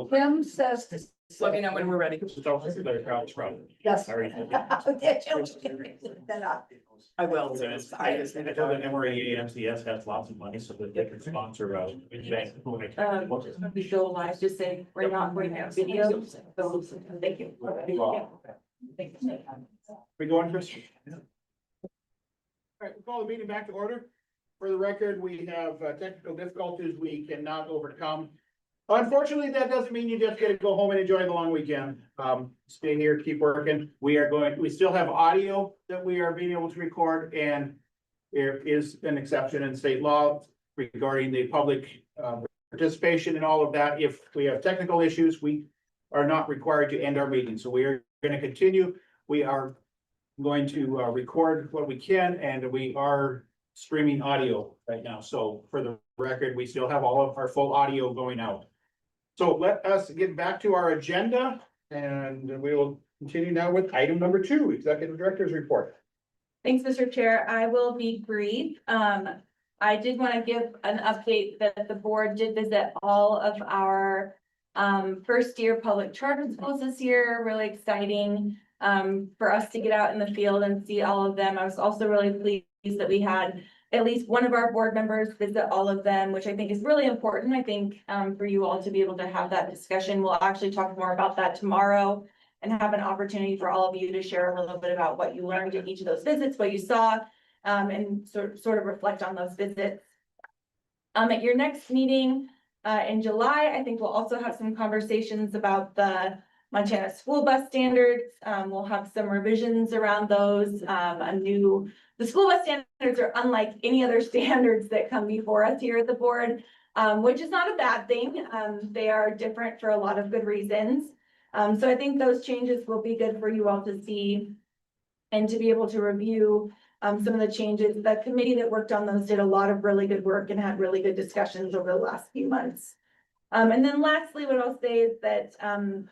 Kim says this. Let me know when we're ready. Yes. Sorry. I will. I just think that the MRE MCS has lots of money so that they can sponsor We go live, just say, we're not going to have video. So, thank you. We go on, Chris? All right, we'll call the meeting back to order. For the record, we have technical difficulties we cannot overcome. Unfortunately, that doesn't mean you just get to go home and enjoy the long weekend. Stay here, keep working. We still have audio that we are being able to record, and there is an exception in state law regarding the public participation and all of that. If we have technical issues, we are not required to end our meeting. So we are going to continue. We are going to record what we can, and we are streaming audio right now. So for the record, we still have all of our full audio going out. So let us get back to our agenda, and we will continue now with item number 2, Executive Director's Report. Thanks, Mr. Chair. I will be brief. I did want to give an update that the board did visit all of our first year public charter schools this year. Really exciting for us to get out in the field and see all of them. I was also really pleased that we had at least one of our board members visit all of them, which I think is really important. I think for you all to be able to have that discussion. We'll actually talk more about that tomorrow and have an opportunity for all of you to share a little bit about what you learned at each of those visits, what you saw, and sort of reflect on those visits. At your next meeting in July, I think we'll also have some conversations about the Montana school bus standards. We'll have some revisions around those. The school bus standards are unlike any other standards that come before us here at the board, which is not a bad thing. They are different for a lot of good reasons. So I think those changes will be good for you all to see and to be able to review some of the changes. The committee that worked on those did a lot of really good work and had really good discussions over the last few months. And then lastly, what I'll say is that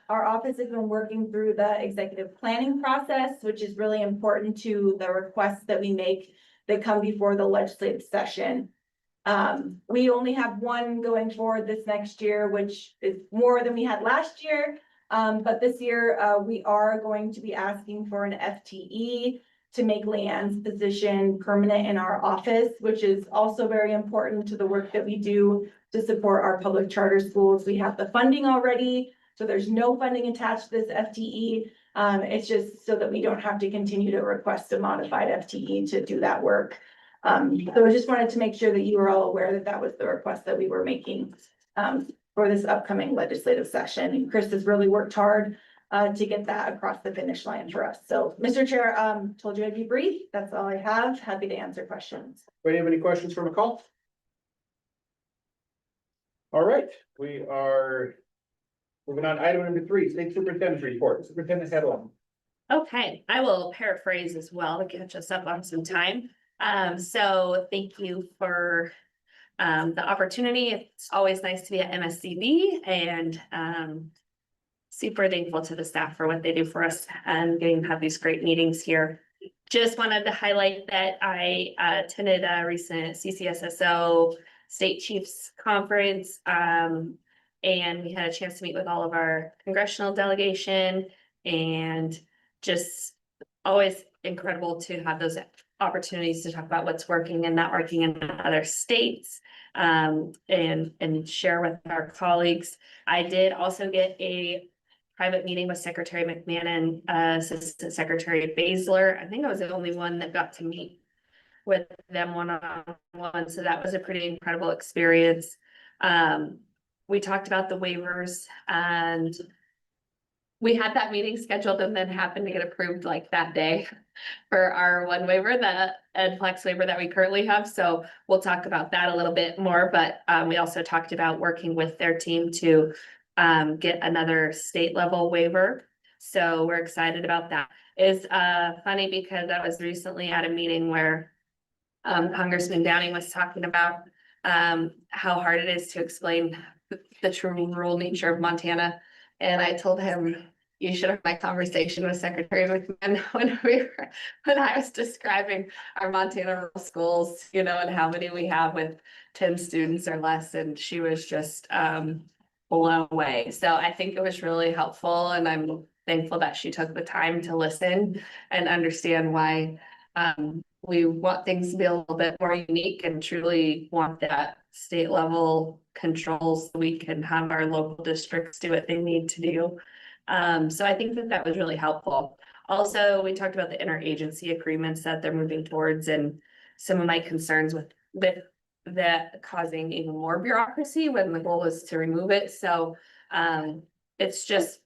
our office has been working through the executive planning process, which is really important to the requests that we make that come before the legislative session. We only have one going forward this next year, which is more than we had last year. But this year we are going to be asking for an FTE to make Leanne's position permanent in our office, which is also very important to the work that we do to support our public charter schools. We have the funding already, so there's no funding attached to this FTE. It's just so that we don't have to continue to request a modified FTE to do that work. So I just wanted to make sure that you were all aware that that was the request that we were making for this upcoming legislative session. And Chris has really worked hard to get that across the finish line for us. So, Mr. Chair, told you I'd be brief. That's all I have. Happy to answer questions. Do you have any questions for McCall? All right, we are moving on to item number 3, State Superintendent's Report. Superintendent Headland. Okay, I will paraphrase as well to catch us up on some time. So thank you for the opportunity. It's always nice to be at MSCB, and super thankful to the staff for what they do for us and getting to have these great meetings here. Just wanted to highlight that I attended a recent CCSSO State Chiefs Conference, and we had a chance to meet with all of our congressional delegation, and just always incredible to have those opportunities to talk about what's working and not working in other states, and share with our colleagues. I did also get a private meeting with Secretary McMahon and Assistant Secretary Baszler. I think I was the only one that got to meet with them one-on-one, so that was a pretty incredible experience. We talked about the waivers, and we had that meeting scheduled and then happened to get approved like that day for our one waiver, the EdFlex waiver that we currently have. So we'll talk about that a little bit more, but we also talked about working with their team to get another state level waiver. So we're excited about that. It's funny because I was recently at a meeting where Congressman Downing was talking about how hard it is to explain the true rural nature of Montana. And I told him, you should have my conversation with Secretary McMahon when I was describing our Montana rural schools, you know, and how many we have with 10 students or less. And she was just blown away. So I think it was really helpful and I'm thankful that she took the time to listen and understand why we want things to be a little bit more unique and truly want that state level controls so we can have our local districts do what they need to do. So I think that that was really helpful. Also, we talked about the interagency agreements that they're moving towards and some of my concerns with that causing even more bureaucracy when the goal is to remove it. So it's just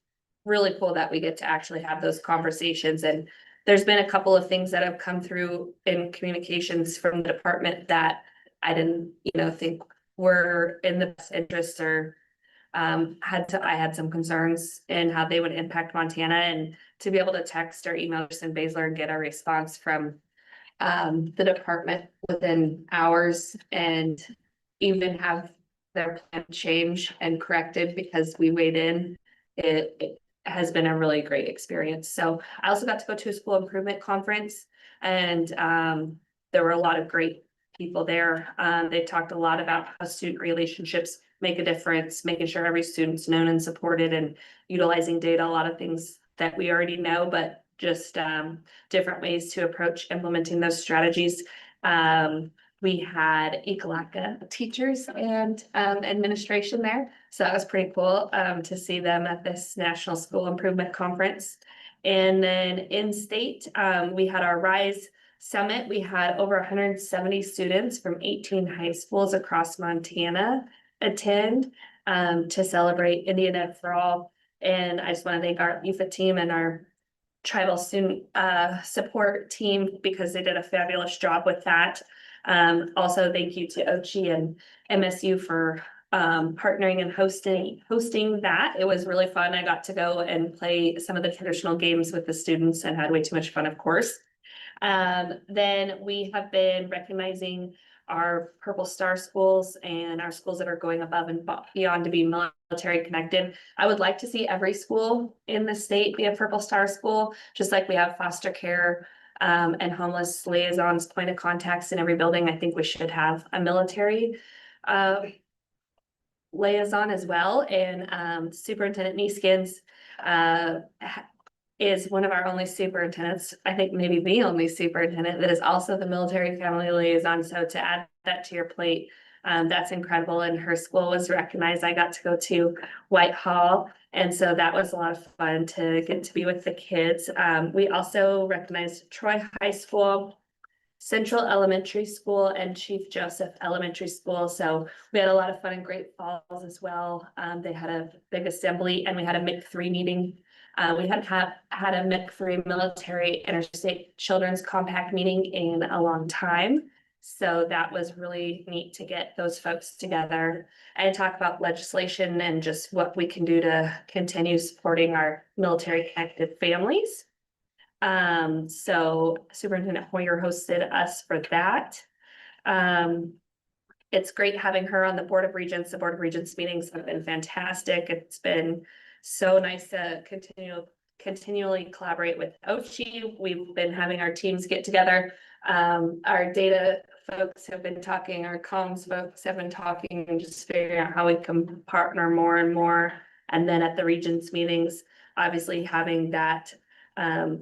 really cool that we get to actually have those conversations. And there's been a couple of things that have come through in communications from the department that I didn't, think were in the best interest or I had some concerns in how they would impact Montana, and to be able to text or email Kristen Baszler and get a response from the department within hours and even have their plan change and corrected because we weighed in. It has been a really great experience. So I also got to go to a school improvement conference and there were a lot of great people there. They talked a lot about how student relationships make a difference, making sure every student's known and supported and utilizing data, a lot of things that we already know, but just different ways to approach implementing those strategies. We had Ekalaka teachers and administration there. So that was pretty cool to see them at this National School Improvement Conference. And then in state, we had our RISE Summit. We had over 170 students from 18 high schools across Montana attend to celebrate Indian Ed for All. And I just want to thank our IFA team and our tribal student support team because they did a fabulous job with that. Also, thank you to Ochi and MSU for partnering and hosting that. It was really fun. I got to go and play some of the traditional games with the students and had way too much fun, of course. Then we have been recognizing our Purple Star schools and our schools that are going above and beyond to be military connected. I would like to see every school in the state be a Purple Star school, just like we have foster care and homeless liaisons, point of contacts in every building. I think we should have a military liaison as well. And Superintendent Neeskins is one of our only superintendents, I think maybe the only superintendent that is also the military family liaison. So to add that to your plate, that's incredible. And her school was recognized. I got to go to Whitehall. And so that was a lot of fun to get to be with the kids. We also recognized Troy High School, Central Elementary School, and Chief Joseph Elementary School. So we had a lot of fun in Great Falls as well. They had a big assembly and we had a MIC3 meeting. We had a MIC3 military interstate children's compact meeting in a long time. So that was really neat to get those folks together and talk about legislation and just what we can do to continue supporting our military connected families. So Superintendent Hoyer hosted us for that. It's great having her on the Board of Regents. The Board of Regents meetings have been fantastic. It's been so nice to continually collaborate with Ochi. We've been having our teams get together. Our data folks have been talking, our comms folks have been talking and just figuring out how we can partner more and more. And then at the Regents meetings, obviously having that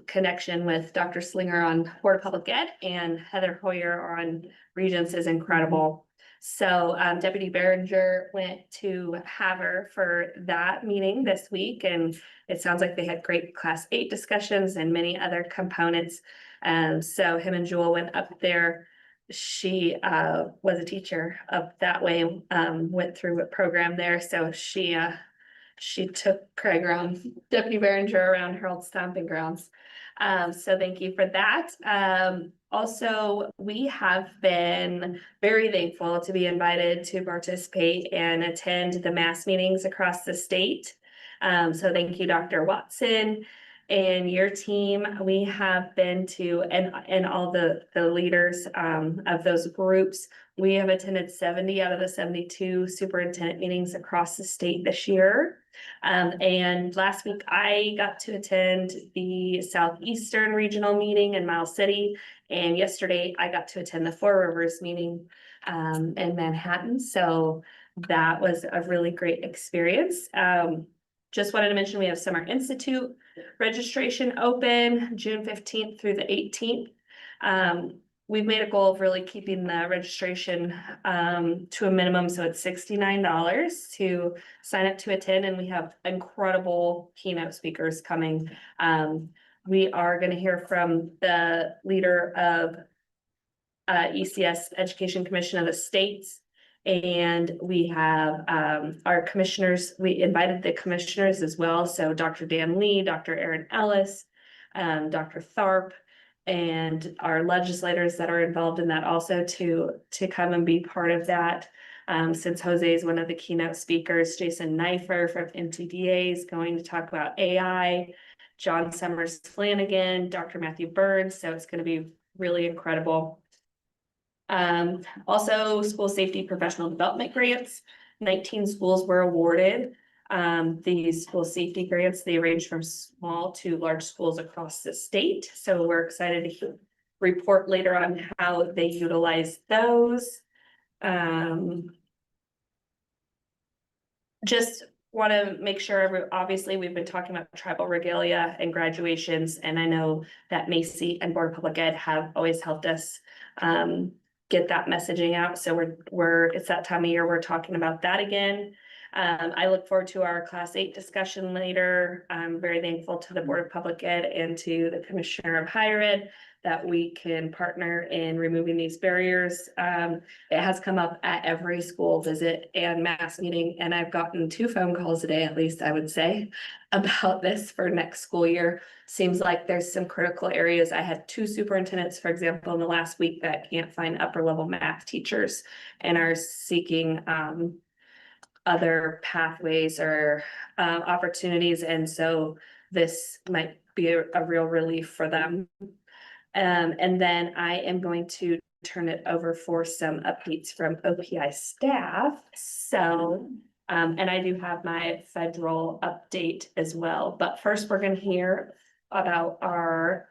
connection with Dr. Slinger on Board of Public Ed and Heather Hoyer on Regents is incredible. So Deputy Behringer went to Havre for that meeting this week, and it sounds like they had great Class 8 discussions and many other components. So him and Jewel went up there. She was a teacher up that way, went through a program there. So she took Craig around, Deputy Behringer around her old stomping grounds. So thank you for that. Also, we have been very thankful to be invited to participate and attend the mass meetings across the state. So thank you, Dr. Watson and your team. We have been to, and all the leaders of those groups. We have attended 70 out of the 72 superintendent meetings across the state this year. And last week I got to attend the Southeastern Regional meeting in Miles City. And yesterday I got to attend the Four Rivers meeting in Manhattan. So that was a really great experience. Just wanted to mention, we have Summer Institute registration open June 15th through the 18th. We've made a goal of really keeping the registration to a minimum, so it's $69 to sign up to attend, and we have incredible keynote speakers coming. We are going to hear from the leader of ECS Education Commission of the States. And we have our commissioners, we invited the commissioners as well. So Dr. Dan Lee, Dr. Aaron Ellis, Dr. Tharp, and our legislators that are involved in that also to come and be part of that. Since Jose is one of the keynote speakers, Jason Neifer from MTDA is going to talk about AI, John Summers Flanagan, Dr. Matthew Burns. So it's going to be really incredible. Also school safety professional development grants, 19 schools were awarded. These school safety grants, they range from small to large schools across the state. So we're excited to report later on how they utilize those. Just want to make sure, obviously, we've been talking about tribal regalia and graduations, and I know that Macy and Board of Public Ed have always helped us get that messaging out. So it's that time of year we're talking about that again. I look forward to our Class 8 discussion later. I'm very thankful to the Board of Public Ed and to the Commissioner of Higher Ed that we can partner in removing these barriers. It has come up at every school visit and mass meeting, and I've gotten 2 phone calls a day, at least I would say, about this for next school year. Seems like there's some critical areas. I had 2 superintendents, for example, in the last week that can't find upper level math teachers and are seeking other pathways or opportunities. And so this might be a real relief for them. And then I am going to turn it over for some updates from OPI staff. So, and I do have my federal update as well. But first, we're going to hear about our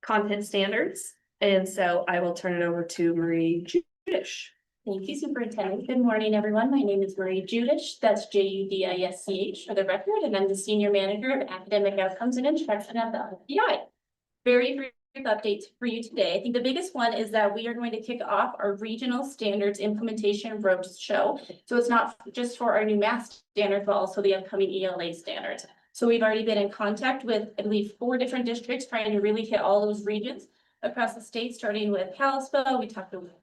content standards. And so I will turn it over to Marie Judish. Thank you, Superintendent. Good morning, everyone. My name is Marie Judish. That's Judisch for the record, and I'm the Senior Manager of Academic Outcomes and Instruction at the OPI. Very brief updates for you today. I think the biggest one is that we are going to kick off our Regional Standards Implementation Roadshow. So it's not just for our new math standards, but also the upcoming ELA standards. So we've already been in contact with, I believe, 4 different districts trying to really hit all those regions across the state, starting with Kalispell. We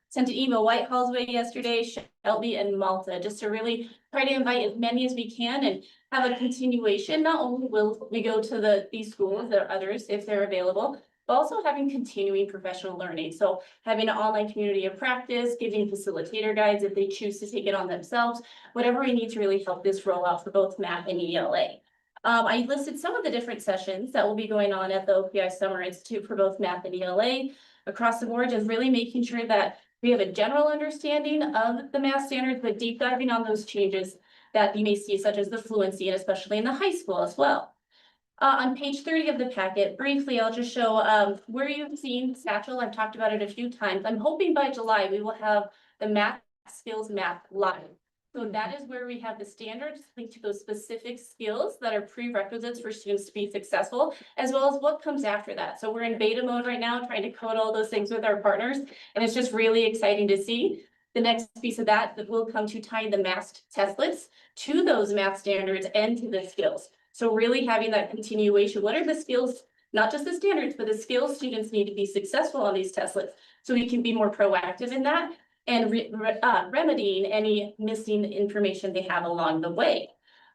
sent an email Whitehall's way yesterday, Shelby and Malta, just to really try to invite as many as we can and have a continuation. Not only will we go to these schools, there are others if they're available, but also having continuing professional learning. So having an online community of practice, giving facilitator guides if they choose to take it on themselves, whatever we need to really help this roll out for both math and ELA. I listed some of the different sessions that will be going on at the OPI Summer Institute for both math and ELA across the board, just really making sure that we have a general understanding of the math standards, but deep diving on those changes that you may see, such as the fluency, and especially in the high school as well. On page 30 of the packet, briefly, I'll just show where you've seen Satchel. I've talked about it a few times. I'm hoping by July we will have the math skills map live. So that is where we have the standards linked to those specific skills that are prerequisites for students to be successful, as well as what comes after that. So we're in beta mode right now, trying to code all those things with our partners. And it's just really exciting to see. The next piece of that will come to tying the math testlets to those math standards and to the skills. So really having that continuation. What are the skills, not just the standards, but the skills students need to be successful on these testlets, so we can be more proactive in that and remedying any missing information they have along the way.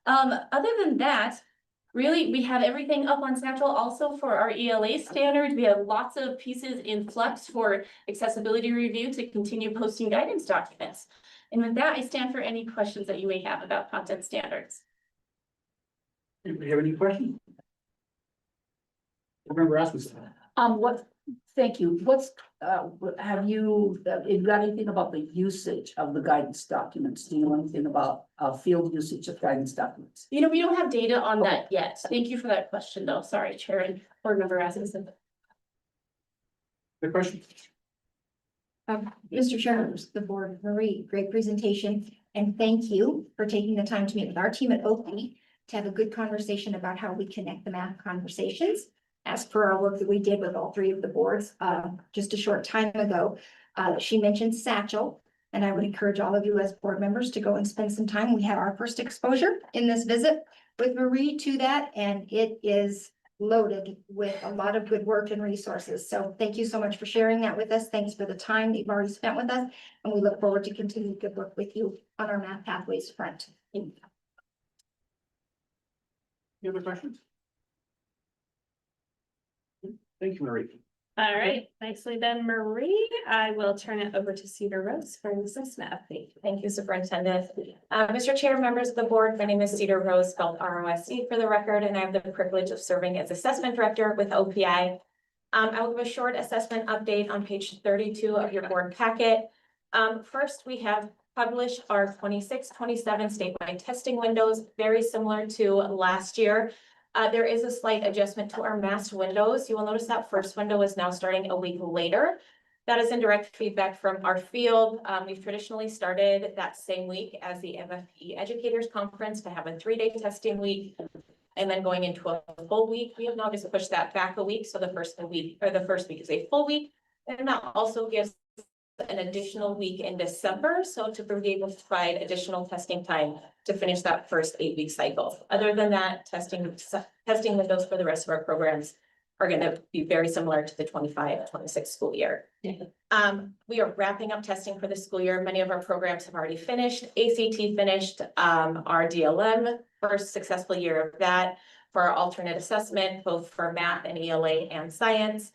Other than that, really, we have everything up on Satchel also for our ELA standards. We have lots of pieces in flux for accessibility review to continue posting guidance documents. And with that, I stand for any questions that you may have about content standards. Anybody have any questions? Remember asking something. Thank you. Have you got anything about the usage of the guidance documents? Do you know anything about field usage of guidance documents? You know, we don't have data on that yet. Thank you for that question, though. Sorry, Chair and Board Member Rasmussen. The question? Mr. Chair, members of the board, Marie, great presentation. And thank you for taking the time to meet with our team at Oakley to have a good conversation about how we connect the math conversations. As for our work that we did with all three of the boards, just a short time ago, she mentioned Satchel. And I would encourage all of you as board members to go and spend some time. We had our first exposure in this visit with Marie to that, and it is loaded with a lot of good work and resources. So thank you so much for sharing that with us. Thanks for the time that you've already spent with us. And we look forward to continued good work with you on our Math Pathways front. Any other questions? Thank you, Marie. All right, nicely done, Marie. I will turn it over to Cedar Rose for an assessment update. Thank you, Superintendent. Mr. Chair, members of the board, my name is Cedar Rose, spelled ROSE for the record, and I have the privilege of serving as Assessment Director with OPI. I will give a short assessment update on page 32 of your board packet. First, we have published our 26-27 statewide testing windows, very similar to last year. There is a slight adjustment to our masked windows. You will notice that first window is now starting a week later. That is in direct feedback from our field. We've traditionally started that same week as the MFPE Educators Conference to have a 3-day testing week. And then going into a full week, we have now just pushed that back a week. So the first week is a full week. And that also gives an additional week in December. So to be able to provide additional testing time to finish that first 8-week cycle. Other than that, testing windows for the rest of our programs are going to be very similar to the 25-26 school year. We are wrapping up testing for the school year. Many of our programs have already finished. ACT finished, our DLM, first successful year of that, for our alternate assessment, both for math and ELA and science.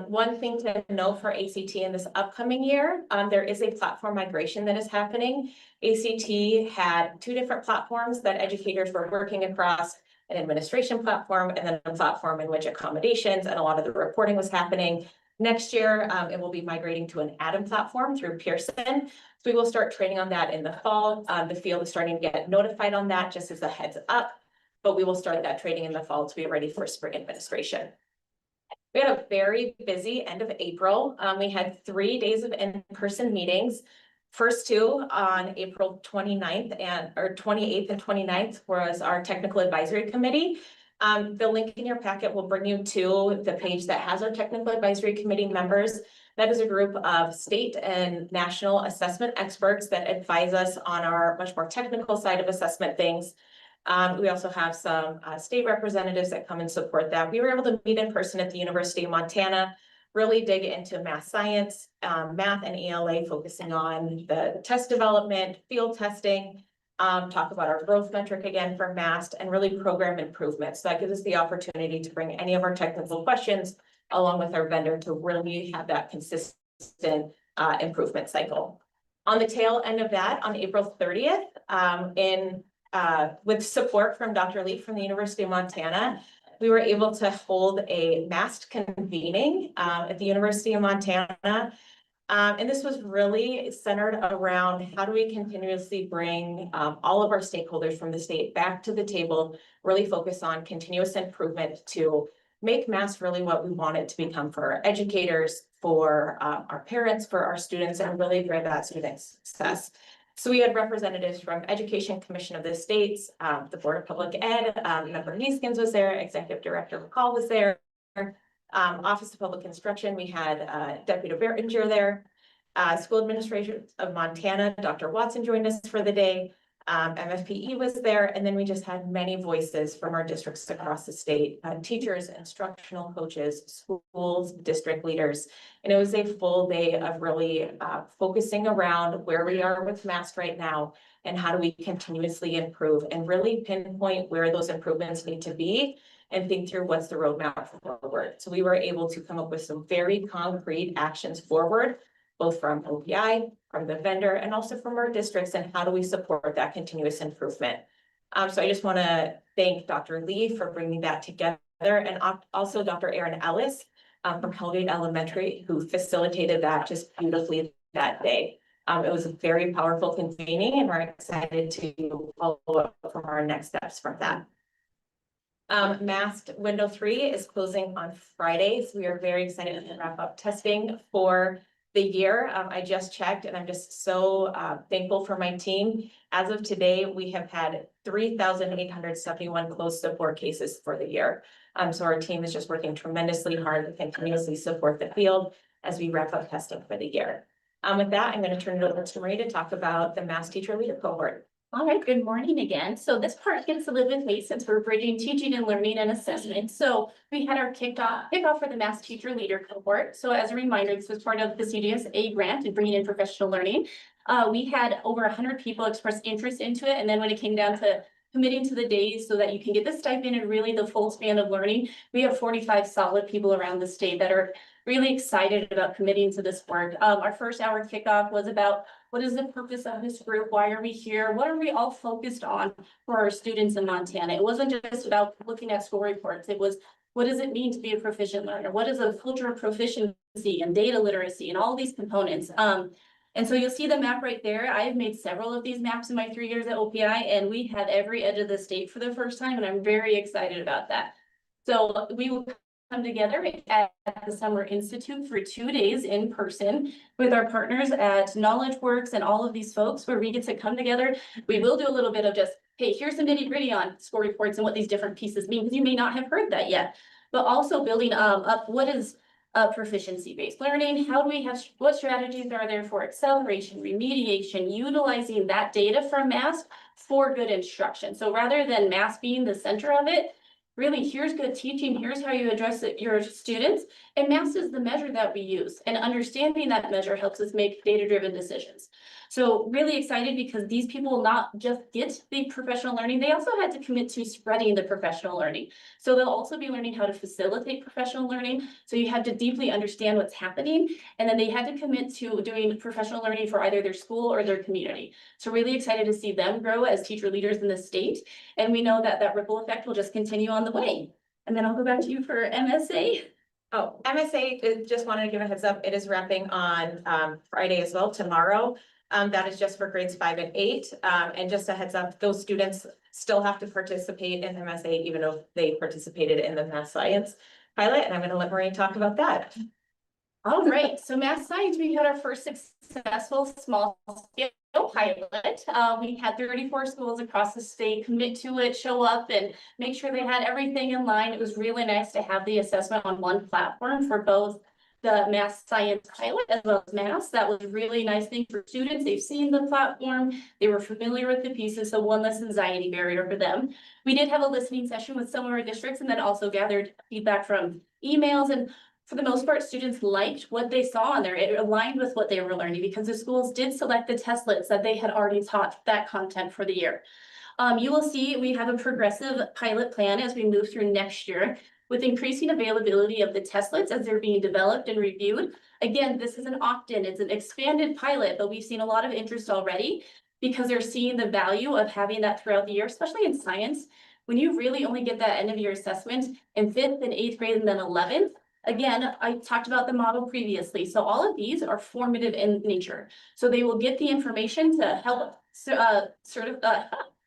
One thing to note for ACT in this upcoming year, there is a platform migration that is happening. ACT had 2 different platforms that educators were working across, an administration platform and then a platform in which accommodations and a lot of the reporting was happening. Next year, it will be migrating to an Adam platform through Pearson. So we will start training on that in the fall. The field is starting to get notified on that just as a heads up, but we will start that training in the fall to be ready for spring administration. We had a very busy end of April. We had 3 days of in-person meetings. First 2 on April 28th and 29th was our technical advisory committee. The link in your packet will bring you to the page that has our technical advisory committee members. That is a group of state and national assessment experts that advise us on our much more technical side of assessment things. We also have some state representatives that come and support that. We were able to meet in person at the University of Montana, really dig into math science, math and ELA, focusing on the test development, field testing, talk about our growth metric again for MAST, and really program improvements. So that gives us the opportunity to bring any of our technical questions along with our vendor to really have that consistent improvement cycle. On the tail end of that, on April 30th, with support from Dr. Lee from the University of Montana, we were able to hold a MAST convening at the University of Montana. And this was really centered around how do we continuously bring all of our stakeholders from the state back to the table, really focus on continuous improvement to make MAST really what we want it to become for our educators, for our parents, for our students, and really drive that student success. So we had representatives from Education Commission of the States, the Board of Public Ed, Member Neeskins was there, Executive Director McCall was there, Office of Public Instruction, we had Deputy Berenger there, School Administration of Montana, Dr. Watson joined us for the day, MFPE was there, and then we just had many voices from our districts across the state, teachers, instructional coaches, schools, district leaders. And it was a full day of really focusing around where we are with MAST right now and how do we continuously improve and really pinpoint where those improvements need to be and think through what's the roadmap forward. So we were able to come up with some very concrete actions forward, both from OPI, from the vendor, and also from our districts, and how do we support that continuous improvement. So I just want to thank Dr. Lee for bringing that together, and also Dr. Erin Ellis from Hellgate Elementary, who facilitated that just beautifully that day. It was a very powerful convening, and we're excited to follow up from our next steps from that. MAST window 3 is closing on Friday, so we are very excited to wrap up testing for the year. I just checked and I'm just so thankful for my team. As of today, we have had 3,871 closed support cases for the year. So our team is just working tremendously hard to continuously support the field as we wrap up testing for the year. With that, I'm going to turn it over to Marie to talk about the Mass Teacher Leader Cohort. All right, good morning again. So this part gets a little bit late since we're bridging teaching and learning and assessment. So we had our kickoff for the Mass Teacher Leader Cohort. So as a reminder, this was part of the CDSA grant and bringing in professional learning. We had over 100 people express interest into it. And then when it came down to committing to the days so that you can get the stipend and really the full span of learning, we have 45 solid people around the state that are really excited about committing to this work. Our first hour kickoff was about what is the purpose of this group? Why are we here? What are we all focused on for our students in Montana? It wasn't just about looking at school reports. It was, what does it mean to be a proficient learner? What is a culture of proficiency and data literacy and all these components? And so you'll see the map right there. I have made several of these maps in my 3 years at OPI, and we had every edge of the state for the first time, and I'm very excited about that. So we will come together at the Summer Institute for 2 days in person with our partners at Knowledge Works and all of these folks where we get to come together. We will do a little bit of just, hey, here's some nitty gritty on score reports and what these different pieces mean, because you may not have heard that yet, but also building up what is proficiency-based learning. How do we have, what strategies are there for acceleration, remediation, utilizing that data from MASS for good instruction? So rather than MASS being the center of it, really, here's good teaching, here's how you address it, your students, and MASS is the measure that we use, and understanding that measure helps us make data-driven decisions. So really excited because these people will not just get the professional learning, they also had to commit to spreading the professional learning. So they'll also be learning how to facilitate professional learning. So you have to deeply understand what's happening, and then they had to commit to doing professional learning for either their school or their community. So really excited to see them grow as teacher leaders in the state. And we know that that ripple effect will just continue on the way. And then I'll go back to you for MSA. Oh, MSA, just wanted to give a heads up. It is wrapping on Friday as well, tomorrow. That is just for grades 5 and 8. And just a heads up, those students still have to participate in MSA, even though they participated in the math science pilot. And I'm going to let Marie talk about that. All right, so math science, we had our first successful small scale pilot. We had 34 schools across the state commit to it, show up and make sure they had everything in line. It was really nice to have the assessment on one platform for both the math science pilot as well as math. That was a really nice thing for students. They've seen the platform, they were familiar with the pieces, so one less anxiety barrier for them. We did have a listening session with some of our districts and then also gathered feedback from emails, and for the most part, students liked what they saw on there. It aligned with what they were learning because the schools did select the testlets that they had already taught that content for the year. You will see we have a progressive pilot plan as we move through next year with increasing availability of the testlets as they're being developed and reviewed. Again, this is an opt-in, it's an expanded pilot, but we've seen a lot of interest already because they're seeing the value of having that throughout the year, especially in science. When you really only get that end of year assessment in 5th and 8th grade and then 11th, again, I talked about the model previously. So all of these are formative in nature. So they will get the information to help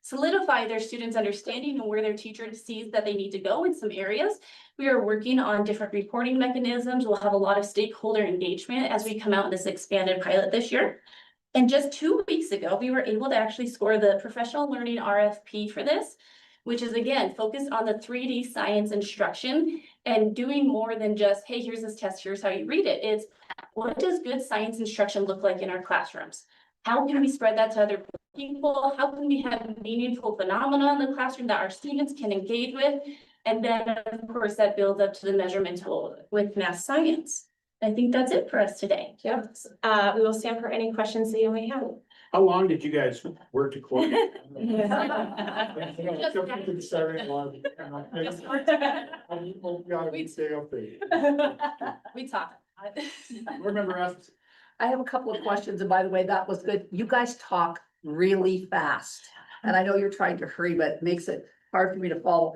solidify their students' understanding and where their teacher sees that they need to go in some areas. We are working on different reporting mechanisms. We'll have a lot of stakeholder engagement as we come out in this expanded pilot this year. And just 2 weeks ago, we were able to actually score the professional learning RFP for this, which is again, focused on the 3D science instruction and doing more than just, hey, here's this test, here's how you read it. It's what does good science instruction look like in our classrooms? How can we spread that to other people? How can we have meaningful phenomena in the classroom that our students can engage with? And then, of course, that builds up to the measurement tool with math science. I think that's it for us today. Yep. We will stand for any questions that you may have. How long did you guys work to coordinate? We talk. Board member asks, I have a couple of questions, and by the way, that was good. You guys talk really fast. And I know you're trying to hurry, but it makes it hard for me to follow.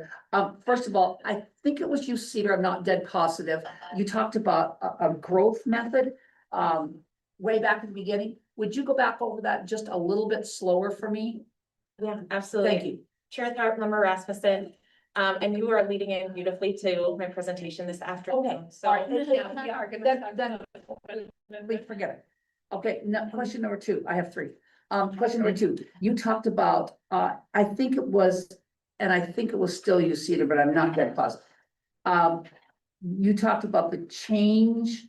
First of all, I think it was you, Cedar, I'm not dead positive. You talked about a growth method, way back at the beginning. Would you go back over that just a little bit slower for me? Yeah, absolutely. Thank you. Chair Thorpe, Member Rasmussen, and you are leading in beautifully to my presentation this afternoon. Okay, So all right. Then We forget it. Okay, no, question number two, I have three. Question number two, you talked about, I think it was, and I think it was still you, Cedar, but I'm not that positive. You talked about the change.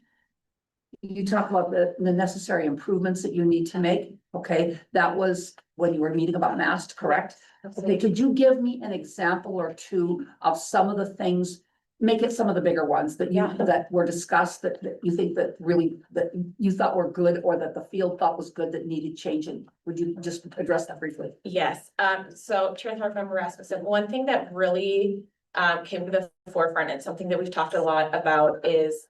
You talked about the necessary improvements that you need to make, okay? That was when you were meeting about MAST, correct? Okay, could you give me an example or two of some of the things, make it some of the bigger ones that you, that were discussed, that you think that really, that you thought were good, or that the field thought was good that needed changing? Would you just address that briefly? Yes, so Chair Member Rasmussen, one thing that really came to the forefront and something that we've talked a lot about is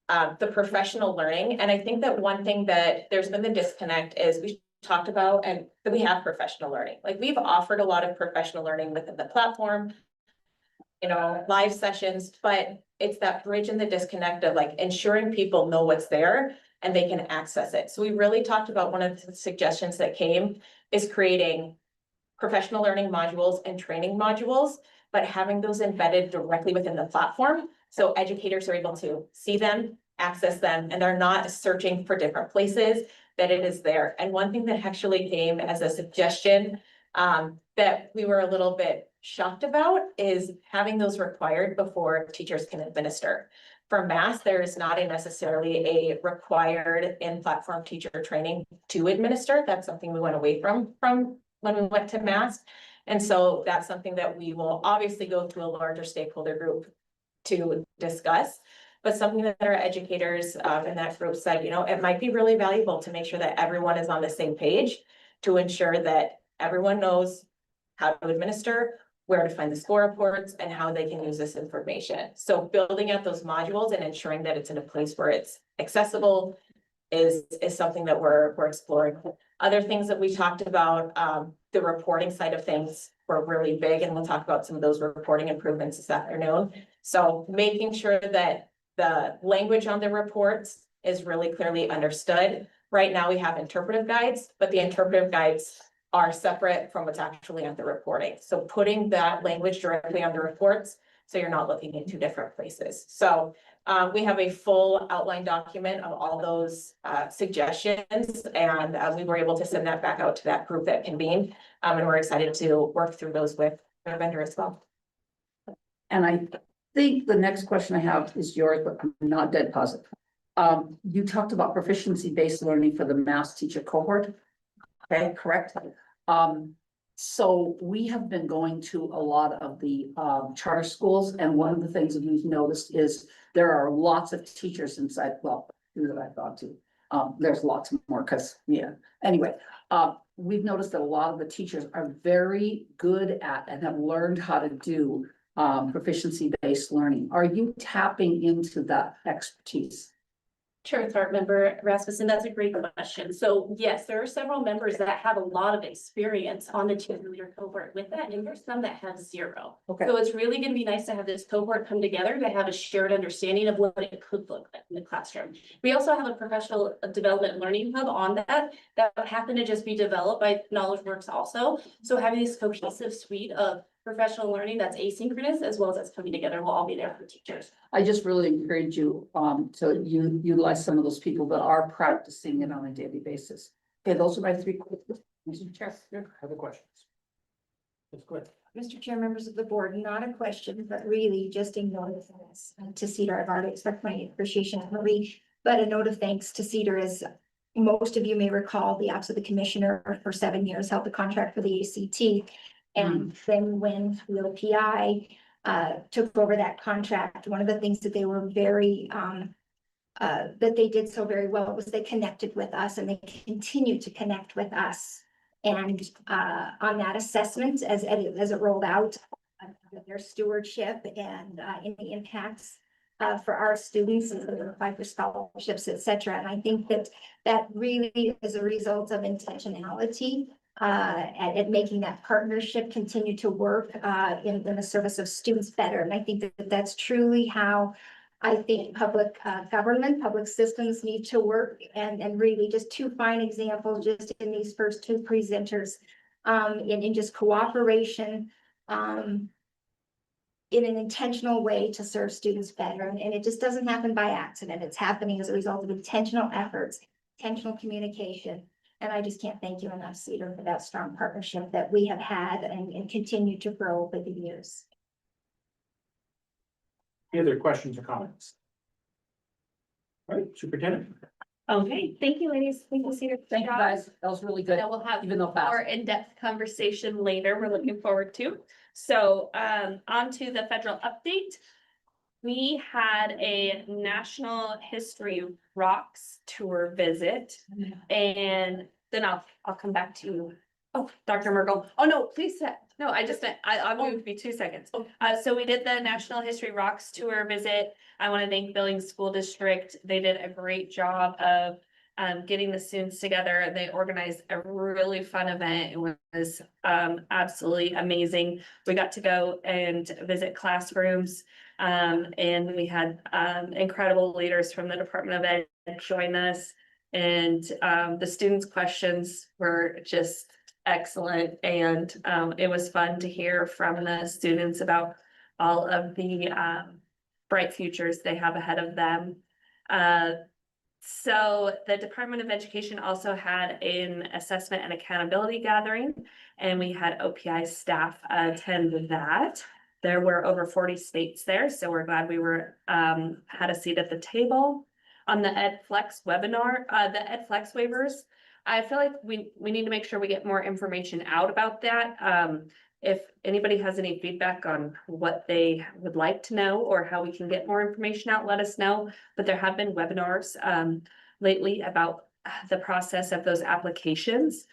the professional learning. And I think that one thing that there's been the disconnect is we talked about and that we have professional learning. Like we've offered a lot of professional learning within the platform, you know, live sessions, but it's that bridge and the disconnect of like ensuring people know what's there and they can access it. So we really talked about one of the suggestions that came is creating professional learning modules and training modules, but having those embedded directly within the platform. So educators are able to see them, access them, and they're not searching for different places, that it is there. And one thing that actually came as a suggestion that we were a little bit shocked about is having those required before teachers can administer. For MAST, there is not necessarily a required in-platform teacher training to administer. That's something we went away from when we went to MAST. And so that's something that we will obviously go to a larger stakeholder group to discuss, but something that our educators in that group said, you know, it might be really valuable to make sure that everyone is on the same page to ensure that everyone knows how to administer, where to find the score reports, and how they can use this information. So building out those modules and ensuring that it's in a place where it's accessible is something that we're exploring. Other things that we talked about, the reporting side of things were really big, and we'll talk about some of those reporting improvements this afternoon. So making sure that the language on the reports is really clearly understood. Right now, we have interpretive guides, but the interpretive guides are separate from what's actually on the reporting. So putting that language directly on the reports, so you're not looking in two different places. So we have a full outline document of all those suggestions, and we were able to send that back out to that group that convened. And we're excited to work through those with our vendor as well. And I think the next question I have is yours, but I'm not dead positive. You talked about proficiency-based learning for the MAST teacher cohort. Okay, correct? So we have been going to a lot of the charter schools, and one of the things that we've noticed is there are lots of teachers inside, well, that I've gone to. There's lots more, because, yeah, anyway, we've noticed that a lot of the teachers are very good at and have learned how to do proficiency-based learning. Are you tapping into that expertise? Chair Member Rasmussen, that's a great question. So yes, there are several members that have a lot of experience on the team leader cohort with that, and there's some that have zero. Okay. So it's really going to be nice to have this cohort come together to have a shared understanding of what it could look like in the classroom. We also have a professional development learning hub on that happened to just be developed by KnowledgeWorks also. So having this cohesive suite of professional learning that's asynchronous as well as that's coming together will all be there for teachers. I just really encourage you to utilize some of those people that are practicing it on a daily basis. Okay, those are my three questions. Mr. Chair. Other questions? That's good. Mr. Chair, members of the board, not a question, but really just a note of thanks to Cedar. I've already expressed my appreciation of Marie, but a note of thanks to Cedar. As most of you may recall, the Office of the Commissioner for 7 years held the contract for the ACT. And then when the OPI took over that contract, one of the things that they were very that they did so very well was they connected with us, and they continue to connect with us. And on that assessment, as it rolled out, their stewardship and any impacts for our students and apply for scholarships, et cetera. And I think that really is a result of intentionality at making that partnership continue to work in the service of students better. And I think that that's truly how I think public government, public systems need to work, and really just two fine examples just in these first two presenters in just cooperation in an intentional way to serve students better. And it just doesn't happen by accident. It's happening as a result of intentional efforts, intentional communication. And I just can't thank you enough, Cedar, for that strong partnership that we have had and continue to grow over the years. Any other questions or comments? All right, Superintendent. Okay, thank you, ladies. Thank you, Cedar. Thank you, guys. That was really good, Now we'll have even though fast. more in-depth conversation later. We're looking forward to. So, on to the federal update. We had a National History Rocks tour visit, and then I'll come back to you. Oh, Dr. Merkel. Oh, no, please, no, I'll move be 2 seconds. So we did the National History Rocks tour visit. I want to thank Billings School District. They did a great job of getting the students together. They organized a really fun event. It was absolutely amazing. We got to go and visit classrooms. And we had incredible leaders from the Department of Ed join us. And the students' questions were just excellent. And it was fun to hear from the students about all of the bright futures they have ahead of them. So the Department of Education also had an assessment and accountability gathering, and we had OPI staff attend that. There were over 40 states there, so we're glad we were had a seat at the table. On the EdFlex webinar, the EdFlex waivers, I feel like we need to make sure we get more information out about that. If anybody has any feedback on what they would like to know or how we can get more information out, let us know. But there have been webinars lately about the process of those applications.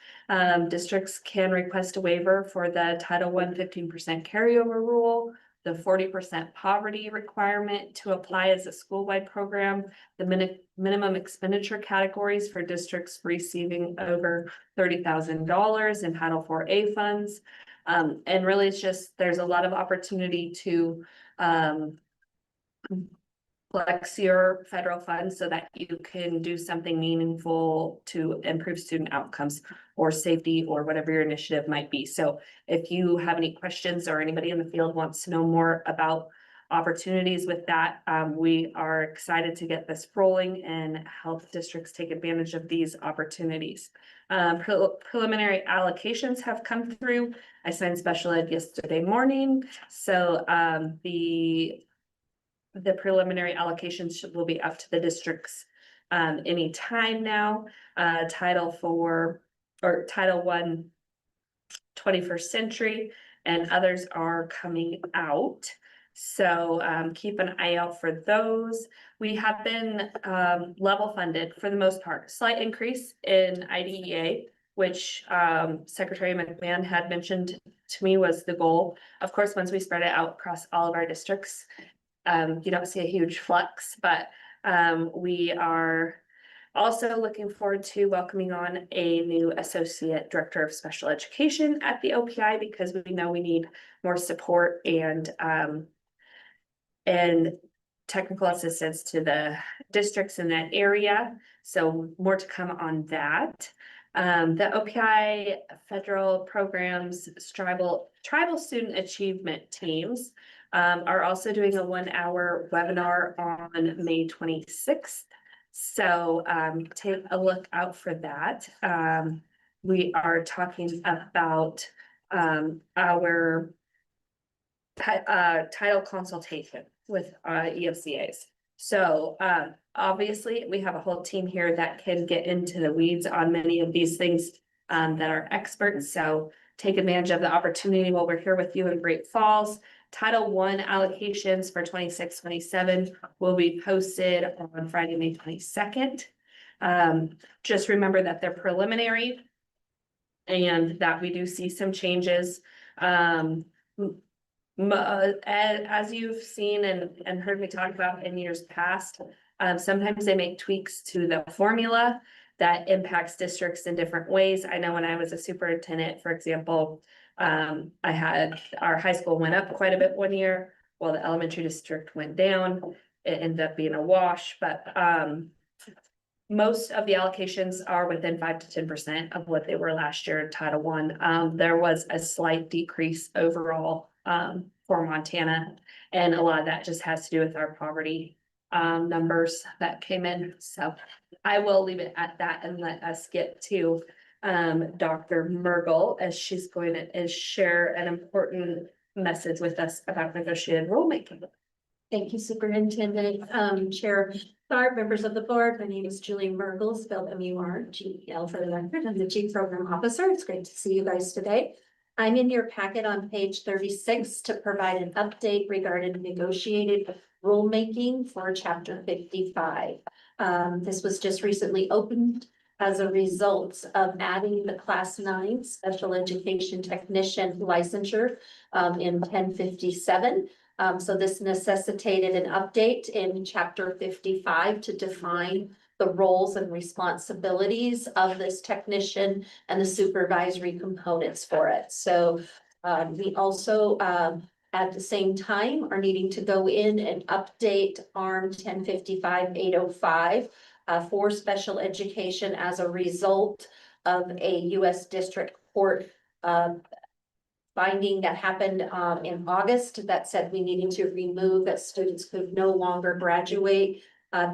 Districts can request a waiver for the Title I 15% carryover rule, the 40% poverty requirement to apply as a school-wide program, the minimum expenditure categories for districts receiving over $30,000 in Title IV-A funds. And really, it's just, there's a lot of opportunity to flex your federal funds so that you can do something meaningful to improve student outcomes or safety or whatever your initiative might be. So if you have any questions or anybody in the field wants to know more about opportunities with that, we are excited to get this rolling and help districts take advantage of these opportunities. Preliminary allocations have come through. I signed special ed yesterday morning. So the preliminary allocations will be up to the districts any time now. Title IV or Title I 21st century and others are coming out. So keep an eye out for those. We have been level funded for the most part. Slight increase in IDEA, which Secretary McMahon had mentioned to me was the goal. Of course, once we spread it out across all of our districts, you don't see a huge flux, but we are also looking forward to welcoming on a new Associate Director of Special Education at the OPI because we know we need more support and technical assistance to the districts in that area. So more to come on that. The OPI federal programs, tribal student achievement teams are also doing a 1-hour webinar on May 26th. So take a look out for that. We are talking about our title consultation with EFCAs. So obviously we have a whole team here that can get into the weeds on many of these things that are experts. So take advantage of the opportunity while we're here with you in Great Falls. Title I allocations for 26-27 will be posted on Friday, May 22nd. Just remember that they're preliminary and that we do see some changes. As you've seen and heard me talk about in years past, sometimes they make tweaks to the formula that impacts districts in different ways. I know when I was a superintendent, for example, I had our high school went up quite a bit one year while the elementary district went down. It ended up being a wash, but most of the allocations are within 5 to 10% of what they were last year in Title I. There was a slight decrease overall for Montana. And a lot of that just has to do with our poverty numbers that came in. So I will leave it at that and let us get to Dr. Mergel as she's going to share an important message with us about negotiated rulemaking. Thank you, Superintendent, Chair Tharp, members of the board. My name is Julie Mergel, spelled M-U-R-G-E-L for the record. I'm the Chief Program Officer. It's great to see you guys today. I'm in your packet on page 36 to provide an update regarding negotiated rulemaking for Chapter 55. This was just recently opened as a result of adding the Class 9 Special Education Technician licensure in 1057. So this necessitated an update in Chapter 55 to define the roles and responsibilities of this technician and the supervisory components for it. So we also at the same time are needing to go in and update ARM 1055-805 for special education as a result of a U.S. District Court finding that happened in August that said we needed to remove that students could no longer graduate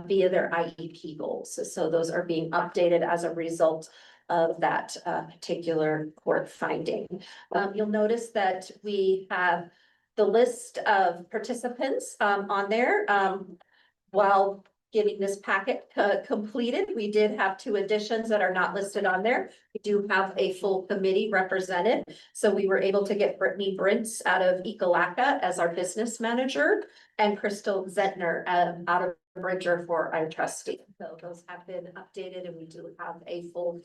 via their IEP goals. So those are being updated as a result of that particular court finding. You'll notice that we have the list of participants on there. While getting this packet completed, we did have 2 additions that are not listed on there. We do have a full committee represented. So we were able to get Brittany Brintz out of Ekalaka as our business manager and Crystal Zentner out of Bridger for our trustee. So those have been updated and we do have a full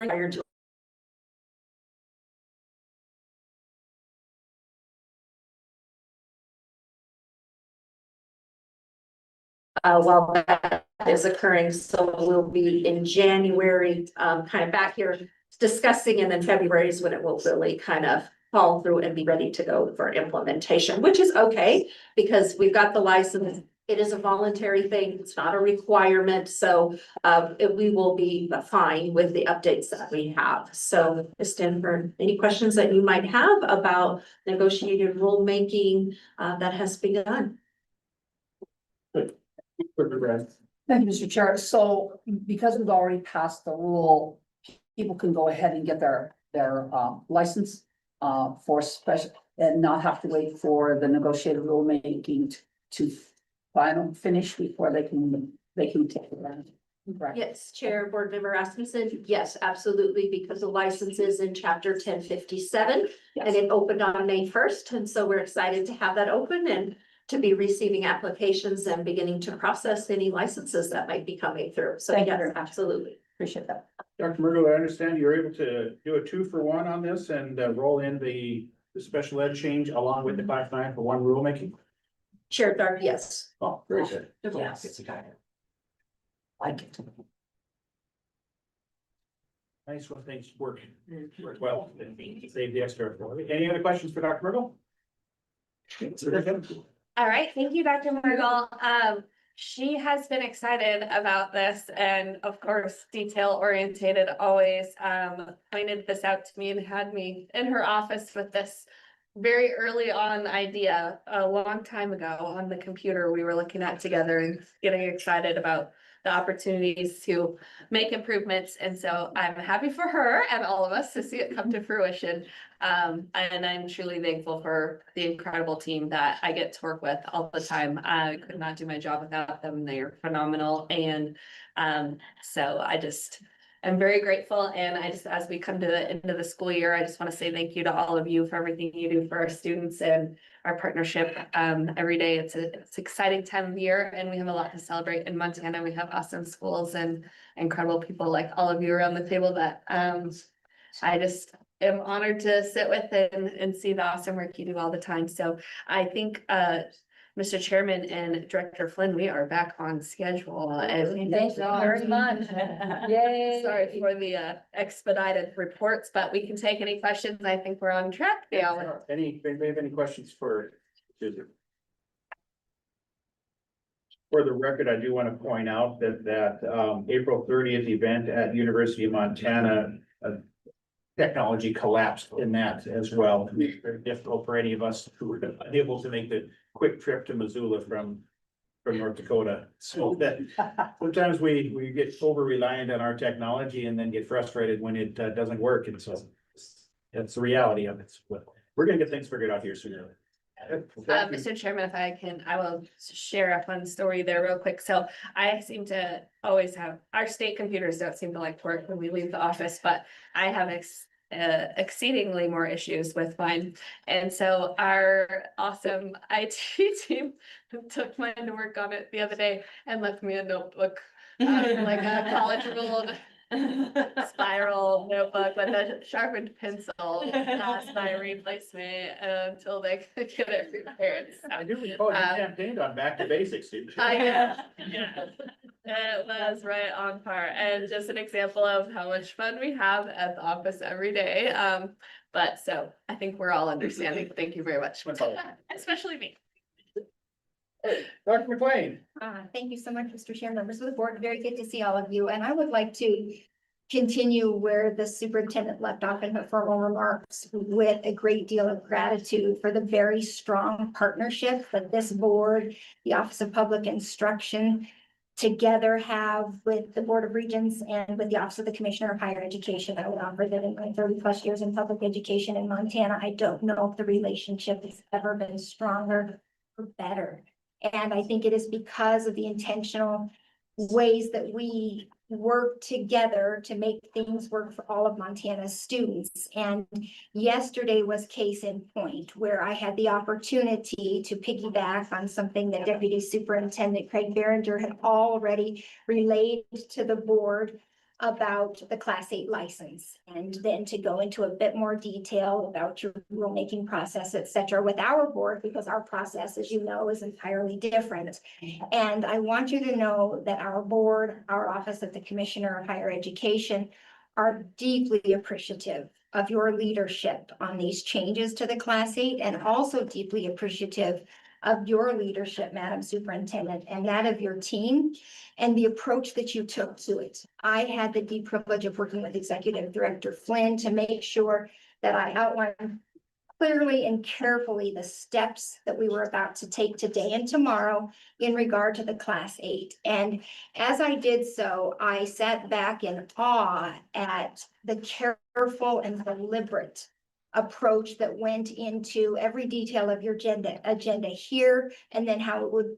prior to while that is occurring, so we'll be in January, kind of back here discussing, and then February is when it will really kind of fall through and be ready to go for implementation, which is okay, because we've got the license. It is a voluntary thing. It's not a requirement. So we will be fine with the updates that we have. So Stanford, any questions that you might have about negotiated rulemaking that has begun? Thank Thank you, Mr. Chair. So because we've already passed the rule, people can go ahead and get their license for special and not have to wait for the negotiated rulemaking to finish before they can take it. Right. Yes, Chair Board Member Rasmussen. Yes, absolutely, because the license is in Chapter 1057 and it opened on May 1st. And so we're excited to have that open and to be receiving applications and beginning to process any licenses that might be coming through. So Thank you yes, very much. absolutely. Appreciate that. Dr. Mergel, I understand you're able to do a 2-for-1 on this and roll in the special ed change along with the Class 9 for one rulemaking? Chair Tharp, yes. Oh, very good. Yes. Like it. Nice when things work well. Save the extra. Any other questions for Dr. Mergel? All right, thank you, Dr. Mergel. She has been excited about this and of course, detail orientated always, pointed this out to me and had me in her office with this very early on idea a long time ago on the computer we were looking at together and getting excited about the opportunities to make improvements. And so I'm happy for her and all of us to see it come to fruition. And I'm truly thankful for the incredible team that I get to work with all the time. I could not do my job without them. They're phenomenal. And so I'm very grateful. And as we come to the end of the school year, I just want to say thank you to all of you for everything you do for our students and our partnership. Every day, it's an exciting time of year and we have a lot to celebrate in Montana. We have awesome schools and incredible people like all of you around the table that am honored to sit with and see the awesome work you do all the time. So I think, Mr. Chairman and Director Flynn, we are back on schedule. And Thank you very much. Yay. sorry for the expedited reports, but we can take any questions. I think we're on track now. Anybody have any questions for Susan? For the record, I do want to point out that April 30th event at University of Montana, technology collapsed in that as well. It's very difficult for any of us who were able to make the quick trip to Missoula from North Dakota. So that sometimes we get over reliant on our technology and then get frustrated when it doesn't work. And so that's the reality of it. But we're gonna get things figured out here soon. Mr. Chairman, if I can, I will share a fun story there real quick. So I seem to always have, our state computers don't seem to like to work when we leave the office, but I have exceedingly more issues with mine. And so our awesome IT team took mine to work on it the other day and left me a notebook, like a college ruled spiral notebook with a sharpened pencil as my replacement until they could get it repaired. I do recall you campaigned on back to basics, didn't you? Yeah. It was right on par, and just an example of how much fun we have at the office every day. But so I think we're all understanding. Thank you very much, especially me. Dr. McLean. Thank you so much, Mr. Chair, members of the board. Very good to see all of you. And I would like to continue where the superintendent left off in her formal remarks with a great deal of gratitude for the very strong partnership that this board, the Office of Public Instruction, together have with the Board of Regents and with the Office of the Commissioner of Higher Education. I would offer that in my 30+ years in public education in Montana, I don't know if the relationship has ever been stronger or better. And I think it is because of the intentional ways that we work together to make things work for all of Montana's students. And yesterday was case in point where I had the opportunity to piggyback on something that Deputy Superintendent Craig Behringer had already relayed to the board about the Class 8 license, and then to go into a bit more detail about your rulemaking process, et cetera, with our board, because our process, as you know, is entirely different. And I want you to know that our board, our Office of the Commissioner of Higher Education, are deeply appreciative of your leadership on these changes to the Class 8, and also deeply appreciative of your leadership, Madam Superintendent, and that of your team, and the approach that you took to it. I had the deep privilege of working with Executive Director Flynn to make sure that I outlined clearly and carefully the steps that we were about to take today and tomorrow in regard to the Class 8. And as I did so, I sat back in awe at the careful and deliberate approach that went into every detail of your agenda here, and then how it would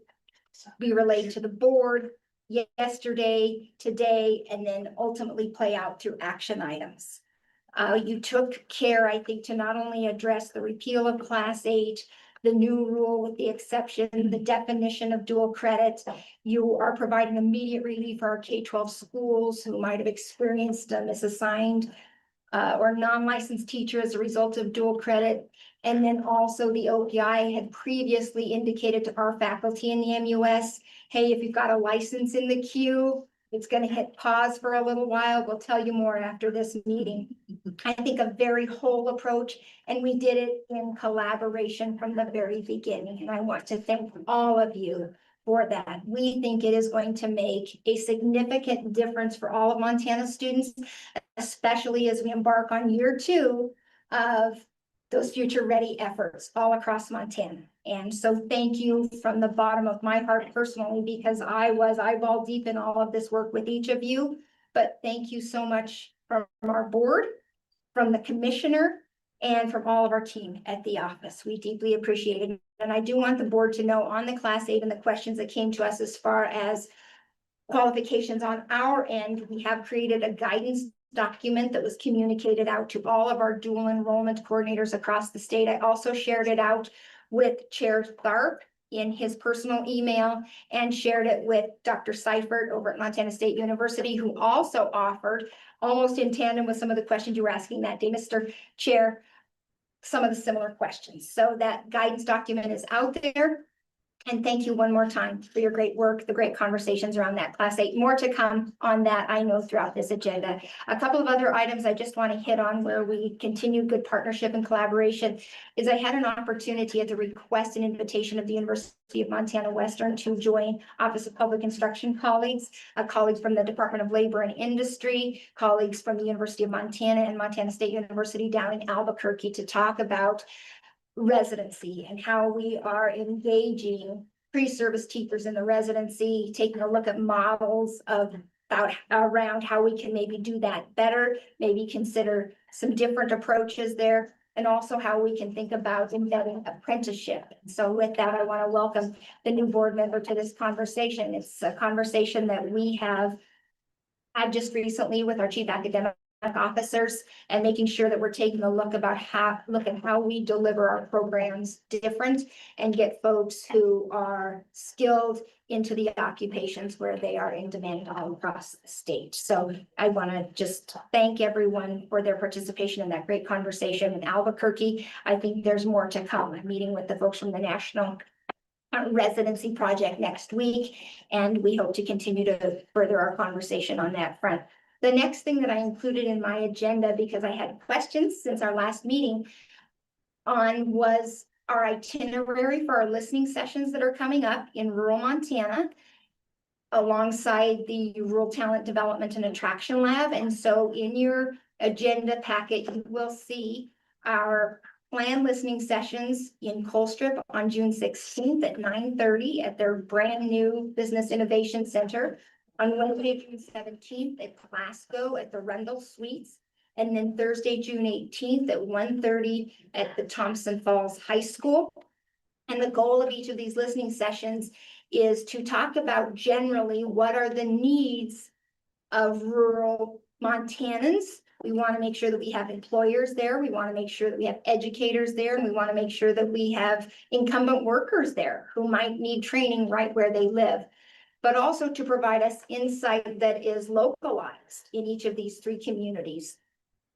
be relayed to the board yesterday, today, and then ultimately play out through action items. You took care, I think, to not only address the repeal of Class 8, the new rule with the exception, the definition of dual credit. You are providing immediate relief for our K-12 schools who might have experienced a misassigned or non-licensed teacher as a result of dual credit. And then also the OPI had previously indicated to our faculty in the MUS, hey, if you've got a license in the queue, it's going to hit pause for a little while. We'll tell you more after this meeting. I think a very whole approach, and we did it in collaboration from the very beginning. And I want to thank all of you for that. We think it is going to make a significant difference for all of Montana students, especially as we embark on year 2 of those future ready efforts all across Montana. And so thank you from the bottom of my heart personally, because I was eyeball deep in all of this work with each of you. But thank you so much from our board, from the commissioner, and from all of our team at the office. We deeply appreciate it. And I do want the board to know on the Class 8 and the questions that came to us as far as qualifications on our end, we have created a guidance document that was communicated out to all of our dual enrollment coordinators across the state. I also shared it out with Chair Tharp in his personal email and shared it with Dr. Seifert over at Montana State University, who also offered, almost in tandem with some of the questions you were asking that day, Mr. Chair, some of the similar questions. So that guidance document is out there. And thank you one more time for your great work, the great conversations around that Class 8. More to come on that, I know, throughout this agenda. A couple of other items I just want to hit on where we continue good partnership and collaboration is I had an opportunity at the request and invitation of the University of Montana Western to join Office of Public Instruction colleagues, colleagues from the Department of Labor and Industry, colleagues from the University of Montana and Montana State University down in Albuquerque to talk about residency and how we are engaging pre-service teachers in the residency, taking a look at models of about around how we can maybe do that better, maybe consider some different approaches there, and also how we can think about embedding apprenticeship. So with that, I want to welcome the new board member to this conversation. It's a conversation that we have had just recently with our chief academic officers and making sure that we're taking a look about how we deliver our programs different and get folks who are skilled into the occupations where they are in demand all across the state. So I want to just thank everyone for their participation in that great conversation in Albuquerque. I think there's more to come. I'm meeting with the folks from the National Residency Project next week, and we hope to continue to further our conversation on that front. The next thing that I included in my agenda, because I had questions since our last meeting on, was our itinerary for our listening sessions that are coming up in rural Montana alongside the Rural Talent Development and Attraction Lab. And so in your agenda packet, you will see our planned listening sessions in Colstrip on June 16th at 9:30 at their brand new Business Innovation Center. On Wednesday, June 17th at Glasgow at the Rundle Suites. And then Thursday, June 18th at 1:30 at the Thompson Falls High School. And the goal of each of these listening sessions is to talk about generally what are the needs of rural Montanans. We want to make sure that we have employers there. We want to make sure that we have educators there. And we want to make sure that we have incumbent workers there who might need training right where they live, but also to provide us insight that is localized in each of these three communities.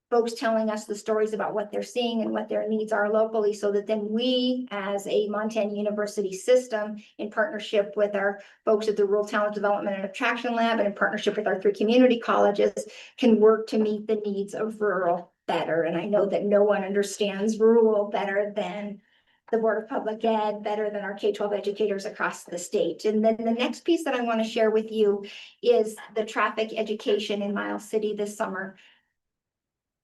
Folks telling us the stories about what they're seeing and what their needs are locally, so that then we, as a Montana University system, in partnership with our folks at the Rural Talent Development and Attraction Lab and in partnership with our three community colleges, can work to meet the needs of rural better. And I know that no one understands rural better than the Board of Public Ed, better than our K-12 educators across the state. And then the next piece that I want to share with you is the traffic education in Miles City this summer.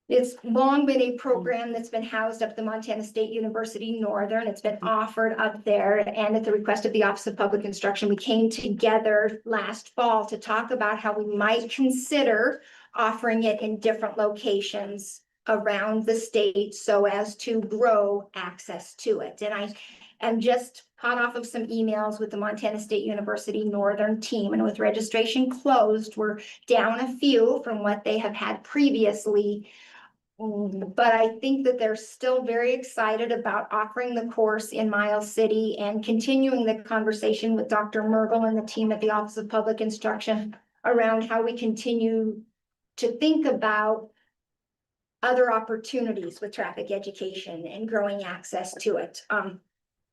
It's long been a program that's been housed up at the Montana State University Northern. It's been offered up there, and at the request of the Office of Public Instruction, we came together last fall to talk about how we might consider offering it in different locations around the state so as to grow access to it. And I am just hot off of some emails with the Montana State University Northern team, and with registration closed, we're down a few from what they have had previously. But I think that they're still very excited about offering the course in Miles City and continuing the conversation with Dr. Mergel and the team at the Office of Public Instruction around how we continue to think about other opportunities with traffic education and growing access to it.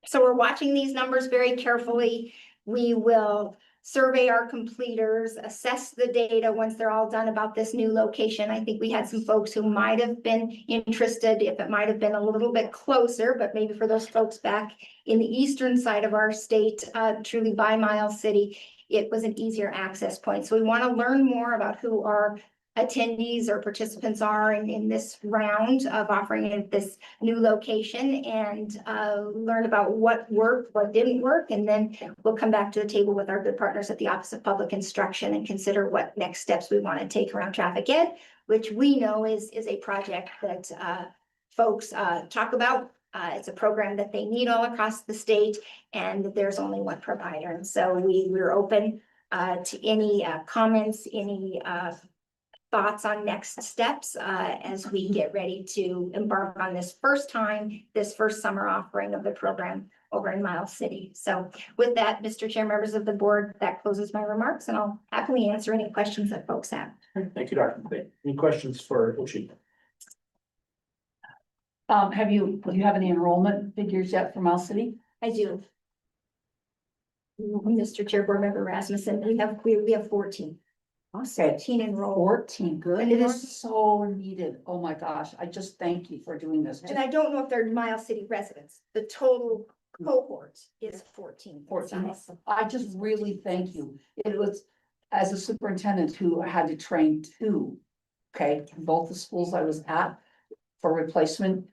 So we're watching these numbers very carefully. We will survey our completers, assess the data once they're all done about this new location. I think we had some folks who might have been interested if it might have been a little bit closer, but maybe for those folks back in the eastern side of our state, truly by Miles City, it was an easier access point. So we want to learn more about who our attendees or participants are in this round of offering at this new location, and learn about what worked, what didn't work, and then we'll come back to the table with our good partners at the Office of Public Instruction and consider what next steps we want to take around traffic ed, which we know is a project that folks talk about. It's a program that they need all across the state, and there's only one provider. And so we're open to any comments, any thoughts on next steps as we get ready to embark on this first summer offering of the program over in Miles City. So with that, Mr. Chair, members of the board, that closes my remarks, and I'll happily answer any questions that folks have. Thank you, Dr. McLean. Any questions for Oshie? Do you have any enrollment figures yet for Miles City? I do. Mr. Chair, Board Member Rasmussen, we have 14. Okay, 14 enrolled. 14, good. And It it is so needed. Oh my gosh, I just thank you for doing this. And I don't know if they're Miles City residents. The total cohort is 14. 14. I just really thank you. It was, as a superintendent who had to train two, okay, both the schools I was at for replacement,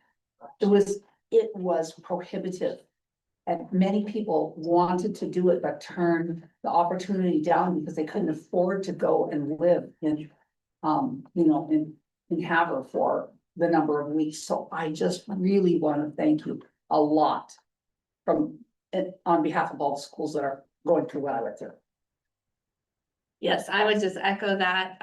it was prohibitive. And many people wanted to do it, but turned the opportunity down because they couldn't afford to go and live in, in Havre for the number of weeks. So I just really want to thank you a lot on behalf of all the schools that are going through what I went through. Yes, I would just echo that.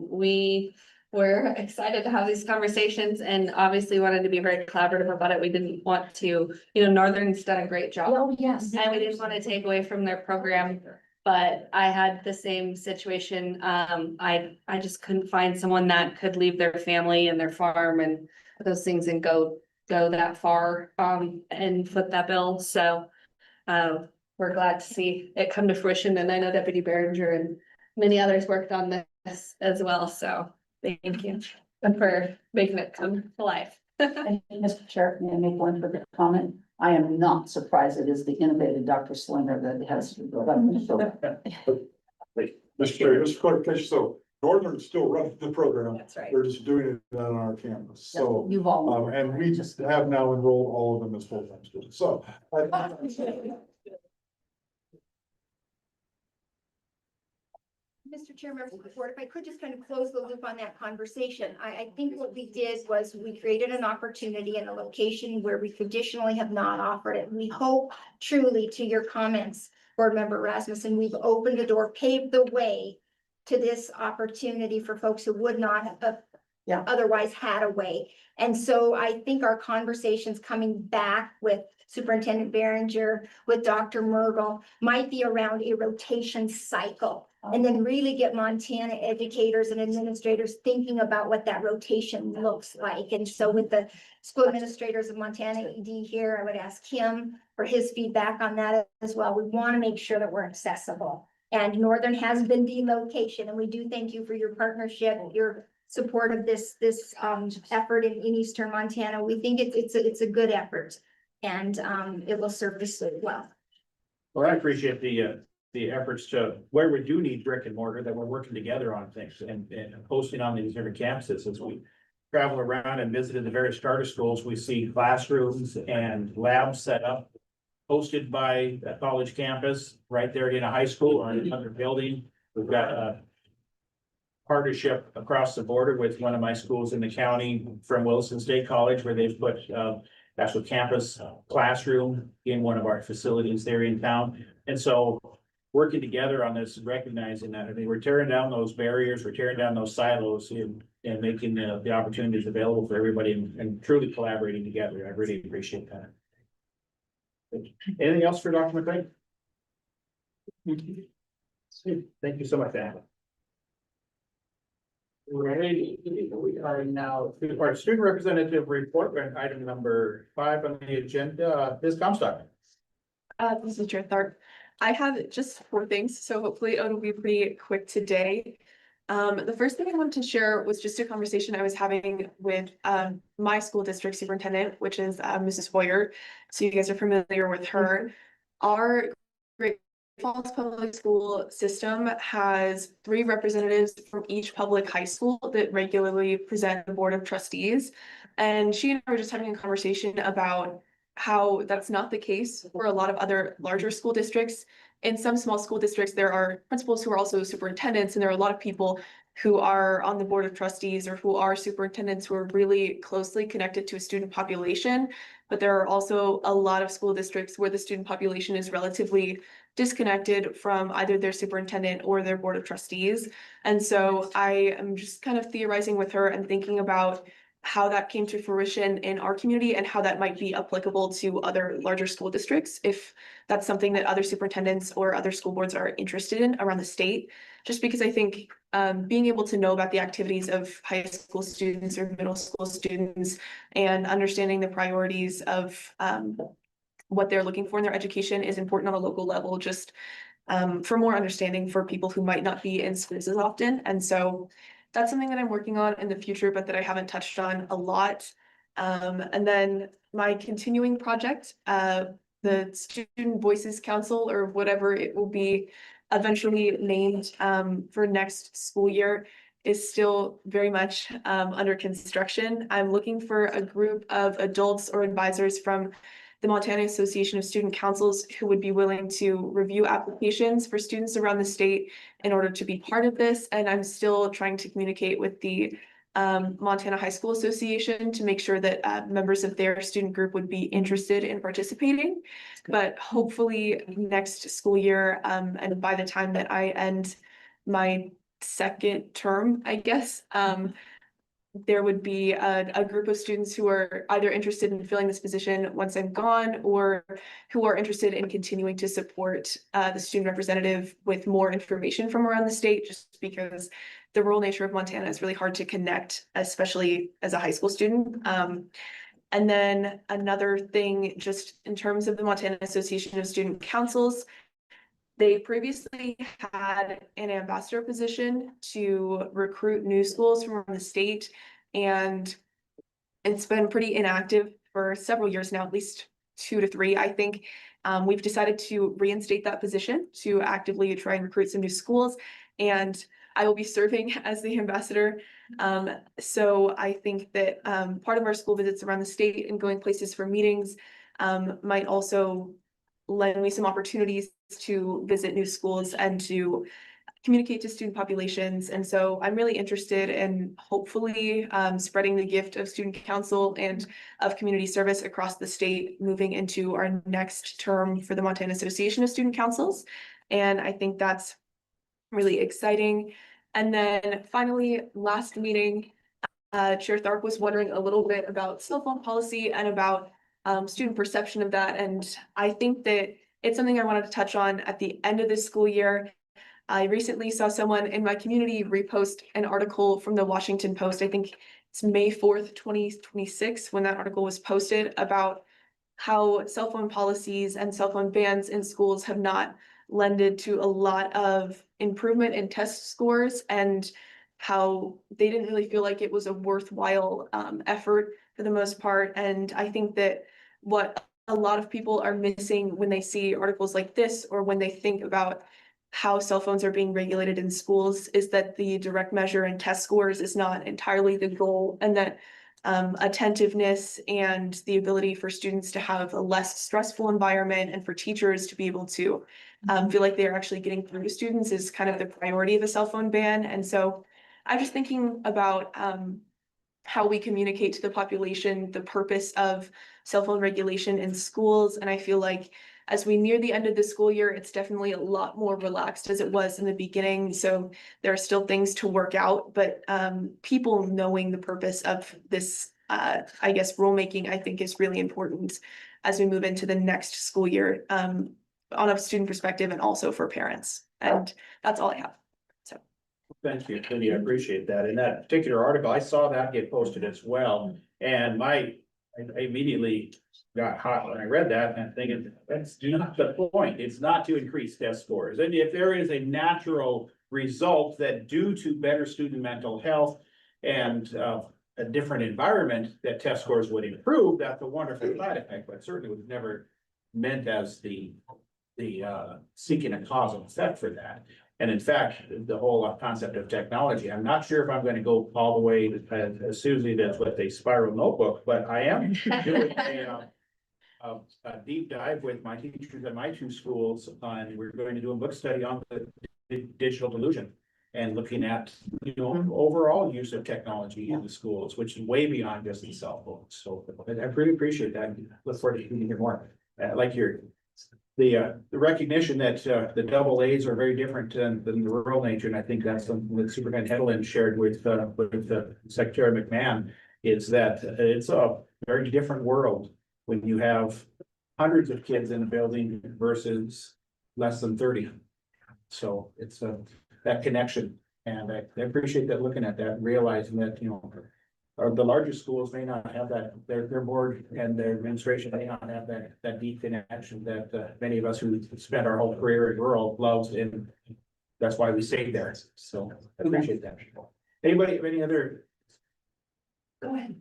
We were excited to have these conversations and obviously wanted to be very collaborative about it. We didn't want to, Northern's done a great job. Oh, yes. And we didn't want to take away from their program, but I had the same situation. I just couldn't find someone that could leave their family and their farm and those things and go that far, and foot that bill. So, we're glad to see it come to fruition. And I know Deputy Behringer and many others worked on this as well. So thank you for making it come to life. And Mr. Chair, may I make one further comment? I am not surprised it is the innovative Dr. Slinger that has. Mr. Chair, just clarification, so Northern's still running the program, That's right. they're just doing it on our campus, so. You've all. And we just have now enrolled all of them as full-time students, so. Mr. Chair, members of the board, if I could just kind of close the loop on that conversation, I think what we did was we created an opportunity in a location where we traditionally have not offered it. We hope truly, to your comments, Board Member Rasmussen, we've opened the door, paved the way to this opportunity for folks who would not have otherwise had a way. And so I think our conversations coming back with Superintendent Behringer, with Dr. Mergel, might be around a rotation cycle. And then really get Montana educators and administrators thinking about what that rotation looks like. And so with the school administrators of Montana ED here, I would ask him for his feedback on that as well. We want to make sure that we're accessible. And Northern has been the location, and we do thank you for your partnership, your support of this effort in Eastern Montana. We think it's a good effort, and it will serve us well. Well, I appreciate the efforts to where we do need brick and mortar, that we're working together on things and posting on these different campuses. As we travel around and visited the various charter schools, we see classrooms and labs set up, hosted by a college campus right there in a high school or in another building. We've got a partnership across the border with one of my schools in the county from Wilson State College, where they've put actual campus classroom in one of our facilities there in town. And so working together on this, recognizing that, I mean, we're tearing down those barriers, we're tearing down those silos and making the opportunities available for everybody and truly collaborating together. I really appreciate that. Anything else for Dr. McLean? Thank you so much, Dan. Ready, we are now to our student representative report, item number 5 on the agenda, Ms. Comstock. This is Chair Tharp. I have just 4 things, so hopefully it'll be pretty quick today. The first thing I wanted to share was just a conversation I was having with my school district superintendent, which is Mrs. Hoyer. So you guys are familiar with her. Our Great Falls Public School system has 3 representatives from each public high school that regularly present the Board of Trustees. And she and I were just having a conversation about how that's not the case for a lot of other larger school districts. In some small school districts, there are principals who are also superintendents, and there are a lot of people who are on the Board of Trustees or who are superintendents who are really closely connected to a student population. But there are also a lot of school districts where the student population is relatively disconnected from either their superintendent or their Board of Trustees. And so I am just kind of theorizing with her and thinking about how that came to fruition in our community and how that might be applicable to other larger school districts, if that's something that other superintendents or other school boards are interested in around the state. Just because I think being able to know about the activities of high school students or middle school students and understanding the priorities of what they're looking for in their education is important on a local level, just for more understanding for people who might not be in schools as often. And so that's something that I'm working on in the future, but that I haven't touched on a lot. And then my continuing project, the Student Voices Council, or whatever it will be eventually named for next school year, is still very much under construction. I'm looking for a group of adults or advisors from the Montana Association of Student Councils who would be willing to review applications for students around the state in order to be part of this. And I'm still trying to communicate with the Montana High School Association to make sure that members of their student group would be interested in participating. But hopefully next school year, and by the time that I end my second term, I guess, there would be a group of students who are either interested in filling this position once I'm gone, or who are interested in continuing to support the student representative with more information from around the state, just because the rural nature of Montana is really hard to connect, especially as a high school student. And then another thing, just in terms of the Montana Association of Student Councils, they previously had an ambassador position to recruit new schools from around the state, and it's been pretty inactive for several years now, at least 2 to 3, I think. We've decided to reinstate that position to actively try and recruit some new schools, and I will be serving as the ambassador. So I think that part of our school visits around the state and going places for meetings might also lend me some opportunities to visit new schools and to communicate to student populations. And so I'm really interested in hopefully spreading the gift of student council and of community service across the state, moving into our next term for the Montana Association of Student Councils. And I think that's really exciting. And then finally, last meeting, Chair Tharp was wondering a little bit about cell phone policy and about student perception of that. And I think that it's something I wanted to touch on at the end of this school year. I recently saw someone in my community repost an article from the Washington Post. I think it's May 4th, 2026, when that article was posted, about how cell phone policies and cell phone bans in schools have not lended to a lot of improvement in test scores, and how they didn't really feel like it was a worthwhile effort for the most part. And I think that what a lot of people are missing when they see articles like this, or when they think about how cell phones are being regulated in schools, is that the direct measure and test scores is not entirely the goal, and that attentiveness and the ability for students to have a less stressful environment, and for teachers to be able to feel like they're actually getting through to students, is kind of the priority of a cell phone ban. And so I'm just thinking about how we communicate to the population the purpose of cell phone regulation in schools. And I feel like as we near the end of the school year, it's definitely a lot more relaxed as it was in the beginning. So there are still things to work out, but people knowing the purpose of this, I guess, rulemaking, I think is really important as we move into the next school year on a student perspective, and also for parents. And that's all I have. Thank you, Cindy. I appreciate that. In that particular article, I saw that get posted as well. And I immediately got hot when I read that, and I'm thinking, that's not the point. It's not to increase test scores. And if there is a natural result that, due to better student mental health and a different environment, that test scores would improve, that's a wonderful side effect, but certainly was never meant as the seeking a causal effect for that. And in fact, the whole concept of technology, I'm not sure if I'm going to go all the way as Susie does with a spiral notebook, but I am doing a deep dive with my teachers at my 2 schools, and we're going to do a book study on the digital delusion, and looking at, overall use of technology in the schools, which is way beyond just the cell phones. So I really appreciate that. Look forward to hearing more. Like the recognition that the double A's are very different than the rural nature, and I think that's something that Superintendent Hedelin shared with Secretary McMahon. is that it's a very different world when you have hundreds of kids in a building versus less than 30. So it's that connection, and I appreciate that, looking at that, realizing that, you know, the larger schools may not have that, their board and their administration may not have that deep connection that many of us who spent our whole career in rural loves, and that's why we stayed there. So I appreciate that. Anybody have any other? Go ahead.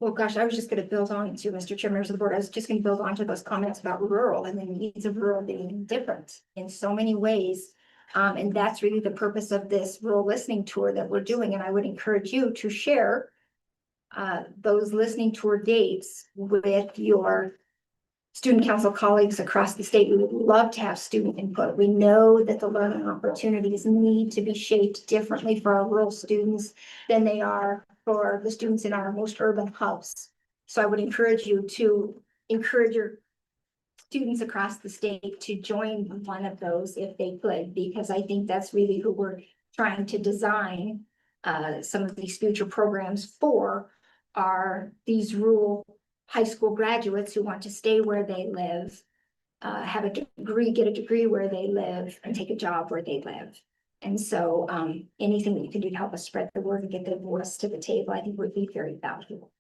Well, gosh, I was just gonna build on to Mr. Chair, members of the board. I was just gonna build on to those comments about rural and the needs of rural being different in so many ways. And that's really the purpose of this rural listening tour that we're doing, and I would encourage you to share those listening tour dates with your student council colleagues across the state. We would love to have student input. We know that the learning opportunities need to be shaped differently for our rural students than they are for the students in our most urban hubs. So I would encourage you to encourage your students across the state to join one of those if they could, because I think that's really who we're trying to design some of these future programs for, are these rural high school graduates who want to stay where they live, have a degree, get a degree where they live, and take a job where they live. And so anything that you can do to help us spread the word and get their voice to the table, I think would be very valuable.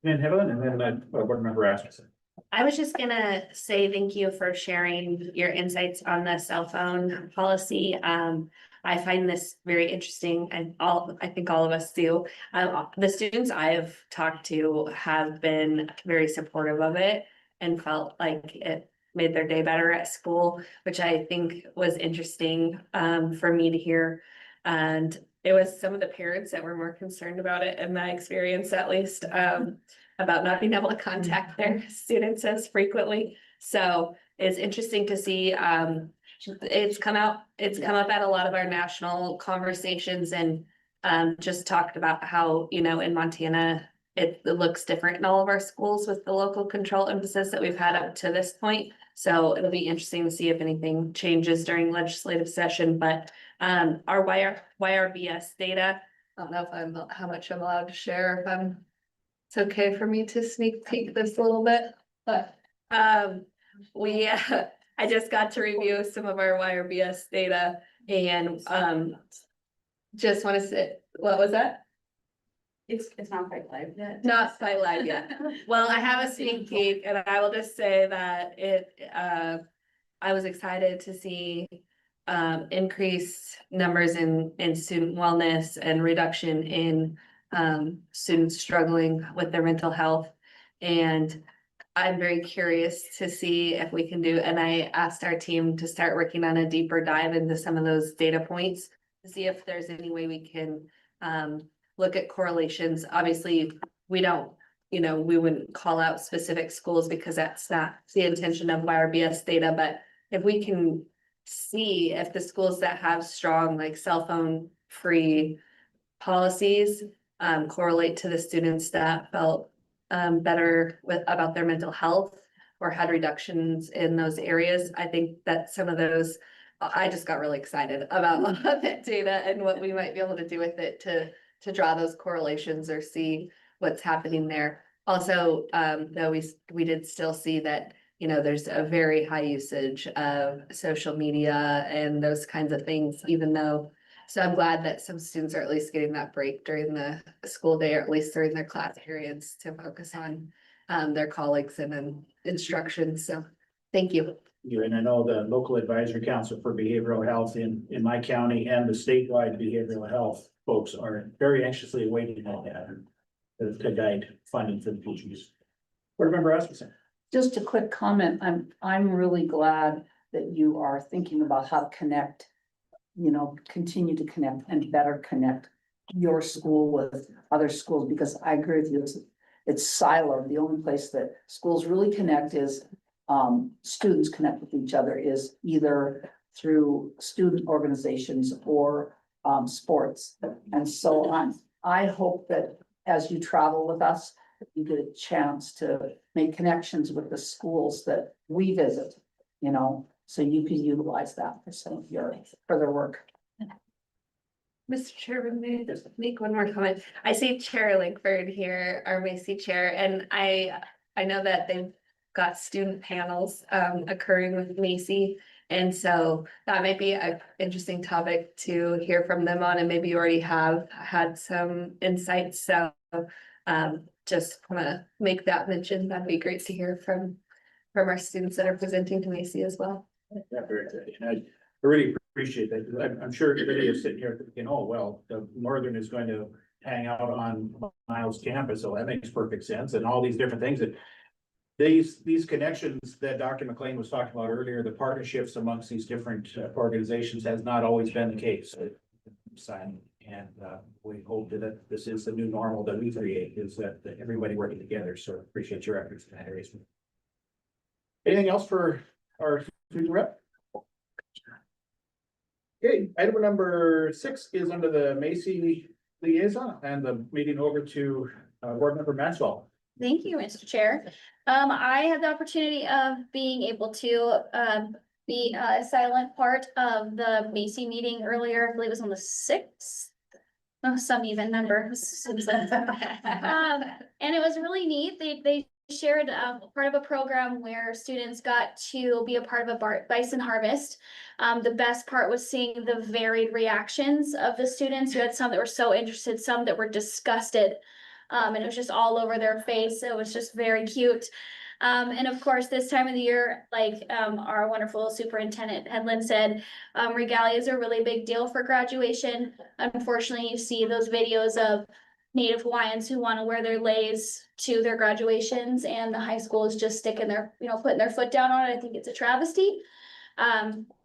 And Evelyn, and then board member Asmussen. I was just gonna say thank you for sharing your insights on the cell phone policy. I find this very interesting, and I think all of us do. The students I've talked to have been very supportive of it and felt like it made their day better at school, which I think was interesting for me to hear. And it was some of the parents that were more concerned about it, in my experience at least, about not being able to contact their students as frequently. So it's interesting to see, it's come up at a lot of our national conversations, and just talked about how, you know, in Montana, it looks different in all of our schools with the local control emphasis that we've had up to this point. So it'll be interesting to see if anything changes during legislative session, but our YRBS data, I don't know if how much I'm allowed to share, if it's okay for me to sneak peek this a little bit, but I just got to review some of our YRBS data, and just want to say, what was that? It's not quite live yet. Not quite live yet. Well, I have a sneak peek, and I will just say that I was excited to see increased numbers in student wellness and reduction in students struggling with their mental health. And I'm very curious to see if we can do, and I asked our team to start working on a deeper dive into some of those data points to see if there's any way we can look at correlations. Obviously, we don't, you know, we wouldn't call out specific schools because that's not the intention of YRBS data, but if we can see if the schools that have strong, like, cell phone free policies correlate to the students that felt better about their mental health or had reductions in those areas. I think that some of those, I just got really excited about that data and what we might be able to do with it to draw those correlations or see what's happening there. Also, though we did still see that, you know, there's a very high usage of social media and those kinds of things, even though, so I'm glad that some students are at least getting that break during the school day, or at least during their class periods, to focus on their colleagues and instruction. So thank you. And I know the local advisory council for behavioral health in my county and the statewide behavioral health folks are very anxiously awaiting all that to guide funding for the futures. Board member Asmussen. Just a quick comment. I'm really glad that you are thinking about how to connect, you know, continue to connect and better connect your school with other schools, because I agree with you. It's siloed. The only place that schools really connect is students connect with each other is either through student organizations or sports and so on. I hope that as you travel with us, you get a chance to make connections with the schools that we visit, you know, so you can utilize that for some of your further work. Mr. Chairman, may I just make one more comment? I see Chair Linkford here, our Macy Chair, and I know that they've got student panels occurring with Macy. And so that might be an interesting topic to hear from them on, and maybe you already have had some insights, so just wanna make that mention. That'd be great to hear from our students that are presenting to Macy as well. Yeah, very good. And I really appreciate that, because I'm sure everybody is sitting here thinking, oh, well, the Northern is going to hang out on Miles campus, so that makes perfect sense, and all these different things that these connections that Dr. McLean was talking about earlier, the partnerships amongst these different organizations has not always been the case. And we hope that this is the new normal that we create, is that everybody working together, so appreciate your efforts in that area. Anything else for our student rep? Okay, item number 6 is under the Macy liaison, and the meeting over to board member Maxwell. Thank you, Mr. Chair. I had the opportunity of being able to, be a silent part of the Macy meeting earlier, I believe it was on the 6th. Oh, some even number. And it was really neat. They shared, part of a program where students got to be a part of a bison harvest. The best part was seeing the varied reactions of the students. You had some that were so interested, some that were disgusted. And it was just all over their face. It was just very cute. And of course, this time of the year, like our wonderful superintendent Headland said, regalia is a really big deal for graduation. Unfortunately, you see those videos of Native Hawaiians who want to wear their leis to their graduations, and the high school is just sticking their, putting their foot down on it. I think it's a travesty.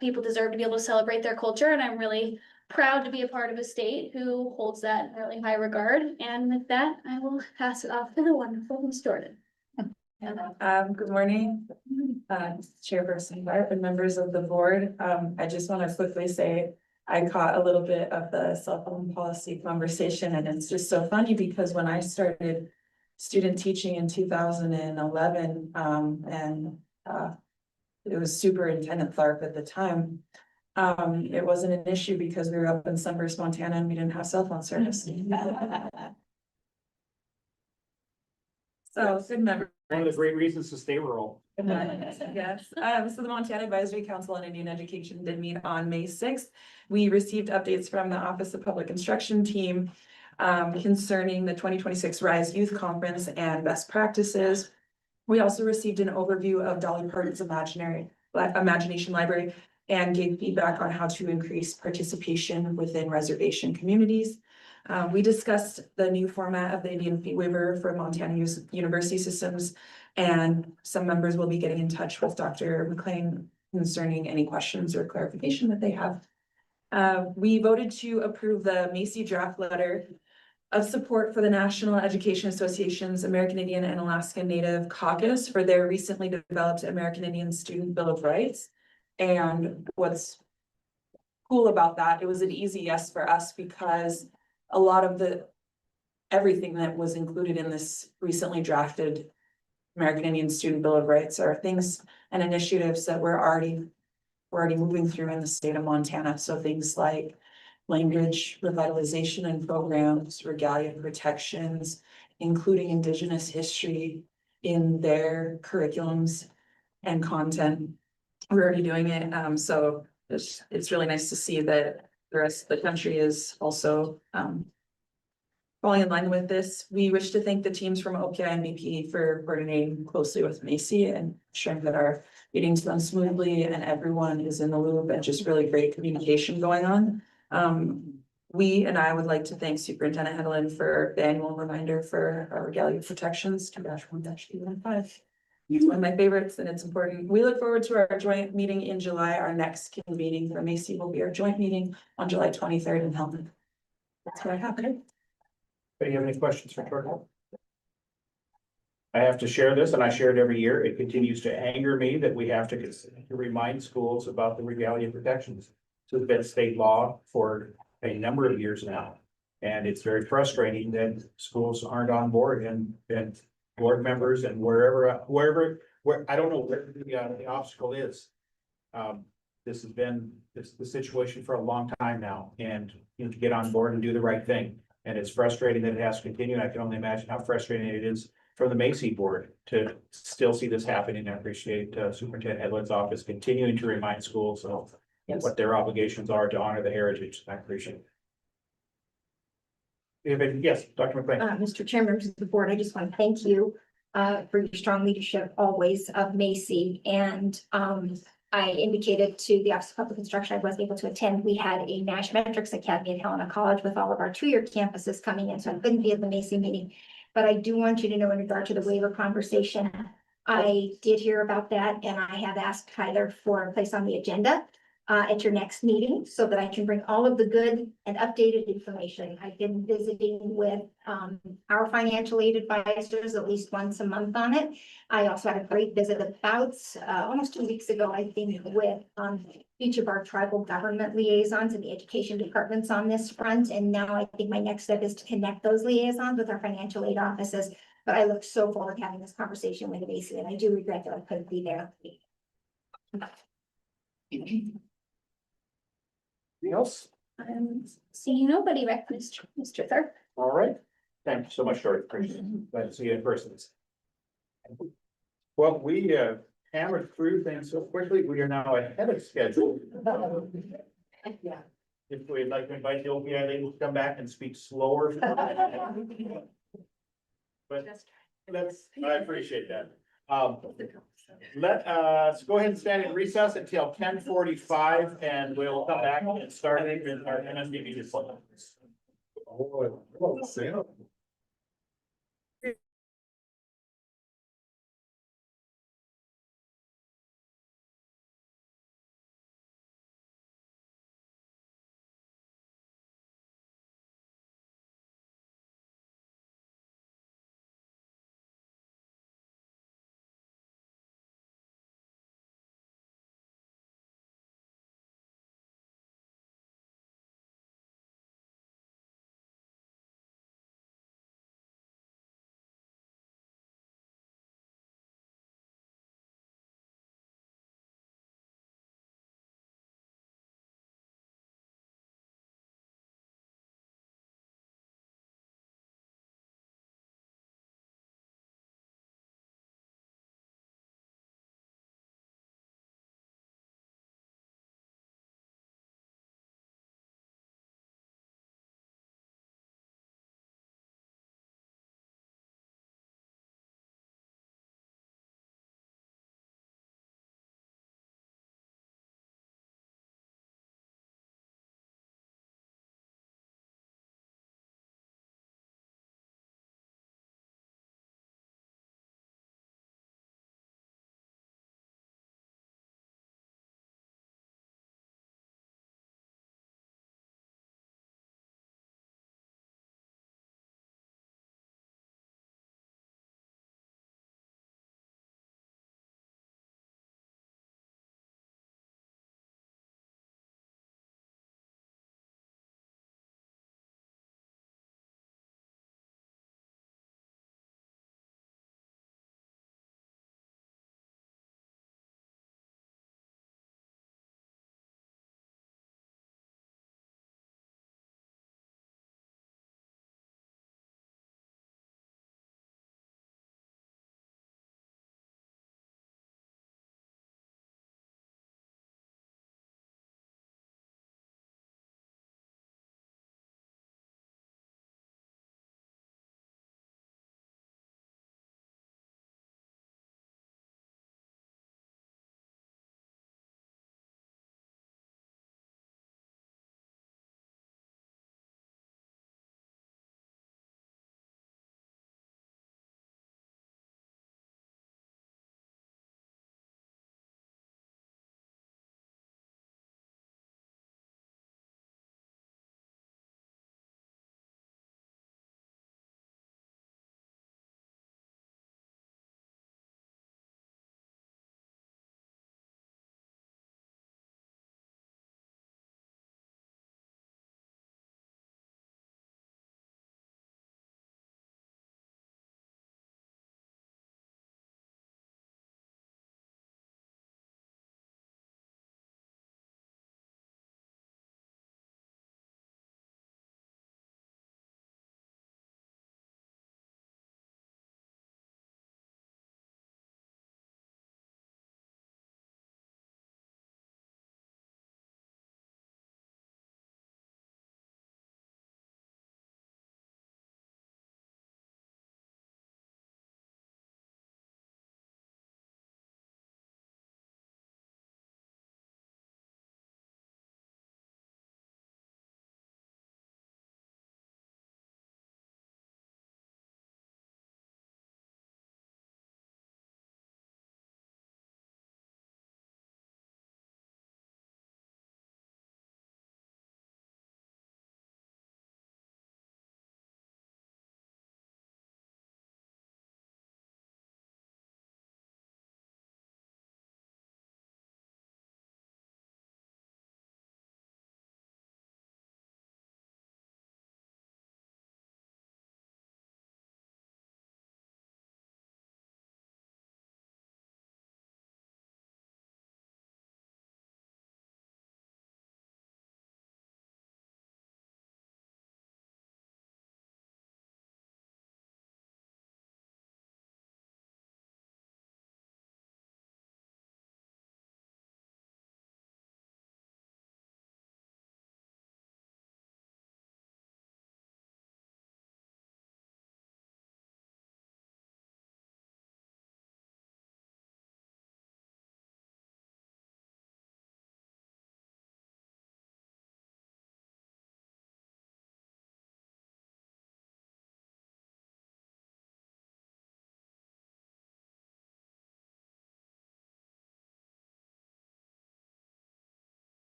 People deserve to be able to celebrate their culture, and I'm really proud to be a part of a state who holds that in really high regard. And with that, I will pass it off to the wonderful Ms. Jordan. Good morning, Chairperson Barb and members of the board. I just want to quickly say I caught a little bit of the cell phone policy conversation, and it's just so funny because when I started student teaching in 2011, it was Superintendent Tharp at the time. It wasn't an issue because we were up in Sunburst, Montana, and we didn't have cell phone service. So good memory. One of the great reasons to stay rural. Yes, so the Montana Advisory Council on Indian Education did meet on May 6th. We received updates from the Office of Public Instruction team concerning the 2026 RISE Youth Conference and best practices. We also received an overview of Dolly Parton's Imagination Library and gave feedback on how to increase participation within reservation communities. We discussed the new format of the Indian fee waiver for Montana University systems, and some members will be getting in touch with Dr. McLean concerning any questions or clarification that they have. We voted to approve the Macy draft letter of support for the National Education Association's American Indian and Alaska Native Caucus for their recently developed American Indian Student Bill of Rights. And what's cool about that, it was an easy yes for us because a lot of everything that was included in this recently drafted American Indian Student Bill of Rights are things and initiatives that we're already moving through in the state of Montana. So things like language revitalization and programs, regalia protections, including Indigenous history in their curriculums and content. We're already doing it. So it's really nice to see that the rest of the country is also falling in line with this. We wish to thank the teams from OPI and BP for coordinating closely with Macy and ensuring that our meetings run smoothly and everyone is in the loop, and just really great communication going on. I would like to thank Superintendent Headland for the annual reminder for our regalia protections 2-1-215. It's one of my favorites and it's important. We look forward to our joint meeting in July. Our next convening for Macy will be our joint meeting on July 23rd in Helmand. That's what I have. Do you have any questions for Jordan? I have to share this, and I share it every year. It continues to anger me that we have to remind schools about the regalia protections. It's been state law for a number of years now. And it's very frustrating that schools aren't on board, and board members and where I don't know where the obstacle is. this has been, this the situation for a long time now, and you know, to get on board and do the right thing. And it's frustrating that it has to continue, and I can only imagine how frustrating it is from the Macy board to still see this happening. I appreciate Superintendent Headland's office continuing to remind schools of what their obligations are to honor the heritage. I appreciate it. Yes, Dr. McLean. Mr. Chair, members of the board, I just want to thank you for your strong leadership always of Macy. And I indicated to the Office of Public Instruction I wasn't able to attend. We had a Nash Metrics Academy at Helena College with all of our two-year campuses coming in, so I couldn't be at the Macy meeting. But I do want you to know in regard to the waiver conversation, I did hear about that, and I have asked Tyler for a place on the agenda at your next meeting so that I can bring all of the good and updated information. I've been visiting with our financial aid advisors at least once a month on it. I also had a great visit about almost 2 weeks ago, I think, with each of our tribal government liaisons and the education departments on this front. And now I think my next step is to connect those liaisons with our financial aid offices. But I look so forward to having this conversation with Macy, and I do regret that I couldn't be there. Anything else? Seeing nobody, Mr. Third. All right. Thank you so much, Dory. Appreciate it. Glad to see you in person. Well, we hammered through things so quickly. We are now ahead of schedule. Yeah. If we'd like to invite the OPI ladies to come back and speak slower. But I appreciate that. Let us go ahead and stand in recess until 10:45, and we'll come back and start in our MSDB discussion. Oh,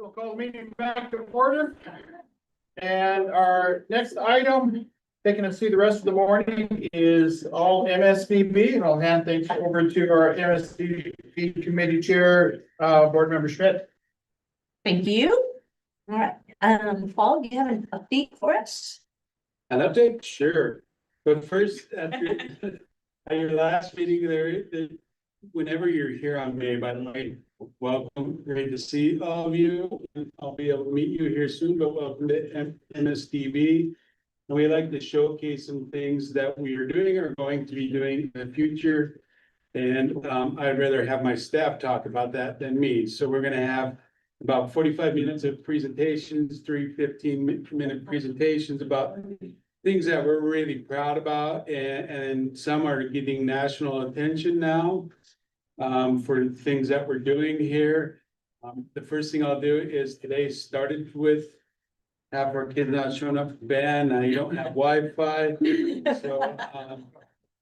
We'll call the meeting back to order. And our next item, taking us through the rest of the morning, is all MSDB, and I'll hand things over to our MSDB committee chair, board member Schmidt. Thank you. All right, Paul, do you have an update for us? An update, sure, but first, at your last meeting there, whenever you're here on May, by the way, welcome, great to see all of you. I'll be able to meet you here soon, but welcome to MSDB. And we like to showcase some things that we are doing or going to be doing in the future. And I'd rather have my staff talk about that than me, so we're gonna have about 45 minutes of presentations, 3 15-minute presentations about things that we're really proud about, and some are getting national attention now for things that we're doing here. The first thing I'll do is today started with half our kids not showing up for band. Now you don't have Wi-Fi. So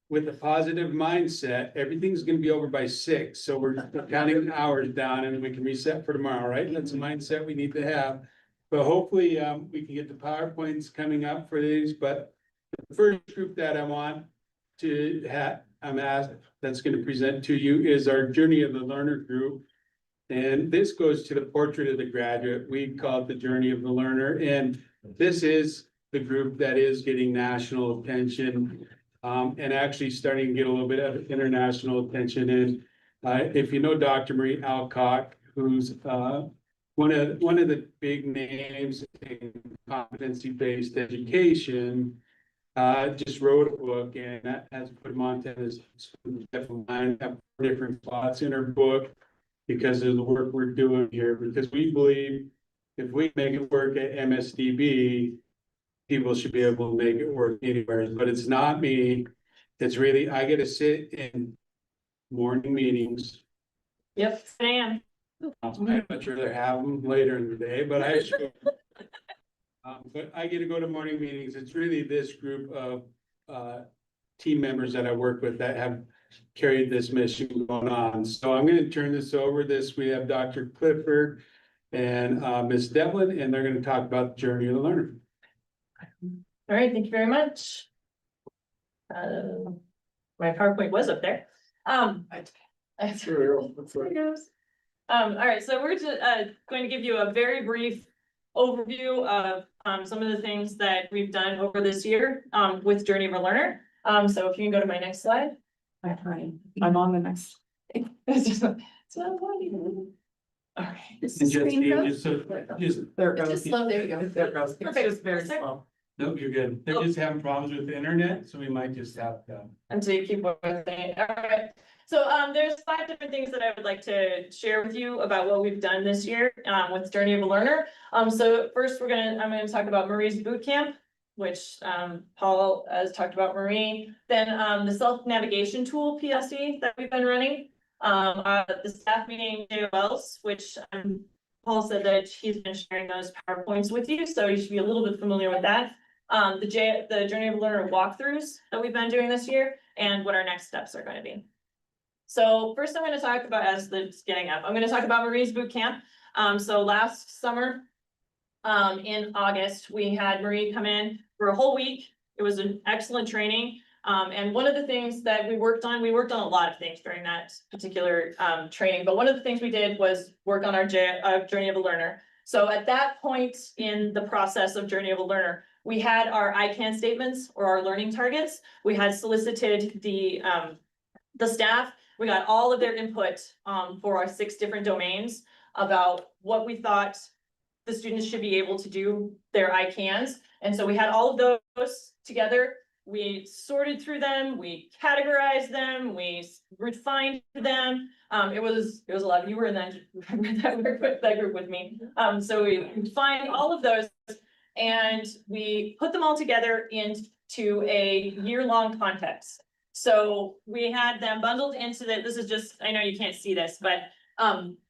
with a positive mindset, everything's gonna be over by 6. So we're counting hours down and we can reset for tomorrow, right? That's a mindset we need to have. But hopefully we can get the PowerPoints coming up for these. But the first group that I want to have, I'm asked, that's gonna present to you is our Journey of the Learner group. And this goes to the portrait of the graduate. We call it the Journey of the Learner. And this is the group that is getting national attention. And actually starting to get a little bit of international attention. And if you know Dr. Marie Alcock, who's one of the big names in competency-based education, just wrote a book, and that has put Montana's have different spots in her book because of the work we're doing here. Because we believe if we make it work at MSDB, people should be able to make it work anywhere, but it's not me. It's really, I get to sit in morning meetings. Yep, Sam. I'd much rather have them later in the day, but I get to go to morning meetings. It's really this group of team members that I work with that have carried this mission going on. So I'm gonna turn this over. We have Dr. Clifford and Ms. Devlin, and they're gonna talk about the Journey of the Learner. All right, thank you very much. My PowerPoint was up there. There it goes. All right, so we're just going to give you a very brief overview of some of the things that we've done over this year with Journey of a Learner. So if you can go to my next slide. I'm on the next. It's just, it's not funny. All right. Just there it goes. Just slow, there you go. There it goes. Perfect. Just very slow. Nope, you're good. They're just having problems with the internet, so we might just have to. Until you keep working. All right. So there's 5 different things that I would like to share with you about what we've done this year with Journey of a Learner. So first I'm gonna talk about Marie's boot camp, which Paul has talked about Marie. Then the self-navigation tool PSE that we've been running. The staff meeting JOLs, which Paul said that he's been sharing those PowerPoints with you, so you should be a little bit familiar with that. The Journey of a Learner walkthroughs that we've been doing this year, and what our next steps are going to be. So first I'm going to talk about, as it's getting up, I'm going to talk about Marie's boot camp. So last summer, in August, we had Marie come in for a whole week. It was an excellent training. And one of the things that we worked on a lot of things during that particular training, but one of the things we did was work on our Journey of a Learner. So at that point in the process of Journey of a Learner, we had our I CAN statements, or our learning targets. We had solicited the staff. We got all of their input for our 6 different domains about what we thought the students should be able to do their I CANs. And so we had all of those together. We sorted through them, we categorized them, we refined them. It was a lot. You were in that group with me. So we refined all of those and we put them all together into a year-long context. So we had them bundled into this is just, I know you can't see this, but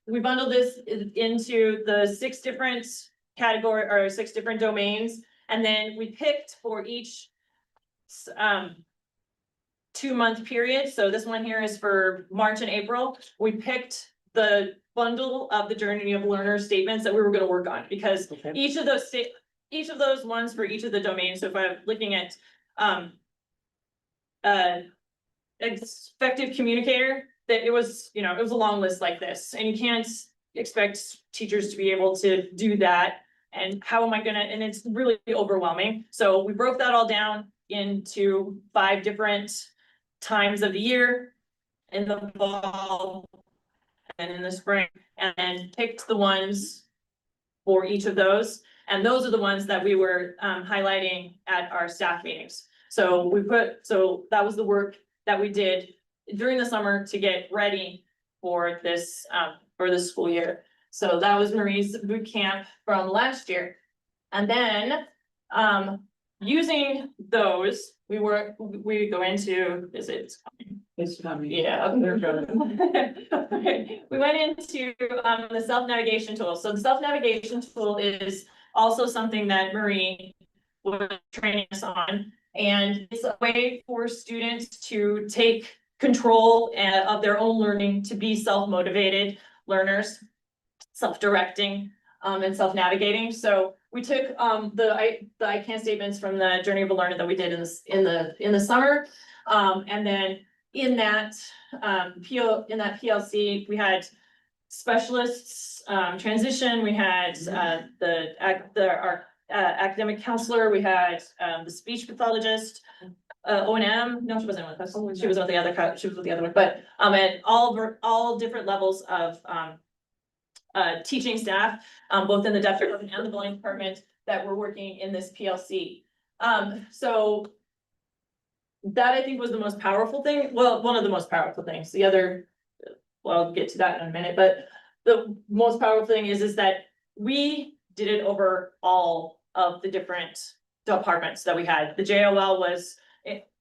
we bundled this into the 6 different category or 6 different domains. And then we picked for each 2-month period. So this one here is for March and April. We picked the bundle of the Journey of Learner statements that we were gonna work on, because each of those ones for each of the domains, so if I'm looking at, effective communicator, that it was, you know, it was a long list like this, and you can't expect teachers to be able to do that. And how am I gonna, and it's really overwhelming. So we broke that all down into 5 different times of the year, in the fall and in the spring, and picked the ones for each of those. And those are the ones that we were highlighting at our staff meetings. So that was the work that we did during the summer to get ready for this school year. So that was Marie's boot camp from last year. And then, using those, we go into, It's coming. yeah. We went into the self-navigation tool. So the self-navigation tool is also something that Marie was training us on. And it's a way for students to take control of their own learning, to be self-motivated learners, self-directing, and self-navigating. So we took the I Can statements from the Journey of a Learner that we did in the summer. And then in that PLC, we had specialists, transition, we had our academic counselor, we had the speech pathologist, O&M, no, she wasn't with us, she was with the other one, but at all different levels of teaching staff, both in the deaf department and the bullying department, that were working in this PLC. So that I think was the most powerful thing, well, one of the most powerful things. The other, well, I'll get to that in a minute, but the most powerful thing is that we did it over all of the different departments that we had. The JOL was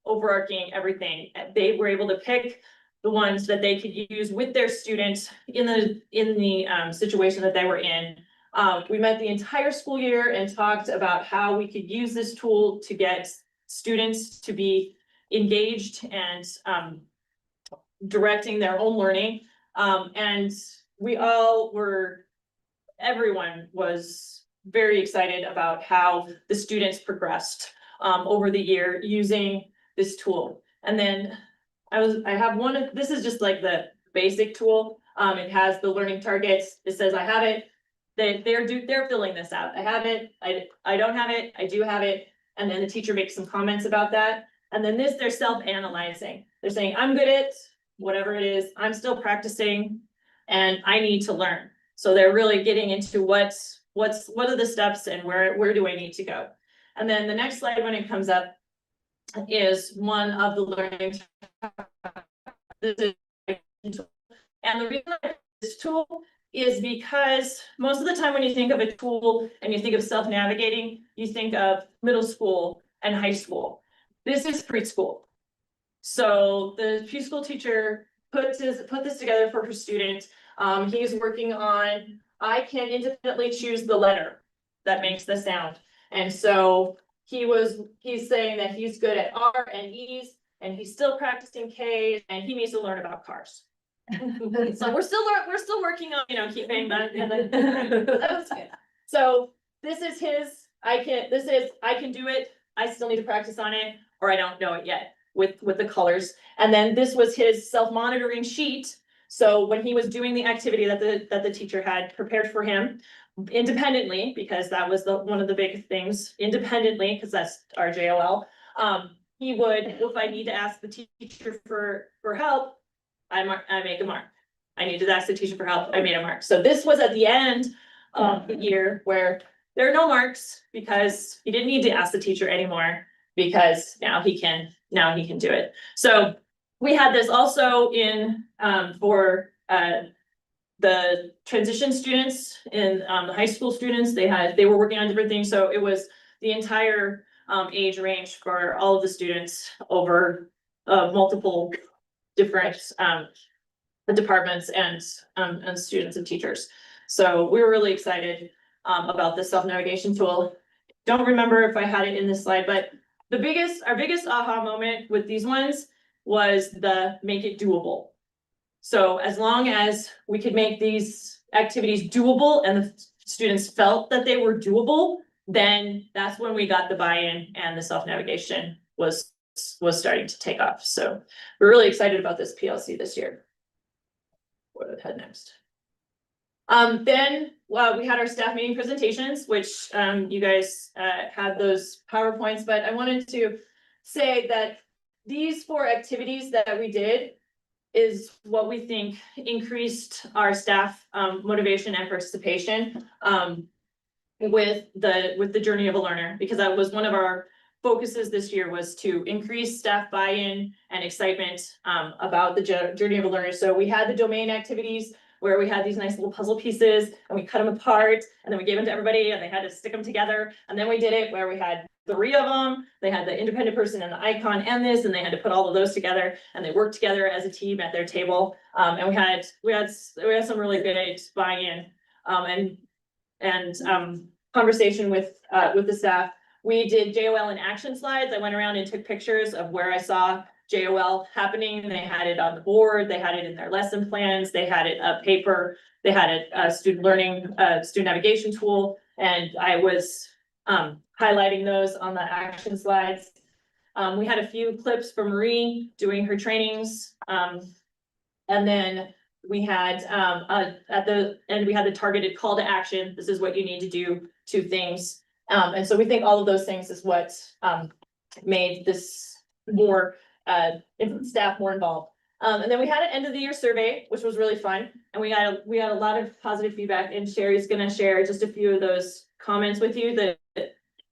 overarching everything. They were able to pick the ones that they could use with their students in the situation that they were in. We met the entire school year and talked about how we could use this tool to get students to be engaged and directing their own learning. And everyone was very excited about how the students progressed over the year using this tool. And then this is just like the basic tool. It has the learning targets. It says I have it. They're filling this out. I have it. I don't have it. I do have it. And then the teacher makes some comments about that. And then they're self-analyzing. They're saying, I'm good at whatever it is. I'm still practicing and I need to learn. So they're really getting into what are the steps and where do I need to go? And then the next slide, when it comes up, is one of the learning. And the reason I this tool is because most of the time when you think of a tool and you think of self-navigating, you think of middle school and high school. This is preschool. So the preschool teacher put this together for her student. He's working on, I can independently choose the letter that makes the sound. And so he's saying that he's good at R and E's, and he's still practicing K's, and he needs to learn about cars. So we're still working on, keeping that. That's good. So this is I can do it. I still need to practice on it, or I don't know it yet with the colors. And then this was his self-monitoring sheet. So when he was doing the activity that the teacher had prepared for him independently, because that was one of the big things, independently, because that's our JOL. He would, if I need to ask the teacher for help, I make a mark. I need to ask the teacher for help, I made a mark. So this was at the end of the year where there are no marks, because he didn't need to ask the teacher anymore, because now he can do it. So we had this also in for the transition students and the high school students. They were working on different things. So it was the entire age range for all of the students over multiple different departments and students and teachers. So we were really excited about this self-navigation tool. Don't remember if I had it in this slide, but our biggest aha moment with these ones was the make it doable. So as long as we could make these activities doable and the students felt that they were doable, then that's when we got the buy-in and the self-navigation was starting to take off. So we're really excited about this PLC this year. What do we head next? Then, we had our staff meeting presentations, which, you guys, had those PowerPoints, but I wanted to say that these 4 activities that we did is what we think increased our staff, motivation and participation, with the journey of a learner, because that was one of our focuses this year, was to increase staff buy-in and excitement, about the journey of a learner. So we had the domain activities where we had these nice little puzzle pieces and we cut them apart and then we gave them to everybody and they had to stick them together. And then we did it where we had 3 of them. They had the independent person and the icon and this, and they had to put all of those together and they worked together as a team at their table. And we had some really good buy-in, and conversation with the staff. We did JOL in action slides. I went around and took pictures of where I saw JOL happening. They had it on the board, they had it in their lesson plans, they had it paper, they had it student learning, student navigation tool, and I was highlighting those on the action slides. We had a few clips from Marie doing her trainings, and then we had at the end we had the targeted call to action. This is what you need to do 2 things. And so we think all of those things is what made this more staff more involved. And then we had an end of the year survey, which was really fun. And we had a lot of positive feedback, and Sherry's gonna share just a few of those comments with you that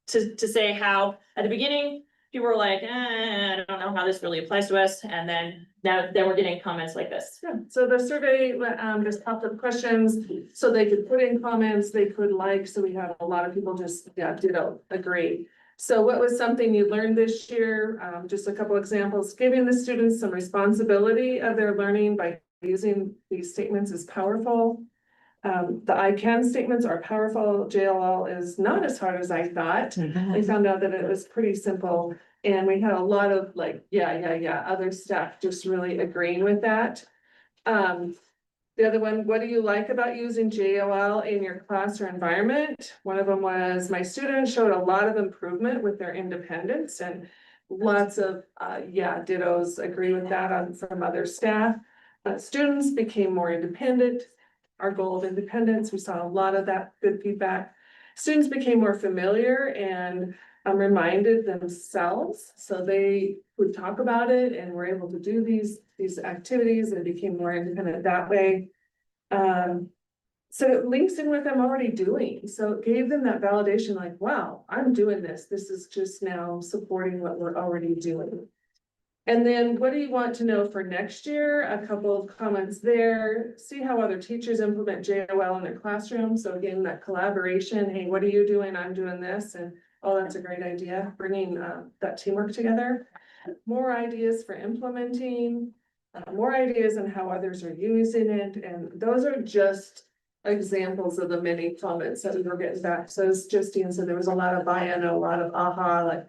to say how at the beginning people were like, I don't know how this really applies to us. And then we're getting comments like this. Yeah, so the survey, just popped up questions, so they could put in comments, they could like, so we had a lot of people just, ditto, agree. So what was something you learned this year? Just a couple examples, giving the students some responsibility of their learning by using these statements is powerful. The I can statements are powerful. JLL is not as hard as I thought. I found out that it was pretty simple, and we had a lot of like, other staff just really agreeing with that. The other one, what do you like about using JOL in your class or environment? One of them was, my students showed a lot of improvement with their independence, and lots of, dittos agree with that from other staff. Students became more independent. Our goal of independence, we saw a lot of that good feedback. Students became more familiar and reminded themselves, so they would talk about it and were able to do these activities and became more independent that way. So it links in with them already doing, so it gave them that validation, like, wow, I'm doing this. This is just now supporting what we're already doing. And then what do you want to know for next year? A couple of comments there. See how other teachers implement JOL in their classroom. So again, that collaboration, hey, what are you doing? I'm doing this. And oh, that's a great idea. Bringing that teamwork together. More ideas for implementing, more ideas on how others are using it. And those are just examples of the many comments that we were getting back. So as Justine said, there was a lot of buy-in, a lot of aha, like,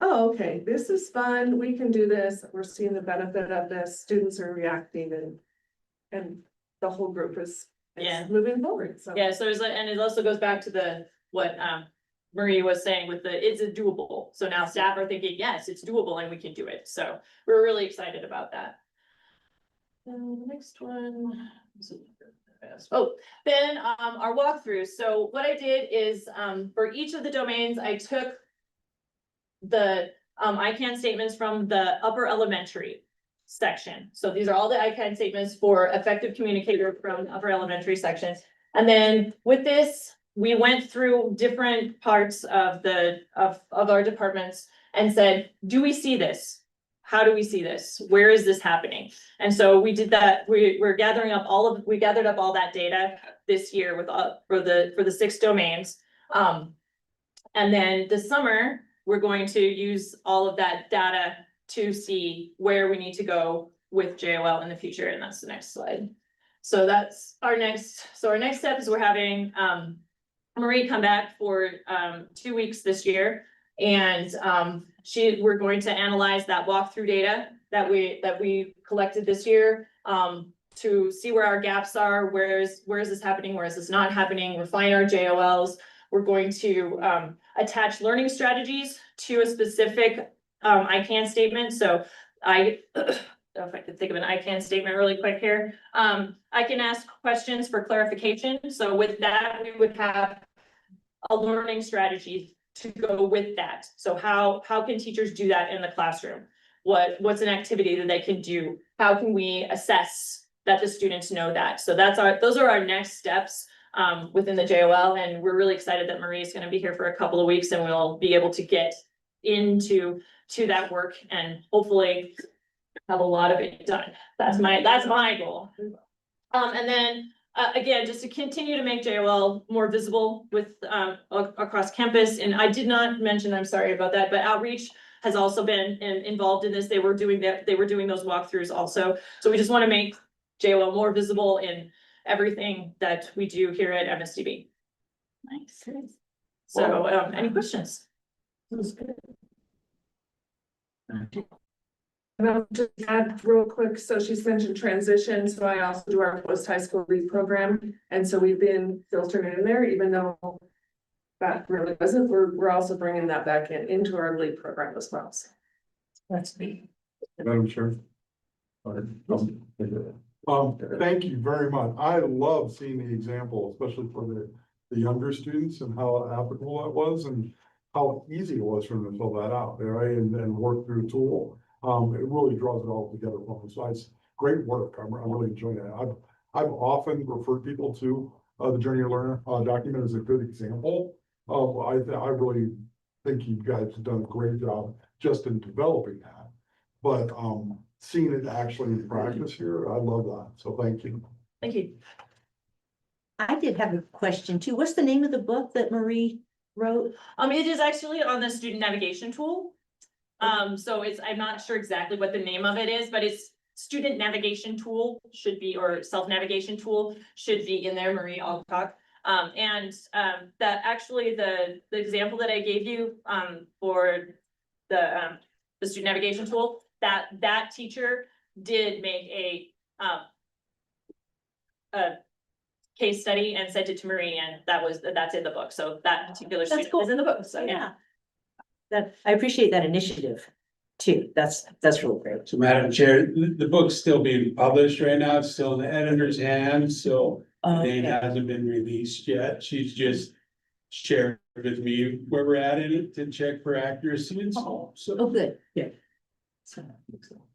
oh, okay, this is fun, we can do this, we're seeing the benefit of this, students are reacting and the whole group is moving forward, so. Yeah, so and it also goes back to what Marie was saying with it's a doable. So now staff are thinking, yes, it's doable and we can do it. So we're really excited about that. The next one. Oh, then our walkthrough. So what I did is for each of the domains, I took the I can statements from the upper elementary section. So these are all the I can statements for effective communicator from upper elementary sections. And then with this, we went through different parts of our departments and said, do we see this? How do we see this? Where is this happening? And so we did that. We're gathering up we gathered up all that data this year with for the 6 domains. And then this summer, we're going to use all of that data to see where we need to go with JOL in the future. And that's the next slide. So that's our next step is we're having Marie come back for 2 weeks this year. And we're going to analyze that walkthrough data that we collected this year. to see where our gaps are, where is this happening, where is this not happening, refine our JOLs. We're going to attach learning strategies to a specific I can statement, so if I could think of an I can statement really quick here. I can ask questions for clarification, so with that, we would have a learning strategy to go with that. So how can teachers do that in the classroom? What's an activity that they can do? How can we assess that the students know that? So those are our next steps within the JOL, and we're really excited that Marie is going to be here for a couple of weeks, and we'll be able to get into that work and hopefully have a lot of it done. That's my goal. And then again, just to continue to make JOL more visible with across campus. And I did not mention, I'm sorry about that, but outreach has also been involved in this. They were doing those walkthroughs also. So we just want to make JOL more visible in everything that we do here at MSDB. Nice. So any questions? And I'll just add real quick, so she's mentioned transition, so I also do our post-high school lead program, and so we've been filtering in there, even though that really wasn't, we're also bringing that back into our lead program as well. So that's me. Madam Chair. Thank you very much. I love seeing the example, especially for the younger students and how applicable that was and how easy it was for them to fill that out, right? And work through the tool. It really draws it all together for them. So it's great work. I'm really enjoying that. I've often referred people to the Journey of Learner document as a good example. I really think you guys have done a great job just in developing that. But seeing it actually in practice here, I love that. So thank you. Thank you. I did have a question too. What's the name of the book that Marie wrote? It is actually on the student navigation tool. So I'm not sure exactly what the name of it is, but it's student navigation tool should be, or self-navigation tool should be in there, Marie Alcock. That actually the example that I gave you, for the student navigation tool, that teacher did make a case study and sent it to Marie, and that's in the book. So that particular student is in the book, so yeah. I appreciate that initiative too. That's really great. So Madam Chair, the book's still being published right now. It's still in the editor's hands, so the date hasn't been released yet. She's just shared with me where we're at in it to check for accuracy and so. Oh, good. Yeah.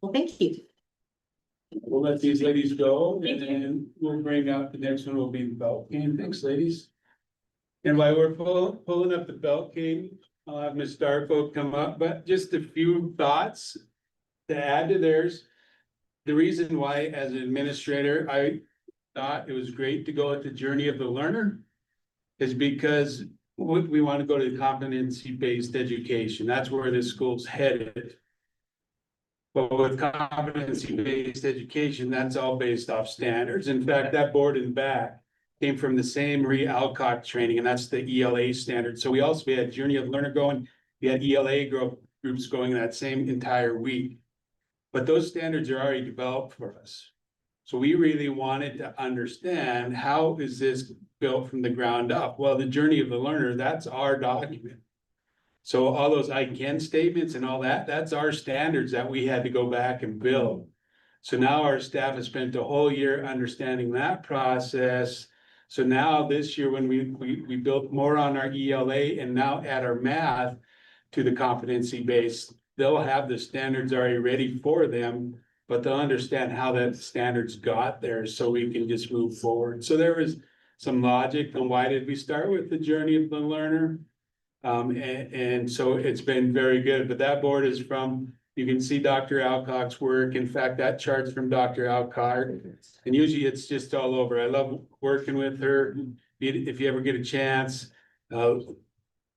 Well, thank you. We'll let these ladies go and Thank you. then we'll bring up, the next one will be the belt cane. Thanks, ladies. And while we're pulling up the belt cane, I'll have Ms. Darko come up, but just a few thoughts to add to theirs. The reason why, as an administrator, I thought it was great to go with the Journey of the Learner is because we want to go to competency-based education. That's where this school's headed. But with competency-based education, that's all based off standards. In fact, that board in the back came from the same Marie Alcock training, and that's the ELA standard. So we had Journey of Learner going, we had ELA groups going that same entire week. But those standards are already developed for us. So we really wanted to understand, how is this built from the ground up? Well, the Journey of the Learner, that's our document. So all those I can statements and all that, that's our standards that we had to go back and build. So now our staff has spent a whole year understanding that process. So now this year, when we built more on our ELA and now add our math to the competency base, they'll have the standards already ready for them, but they'll understand how that standards got there so we can just move forward. So there was some logic on why did we start with the Journey of the Learner? And so it's been very good, but that board is from, you can see Dr. Alcock's work. In fact, that chart's from Dr. Alcock. And usually it's just all over. I love working with her. If you ever get a chance, I'll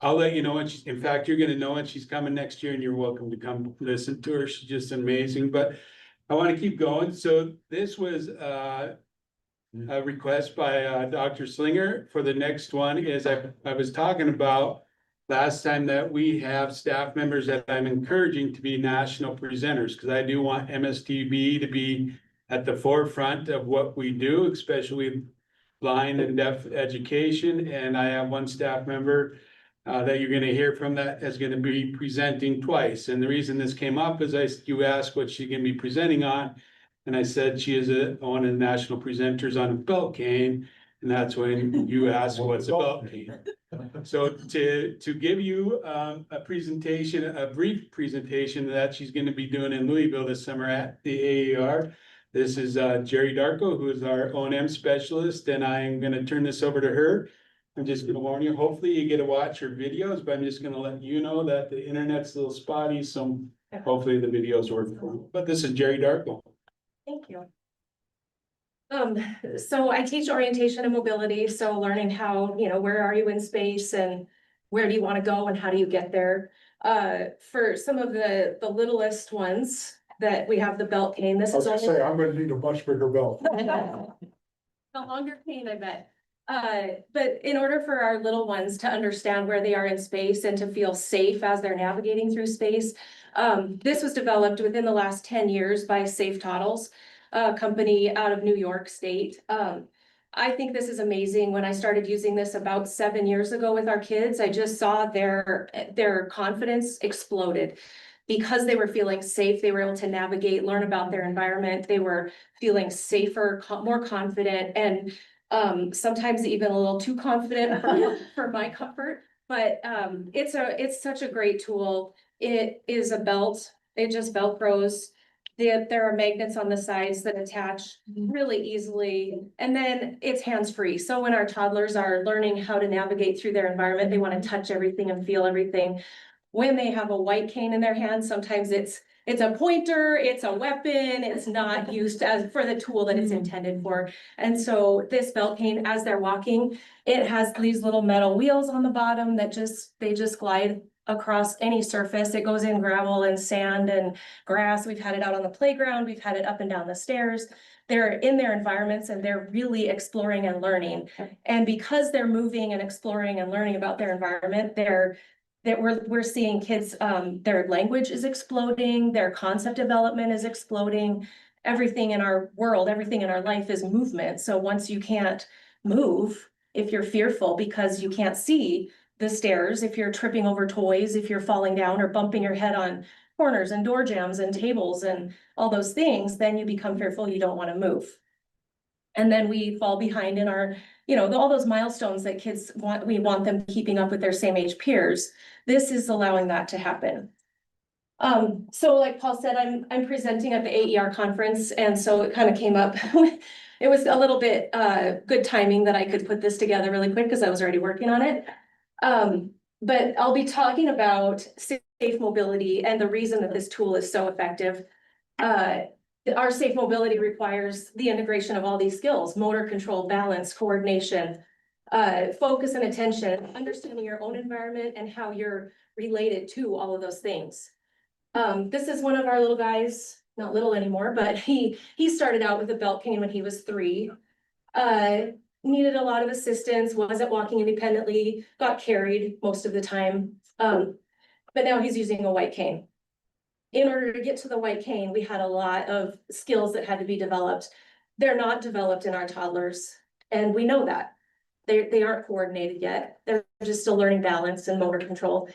let you know when in fact, you're gonna know when she's coming next year and you're welcome to come listen to her. She's just amazing, but I want to keep going. So this was a request by Dr. Slinger for the next one is I was talking about last time that we have staff members that I'm encouraging to be national presenters, because I do want MSTB to be at the forefront of what we do, especially blind and deaf education. And I have one staff member that you're gonna hear from that is gonna be presenting twice. And the reason this came up is you asked what she's gonna be presenting on. And I said she is one of the national presenters on a belt cane. And that's when you asked what's a belt cane. So to give you a presentation, a brief presentation that she's gonna be doing in Louisville this summer at the AER. This is Jerry Darko, who is our O&M specialist, and I'm gonna turn this over to her. I'm just gonna warn you, hopefully you get to watch her videos, but I'm just gonna let you know that the internet's a little spotty, so hopefully the videos work for you. But this is Jerry Darko. Thank you. So I teach orientation and mobility, so learning how, where are you in space and where do you want to go and how do you get there? For some of the littlest ones that we have the belt cane, this I was is gonna only say, I'm gonna need a much bigger belt. a longer cane, I bet. But in order for our little ones to understand where they are in space and to feel safe as they're navigating through space, this was developed within the last 10 years by Safe Toddles, a company out of New York State. I think this is amazing. When I started using this about 7 years ago with our kids, I just saw their confidence exploded. Because they were feeling safe, they were able to navigate, learn about their environment, they were feeling safer, more confident, and sometimes even a little too confident for my comfort. But it's such a great tool. It is a belt, it just Velcros. There are magnets on the sides that attach really easily, and then it's hands-free. So when our toddlers are learning how to navigate through their environment, they want to touch everything and feel everything. When they have a white cane in their hand, sometimes it's a pointer, it's a weapon, it's not used as for the tool that it's intended for. And so this belt cane, as they're walking, it has these little metal wheels on the bottom that they just glide across any surface. It goes in gravel and sand and grass. We've had it out on the playground, we've had it up and down the stairs. They're in their environments and they're really exploring and learning. And because they're moving and exploring and learning about their environment, we're seeing kids, their language is exploding, their concept development is exploding. Everything in our world, everything in our life is movement. So once you can't move, if you're fearful because you can't see the stairs, if you're tripping over toys, if you're falling down or bumping your head on corners and door jambs and tables and all those things, then you become fearful, you don't want to move. And then we fall behind in our, all those milestones that kids want, we want them keeping up with their same age peers. This is allowing that to happen. So like Paul said, I'm presenting at the AER conference, and so it kind of came up. It was a little bit good timing that I could put this together really quick because I was already working on it. But I'll be talking about safe mobility and the reason that this tool is so effective. Our safe mobility requires the integration of all these skills: motor control, balance, coordination, focus and attention, understanding your own environment and how you're related to all of those things. This is one of our little guys, not little anymore, but he started out with a belt cane when he was 3. Needed a lot of assistance, wasn't walking independently, got carried most of the time. But now he's using a white cane. In order to get to the white cane, we had a lot of skills that had to be developed. They're not developed in our toddlers, and we know that. They aren't coordinated yet. They're just still learning balance and motor control.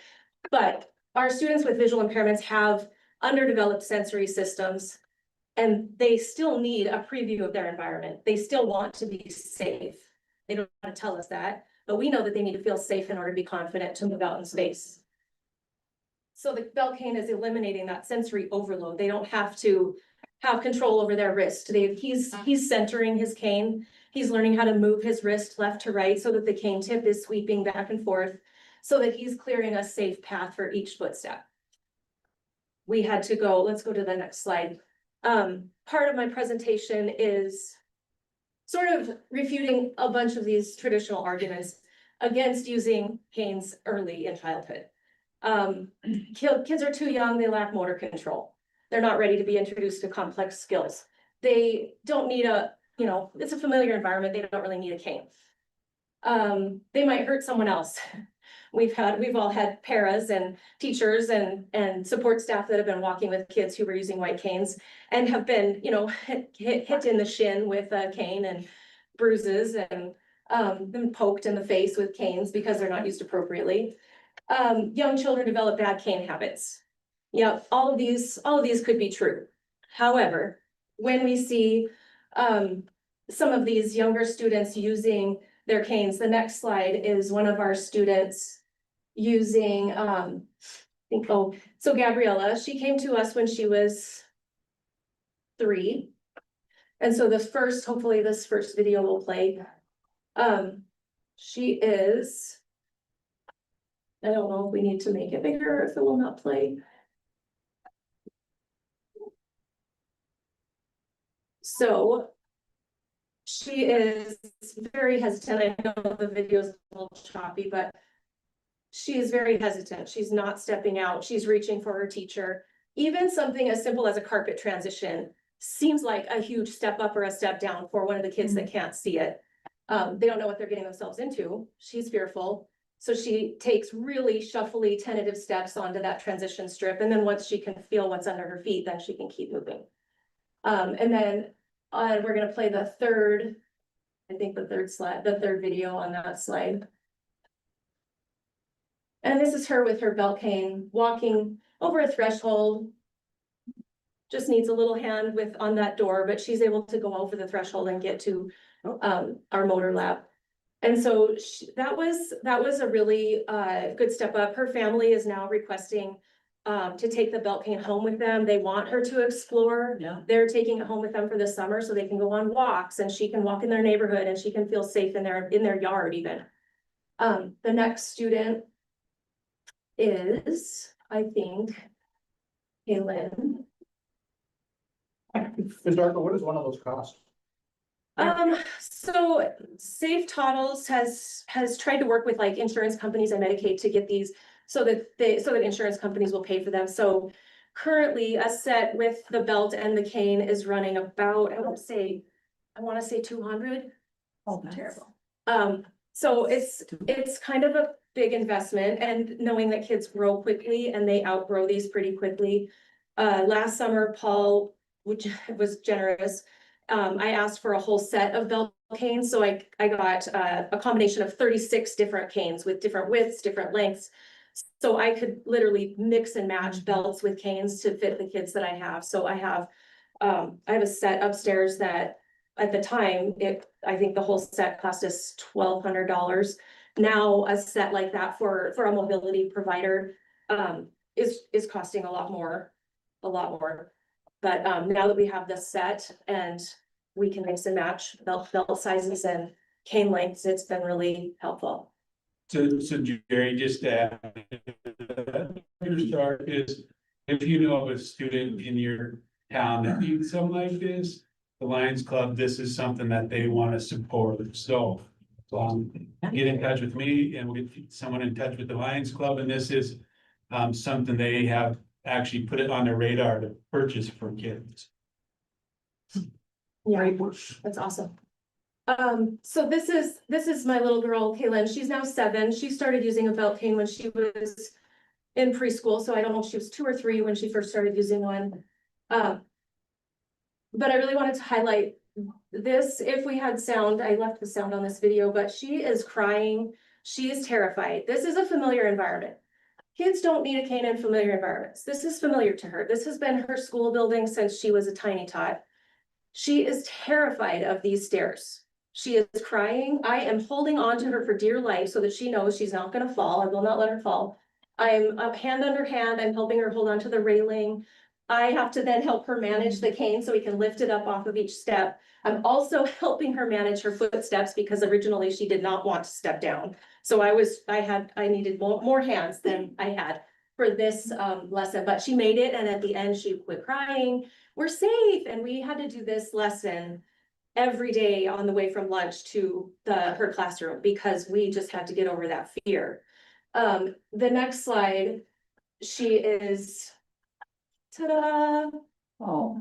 But our students with visual impairments have underdeveloped sensory systems, and they still need a preview of their environment. They still want to be safe. They don't want to tell us that, but we know that they need to feel safe in order to be confident to move out in space. So the belt cane is eliminating that sensory overload. They don't have to have control over their wrist. He's centering his cane. He's learning how to move his wrist left to right so that the cane tip is sweeping back and forth, so that he's clearing a safe path for each footstep. We had to go, let's go to the next slide. Part of my presentation is sort of refuting a bunch of these traditional arguments against using canes early in childhood. Kids are too young, they lack motor control. They're not ready to be introduced to complex skills. They don't need it's a familiar environment, they don't really need a cane. They might hurt someone else. we've all had paras and teachers and support staff that have been walking with kids who were using white canes and have been, you know, hit in the shin with a cane and bruises and been poked in the face with canes because they're not used appropriately. Young children develop bad cane habits. Yeah, all of these could be true. However, when we see some of these younger students using their canes, the next slide is one of our students using, so Gabriella, she came to us when she was 3. And so hopefully this first video will play. She is, I don't know if we need to make it bigger or if it will not play. So she is very hesitant. I know the video is a little choppy, but she is very hesitant. She's not stepping out. She's reaching for her teacher. Even something as simple as a carpet transition seems like a huge step up or a step down for one of the kids that can't see it. They don't know what they're getting themselves into. She's fearful. So she takes really shuffly, tentative steps onto that transition strip. And then once she can feel what's under her feet, then she can keep moving. And then we're gonna play the third video on that slide. And this is her with her belt cane, walking over a threshold. Just needs a little hand on that door, but she's able to go over the threshold and get to our motor lab. And so that was a really good step up. Her family is now requesting to take the belt cane home with them. They want her to explore. Yeah. They're taking it home with them for the summer so they can go on walks and she can walk in their neighborhood and she can feel safe in their yard even. The next student is, I think, Kaylin. Ms. Darko, what does one of those cost? So Safe Toddles has tried to work with like insurance companies and Medicaid to get these so that insurance companies will pay for them. So currently a set with the belt and the cane is running about, I want to say 200. Oh, terrible. So it's kind of a big investment and knowing that kids grow quickly and they outgrow these pretty quickly. Last summer, Paul, which was generous, I asked for a whole set of belt canes. So I got a combination of 36 different canes with different widths, different lengths. So I could literally mix and match belts with canes to fit the kids that I have. So I have a set upstairs that at the time, I think the whole set cost us $1,200. Now a set like that for a mobility provider is costing a lot more. But now that we have this set and we can mix and match belt sizes and cane lengths, it's been really helpful. So Jerry, just to add, your start is, if you know of a student in your town that needs something like this, the Lions Club, this is something that they want to support. So get in touch with me and we'll get someone in touch with the Lions Club, and this is something they have actually put it on their radar to purchase for kids. Yeah, that's awesome. So this is my little girl, Kaylin. She's now 7. She started using a belt cane when she was in preschool. So I don't know if she was 2 or 3 when she first started using one. But I really wanted to highlight this. If we had sound, I left the sound on this video, but she is crying. She is terrified. This is a familiar environment. Kids don't need a cane in familiar environments. This is familiar to her. This has been her school building since she was a tiny tot. She is terrified of these stairs. She is crying. I am holding on to her for dear life so that she knows she's not going to fall. I will not let her fall. I'm up hand under hand. I'm helping her hold on to the railing. I have to then help her manage the cane so we can lift it up off of each step. I'm also helping her manage her footsteps because originally she did not want to step down. So I needed more hands than I had for this lesson, but she made it. And at the end, she quit crying. We're safe. And we had to do this lesson every day on the way from lunch to her classroom because we just had to get over that fear. The next slide, she is, ta-da. Oh.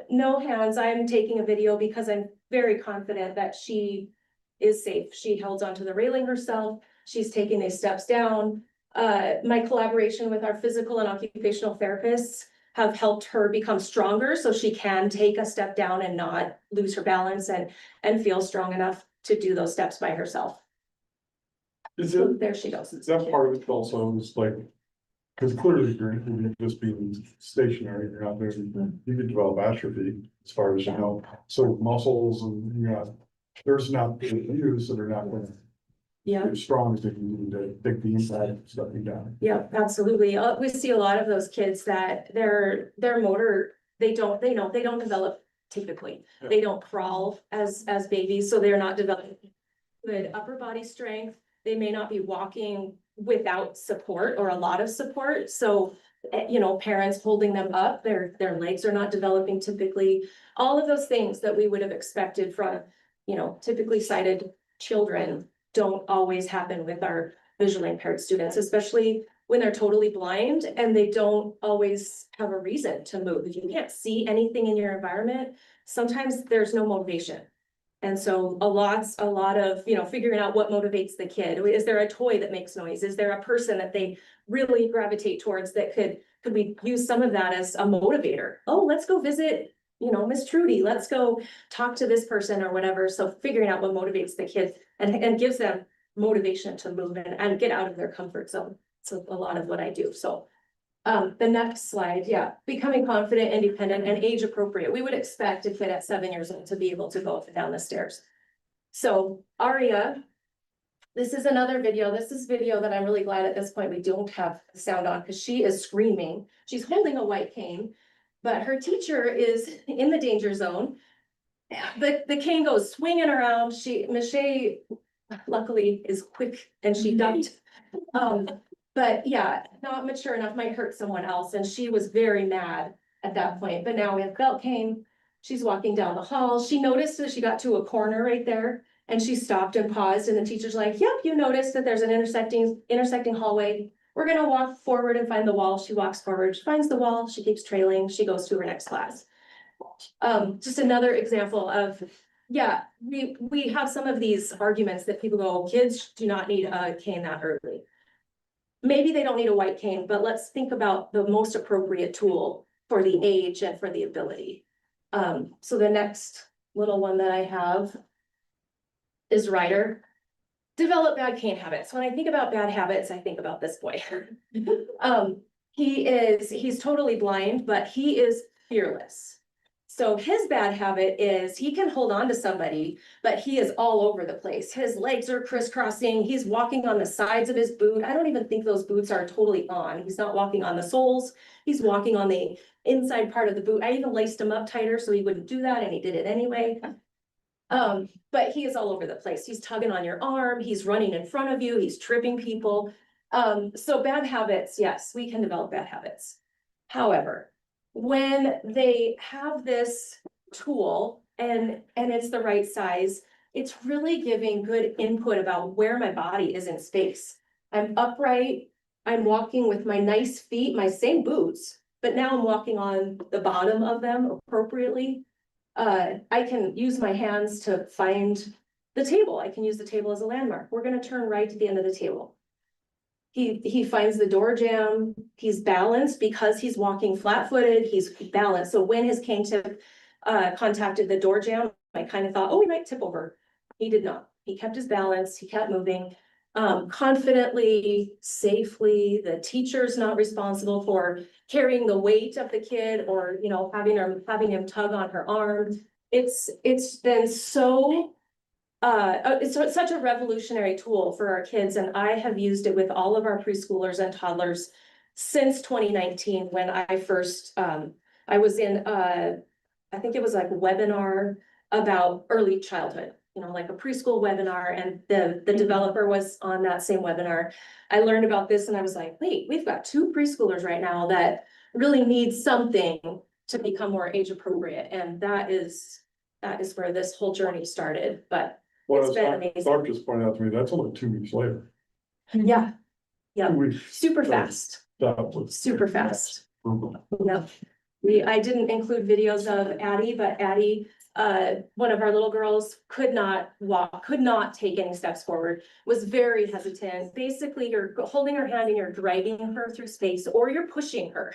No hands. I'm taking a video because I'm very confident that she is safe. She held onto the railing herself. she's taking these steps down. My collaboration with our physical and occupational therapists have helped her become stronger so she can take a step down and not lose her balance and feel strong enough to do those steps by herself. Is So it, there she goes. is that part of it also is like, because clearly you're just being stationary, you're not moving, you could develop atrophy as far as you know. So muscles and, you know, there's not use that are not going Yeah. to be strong as they need to take the inside stuff down. Yeah, absolutely. We see a lot of those kids that their motor, they don't develop typically. Yeah. They don't crawl as babies, so they're not developing good upper body strength. They may not be walking without support or a lot of support. So, parents holding them up, their legs are not developing typically. All of those things that we would have expected from, typically sighted children don't always happen with our visually impaired students, especially when they're totally blind and they don't always have a reason to move. If you can't see anything in your environment, sometimes there's no motivation. And so a lot of, figuring out what motivates the kid. Is there a toy that makes noise? Is there a person that they really gravitate towards that could we use some of that as a motivator? Oh, let's go visit, Miss Trudy, let's go talk to this person or whatever. So figuring out what motivates the kids and gives them motivation to move and get out of their comfort zone. So a lot of what I do. So the next slide, becoming confident, independent, and age appropriate. We would expect a kid at 7 years old to be able to go up and down the stairs. So Aria, this is another video. This is video that I'm really glad at this point we don't have sound on because she is screaming. She's holding a white cane, but her teacher is in the danger zone. The cane goes swinging around. Michelle luckily is quick and she ducked. But yeah, not mature enough, might hurt someone else, and she was very mad at that point, but now we have belt cane. She's walking down the hall. She noticed that she got to a corner right there and she stopped and paused, and the teacher's like, yep, you noticed that there's an intersecting hallway. We're gonna walk forward and find the wall. She walks forward, she finds the wall, she keeps trailing, she goes to her next class. Just another example of, we have some of these arguments that people go, kids do not need a cane that early. Maybe they don't need a white cane, but let's think about the most appropriate tool for the age and for the ability. So the next little one that I have is Ryder. Develop bad cane habits. When I think about bad habits, I think about this boy. He's totally blind, but he is fearless. So his bad habit is he can hold on to somebody, but he is all over the place. His legs are crisscrossing. He's walking on the sides of his boot. I don't even think those boots are totally on. He's not walking on the soles. He's walking on the inside part of the boot. I even laced him up tighter so he wouldn't do that, and he did it anyway. But he is all over the place. He's tugging on your arm. He's running in front of you. He's tripping people. So bad habits, yes, we can develop bad habits. However, when they have this tool and it's the right size, it's really giving good input about where my body is in space. I'm upright, I'm walking with my nice feet, my same boots, but now I'm walking on the bottom of them appropriately. I can use my hands to find the table. I can use the table as a landmark. We're gonna turn right to the end of the table. He finds the door jamb. He's balanced because he's walking flat-footed. He's balanced. So when his cane tip contacted the door jamb, I kind of thought, oh, he might tip over. He did not. He kept his balance. He kept moving confidently, safely. The teacher's not responsible for carrying the weight of the kid or, having him tug on her arm. It's been so it's such a revolutionary tool for our kids, and I have used it with all of our preschoolers and toddlers since 2019 when I first I was in I think it was like a webinar about early childhood, like a preschool webinar, and the developer was on that same webinar. I learned about this and I was like, wait, we've got 2 preschoolers right now that really need something to become more age appropriate, and that is where this whole journey started. But Well, it's been amazing. Clark just pointed out to me, that's only 2 weeks later. Yeah, 2 weeks. super fast, That was. super fast. brutal. Yep. I didn't include videos of Addie, but Addie, one of our little girls could not walk, could not take any steps forward, was very hesitant. Basically, you're holding her hand and you're dragging her through space, or you're pushing her.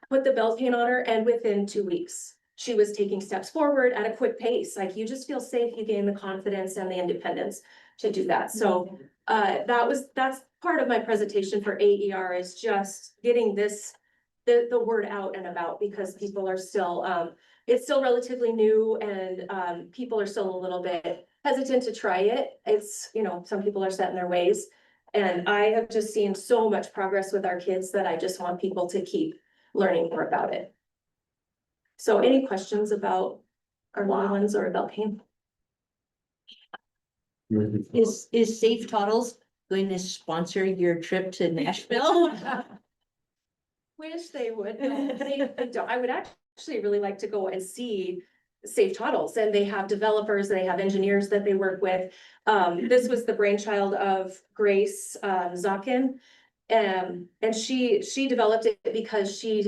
Put the belt pain on her, and within 2 weeks, she was taking steps forward at a quick pace. Like, you just feel safe, you gain the confidence and the independence to do that. So that's part of my presentation for AER, is just getting the word out and about, because people are still, it's still relatively new, and people are still a little bit hesitant to try it. It's, some people are set in their ways. And I have just seen so much progress with our kids that I just want people to keep learning more about it. So any questions about our little ones or belt pain? Is Safe Toddles going to sponsor your trip to Nashville? Wish they would. They don't. I would actually really like to go and see Safe Toddles, and they have developers, they have engineers that they work with. This was the brainchild of Grace Zakin. And she developed it because she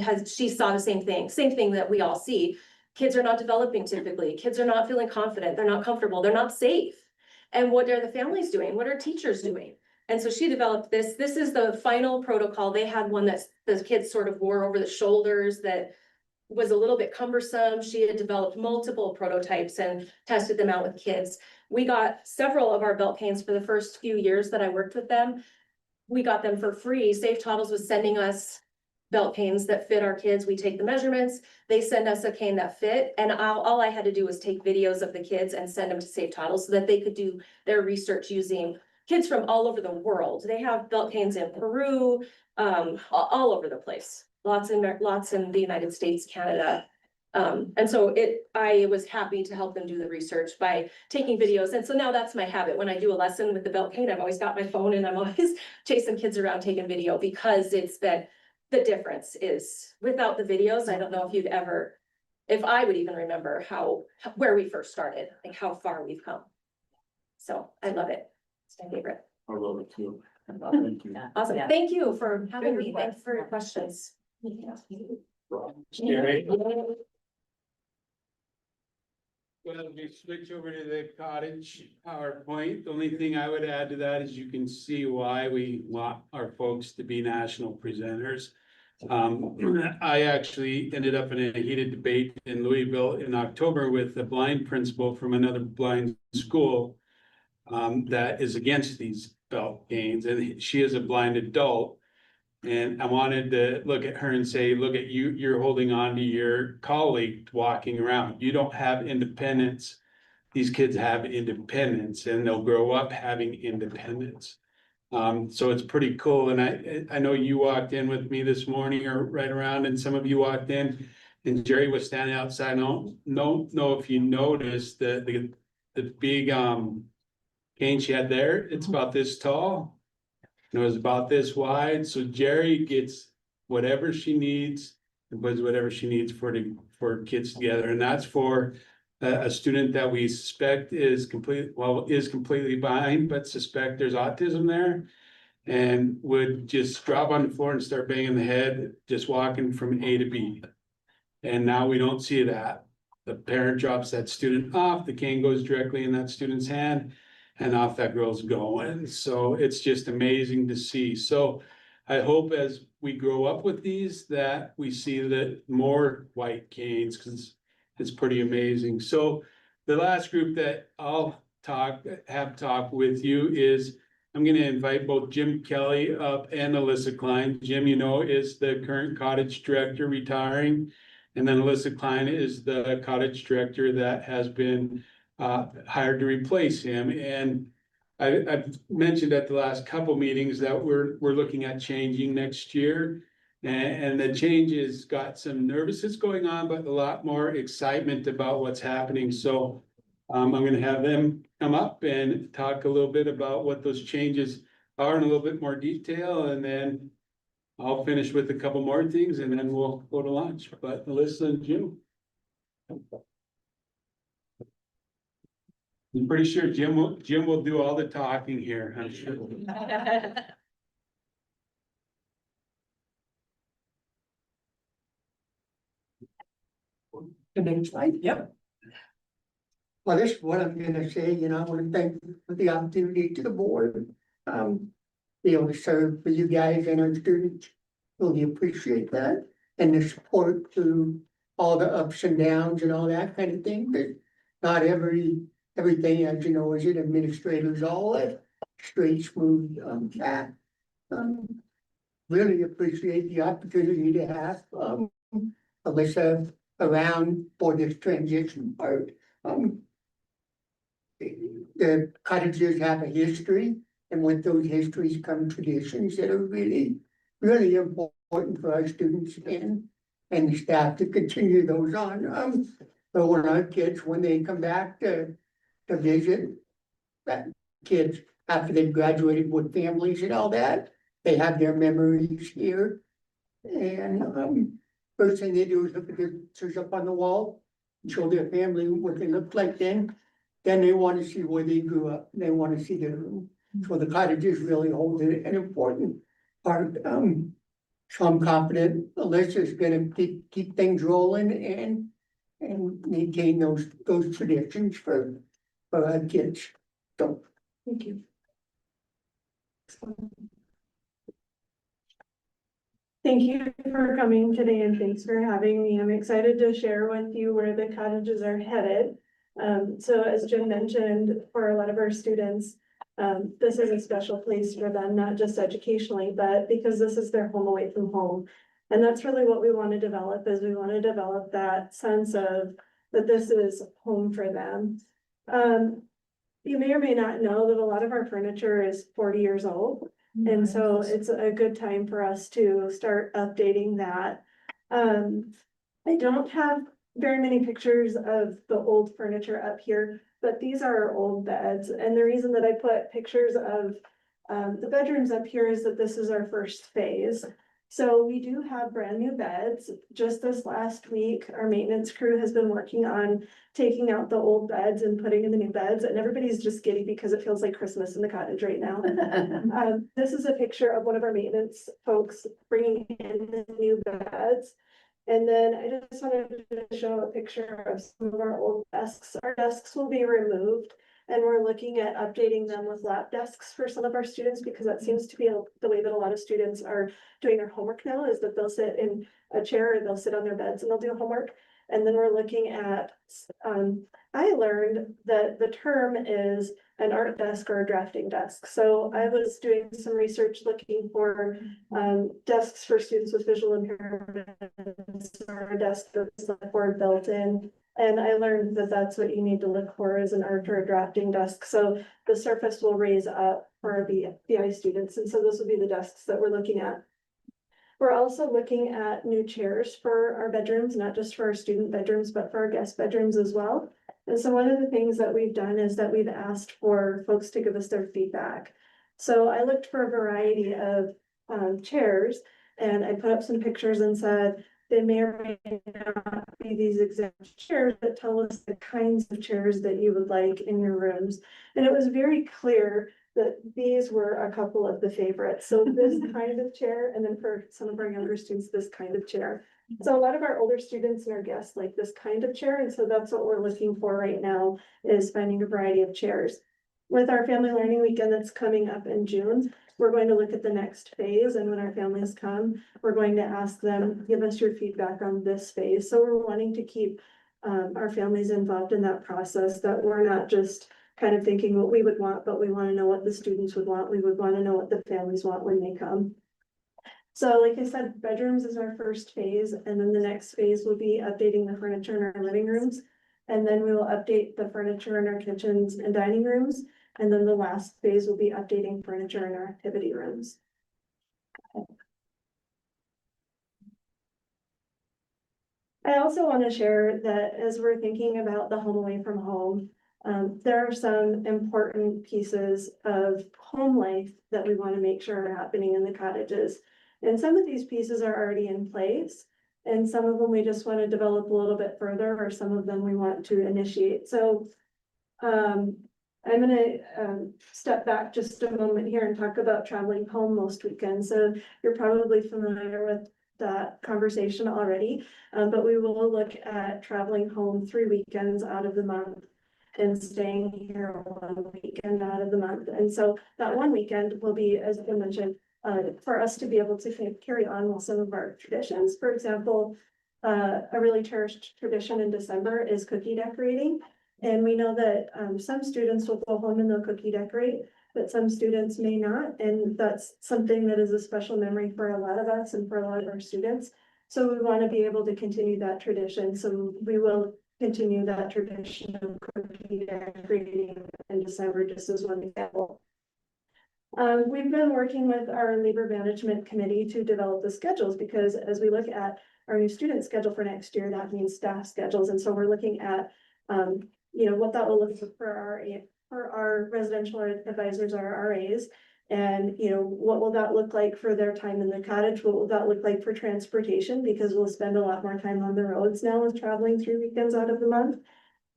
saw the same thing that we all see. Kids are not developing typically. Kids are not feeling confident. They're not comfortable. They're not safe. And what are the families doing? What are teachers doing? And so she developed this. This is the final protocol. They had one that the kids sort of wore over the shoulders that was a little bit cumbersome. She had developed multiple prototypes and tested them out with kids. We got several of our belt pains for the first few years that I worked with them. We got them for free. Safe Toddles was sending us belt pains that fit our kids. We take the measurements, they send us a cane that fit, and all I had to do was take videos of the kids and send them to Safe Toddles so that they could do their research using kids from all over the world. They have belt pains in Peru, all over the place. Lots in the United States, Canada. And so I was happy to help them do the research by taking videos. And so now that's my habit. When I do a lesson with the belt pain, I've always got my phone and I'm always chasing kids around taking video, because it's been, the difference is without the videos, I don't know if I would even remember where we first started, like how far we've come. So I love it. It's my favorite. I love it too. Thank you. Awesome. Yeah. Thank you for having me. Thanks for your questions. Scary. Well, we switch over to the cottage PowerPoint. The only thing I would add to that is you can see why we want our folks to be national presenters. I actually ended up in a heated debate in Louisville in October with a blind principal from another blind school that is against these belt gains, and she is a blind adult. And I wanted to look at her and say, look at you, you're holding on to your colleague walking around. You don't have independence. These kids have independence, and they'll grow up having independence. So it's pretty cool. And I know you walked in with me this morning or right around, and some of you walked in, and Jerry was standing outside. I don't know if you noticed the big cane she had there. It's about this tall. And it was about this wide, so Jerry gets whatever she needs and puts whatever she needs for kids together, and that's for a student that we suspect is completely blind, but suspect there's autism there, and would just drop on the floor and start banging the head, just walking from A to B. And now we don't see that. The parent drops that student off, the cane goes directly in that student's hand, and off that girl's going. So it's just amazing to see. So I hope as we grow up with these, that we see that more white canes, because it's pretty amazing. So the last group that I'll have talk with you is, I'm gonna invite both Jim Kelly up and Alyssa Klein. Jim, is the current cottage director retiring. And then Alyssa Klein is the cottage director that has been hired to replace him. And I've mentioned at the last couple meetings that we're looking at changing next year. And the change has got some nervousness going on, but a lot more excitement about what's happening. So I'm gonna have them come up and talk a little bit about what those changes are in a little bit more detail, and then I'll finish with a couple more things and then we'll go to lunch. But Alyssa and Jim. I'm pretty sure Jim will do all the talking here, I'm sure. insight. Yep. Well, this is what I'm gonna say, you know, I wanna thank you for the opportunity to the board. Be able to serve for you guys and our students, really appreciate that. And the support through all the ups and downs and all that kind of thing, but not everything, as you know, as an administrator is all a straight, smooth, path. Really appreciate the opportunity to have, Alyssa around for this transition part. The cottages have a history, and with those histories come traditions that are really, really important for our students and the staff to continue those on. But when our kids, when they come back to visit, that kids, after they've graduated with families and all that, they have their memories here. And, first thing they do is look at their pictures up on the wall, show their family what they looked like then. Then they want to see where they grew up, they want to see their room. So the cottages really hold an important part. So I'm confident Alyssa's gonna keep things rolling and maintain those traditions for our kids. So, thank you. Thank you for coming today and thanks for having me. I'm excited to share with you where the cottages are headed. So as Jim mentioned, for a lot of our students, this is a special place for them, not just educationally, but because this is their home away from home. And that's really what we want to develop, is we want to develop that sense of that this is home for them. You may or may not know that a lot of our furniture is 40 years old. And so it's a good time for us to start updating that. I don't have very many pictures of the old furniture up here, but these are our old beds. And the reason that I put pictures of the bedrooms up here is that this is our first phase. So we do have brand new beds. Just this last week, our maintenance crew has been working on taking out the old beds and putting in the new beds, and everybody's just giddy because it feels like Christmas in the cottage right now. This is a picture of one of our maintenance folks bringing in the new beds. And then I just wanted to show a picture of some of our old desks. Our desks will be removed, and we're looking at updating them with lap desks for some of our students, because that seems to be the way that a lot of students are doing their homework now, is that they'll sit in a chair and they'll sit on their beds and they'll do homework. And then we're looking at, I learned that the term is an art desk or a drafting desk. So I was doing some research looking for desks for students with visual impairments, or a desk that's board built in. And I learned that that's what you need to look for, is an art or a drafting desk. So the surface will raise up for our BI students. And so those will be the desks that we're looking at. We're also looking at new chairs for our bedrooms, not just for our student bedrooms, but for our guest bedrooms as well. And so one of the things that we've done is that we've asked for folks to give us their feedback. So I looked for a variety of chairs, and I put up some pictures and said, they may or may not be these exact chairs, but tell us the kinds of chairs that you would like in your rooms. And it was very clear that these were a couple of the favorites. So this kind of chair, and then for some of our younger students, this kind of chair. So a lot of our older students and our guests like this kind of chair. And so that's what we're looking for right now, is finding a variety of chairs. With our family learning weekend that's coming up in June, we're going to look at the next phase. And when our families come, we're going to ask them, give us your feedback on this phase. So we're wanting to keep our families involved in that process, that we're not just kind of thinking what we would want, but we want to know what the students would want. We would want to know what the families want when they come. So like I said, bedrooms is our first phase, and then the next phase will be updating the furniture in our living rooms. And then we will update the furniture in our kitchens and dining rooms. And then the last phase will be updating furniture in our activity rooms. I also want to share that as we're thinking about the home away from home, there are some important pieces of home life that we want to make sure are happening in the cottages. And some of these pieces are already in place, and some of them we just want to develop a little bit further, or some of them we want to initiate. So I'm going to step back just a moment here and talk about traveling home most weekends. So you're probably familiar with that conversation already. But we will look at traveling home 3 weekends out of the month and staying here 1 weekend out of the month. And so that one weekend will be, as I mentioned, for us to be able to kind of carry on with some of our traditions. For example, a really cherished tradition in December is cookie decorating. And we know that some students will go home and they'll cookie decorate, but some students may not. And that's something that is a special memory for a lot of us and for a lot of our students. So we want to be able to continue that tradition. So we will continue that tradition of cookie decorating in December, just as one example. We've been working with our labor management committee to develop the schedules, because as we look at our new student schedule for next year, that means staff schedules. And so we're looking at, what that will look like for our residential advisors, our RAs. And, what will that look like for their time in the cottage? What will that look like for transportation? Because we'll spend a lot more time on the roads now with traveling 3 weekends out of the month.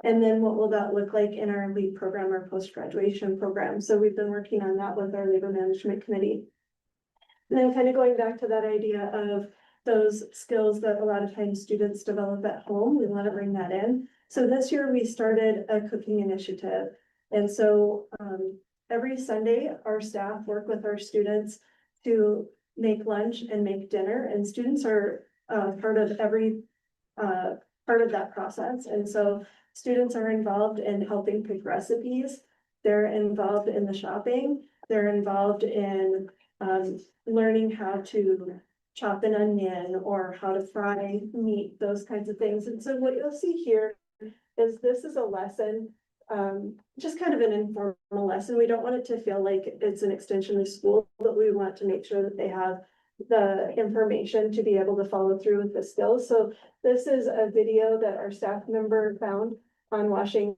And then what will that look like in our LEAD program, our post-graduation program? So we've been working on that with our labor management committee. And then kind of going back to that idea of those skills that a lot of times students develop at home, we want to bring that in. So this year we started a cooking initiative. And so every Sunday, our staff work with our students to make lunch and make dinner, and students are part of every part of that process. And so students are involved in helping pick recipes. They're involved in the shopping. They're involved in learning how to chop an onion or how to fry meat, those kinds of things. And so what you'll see here is this is a lesson, just kind of an informal lesson. We don't want it to feel like it's an extension of school, but we want to make sure that they have the information to be able to follow through with the skills. So this is a video that our staff member found on washing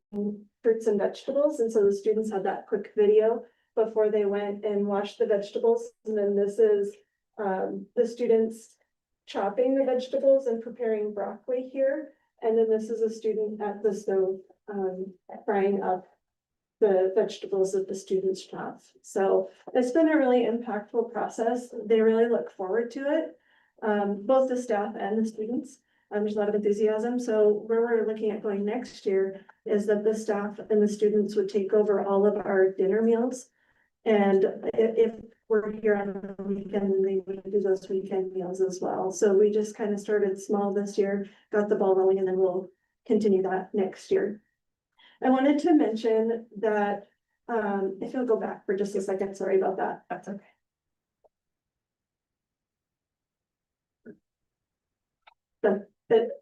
fruits and vegetables. And so the students had that quick video before they went and washed the vegetables. And then this is the students chopping the vegetables and preparing broccoli here. And then this is a student at the stove frying up the vegetables that the students chop. So it's been a really impactful process. They really look forward to it, both the staff and the students. There's a lot of enthusiasm. So where we're looking at going next year is that the staff and the students would take over all of our dinner meals. And if we're here on the weekend, then they would do those weekend meals as well. So we just kind of started small this year, got the ball rolling, and then we'll continue that next year. I wanted to mention that, if you'll go back for just a second, sorry about that. That's okay.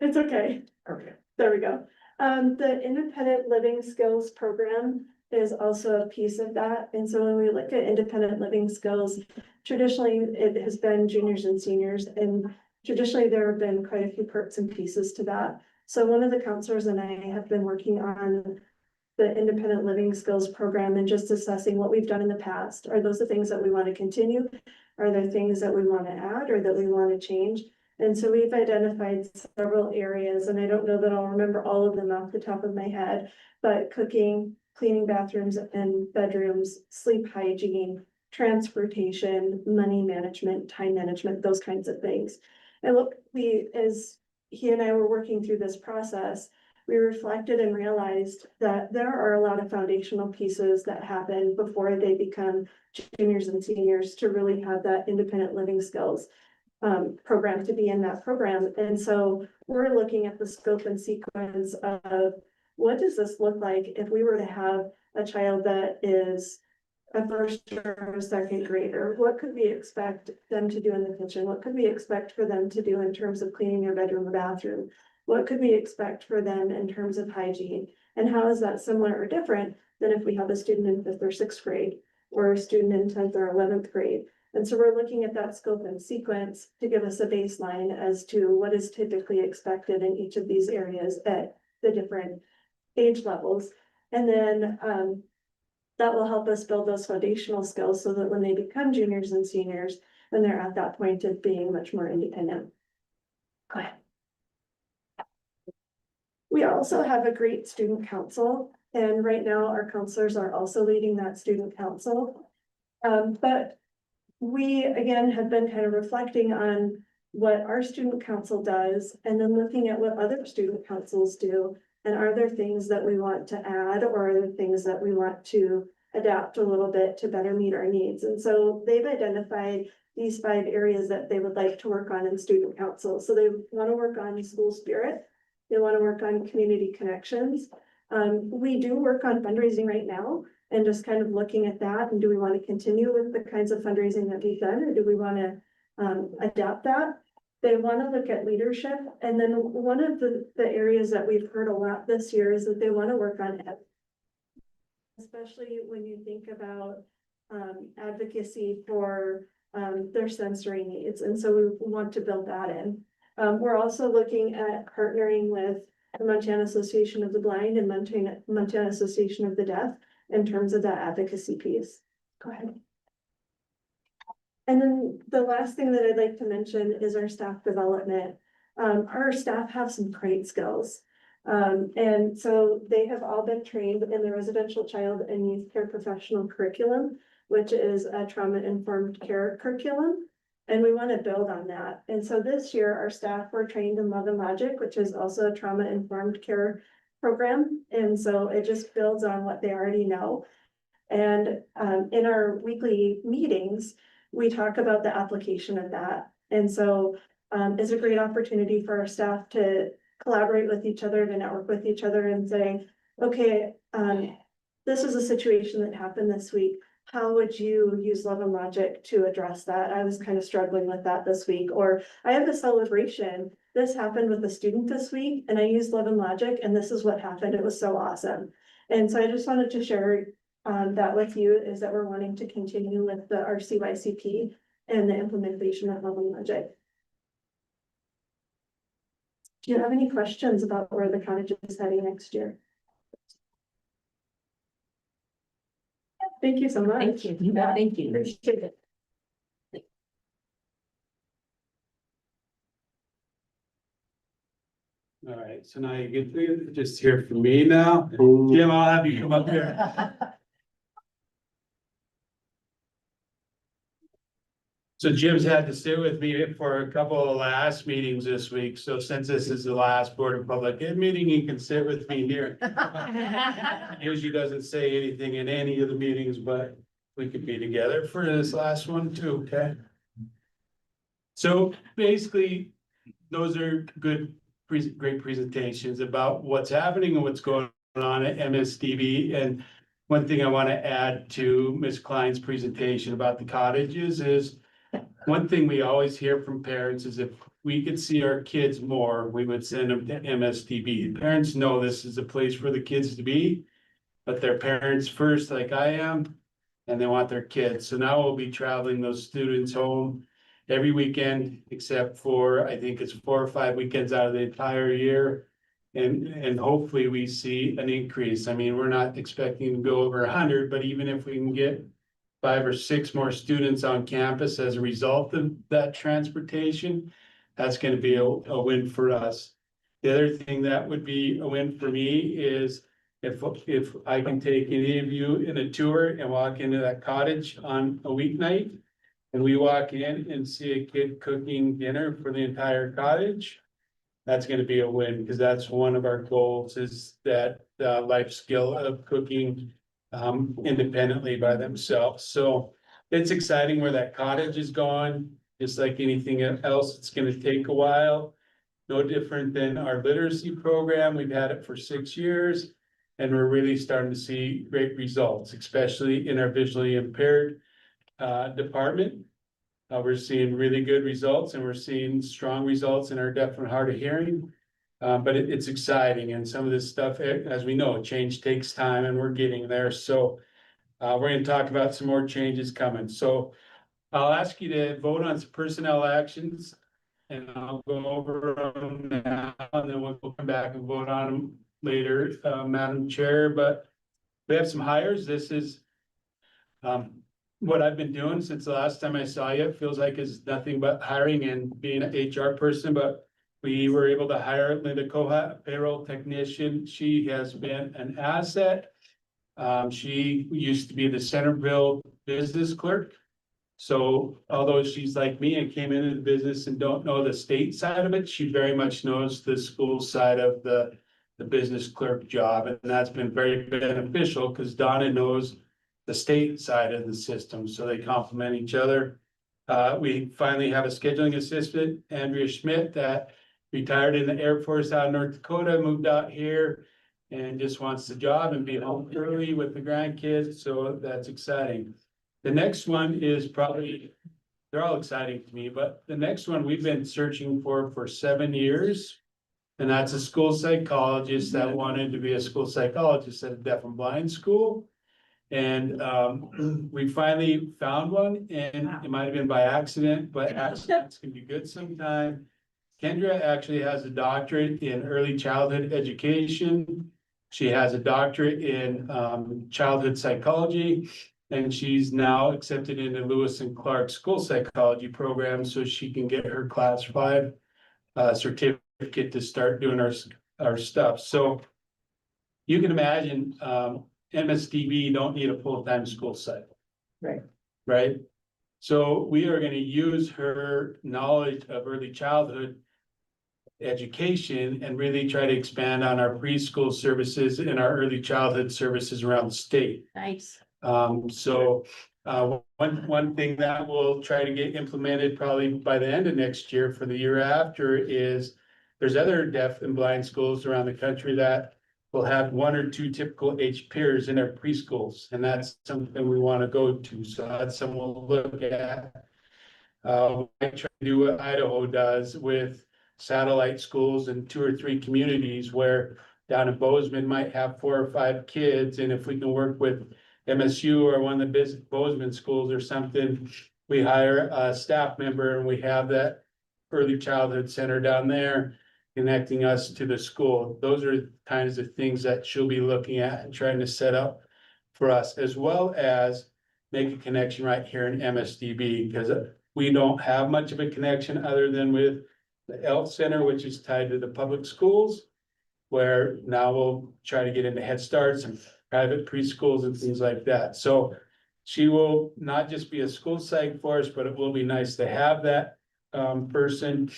It's okay. Okay. There we go. The independent living skills program is also a piece of that. And so when we look at independent living skills, traditionally it has been juniors and seniors, and traditionally there have been quite a few parts and pieces to that. So one of the counselors and I have been working on the independent living skills program and just assessing what we've done in the past. Are those the things that we want to continue? Are there things that we want to add or that we want to change? And so we've identified several areas, and I don't know that I'll remember all of them off the top of my head, but cooking, cleaning bathrooms and bedrooms, sleep hygiene, transportation, money management, time management, those kinds of things. And look, as he and I were working through this process, we reflected and realized that there are a lot of foundational pieces that happen before they become juniors and seniors to really have that independent living skills program to be in that program. And so we're looking at the scope and sequence of what does this look like if we were to have a child that is a first or a second grader? What could we expect them to do in the kitchen? What could we expect for them to do in terms of cleaning their bedroom or bathroom? What could we expect for them in terms of hygiene? And how is that similar or different than if we have a student in 5th or 6th grade or a student in 10th or 11th grade? And so we're looking at that scope and sequence to give us a baseline as to what is typically expected in each of these areas at the different age levels. And then that will help us build those foundational skills so that when they become juniors and seniors, then they're at that point of being much more independent. Go ahead. We also have a great student council, and right now our counselors are also leading that student council. But we, again, have been kind of reflecting on what our student council does, and then looking at what other student councils do. And are there things that we want to add, or are there things that we want to adapt a little bit to better meet our needs? And so they've identified these 5 areas that they would like to work on in student council. So they want to work on school spirit. They want to work on community connections. We do work on fundraising right now, and just kind of looking at that, and do we want to continue with the kinds of fundraising that we've done, or do we want to adapt that? They want to look at leadership, and then one of the areas that we've heard a lot this year is that they want to work on especially when you think about advocacy for their sensory needs, and so we want to build that in. We're also looking at partnering with the Montana Association of the Blind and Montana Association of the Deaf in terms of that advocacy piece. Go ahead. And then the last thing that I'd like to mention is our staff development. Our staff have some great skills. And so they have all been trained in the residential child and youth care professional curriculum, which is a trauma-informed care curriculum. And we want to build on that. And so this year, our staff were trained in Love and Logic, which is also a trauma-informed care program. And so it just builds on what they already know. And in our weekly meetings, we talk about the application of that. And so it's a great opportunity for our staff to collaborate with each other, to network with each other and say, okay, this is a situation that happened this week. How would you use Love and Logic to address that? I was kind of struggling with that this week. Or I have a celebration. This happened with a student this week and I used Love and Logic and this is what happened. It was so awesome. And so I just wanted to share that with you, is that we're wanting to continue with the RCYCP and the implementation of Love and Logic. Do you have any questions about where the cottage is heading next year? Thank you so much. Thank you. You bet. Thank you. Appreciate it. All right, so now you get to just hear from me now. Jim, I'll have you come up here. So Jim's had to sit with me for a couple of last meetings this week, so since this is the last Board of Public Ed meeting, he can sit with me here. Usually doesn't say anything in any of the meetings, but we could be together for this last one too, okay? So basically, those are great presentations about what's happening and what's going on at MSDB. And one thing I want to add to Ms. Klein's presentation about the cottages is, one thing we always hear from parents is if we could see our kids more, we would send them to MSDB. Parents know this is a place for the kids to be, but they're parents first, like I am, and they want their kids. So now we'll be traveling those students home every weekend, except for, I think it's 4 or 5 weekends out of the entire year. And hopefully we see an increase. I mean, we're not expecting to go over 100, but even if we can get 5 or 6 more students on campus as a result of that transportation, that's going to be a win for us. The other thing that would be a win for me is if I can take any of you in a tour and walk into that cottage on a weeknight, and we walk in and see a kid cooking dinner for the entire cottage, that's going to be a win, because that's one of our goals, is that life skill of cooking independently by themselves. So it's exciting where that cottage is gone. Just like anything else, it's going to take a while. No different than our literacy program. We've had it for 6 years and we're really starting to see great results, especially in our visually impaired department. We're seeing really good results, and we're seeing strong results in our deaf and hard of hearing. But it's exciting, and some of this stuff, as we know, change takes time and we're getting there. So we're going to talk about some more changes coming. So I'll ask you to vote on some personnel actions, and I'll go over them now, and then we'll come back and vote on them later, Madam Chair. But we have some hires. This is what I've been doing since the last time I saw you. It feels like it's nothing but hiring and being an HR person, but we were able to hire Linda Kohat, payroll technician. She has been an asset. She used to be the Centerville business clerk. So although she's like me and came into the business and don't know the state side of it, she very much knows the school side of the business clerk job, and that's been very beneficial because Donna knows the state side of the system, so they complement each other. We finally have a scheduling assistant, Andrea Schmidt, that retired in the Air Force out of North Dakota, moved out here and just wants the job and be home early with the grandkids, so that's exciting. The next one is probably, they're all exciting to me, but the next one we've been searching for 7 years. And that's a school psychologist that wanted to be a school psychologist at a deaf and blind school. And we finally found one, and it might have been by accident, but accidents can be good sometime. Kendra actually has a doctorate in early childhood education. She has a doctorate in childhood psychology, and she's now accepted into Lewis and Clark School Psychology program, so she can get her class 5 certificate to start doing our stuff. So you can imagine MSDB don't need a full-time school psych. Right. Right? So we are gonna use her knowledge of early childhood education and really try to expand on our preschool services and our early childhood services around the state. Nice. One thing that we'll try to get implemented probably by the end of next year for the year after is there's other deaf and blind schools around the country that will have 1 or 2 typical age peers in their preschools, and that's something we want to go to. So that's something we'll look at. I try to do what Idaho does with satellite schools in 2 or 3 communities where down in Bozeman might have 4 or 5 kids, and if we can work with MSU or one of the Bozeman schools or something, we hire a staff member and we have that early childhood center down there connecting us to the school. Those are kinds of things that she'll be looking at and trying to set up for us, as well as make a connection right here in MSDB, because we don't have much of a connection other than with the ELF Center, which is tied to the public schools, where now we'll try to get into Head Starts and private preschools and things like that. So she will not just be a school psych for us, but it will be nice to have that person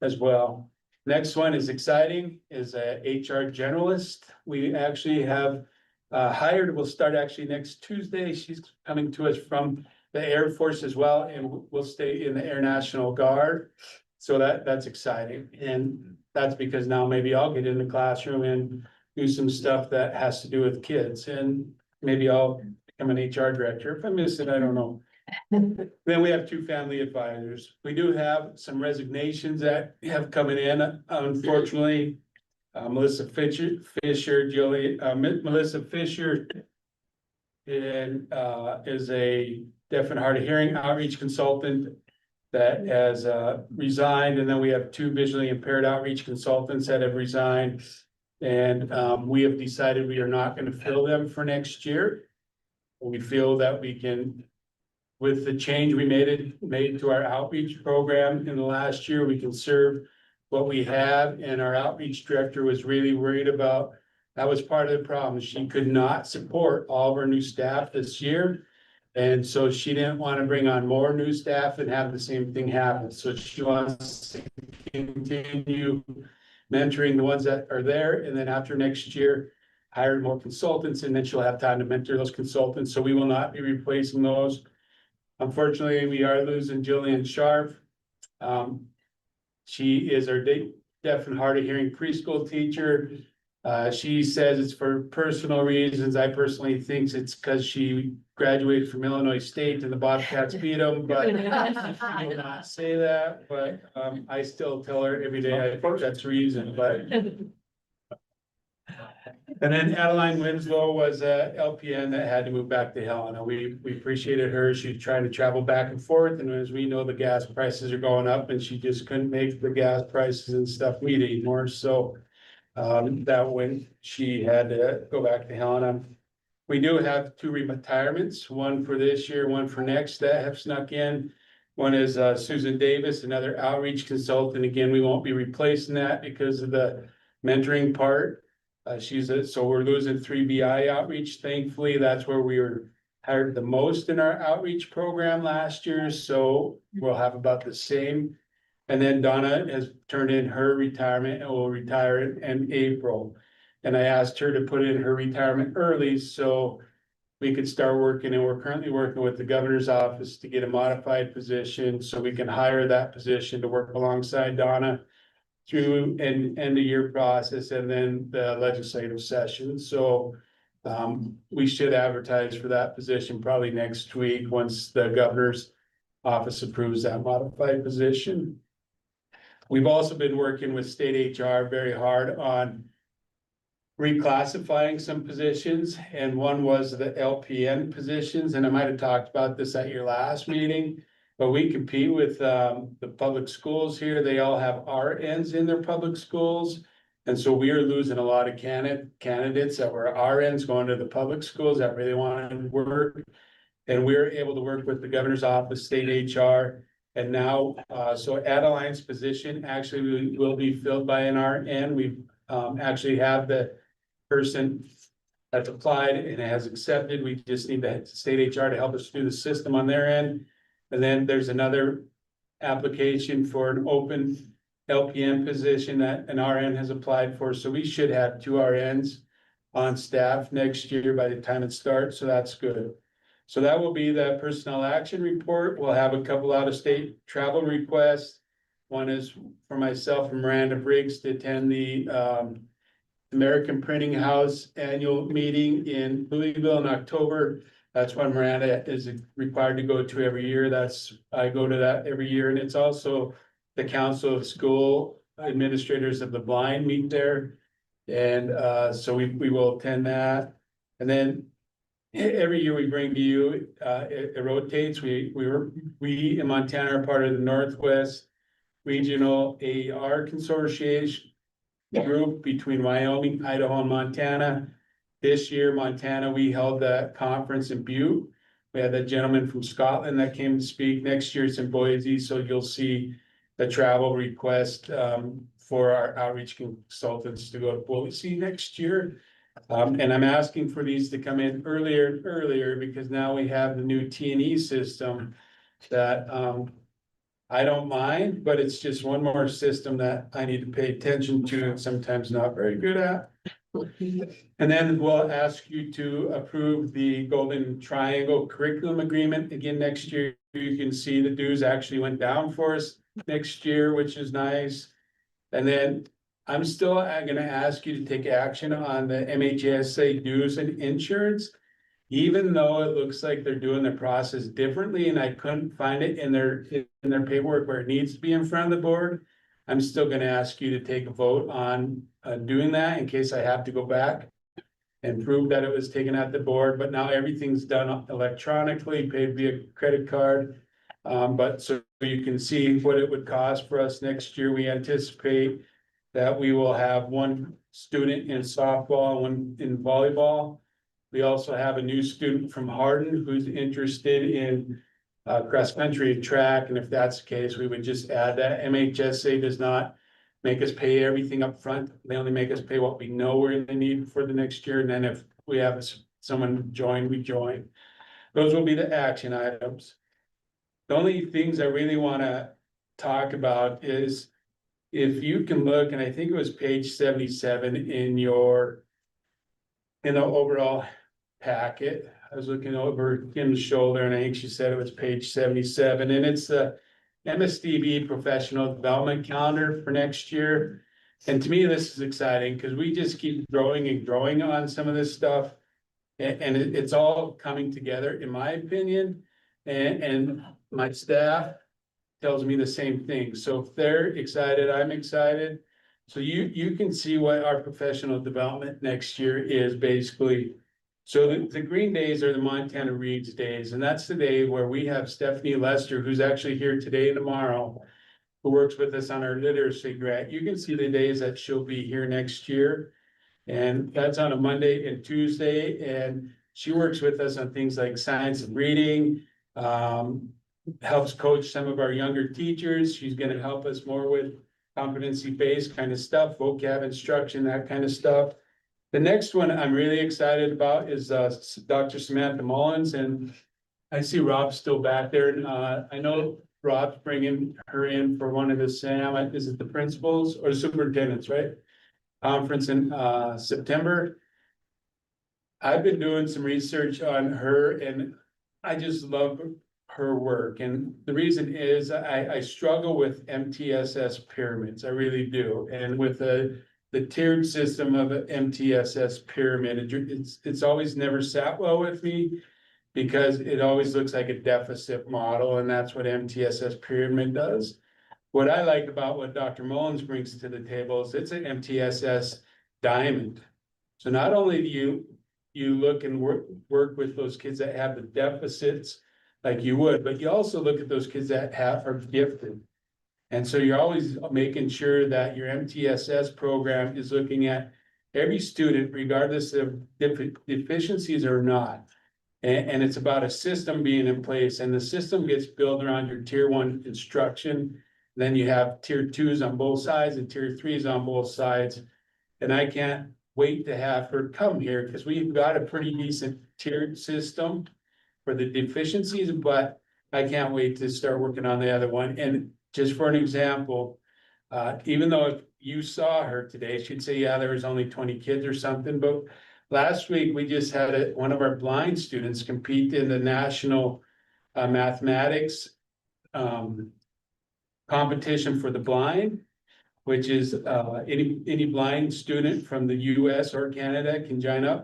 as well. Next one is exciting, is a HR generalist. We actually have hired, we'll start actually next Tuesday. She's coming to us from the Air Force as well, and we'll stay in the Air National Guard. So that's exciting. And that's because now maybe I'll get in the classroom and do some stuff that has to do with kids, and maybe I'll become an HR director. If I miss it, I don't know. Then we have 2 family advisors. We do have some resignations that have coming in, unfortunately. Melissa Fisher, Melissa Fisher is a deaf and hard of hearing outreach consultant that has resigned, and then we have 2 visually impaired outreach consultants that have resigned. And we have decided we are not going to fill them for next year. We feel that we can, with the change we made to our outreach program in the last year, we can serve what we have. And our outreach director was really worried about, that was part of the problem. She could not support all of our new staff this year. And so she didn't want to bring on more new staff and have the same thing happen. So she wants to continue mentoring the ones that are there, and then after next year, hire more consultants, and then she'll have time to mentor those consultants, so we will not be replacing those. Unfortunately, we are losing Jillian Sharp. She is our deaf and hard of hearing preschool teacher. She says it's for personal reasons. I personally think it's because she graduated from Illinois State and the Bobcats beat them, but I will not say that, but I still tell her every day, I think that's the reason, but. And then Adeline Winslow was a LPN that had to move back to Helena. We appreciated her. She's trying to travel back and forth, and as we know, the gas prices are going up, and she just couldn't make the gas prices and stuff meet anymore, so. That when she had to go back to Helena. We do have 2 retirements, one for this year, one for next, that have snuck in. One is Susan Davis, another outreach consultant. Again, we won't be replacing that because of the mentoring part. So we're losing 3 BI outreach. Thankfully, that's where we were hired the most in our outreach program last year, so we'll have about the same. And then Donna has turned in her retirement and will retire in April. And I asked her to put in her retirement early, so we could start working, and we're currently working with the governor's office to get a modified position, so we can hire that position to work alongside Donna through an end of year process and then the legislative session. So we should advertise for that position probably next week, once the governor's office approves that modified position. We've also been working with state HR very hard on reclassifying some positions, and one was the LPN positions, and I might have talked about this at your last meeting. But we compete with the public schools here. They all have RNs in their public schools. And so we are losing a lot of candidates that were RNs going to the public schools that really wanted to work. And we're able to work with the governor's office, state HR. And now, so Adeline's position actually will be filled by an RN. We actually have the person that's applied and has accepted. We just need the state HR to help us through the system on their end. And then there's another application for an open LPN position that an RN has applied for. So we should have 2 RNs on staff next year by the time it starts. So that's good. So that will be the personnel action report. We'll have a couple out of state travel requests. One is for myself and Miranda Briggs to attend the American Printing House annual meeting in Louisville in October. That's when Miranda is required to go to every year. I go to that every year, and it's also the Council of School Administrators of the Blind meet there. And so we will attend that. And then every year we bring to you, it rotates. We in Montana are part of the Northwest Regional AER Consortium group between Wyoming, Idaho, and Montana. This year, Montana, we held that conference in Butte. We had that gentleman from Scotland that came to speak. Next year it's in Boise, so you'll see the travel request for our outreach consultants to go to Boise next year. And I'm asking for these to come in earlier because now we have the new T&E system that I don't mind, but it's just one more system that I need to pay attention to and sometimes not very good at. And then we'll ask you to approve the Golden Triangle Curriculum Agreement again next year. You can see the dues actually went down for us next year, which is nice. And then I'm still gonna ask you to take action on the MHSA dues and insurance. Even though it looks like they're doing the process differently and I couldn't find it in their paperwork where it needs to be in front of the board, I'm still gonna ask you to take a vote on doing that in case I have to go back and prove that it was taken at the board, but now everything's done electronically, paid via credit card. But so you can see what it would cost for us next year. We anticipate that we will have 1 student in softball and 1 in volleyball. We also have a new student from Hardin who's interested in cross country and track. And if that's the case, we would just add that. MHSA does not make us pay everything up front. They only make us pay what we know we're in the need for the next year. And then if we have someone join, we join. Those will be the action items. The only things I really want to talk about is if you can look, and I think it was page 77 in the overall packet. I was looking over Kim's shoulder and I think she said it was page 77, and it's the MSDB professional development calendar for next year. And to me, this is exciting because we just keep growing and growing on some of this stuff. And it's all coming together, in my opinion, and my staff tells me the same thing. So if they're excited, I'm excited. So you can see what our professional development next year is basically. So the green days are the Montana Reads days, and that's the day where we have Stephanie Lester, who's actually here today and tomorrow, who works with us on our literacy grant. You can see the days that she'll be here next year. And that's on a Monday and Tuesday, and she works with us on things like science and reading, helps coach some of our younger teachers. She's gonna help us more with competency-based kind of stuff, vocab instruction, that kind of stuff. The next one I'm really excited about is Dr. Samantha Mullins, and I see Rob still back there, and I know Rob's bringing her in for one of the is it the principals or superintendents, right? Conference in September. I've been doing some research on her and I just love her work. And the reason is I struggle with MTSS pyramids. I really do. And with the tiered system of an MTSS pyramid, it's always never sat well with me because it always looks like a deficit model, and that's what MTSS pyramid does. What I like about what Dr. Mullins brings to the table is it's an MTSS diamond. So not only do you look and work with those kids that have the deficits like you would, but you also look at those kids that are gifted. And so you're always making sure that your MTSS program is looking at every student, regardless of deficiencies or not. And it's about a system being in place, and the system gets built around your tier 1 instruction. Then you have tier 2s on both sides and tier 3s on both sides. And I can't wait to have her come here because we've got a pretty decent tiered system for the deficiencies, but I can't wait to start working on the other one. And just for an example, even though if you saw her today, she'd say, yeah, there was only 20 kids or something, but last week, we just had one of our blind students compete in the national mathematics competition for the blind, which is any blind student from the US or Canada can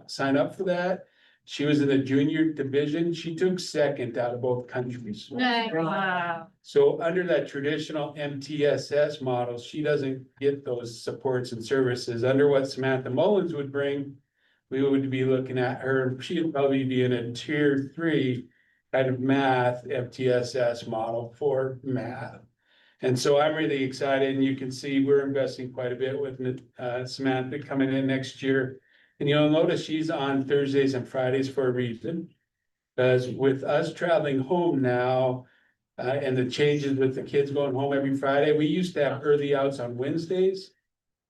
sign up for that. She was in the junior division. She took second out of both countries. Wow. So under that traditional MTSS model, she doesn't get those supports and services. Under what Samantha Mullins would bring, we would be looking at her, she'd probably be in a tier 3 kind of math MTSS model for math. And so I'm really excited, and you can see we're investing quite a bit with Samantha coming in next year. And you'll notice she's on Thursdays and Fridays for a reason. Because with us traveling home now, and the changes with the kids going home every Friday, we used to have early outs on Wednesdays.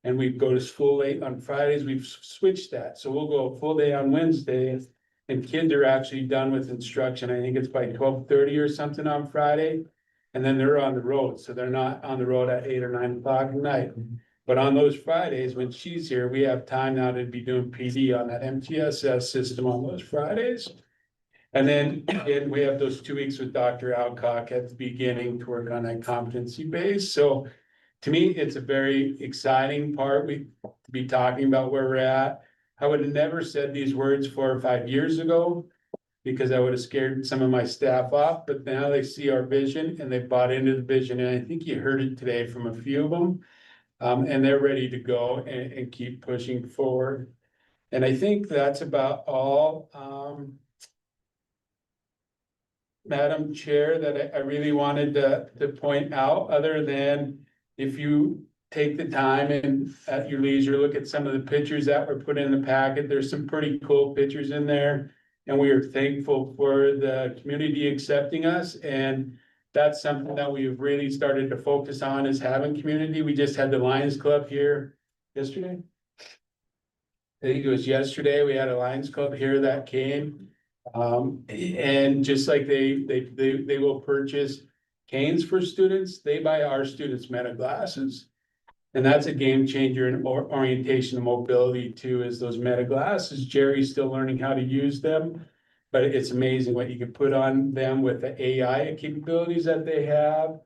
And we'd go to school late on Fridays. We've switched that. So we'll go a full day on Wednesday. And kids are actually done with instruction. I think it's by 12:30 or something on Friday. And then they're on the road. So they're not on the road at 8 or 9 o'clock at night. But on those Fridays, when she's here, we have time now to be doing PD on that MTSS system on those Fridays. And then again, we have those 2 weeks with Dr. Alcock at the beginning to work on that competency base. So to me, it's a very exciting part to be talking about where we're at. I would have never said these words 4 or 5 years ago because I would have scared some of my staff off, but now they see our vision and they bought into the vision. And I think you heard it today from a few of them. And they're ready to go and keep pushing forward. And I think that's about all, Madam Chair, that I really wanted to point out, other than if you take the time and at your leisure, look at some of the pictures that were put in the packet. There's some pretty cool pictures in there. And we are thankful for the community accepting us. And that's something that we've really started to focus on, is having community. We just had the Lions Club here yesterday. I think it was yesterday. We had a Lions Club here that came. And just like they will purchase canes for students, they buy our students Meta glasses. And that's a game changer in orientation and mobility too, is those Meta glasses. Jerry's still learning how to use them, but it's amazing what you can put on them with the AI capabilities that they have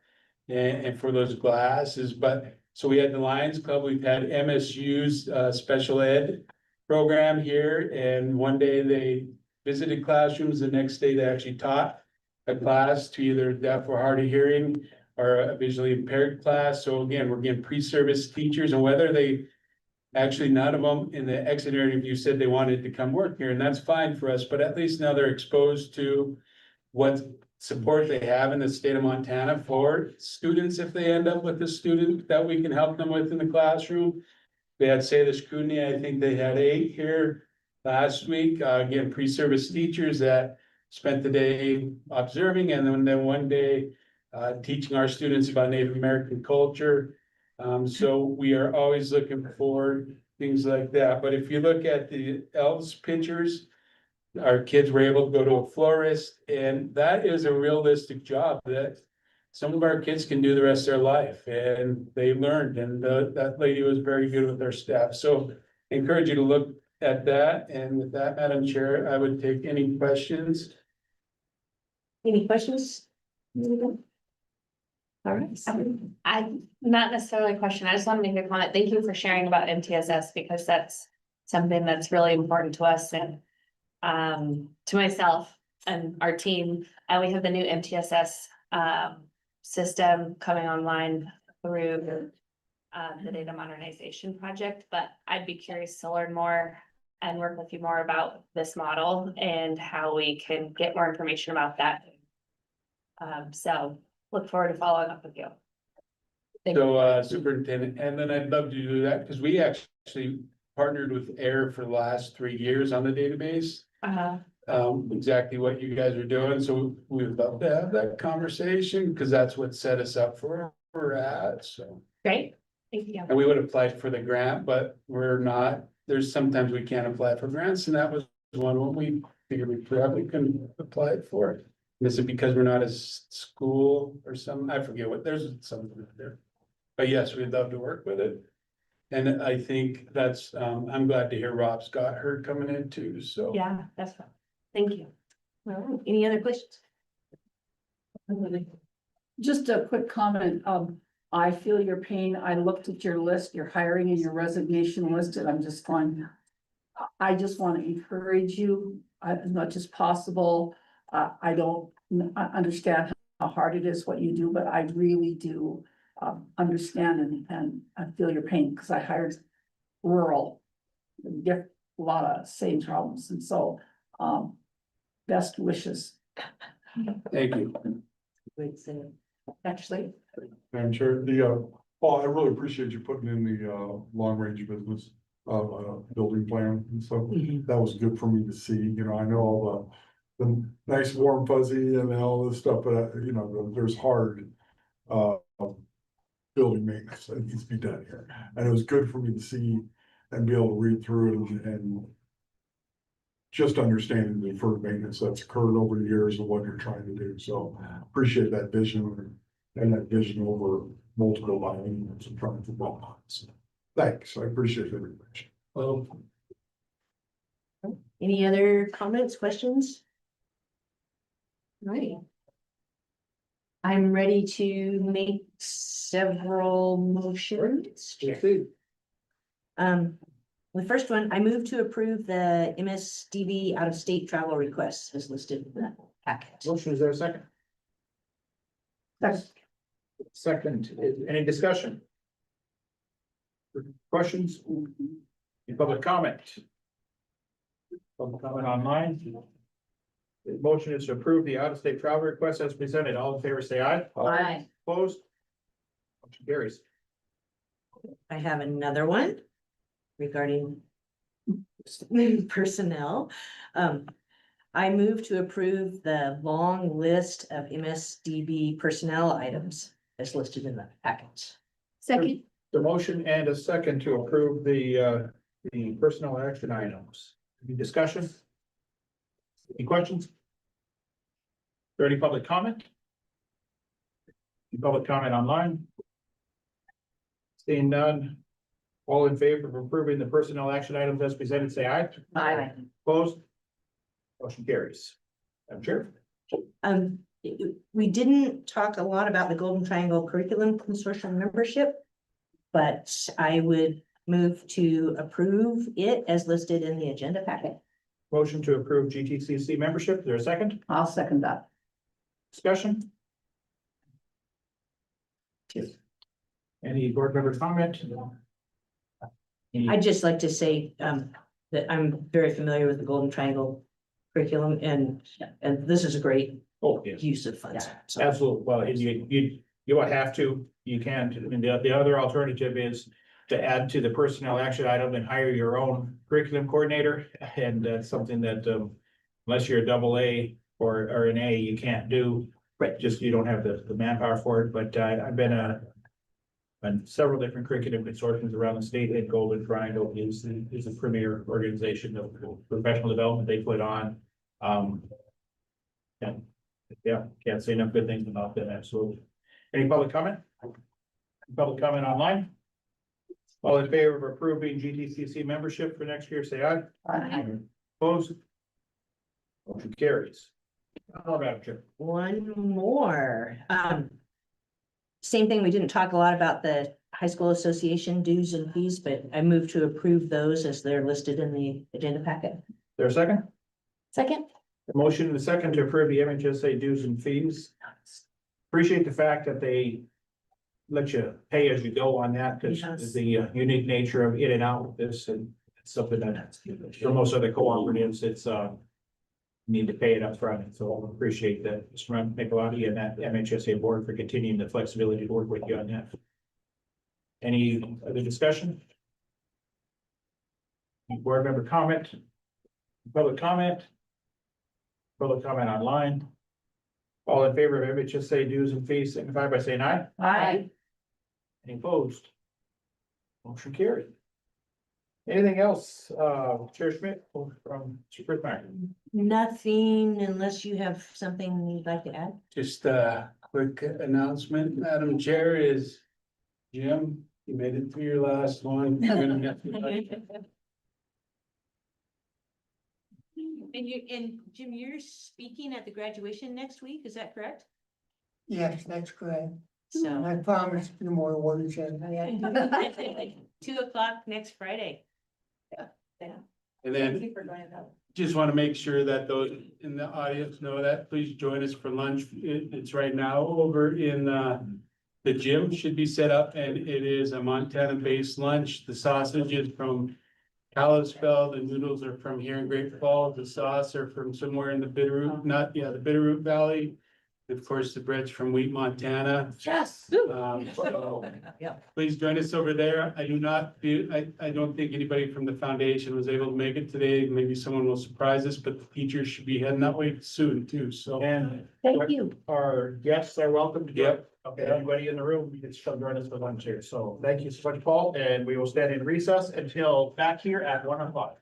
and for those glasses. But so we had the Lions Club, we've had MSU's special ed program here, and one day they visited classrooms, the next day they actually taught a class to either deaf or hard of hearing or a visually impaired class. So again, we're getting pre-service teachers, and whether they actually, none of them in the exit interview said they wanted to come work here, and that's fine for us, but at least now they're exposed to what support they have in the state of Montana for students if they end up with a student that we can help them with in the classroom. They had Seda Scrutiny, I think they had 8 here last week, again, pre-service teachers that spent the day observing, and then one day teaching our students about Native American culture. So we are always looking forward things like that. But if you look at the Elves pictures, our kids were able to go to a florist, and that is a realistic job that some of our kids can do the rest of their life, and they learned, and that lady was very good with their staff. So I encourage you to look at that, and with that, Madam Chair, I would take any questions. Any questions? All right. I, not necessarily a question, I just want to make a comment. Thank you for sharing about MTSS because that's something that's really important to us and to myself and our team. And we have the new MTSS system coming online through the data modernization project, but I'd be curious to learn more and work with you more about this model and how we can get more information about that. So look forward to following up with you. Thank you. So superintendent, and then I'd love to do that, because we actually partnered with AIR for the last 3 years on the database. Exactly what you guys are doing, so we'd love to have that conversation, because that's what set us up for where we're at, so. Great, thank you. And we would have applied for the grant, but we're not, there's sometimes we can't apply for grants, and that was one we figured we probably couldn't apply for it. Is it because we're not a school or something? I forget what, there's something there. But yes, we'd love to work with it. And I think that's, I'm glad to hear Rob's got her coming in too, so. Yeah, that's fine. Thank you. All right, any other questions? Just a quick comment. I feel your pain. I looked at your list, your hiring and your resignation list, and I'm just going. I just want to encourage you as much as possible. I don't understand how hard it is what you do, but I really do understand and I feel your pain because I hired rural, get a lot of same problems, and so best wishes. Thank you. Actually, Madam Chair, I really appreciate you putting in the long range business building plan and stuff. That was good for me to see, I know all the nice warm fuzzy and all this stuff, but there's hard building maintenance that needs to be done here. And it was good for me to see and be able to read through it and just understanding the deferred maintenance that's occurred over the years and what you're trying to do. So appreciate that vision and that vision over multiple lines and trying to work on. So thanks. I appreciate it very much. Well, any other comments, questions? Right. I'm ready to make several motions. The first one, I move to approve the MSDB out-of-state travel requests as listed in the packet. Motion, is there a second? Second, any discussion? Questions? Any public comment? Public comment online? The motion is to approve the out-of-state travel request as presented. All in favor, say aye. Aye. Opposed? Motion carries. I have another one regarding personnel. I move to approve the long list of MSDB personnel items as listed in the package. Second, The motion and a second to approve the personnel action items. Any discussion? Any questions? Is there any public comment? Any public comment online? Seeing none. All in favor of approving the personnel action items as presented, say aye. Aye. Opposed? Motion carries. Madam Chair. We didn't talk a lot about the Golden Triangle Curriculum Consortium membership, but I would move to approve it as listed in the agenda packet. Motion to approve GTCC membership. Is there a second? I'll second that. Discussion? Any board member comment? I'd just like to say that I'm very familiar with the Golden Triangle curriculum and this is a great Oh, yes. use of funds. So Absolutely. Well, and you would have to, you can, and the other alternative is to add to the personnel action item and hire your own curriculum coordinator. And that's something that, unless you're a AA or an A, you can't do. Right. Just, you don't have the manpower for it, but I've been and several different curriculum consortiums around the state, and Golden Triangle is a premier organization of professional development they put on. Yeah, yeah, can't say enough good things about them, absolutely. Any public comment? Public comment online? All in favor of approving GTCC membership for next year, say aye. Aye. Opposed? Motion carries. Madam Chair. One more, same thing, we didn't talk a lot about the high school association dues and fees, but I move to approve those as they're listed in the agenda packet. There a second? Second? The motion and the second to approve the MHSA dues and fees. Appreciate the fact that they let you pay as you go on that, because Yes. the unique nature of in and out with this, and it's something that for most other cooperatives, it's need to pay it up front. So I appreciate that, Mr. Nicolati and that MHSA board for continuing the flexibility to work with you on that. Any other discussion? Board member comment? Public comment? Public comment online? All in favor of MHSA dues and fees signify by saying aye. Aye. Any opposed? Motion carried. Anything else, Chair Schmidt or from Supervisor? Nothing unless you have something you'd like to add. Just a quick announcement, Madam Chair, is Jim, you made it through your last one. And Jim, you're speaking at the graduation next week, is that correct? Yes, that's correct. So. I promise a few more words in. 2:00 next Friday. And then just want to make sure that those in the audience know that, please join us for lunch. It's right now over in the gym should be set up, and it is a Montana-based lunch. The sausage is from Kalispell, the noodles are from here in Great Falls, the sauce are from somewhere in the Bitterroot, the Bitterroot Valley. Of course, the bread's from Wheat, Montana. Yes. So please join us over there. I do not, I don't think anybody from the foundation was able to make it today. Maybe someone will surprise us, but the teachers should be heading that way soon too, so. And Thank you. our guests are welcome to. Yep. Okay, everybody in the room, you can still join us for lunch here. So thank you so much, Paul, and we will stand in recess until back here at 1:00.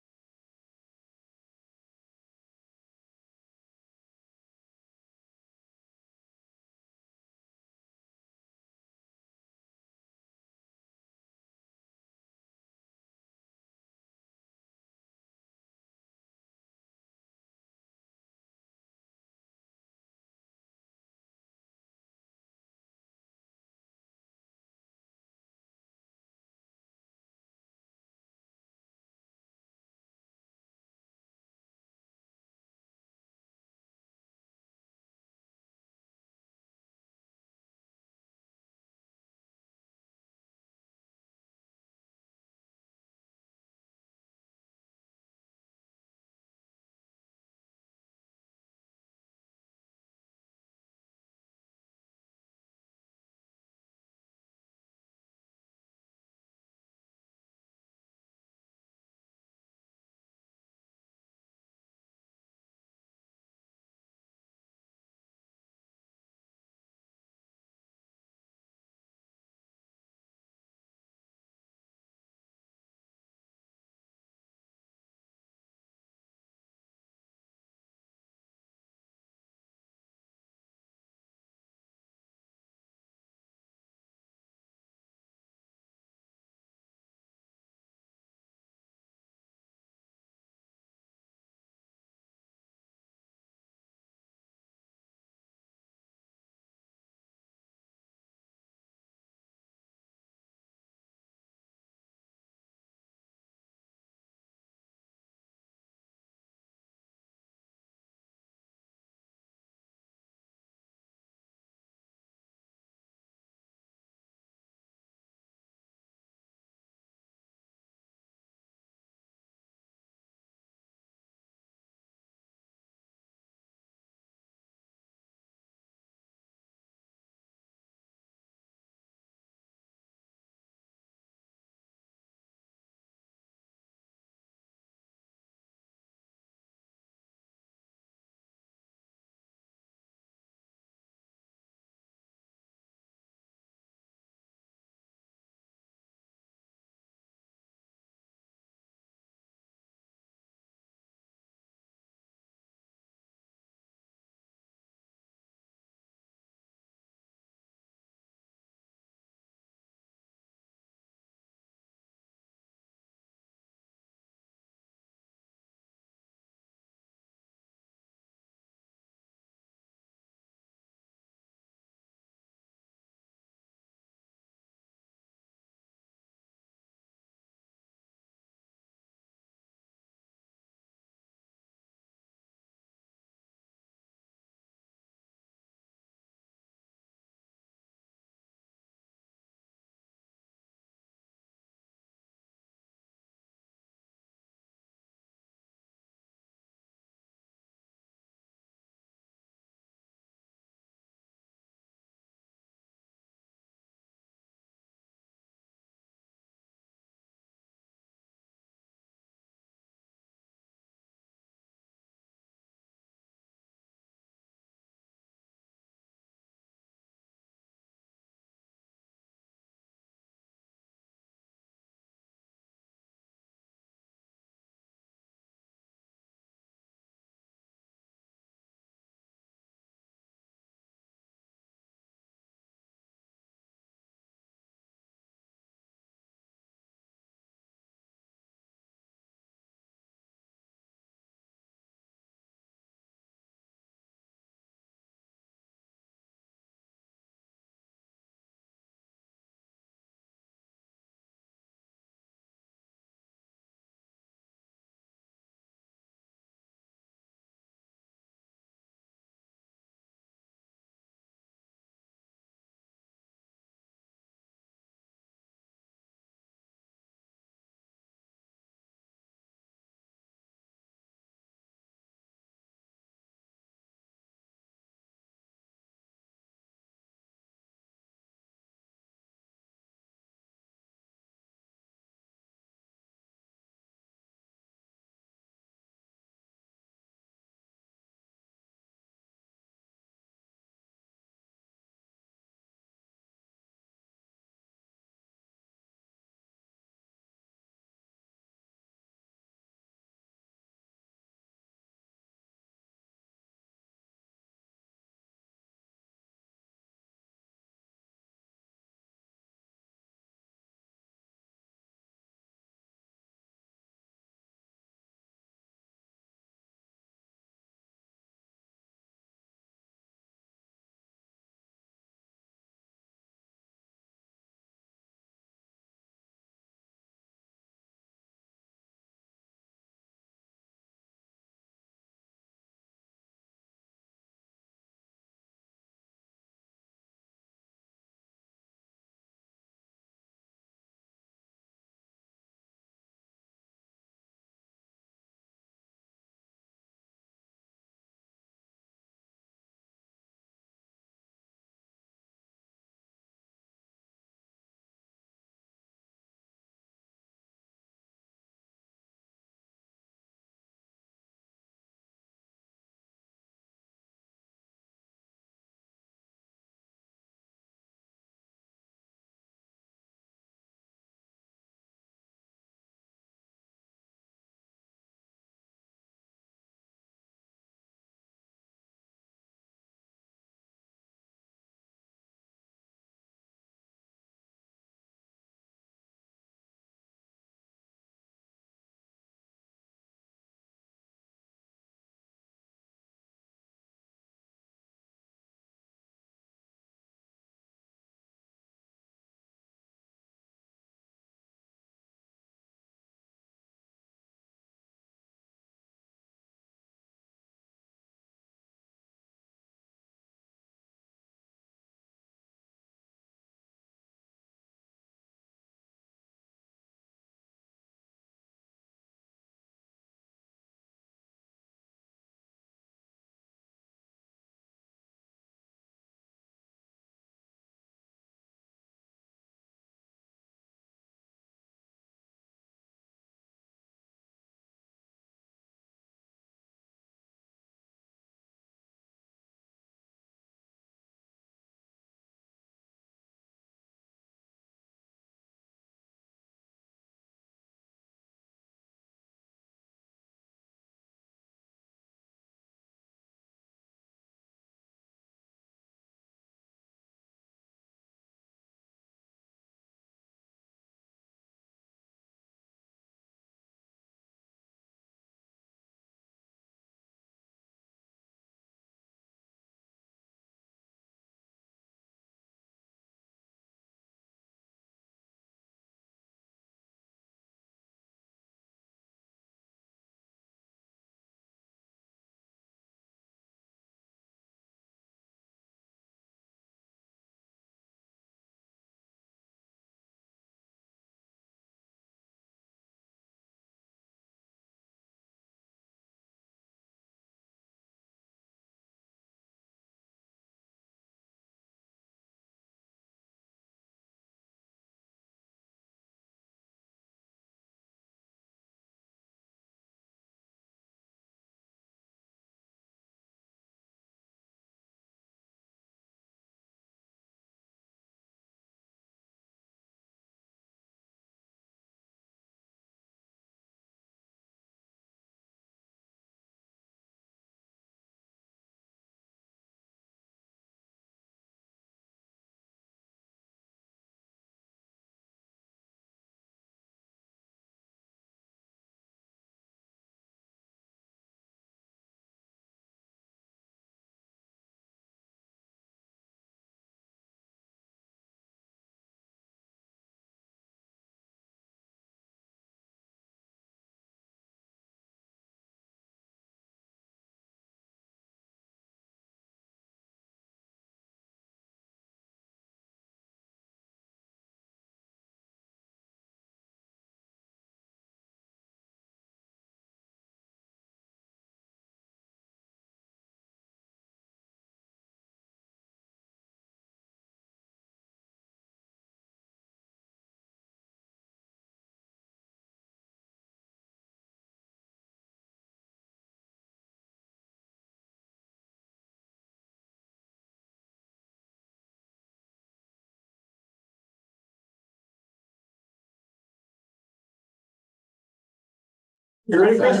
You ready, Chris?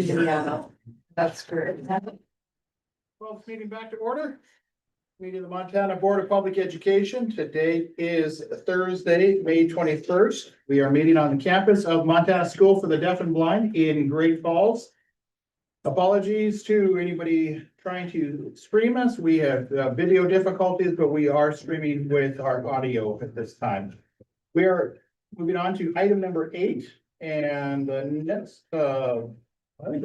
Yeah, that's good. Well, this meeting back to order. Meeting of the Montana Board of Public Education. Today is Thursday, May 21st. We are meeting on the campus of Montana School for the Deaf and Blind in Great Falls. Apologies to anybody trying to stream us. We have video difficulties, but we are streaming with our audio at this time. We are moving on to item number 8, and the next, I think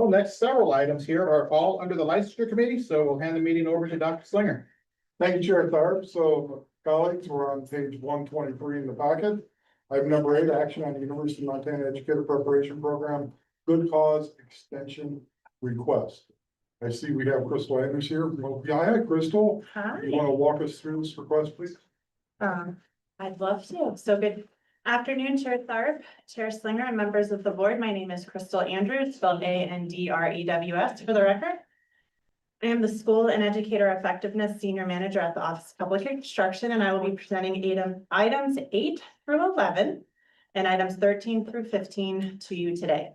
next several items here are all under the licensure committee, so we'll hand the meeting over to Dr. Slinger. Thank you, Chair Tharp. So colleagues, we're on page 123 in the packet. Item number 8, action on the University of Montana Educator Preparation Program, Good Cause Extension Request. I see we have Crystal Andrews here. Well, yeah, hi, Crystal. Hi. You want to walk us through this request, please? I'd love to. So good afternoon, Chair Tharp, Chair Slinger, and members of the board. My name is Crystal Andrews, spelled Andrews for the record. I am the School and Educator Effectiveness Senior Manager at the Office of Public Instruction, and I will be presenting items 8 through 11 and items 13 through 15 to you today.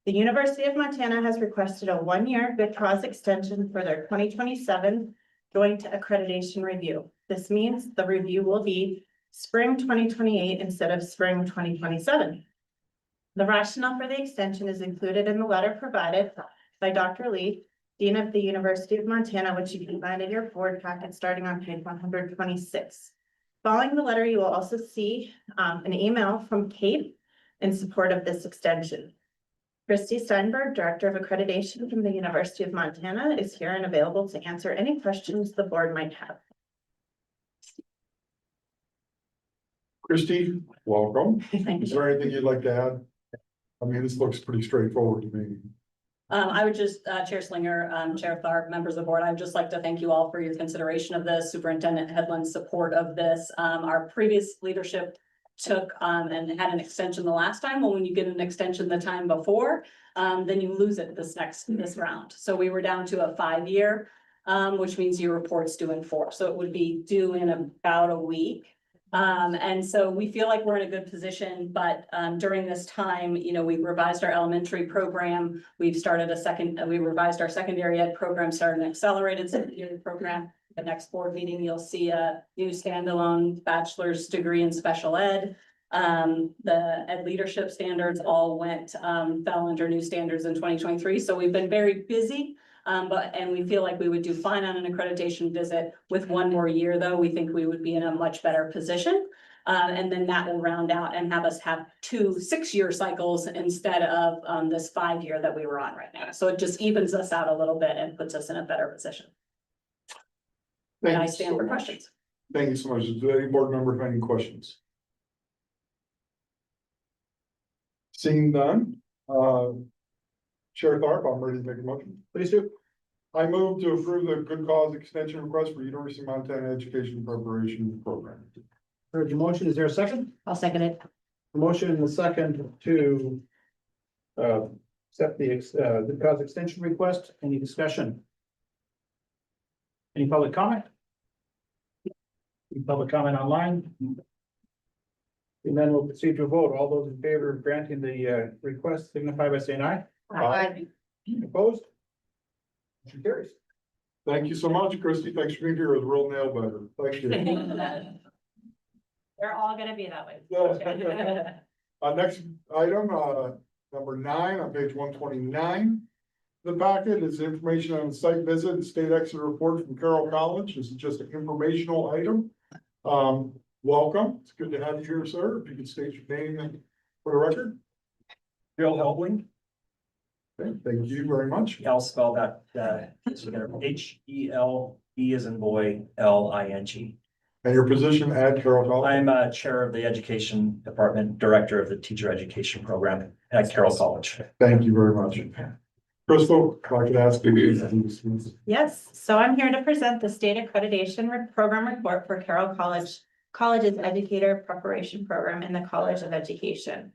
The University of Montana has requested a 1-year Good Cause extension for their 2027 Joint Accreditation Review. This means the review will be spring 2028 instead of spring 2027. The rationale for the extension is included in the letter provided by Dr. Lee, Dean of the University of Montana, which you can find in your board packet starting on page 126. Following the letter, you will also see an email from Kate in support of this extension. Christy Steinberg, Director of Accreditation from the University of Montana, is here and available to answer any questions the board might have. Christy, welcome. Thank Is there anything you'd like to add? I mean, this looks pretty straightforward to me. I would just, Chair Slinger, Chair Tharp, members of the board, I'd just like to thank you all for your consideration of this, Superintendent Headland's support of this. Our previous leadership took and had an extension the last time. Well, when you get an extension the time before, then you lose it this round. So we were down to a 5-year, which means your report's due in 4. So it would be due in about a week. And so we feel like we're in a good position, but during this time, you know, we revised our elementary program. We revised our secondary ed program, started an accelerated secondary program. The next board meeting, you'll see a new standalone bachelor's degree in special ed. The ed leadership standards all fell under new standards in 2023. So we've been very busy. And we feel like we would do fine on an accreditation visit. With 1 more year, though, we think we would be in a much better position. And then that will round out and have us have 2 6-year cycles instead of this 5-year that we were on right now. So it just evens us out a little bit and puts us in a better position. And I stand for questions. Thank you so much. Do any board member have any questions? Seeing none, Chair Tharp, I'm ready to make a motion. Please do. I move to approve the Good Cause Extension Request for University of Montana Education Preparation Program. Heard your motion. Is there a second? I'll second it. A motion and a second to accept the Good Cause extension request. Any discussion? Any public comment? Any public comment online? And then we'll proceed to a vote. All those in favor of granting the request signify by saying aye. Aye. Opposed? Motion carries. Thank you so much, Christy. Thanks for being here. It was a real nail biter. Thank you. They're all gonna be that way. Next item, number 9 on page 129. The packet is information on the site visit and state exit report from Carroll College. This is just an informational item. Welcome. It's good to have you here, sir. If you could state your name for the record. Bill Helbling. Okay, thank you very much. I'll spell that, H-E-L-E as in boy, L-I-N-G. And your position at Carroll College? I'm chair of the education department, director of the teacher education program at Carroll College. Thank you very much. Crystal, if I could ask you. Yes, so I'm here to present the state accreditation program report for Carroll College's Educator Preparation Program in the College of Education.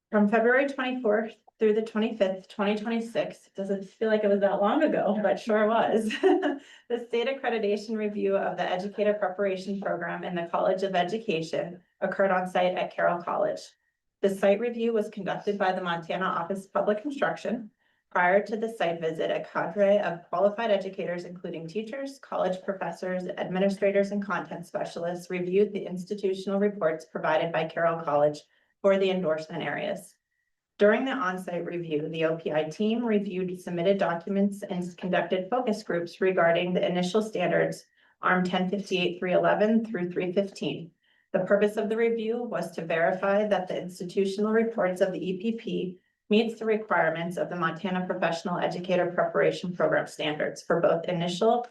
From February 24th through the 25th, 2026, it doesn't feel like it was that long ago, but sure was. The state accreditation review of the Educator Preparation Program in the College of Education occurred on site at Carroll College. The site review was conducted by the Montana Office of Public Instruction. Prior to the site visit, a cadre of qualified educators, including teachers, college professors, administrators, and content specialists, reviewed the institutional reports provided by Carroll College for the endorsement areas. During the on-site review, the OPI team reviewed submitted documents and conducted focus groups regarding the initial standards, ARM 1058-311 through 315. The purpose of the review was to verify that the institutional reports of the EPP meets the requirements of the Montana Professional Educator Preparation Program standards for both initial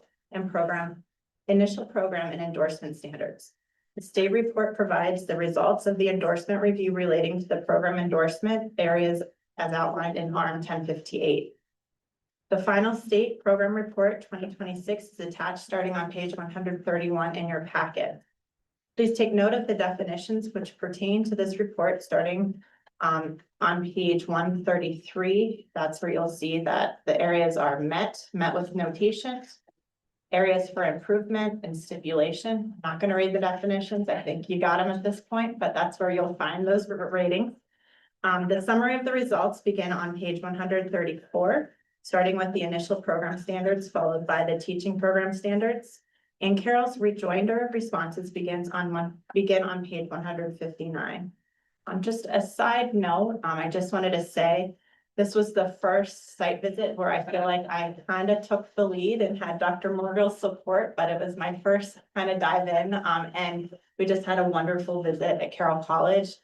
program and endorsement standards. The state report provides the results of the endorsement review relating to the program endorsement areas as outlined in ARM 1058. The final state program report 2026 is attached starting on page 131 in your packet. Please take note of the definitions which pertain to this report starting on page 133. That's where you'll see that the areas are met with notations, areas for improvement and stipulation. I'm not going to read the definitions. I think you got them at this point, but that's where you'll find those ratings. The summary of the results begin on page 134, starting with the initial program standards, followed by the teaching program standards. And Carroll's rejoinder of responses begin on page 159. Just a side note, I just wanted to say, this was the first site visit where I feel like I kind of took the lead and had Dr. Morgill's support, but it was my first kind of dive in. And we just had a wonderful visit at Carroll College.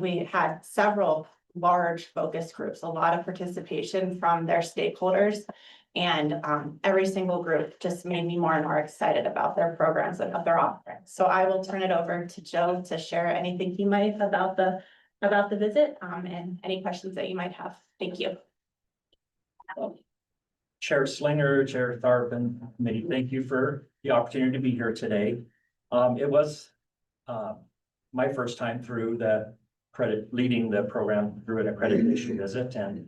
We had several large focus groups, a lot of participation from their stakeholders. And every single group just made me more and more excited about their programs and what they're offering. So I will turn it over to Joe to share anything he might about the visit and any questions that you might have. Thank you. Chair Slinger, Chair Tharp, and committee, thank you for the opportunity to be here today. It was my first time through leading the program through an accreditation visit, and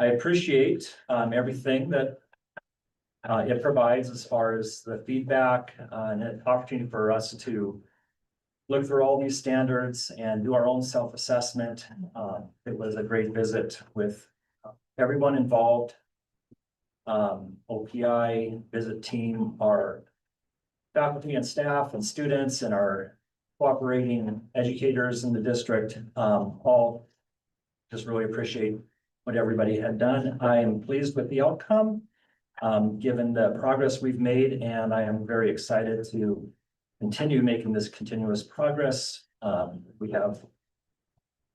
I appreciate everything that it provides as far as the feedback and an opportunity for us to look through all these standards and do our own self-assessment. It was a great visit with everyone involved. OPI visit team, our faculty and staff and students, and our cooperating educators in the district, all just really appreciate what everybody had done. I am pleased with the outcome, given the progress we've made, and I am very excited to continue making this continuous progress. We have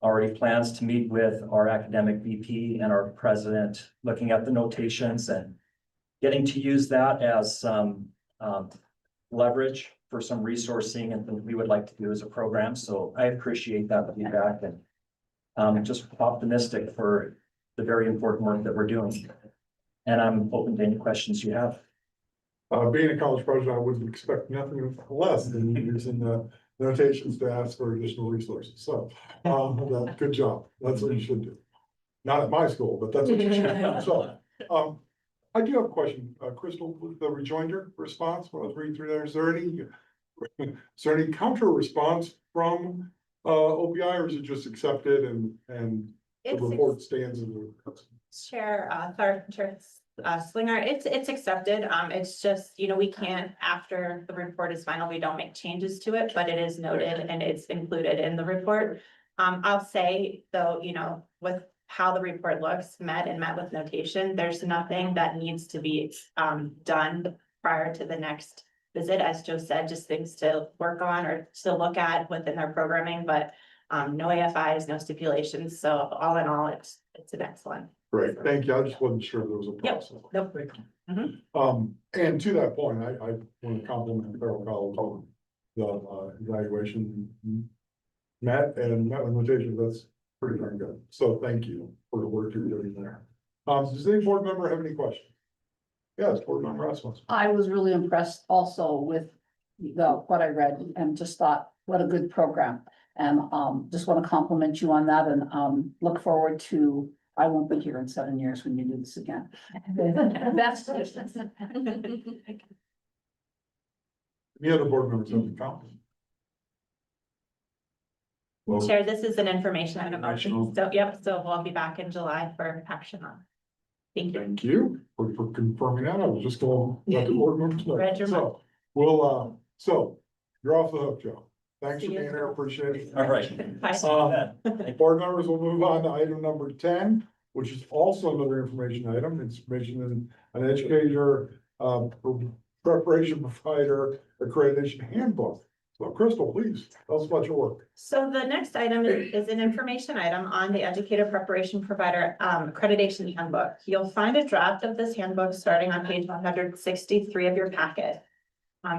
already plans to meet with our academic VP and our president, looking at the notations and getting to use that as some leverage for some resourcing and things we would like to do as a program. So I appreciate that feedback, and I'm just optimistic for the very important work that we're doing. And I'm open to any questions you have. Being a college president, I wouldn't expect nothing less than using the notations to ask for additional resources. So, good job. That's what you should do. Not at my school, but that's what you should do. So, I do have a question, Crystal, with the rejoinder response, when I was reading through there, is there any counter response from OPI, or is it just accepted and the report stands in the? Chair Slinger, it's accepted. It's just, we can't, after the report is final, we don't make changes to it, but it is noted and it's included in the report. I'll say though, with how the report looks, met with notation, there's nothing that needs to be done prior to the next visit. As Joe said, just things to work on or to look at within their programming, but no AFIs, no stipulations. So all in all, it's an excellent. Great, thank you. I just wasn't sure there was a process. Nope. And to that point, I want to compliment Carroll College on the evaluation met with notation. That's pretty darn good. So thank you for the work you're doing there. Does any board member have any questions? Yes, board member Rasmussen. I was really impressed also with what I read and just thought, what a good program. And just want to compliment you on that and look forward to, I won't be here in 7 years when you do this again. Best wishes. Any other board members have any comments? Well, Chair, this is an information item, Informational. so, yep, so we'll be back in July for action on. Thank you. Thank you for confirming that. I was just going to let the board members know. Read your So, we'll, so you're off the hook, Joe. Thanks for See you. being here. Appreciate it. All right. Bye. Board members will move on to item number 10, which is also another information item. It's information in an educator, preparation provider accreditation handbook. So Crystal, please tell us about your work. So the next item is an information item on the Educator Preparation Provider Accreditation Handbook. You'll find a draft of this handbook starting on page 163 of your packet.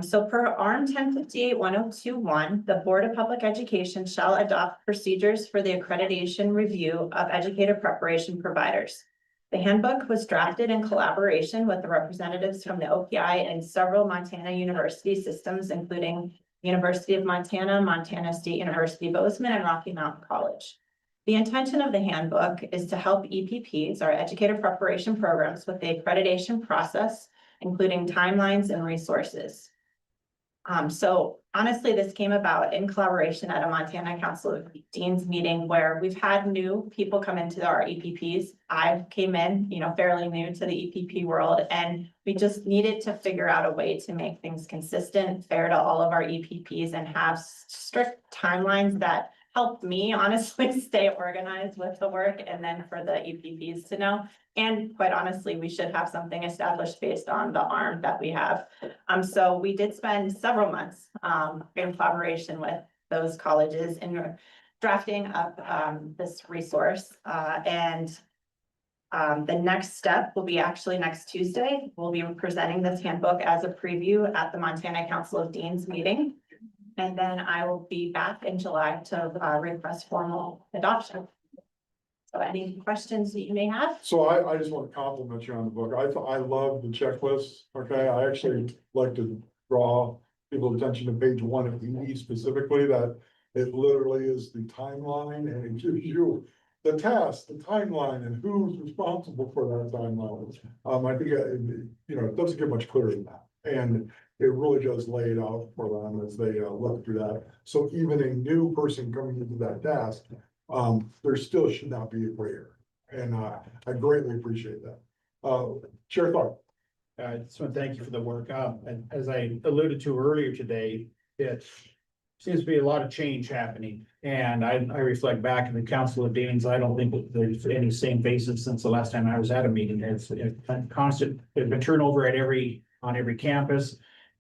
So per ARM 1058-1021, the Board of Public Education shall adopt procedures for the accreditation review of educator preparation providers. The handbook was drafted in collaboration with the representatives from the OPI and several Montana university systems, including University of Montana, Montana State University Bozeman, and Rocky Mountain College. The intention of the handbook is to help EPPs, our educator preparation programs, with the accreditation process, including timelines and resources. So honestly, this came about in collaboration at a Montana Council of Deans meeting where we've had new people come into our EPPs. I came in, fairly new to the EPP world, and we just needed to figure out a way to make things consistent, fair to all of our EPPs, and have strict timelines that helped me honestly stay organized with the work, and then for the EPPs to know. And quite honestly, we should have something established based on the ARM that we have. So we did spend several months in collaboration with those colleges in drafting up this resource. The next step will be actually next Tuesday. We'll be presenting this handbook as a preview at the Montana Council of Deans meeting. And then I will be back in July to request formal adoption. So any questions that you may have? So I just want to compliment you on the book. I love the checklist. Okay, I actually like to draw people's attention to page 180 specifically, that it literally is the timeline and it gives you the task, the timeline, and who's responsible for that timeline. I think, it doesn't get much clearer than that. And it really does lay it out for them as they look through that. So even a new person coming into that task, there still should not be a gray area. And I greatly appreciate that. Chair Clark. I just want to thank you for the work. And as I alluded to earlier today, it seems to be a lot of change happening. And I reflect back in the Council of Deans, I don't think that there's any same faces since the last time I was at a meeting. It's constant, there's been turnover on every campus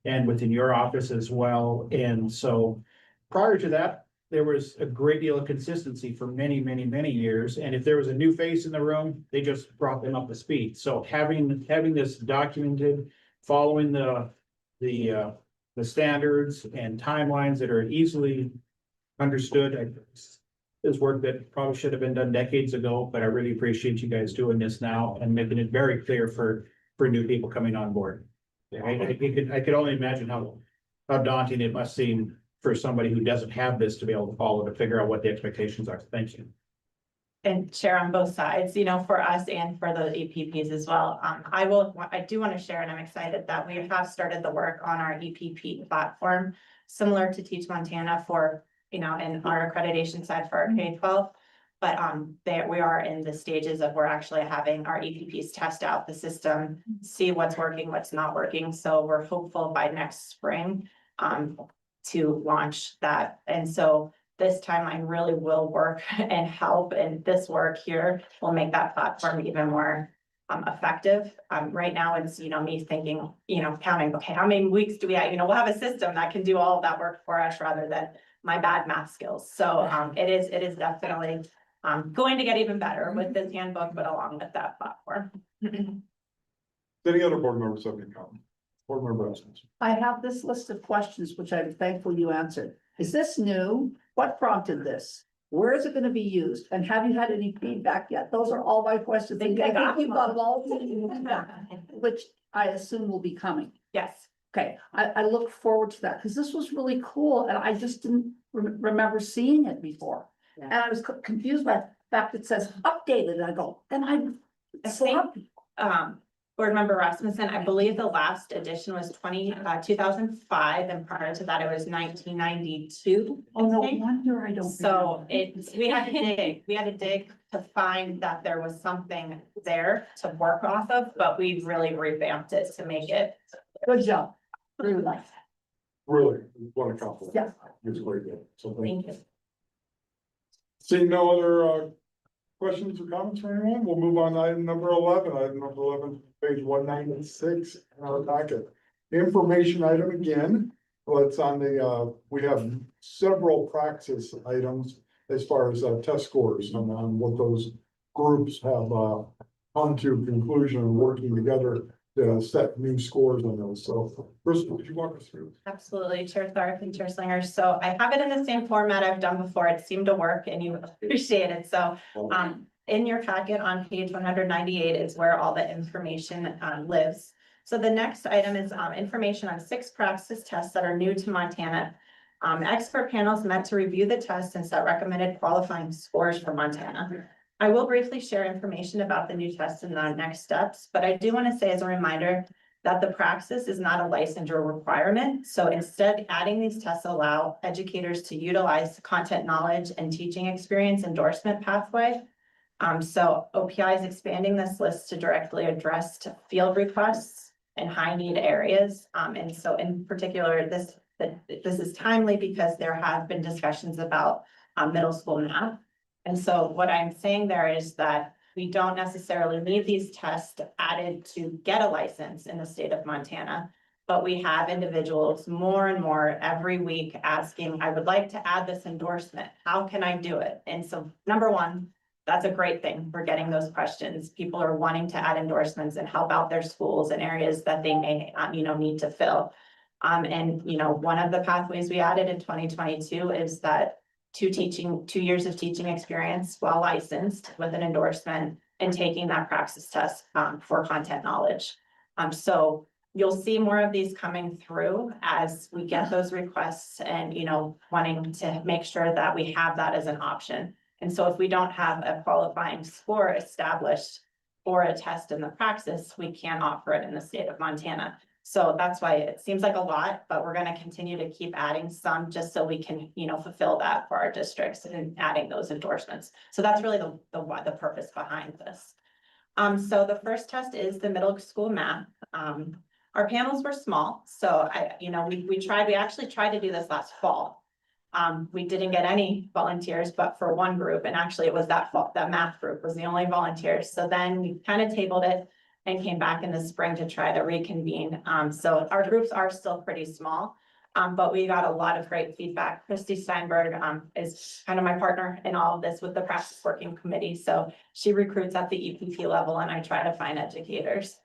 and within your office as well. And so prior to that, there was a great deal of consistency for many, many, many years. And if there was a new face in the room, they just brought them up to speed. So having this documented, following the standards and timelines that are easily understood is work that probably should have been done decades ago, but I really appreciate you guys doing this now and making it very clear for new people coming on board. I could only imagine how daunting it must seem for somebody who doesn't have this to be able to follow, to figure out what the expectations are. Thank you. And share on both sides, for us and for the EPPs as well. I do want to share, and I'm excited that we have started the work on our EPP platform, similar to Teach Montana for, in our accreditation side for our K-12. But there we are in the stages of we're actually having our EPPs test out the system, see what's working, what's not working. So we're hopeful by next spring to launch that. And so this timeline really will work and help, and this work here will make that platform even more effective. Right now it's, me thinking, counting, okay, how many weeks do we have? We'll have a system that can do all of that work for us rather than my bad math skills. So it is definitely going to get even better with this handbook, but along with that platform. Any other board members have any comment? Board member absence. I have this list of questions, which I'm thankful you answered. Is this new? What prompted this? Where is it gonna be used? And have you had any feedback yet? Those are all my questions. I think you've got them all, which I assume will be coming. Yes. Okay, I look forward to that, because this was really cool, and I just didn't remember seeing it before. And I was confused by the fact it says updated, and I go, then I I think, Board Member Rasmussen, I believe the last edition was 2005, and prior to that, it was 1992. Oh, no I think. wonder I don't. So we had to dig to find that there was something there to work off of, but we really revamped it to make it. Good job. Really nice. Really, what a compliment. Yeah. It's very good. So Thank you. Seeing no other questions or comments from anyone, we'll move on to item number 11. Item number 11, page 196 in our packet. Information item again. Well, it's on the, we have several praxis items as far as test scores on what those groups have come to conclusion and working together to set new scores on those. So first, would you walk us through? Absolutely, Chair Tharp and Chair Slinger. So I have it in the same format I've done before. It seemed to work and you appreciate it. So in your packet on page 198 is where all the information lives. So the next item is information on 6 praxis tests that are new to Montana. Expert panels met to review the tests and set recommended qualifying scores for Montana. I will briefly share information about the new tests and the next steps, but I do want to say as a reminder that the praxis is not a licensure requirement. So instead, adding these tests allow educators to utilize content knowledge and teaching experience endorsement pathway. So OPI is expanding this list to directly address field requests in high need areas. And so in particular, this is timely because there have been discussions about middle school math. And so what I'm saying there is that we don't necessarily need these tests added to get a license in the state of Montana. But we have individuals more and more every week asking, I would like to add this endorsement. How can I do it? And so number one, that's a great thing. We're getting those questions. People are wanting to add endorsements and help out their schools in areas that they may, need to fill. And one of the pathways we added in 2022 is that 2 years of teaching experience while licensed with an endorsement and taking that praxis test for content knowledge. So you'll see more of these coming through as we get those requests and, wanting to make sure that we have that as an option. And so if we don't have a qualifying score established for a test in the praxis, we can't offer it in the state of Montana. So that's why it seems like a lot, but we're going to continue to keep adding some just so we can, fulfill that for our districts and adding those endorsements. So that's really the purpose behind this. So the first test is the middle school math. Our panels were small, so we actually tried to do this last fall. We didn't get any volunteers, but for one group, and actually it was that math group was the only volunteers. So then we kind of tabled it and came back in the spring to try to reconvene. So our groups are still pretty small, but we got a lot of great feedback. Christy Steinberg is kind of my partner in all of this with the Praxis Working Committee. So she recruits at the EPP level and I try to find educators.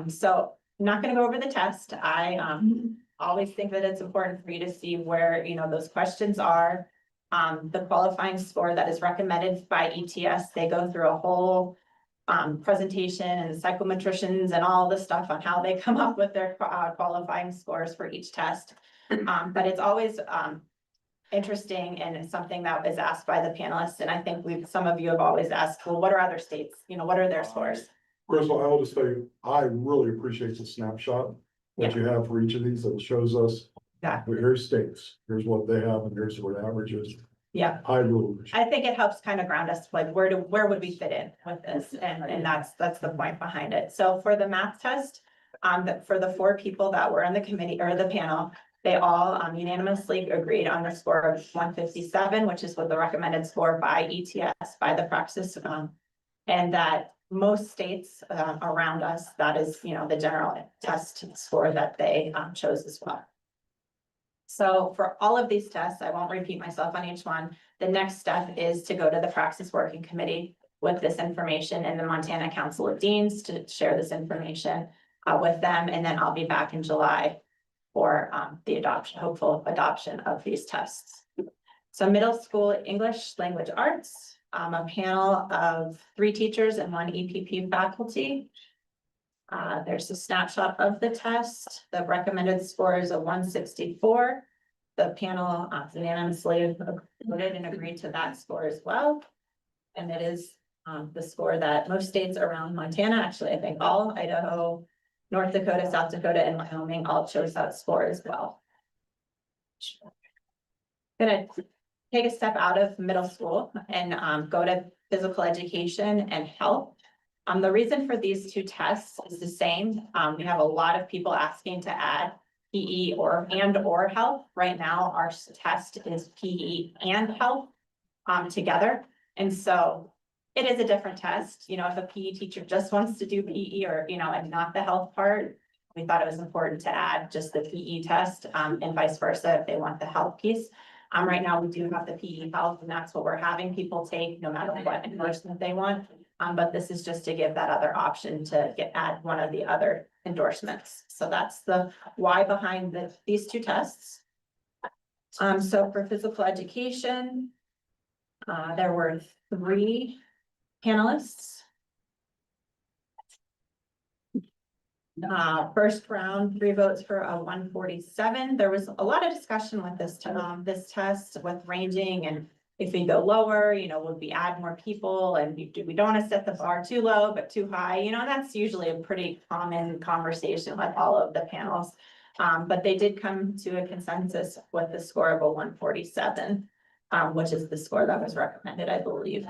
So I'm not going to go over the test. I always think that it's important for you to see where, those questions are. The qualifying score that is recommended by ETS, they go through a whole presentation and psychometricians and all the stuff on how they come up with their qualifying scores for each test. But it's always interesting and something that was asked by the panelists. And I think some of you have always asked, well, what are other states? What are their scores? Crystal, I will just say, I really appreciate the snapshot that you have for each of these that shows us. Exactly. Here's states, here's what they have, and here's what the average is. Yeah. I really appreciate I think it helps kind of ground us, like where would we fit in with this? And that's the point behind it. So for the math test, for the 4 people that were on the committee or the panel, they all unanimously agreed on the score of 157, which is what the recommended score by ETS, by the Praxis. And that most states around us, that is, the general test score that they chose as well. So for all of these tests, I won't repeat myself on each one. The next step is to go to the Praxis Working Committee with this information and the Montana Council of Deans to share this information with them. And then I'll be back in July for the hopeful adoption of these tests. So middle school English language arts, a panel of 3 teachers and 1 EPP faculty. There's a snapshot of the test. The recommended score is a 164. The panel unanimously voted and agreed to that score as well. And it is the score that most states around Montana, actually, I think all Idaho, North Dakota, South Dakota, and Wyoming all chose that score as well. Gonna take a step out of middle school and go to physical education and health. The reason for these two tests is the same. We have a lot of people asking to add PE or health. Right now, our test is PE and health together. And so it is a different test. You know, if a PE teacher just wants to do PE or, you know, and not the health part, we thought it was important to add just the PE test and vice versa if they want the health piece. Right now, we do have the PE health, and that's what we're having people take no matter what endorsement they want. But this is just to give that other option to add one of the other endorsements. So that's the why behind these two tests. So for physical education, there were 3 panelists. First round, 3 votes for a 147. There was a lot of discussion with this test with ranging, and if we go lower, you know, would we add more people, and we don't want to set the bar too low but too high, you know, that's usually a pretty common conversation with all of the panels. But they did come to a consensus with the score of a 147, which is the score that was recommended, I believe.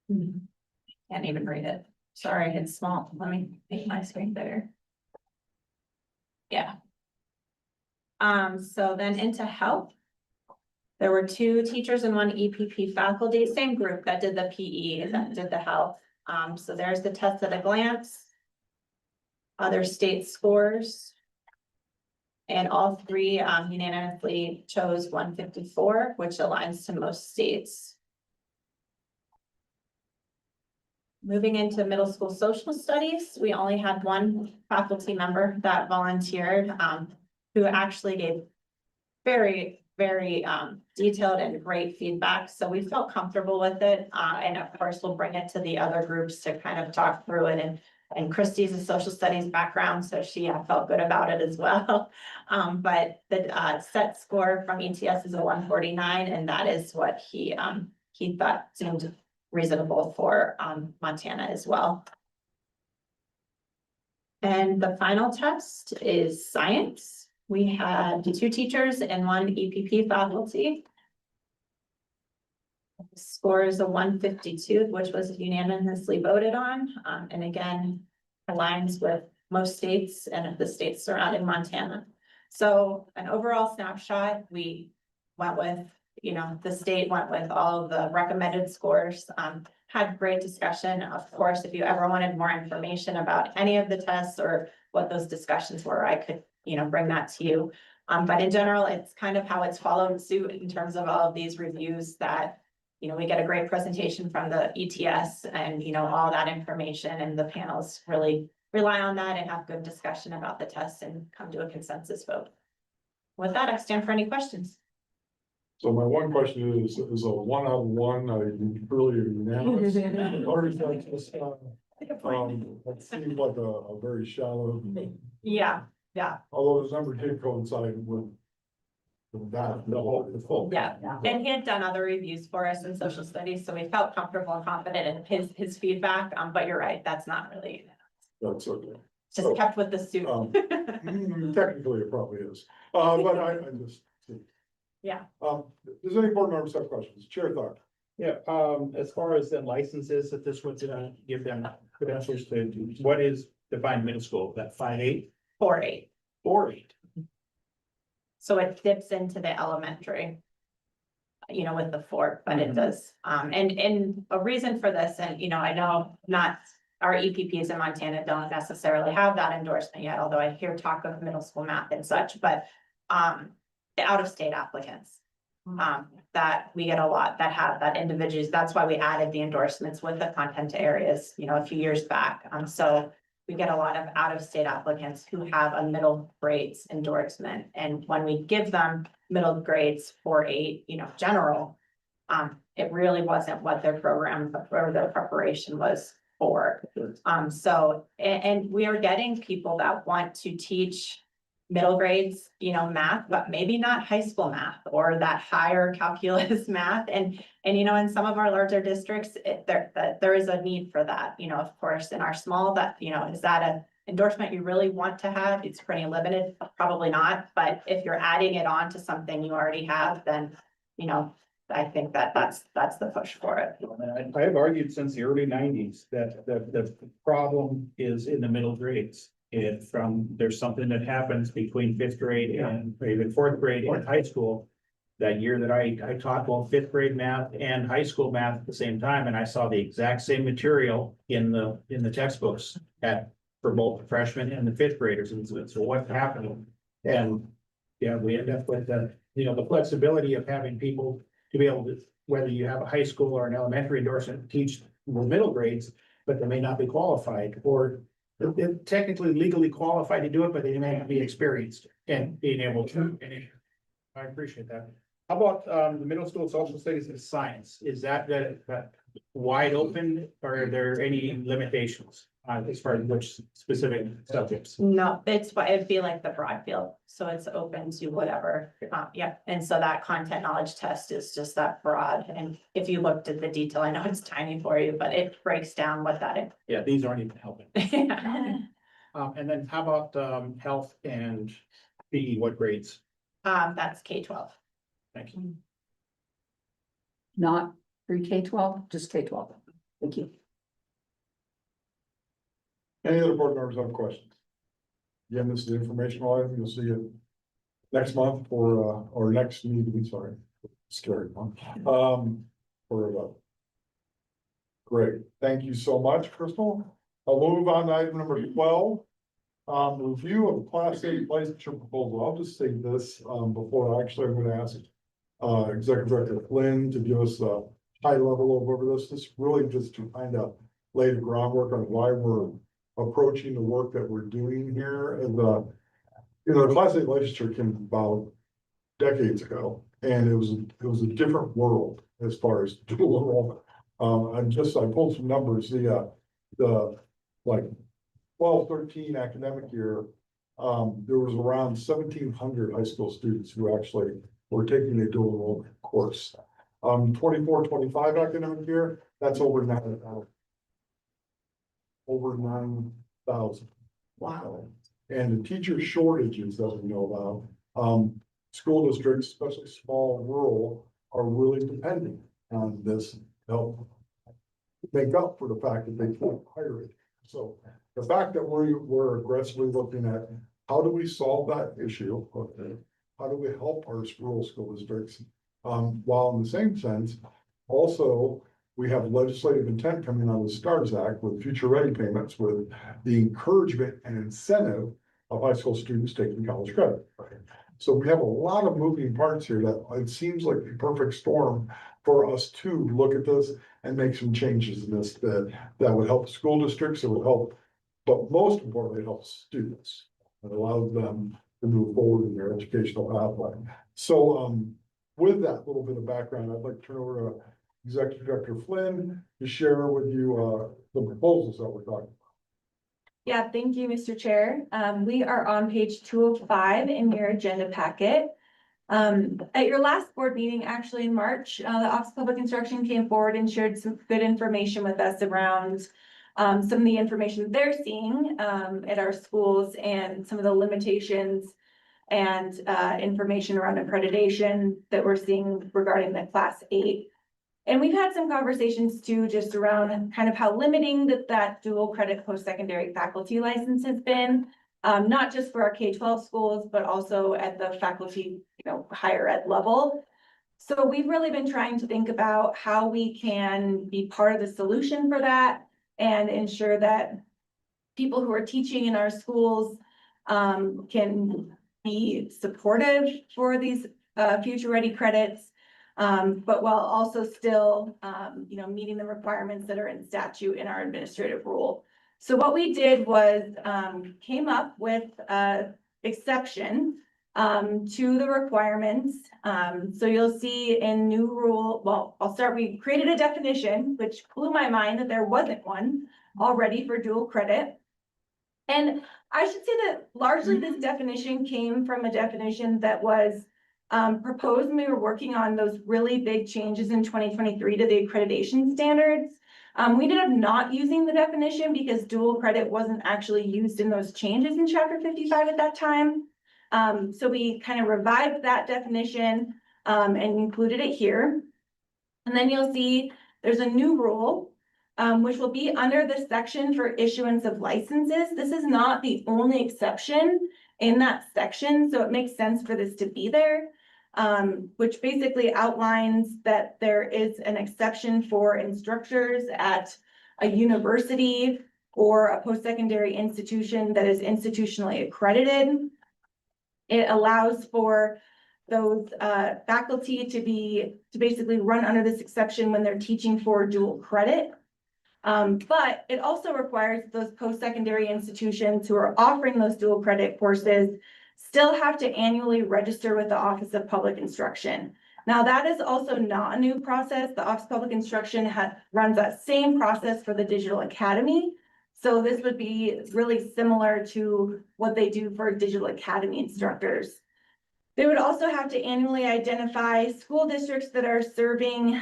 Can't even read it. Sorry, it's small. Let me make my screen bigger. Yeah. So then into health. There were 2 teachers and 1 EPP faculty, same group that did the PE that did the health. So there's the test at a glance. Other state scores. And all 3 unanimously chose 154, which aligns to most states. Moving into middle school social studies, we only had 1 faculty member that volunteered, who actually gave very, very detailed and great feedback. So we felt comfortable with it. And of course, we'll bring it to the other groups to kind of talk through it. And Christie's a social studies background, so she felt good about it as well. But the set score from ETS is a 149, and that is what he thought seemed reasonable for Montana as well. And the final test is science. We had 2 teachers and 1 EPP faculty. Score is a 152, which was unanimously voted on, and again, aligns with most states and the states surrounding Montana. So an overall snapshot, we went with, you know, the state went with all of the recommended scores, had great discussion. Of course, if you ever wanted more information about any of the tests or what those discussions were, I could, you know, bring that to you. But in general, it's kind of how it's followed suit in terms of all of these reviews that, you know, we get a great presentation from the ETS and, you know, all that information, and the panels really rely on that and have good discussion about the tests and come to a consensus vote. With that, I stand for any questions. So my one question is a 1 out of 1, really unanimous? Or is that just, it seems like a very shallow, Yeah, although his number did coincide with that, the full. yeah. And he had done other reviews for us in social studies, so we felt comfortable and confident in his feedback. But you're right, that's not really, That's okay. just kept with the suit. Technically, it probably is, but I just. Yeah. Does any board members have questions? Chair Thought. Yeah, as far as the licenses that this would give them credentials to, what is defined middle school, that 5.8? 4.8. 4.8. So it dips into the elementary. You know, with the 4, but it does. And a reason for this, and you know, I know not our EPPs in Montana don't necessarily have that endorsement yet, although I hear talk of middle school math and such, but the out-of-state applicants. That we get a lot that have that individuals, that's why we added the endorsements with the content areas, you know, a few years back. So we get a lot of out-of-state applicants who have a middle grades endorsement, and when we give them middle grades 4.8, you know, general, it really wasn't what their program or their preparation was for. So, and we are getting people that want to teach middle grades, math, but maybe not high school math or that higher calculus math. And in some of our larger districts, there is a need for that, of course, in our small, that, is that an endorsement you really want to have? It's pretty limited, probably not, but if you're adding it on to something you already have, then, I think that's the push for it. I have argued since the early nineties that the problem is in the middle grades. There's something that happens between fifth grade and even fourth grade in high school. That year that I taught both fifth grade math and high school math at the same time, and I saw the exact same material in the textbooks for both the freshmen and the fifth graders. And so what happened? And yeah, we end up with the flexibility of having people to be able to, whether you have a high school or an elementary endorsement, teach the middle grades, but they may not be qualified, or they're technically legally qualified to do it, but they may not be experienced and being able to. I appreciate that. How about the middle school social studies and science? Is that wide open, or are there any limitations as far as which specific subjects? No, it'd be like the broad field, so it's open to whatever, yeah, and so that content knowledge test is just that broad, and if you looked at the detail, I know it's tiny for you, but it breaks down what that is. Yeah, these aren't even helping. Yeah. And then how about health and PE, what grades? That's K-12. Thank you. Not pre-K-12, just K-12. Thank you. Any other board members have questions? Again, this is the informational item. You'll see it next month or next meeting, sorry. Scary one. Great. Thank you so much, Crystal. I'll move on to item number 12. Review of Class 8 licensure proposal. I'll just say this before I'm going to ask Executive Director Flynn to give us a high level over this. This really just to kind of lay the groundwork on why we're approaching the work that we're doing here. And the Class 8 licensure came about decades ago, and it was a different world as far as dual enrollment. I pulled some numbers. The like 12-13 academic year, there was around 1,700 high school students who actually were taking a dual enrollment course. 24-25 academic year, that's over 9,000. Over 9,000. Wow. And the teacher shortages that we know about, school districts, especially small rural, are really depending on this to help make up for the fact that they can't hire it. So the fact that we're aggressively looking at how do we solve that issue? Okay. How do we help our rural school districts? While in the same sense, also, we have legislative intent coming out of the STARS Act with future ready payments, with the encouragement and incentive of high school students taking college credit. So we have a lot of moving parts here that it seems like the perfect storm for us to look at this and make some changes in this that would help school districts, it would help, but most importantly, it helps students. It allows them to move forward in their educational pathway. So with that little bit of background, I'd like to turn over to Executive Director Flynn to share with you the proposals that we're talking about. Yeah, thank you, Mr. Chair. We are on page 205 in your agenda packet. At your last board meeting, actually in March, the Office of Public Instruction came forward and shared some good information with us around some of the information they're seeing at our schools and some of the limitations and information around accreditation that we're seeing regarding the Class 8. And we've had some conversations too, just around kind of how limiting that dual credit post-secondary faculty license has been. Not just for our K-12 schools, but also at the faculty, higher ed level. So we've really been trying to think about how we can be part of the solution for that and ensure that people who are teaching in our schools can be supportive for these future ready credits. But while also still, meeting the requirements that are in statute in our administrative rule. So what we did was, came up with a exception, to the requirements. So you'll see in new rule, we created a definition, which blew my mind that there wasn't one already for dual credit. And I should say that largely this definition came from a definition that was proposed when we were working on those really big changes in 2023 to the accreditation standards. We ended up not using the definition because dual credit wasn't actually used in those changes in chapter 55 at that time. So we kind of revived that definition and included it here. And then you'll see there's a new rule, which will be under the section for issuance of licenses. This is not the only exception in that section, so it makes sense for this to be there. Which basically outlines that there is an exception for instructors at a university or a post-secondary institution that is institutionally accredited. It allows for those faculty to basically run under this exception when they're teaching for dual credit. But it also requires those post-secondary institutions who are offering those dual credit courses still have to annually register with the Office of Public Instruction. Now, that is also not a new process. The Office of Public Instruction runs that same process for the Digital Academy. So this would be really similar to what they do for Digital Academy instructors. They would also have to annually identify school districts that are serving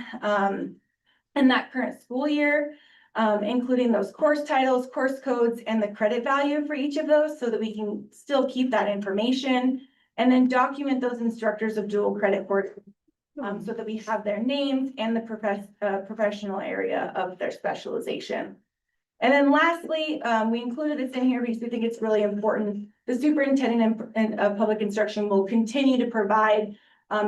in that current school year, including those course titles, course codes, and the credit value for each of those so that we can still keep that information. And then document those instructors of dual credit courses so that we have their names and the professional area of their specialization. And then lastly, we included this in here because we think it's really important. The superintendent of public instruction will continue to provide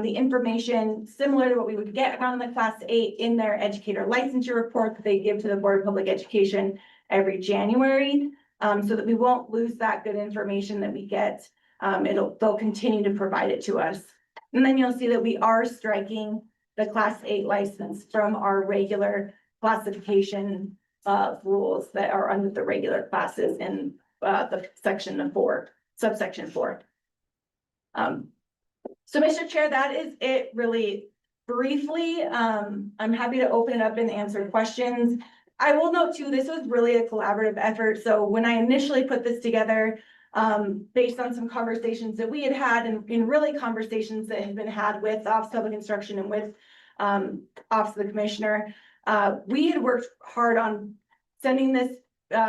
the information similar to what we would get around the Class 8 in their educator licensure report that they give to the Board of Public Education every January, so that we won't lose that good information that we get. They'll continue to provide it to us. And then you'll see that we are striking the Class 8 license from our regular classification rules that are under the regular classes in the section 4, subsection 4. So Mr. Chair, that is it really briefly. I'm happy to open it up and answer questions. I will note too, this was really a collaborative effort. So when I initially put this together, based on some conversations that we had and really conversations that had been had with Office of Public Instruction and with Office of the Commissioner, we had worked hard on sending this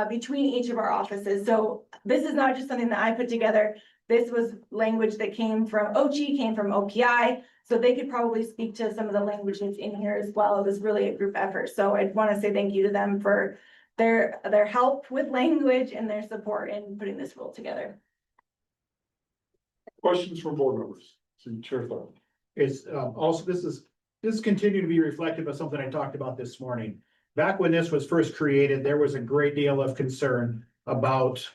between each of our offices. So this is not just something that I put together. This was language that came from OCHI, came from OPI, so they could probably speak to some of the languages in here as well. It was really a group effort. So I want to say thank you to them for their help with language and their support in putting this rule together. Questions from board members? See Chair Thorpe. It's also, this is continuing to be reflective of something I talked about this morning. Back when this was first created, there was a great deal of concern about,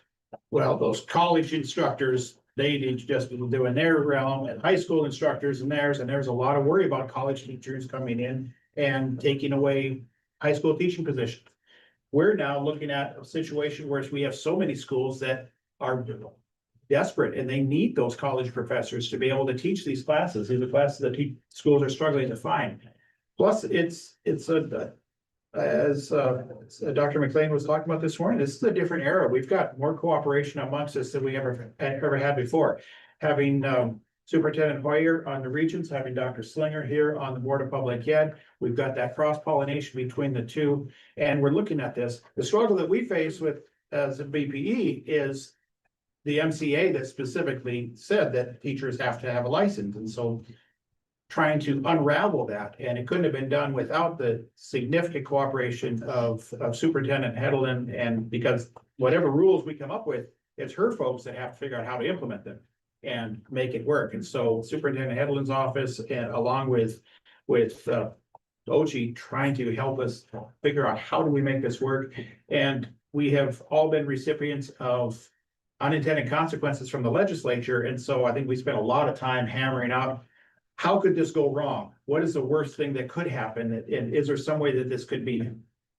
well, those college instructors, they need to just be doing their realm, and high school instructors and theirs, and there's a lot of worry about college teachers coming in and taking away high school teaching positions. We're now looking at a situation where we have so many schools that are desperate and they need those college professors to be able to teach these classes. These are classes that schools are struggling to find. Plus, it's as Dr. McLean was talking about this morning, this is a different era. We've got more cooperation amongst us than we ever had before. Having Superintendent Hoyer on the regions, having Dr. Slinger here on the Board of Public Ed, we've got that cross-pollination between the two, and we're looking at this. The struggle that we face with as a BPE is the MCA that specifically said that teachers have to have a license, and so trying to unravel that, and it couldn't have been done without the significant cooperation of Superintendent Heddlen, and because whatever rules we come up with, it's her folks that have to figure out how to implement them and make it work. And so Superintendent Heddlen's office, and along with OCHI, trying to help us figure out how do we make this work. And we have all been recipients of unintended consequences from the legislature. And so I think we spent a lot of time hammering out, how could this go wrong? What is the worst thing that could happen? And is there some way that this could be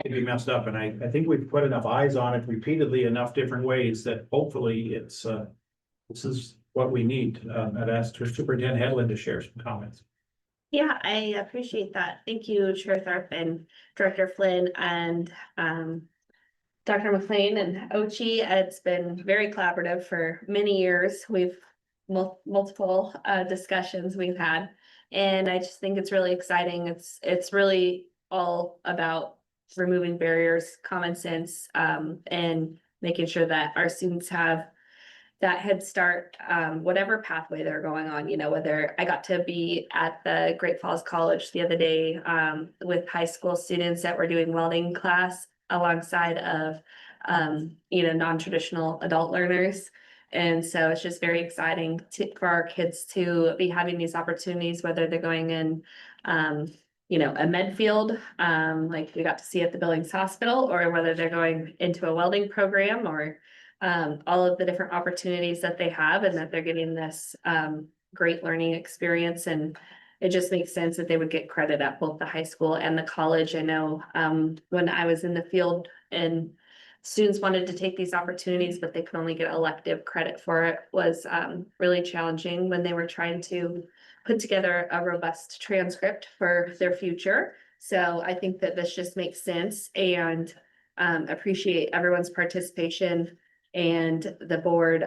messed up? And I think we've put enough eyes on it repeatedly enough different ways that hopefully it's this is what we need. I'd ask Superintendent Heddlen to share some comments. Yeah, I appreciate that. Thank you, Chair Thorpe and Director Flynn. And Dr. McLean and Ochi. It's been very collaborative for many years. We've multiple discussions we've had. And I just think it's really exciting. It's really all about removing barriers, common sense, and making sure that our students have that head start, whatever pathway they're going on, whether I got to be at the Great Falls College the other day, with high school students that were doing welding class alongside of, non-traditional adult learners. And so it's just very exciting for our kids to be having these opportunities, whether they're going in, a med field, like we got to see at the Billings Hospital, or whether they're going into a welding program, or all of the different opportunities that they have, and that they're getting this great learning experience. And it just makes sense that they would get credit at both the high school and the college. I know when I was in the field and students wanted to take these opportunities, but they could only get elective credit for it, was really challenging when they were trying to put together a robust transcript for their future. So I think that this just makes sense, and appreciate everyone's participation and the board,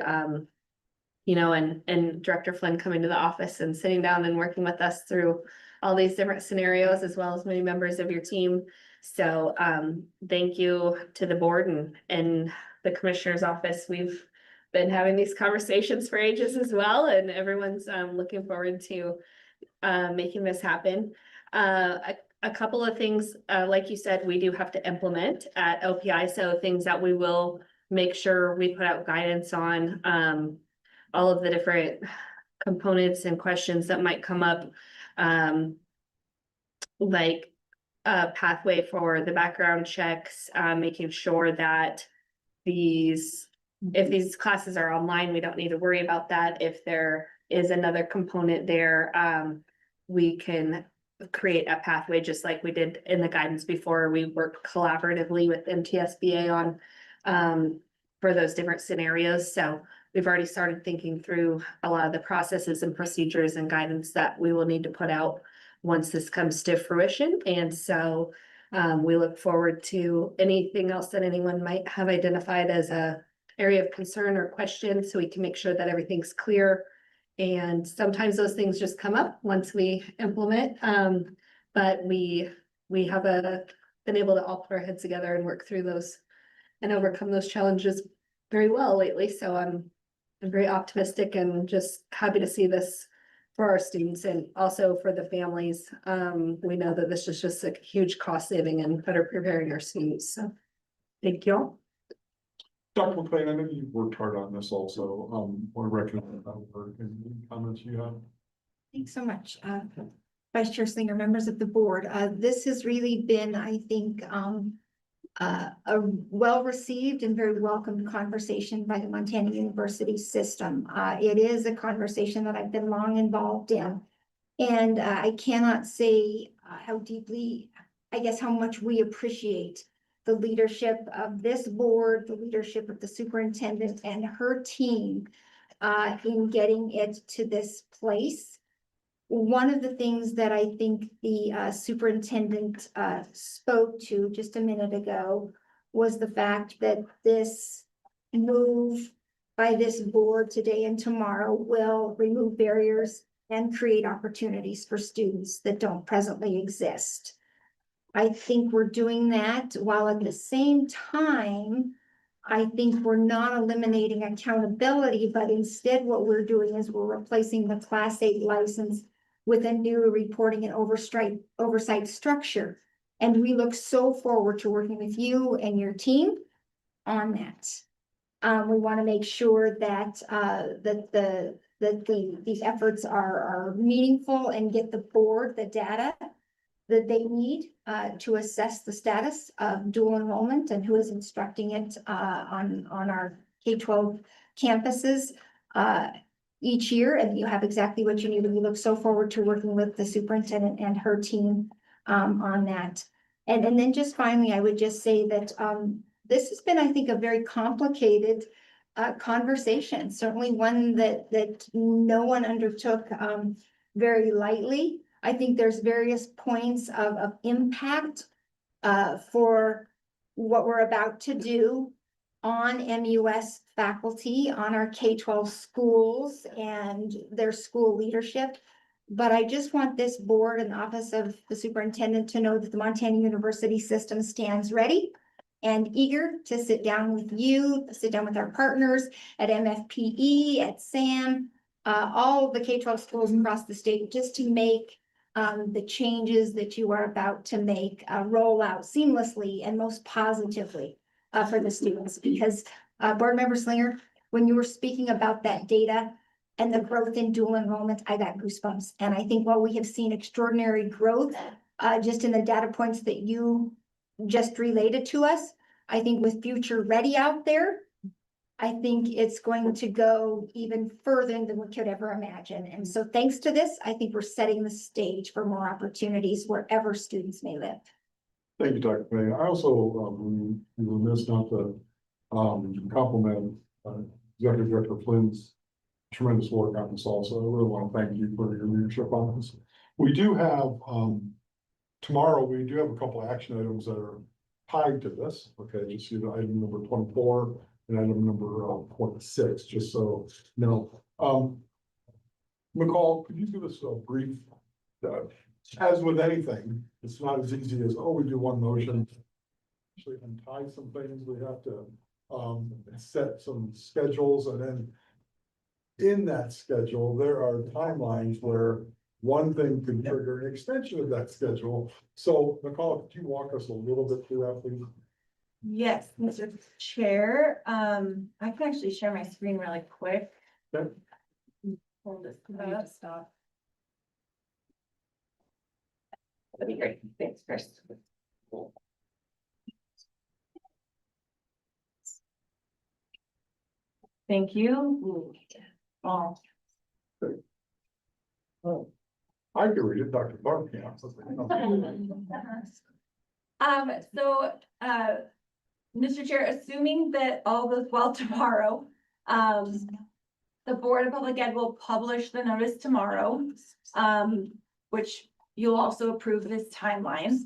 and Director Flynn coming to the office and sitting down and working with us through all these different scenarios, as well as many members of your team. So thank you to the board and the commissioner's office. We've been having these conversations for ages as well, and everyone's looking forward to making this happen. A couple of things, like you said, we do have to implement at OPI, so things that we will make sure we put out guidance on, all of the different components and questions that might come up, like a pathway for the background checks, making sure that if these classes are online, we don't need to worry about that. If there is another component there, we can create a pathway, just like we did in the guidance before. We worked collaboratively with MTSBA on for those different scenarios. So we've already started thinking through a lot of the processes and procedures and guidance that we will need to put out once this comes to fruition. And so we look forward to anything else that anyone might have identified as a area of concern or question, so we can make sure that everything's clear. And sometimes those things just come up once we implement, but we have been able to all put our heads together and work through those and overcome those challenges very well lately. So I'm very optimistic and just happy to see this for our students and also for the families. We know that this is just a huge cost saving and better preparing our students. So thank you all. Dr. McLean, I know you've worked hard on this also. Want to recognize that work and any comments you have. Thanks so much, Vice Chair Slinger, members of the board. This has really been, I think, a well-received and very welcomed conversation by the Montana University system. It is a conversation that I've been long involved in. And I cannot say how deeply, I guess, how much we appreciate the leadership of this board, the leadership of the superintendent and her team in getting it to this place. One of the things that I think the superintendent spoke to just a minute ago was the fact that this move by this board today and tomorrow will remove barriers and create opportunities for students that don't presently exist. I think we're doing that while at the same time, I think we're not eliminating accountability, but instead what we're doing is we're replacing the Class 8 license with a new reporting and oversight structure. And we look so forward to working with you and your team on that. We want to make sure that these efforts are meaningful and get the board the data that they need to assess the status of dual enrollment and who is instructing it on our K-12 campuses each year, and you have exactly what you need. And we look so forward to working with the superintendent and her team on that. And then just finally, I would just say that this has been, I think, a very complicated conversation, certainly one that no one undertook very lightly. I think there's various points of impact for what we're about to do on MUS faculty, on our K-12 schools and their school leadership. But I just want this board and the office of the superintendent to know that the Montana University system stands ready and eager to sit down with you, sit down with our partners at MFPE, at SAM, all the K-12 schools across the state, just to make the changes that you are about to make roll out seamlessly and most positively for the students. Because Board Member Slinger, when you were speaking about that data and the growth in dual enrollment, I got goosebumps. And I think while we have seen extraordinary growth just in the data points that you just related to us, I think with Future Ready out there, I think it's going to go even further than we could ever imagine. And so thanks to this, I think we're setting the stage for more opportunities wherever students may live. Thank you, Dr. May. I also, we were remiss not to, compliment, Executive Director Flynn's tremendous work on this also. I really want to thank you for your leadership on this. We do have, tomorrow, we do have a couple of action items that are tied to this. Okay, just see the item number 24 and item number 26, just so you know. McCall, could you give us a brief, as with anything, it's not as easy as, oh, we do one motion. Actually untie some things, we have to set some schedules, and then in that schedule, there are timelines where one thing could trigger an extension of that schedule. So McCall, could you walk us a little bit through that, please? Yes, Mr. Chair, I can actually share my screen really quick. Okay. Hold this up. That'd be great. Thanks, Chris. Thank you. Oh. Oh, I can read it, Dr. Clark, yeah. Mr. Chair, assuming that all goes well tomorrow, the Board of Public Ed will publish the notice tomorrow, which you'll also approve this timeline.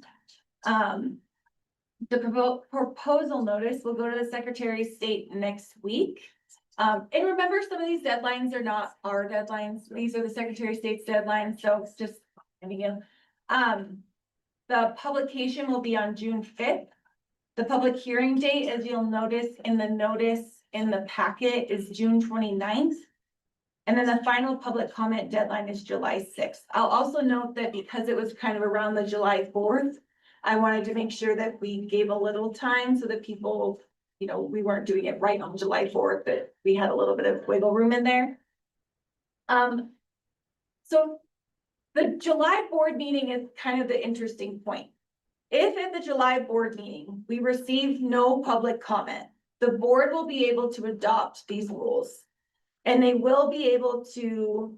The proposal notice will go to the Secretary of State next week. And remember, some of these deadlines are not our deadlines. These are the Secretary of State's deadlines, so it's just, the publication will be on June 5th. The public hearing date, as you'll notice in the notice in the packet, is June 29th. And then the final public comment deadline is July 6th. I'll also note that because it was kind of around the July 4th, I wanted to make sure that we gave a little time so that people, we weren't doing it right on July 4th, but we had a little bit of wiggle room in there. So the July board meeting is kind of the interesting point. If at the July board meeting, we receive no public comment, the board will be able to adopt these rules. And they will be able to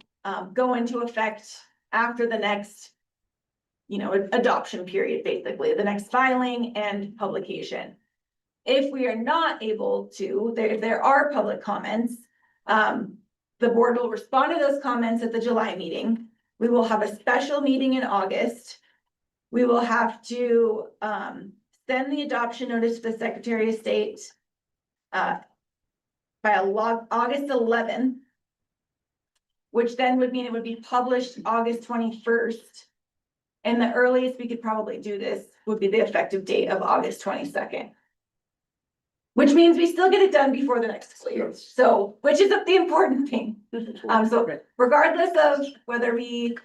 go into effect after the next, adoption period, basically, the next filing and publication. If we are not able to, there are public comments, the board will respond to those comments at the July meeting. We will have a special meeting in August. We will have to send the adoption notice to the Secretary of State by August 11th, which then would mean it would be published August 21st. And the earliest we could probably do this would be the effective date of August 22nd. Which means we still get it done before the next school year. So, which is the important thing. So regardless of whether we,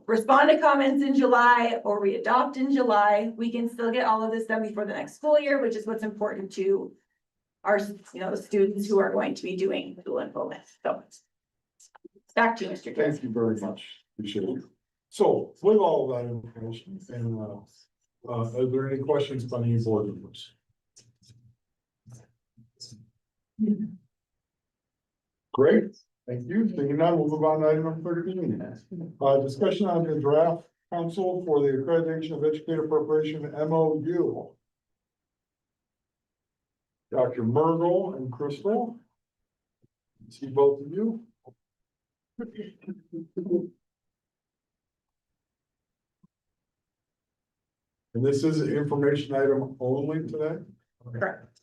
respond to comments in July or we adopt in July, we can still get all of this done before the next school year, which is what's important to our, the students who are going to be doing dual enrollment. So back to you, Mr. Chair. Thank you very much. Appreciate it. So with all of that information, and are there any questions by any board members? Great, thank you. Seeing none, we'll move on to item number 13. Discussion on the draft council for the accreditation of educator preparation MOU. Dr. Mergel and Crystal. See both of you. And this is an information item only today? Correct.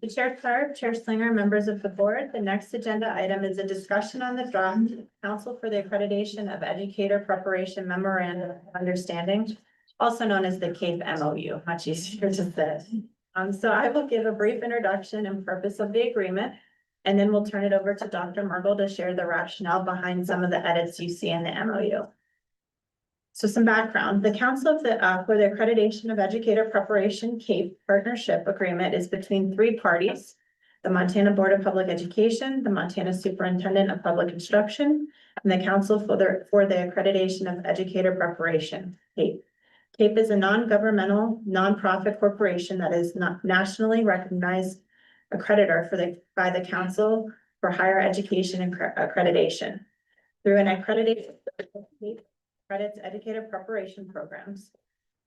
The Chair Clark, Chair Slinger, members of the board, the next agenda item is a discussion on the draft Council for the Accreditation of Educator Preparation Memorandum of Understanding, also known as the CAPE MOU, much easier to say. So I will give a brief introduction and purpose of the agreement, and then we'll turn it over to Dr. Mergel to share the rationale behind some of the edits you see in the MOU. So some background, the Council for the Accreditation of Educator Preparation CAPE Partnership Agreement is between three parties: the Montana Board of Public Education, the Montana Superintendent of Public Instruction, and the Council for the Accreditation of Educator Preparation, CAPE. CAPE is a non-governmental, nonprofit corporation that is not nationally recognized accreditor by the Council for Higher Education and Accreditation. Through an accreditation, credits educator preparation programs.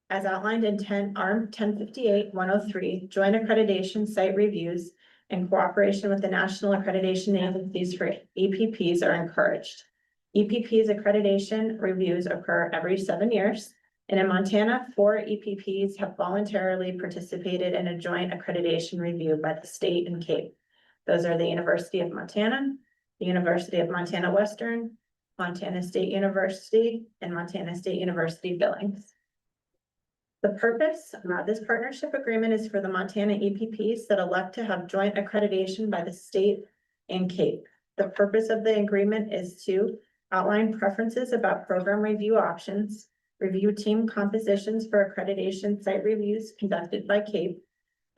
As outlined in ARM 1058-103, joint accreditation site reviews in cooperation with the National Accreditation Agencies for EPPs are encouraged. EPPs accreditation reviews occur every 7 years, and in Montana, 4 EPPs have voluntarily participated in a joint accreditation review by the state and CAPE. Those are the University of Montana, the University of Montana Western, Montana State University, and Montana State University Billings. The purpose of this partnership agreement is for the Montana EPPs that elect to have joint accreditation by the state and CAPE. The purpose of the agreement is to outline preferences about program review options, review team compositions for accreditation site reviews conducted by CAPE,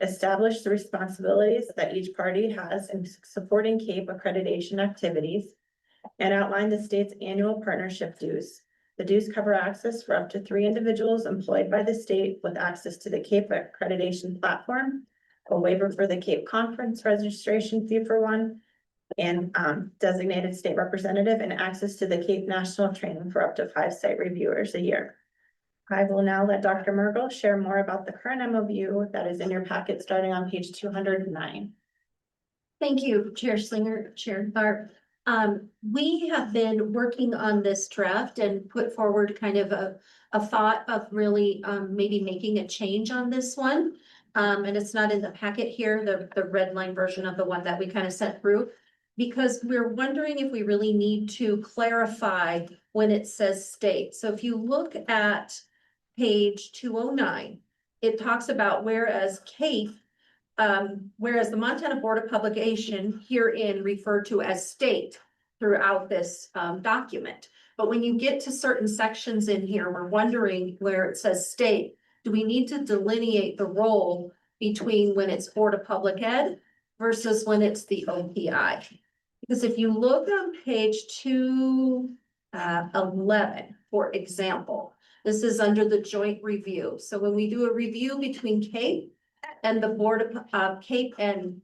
establish the responsibilities that each party has in supporting CAPE accreditation activities, and outline the state's annual partnership dues. The dues cover access for up to 3 individuals employed by the state with access to the CAPE accreditation platform, a waiver for the CAPE conference registration fee for one, and designated state representative, and access to the CAPE national training for up to 5 site reviewers a year. I will now let Dr. Mergel share more about the current MOU that is in your packet starting on page 209. Thank you, Chair Slinger, Chair Tharp. We have been working on this draft and put forward kind of a thought of really maybe making a change on this one. And it's not in the packet here, the red line version of the one that we kind of sent through, because we're wondering if we really need to clarify when it says state. So if you look at page 209, it talks about whereas CAPE, whereas the Montana Board of Publication herein referred to as state throughout this document. But when you get to certain sections in here, we're wondering where it says state, do we need to delineate the role between when it's Board of Public Ed versus when it's the OPI? Because if you look on page 211, for example, this is under the joint review. So when we do a review between CAPE and the Board of CAPE and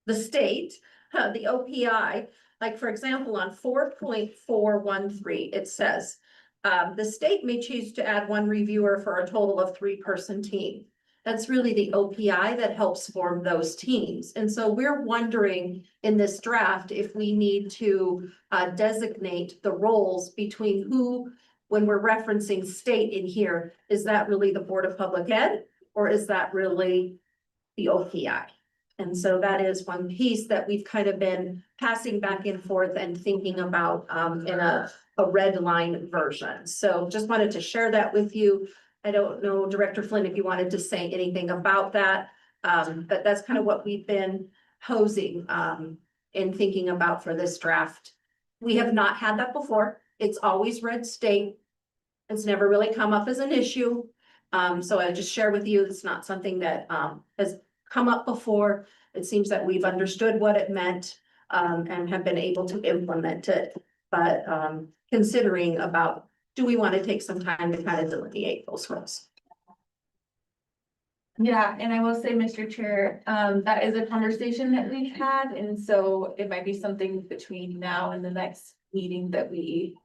the state, the OPI, like for example, on 4.413, it says, the state may choose to add 1 reviewer for a total of 3-person team. That's really the OPI that helps form those teams. And so we're wondering in this draft if we need to designate the roles between who, when we're referencing state in here, is that really the Board of Public Ed? Or is that really the OPI? And so that is one piece that we've kind of been passing back and forth and thinking about in a red line version. So just wanted to share that with you. I don't know, Director Flynn, if you wanted to say anything about that, but that's kind of what we've been posing and thinking about for this draft. We have not had that before. It's always read state. It's never really come up as an issue. So I just share with you, it's not something that has come up before. It seems that we've understood what it meant and have been able to implement it. But considering about, do we want to take some time to kind of delineate those roles? Yeah, and I will say, Mr. Chair, that is a conversation that we've had, and so it might be something between now and the next meeting that we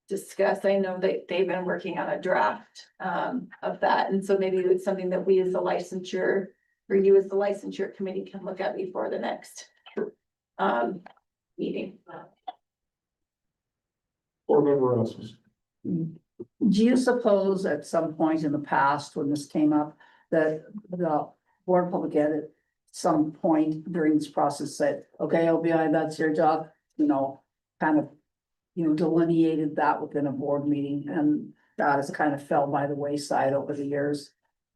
discuss. I know that they've been working on a draft of that, and so maybe it's something that we as the licensure, or you as the licensure committee can look at before the next meeting. Board Member Rasmus. Do you suppose at some point in the past, when this came up, that the Board of Public Ed at some point during this process said, okay, OBI, that's your job, you know, kind of, you know, delineated that within a board meeting, and that has kind of fell by the wayside over the years?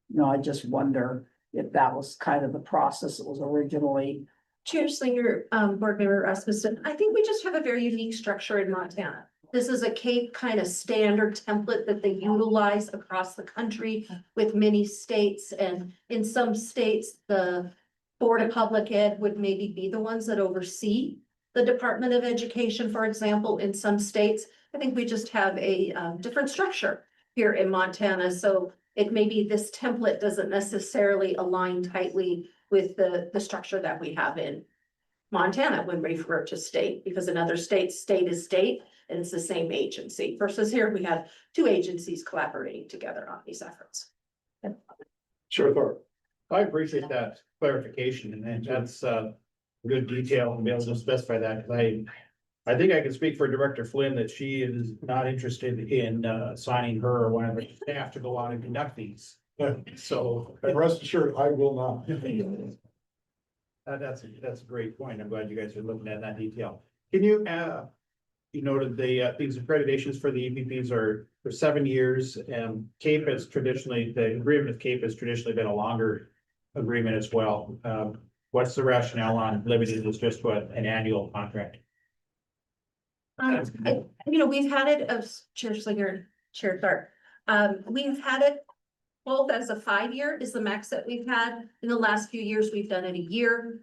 You know, I just wonder if that was kind of the process that was originally. Chair Slinger, Board Member Rasmussen, I think we just have a very unique structure in Montana. This is a CAPE kind of standard template that they utilize across the country with many states, and in some states, the Board of Public Ed would maybe be the ones that oversee the Department of Education, for example. In some states, I think we just have a different structure here in Montana, so it may be this template doesn't necessarily align tightly with the structure that we have in Montana when we refer to state, because in other states, state is state and it's the same agency, versus here we have two agencies collaborating together on these efforts. Chair Thorpe. I appreciate that clarification, and that's good detail and be able to specify that, because I think I can speak for Director Flynn that she is not interested in assigning her or one of the staff to go out and conduct these. So And rest assured, I will not. that's a great point. I'm glad you guys are looking at that detail. Can you you noted these accreditations for the EPPs are for 7 years, and CAPE has traditionally, the agreement with CAPE has traditionally been a longer agreement as well. What's the rationale on limiting this just to an annual contract? You know, we've had it as Chair Slinger, Chair Tharp. We've had it both as a 5-year is the max that we've had. In the last few years, we've done it a year.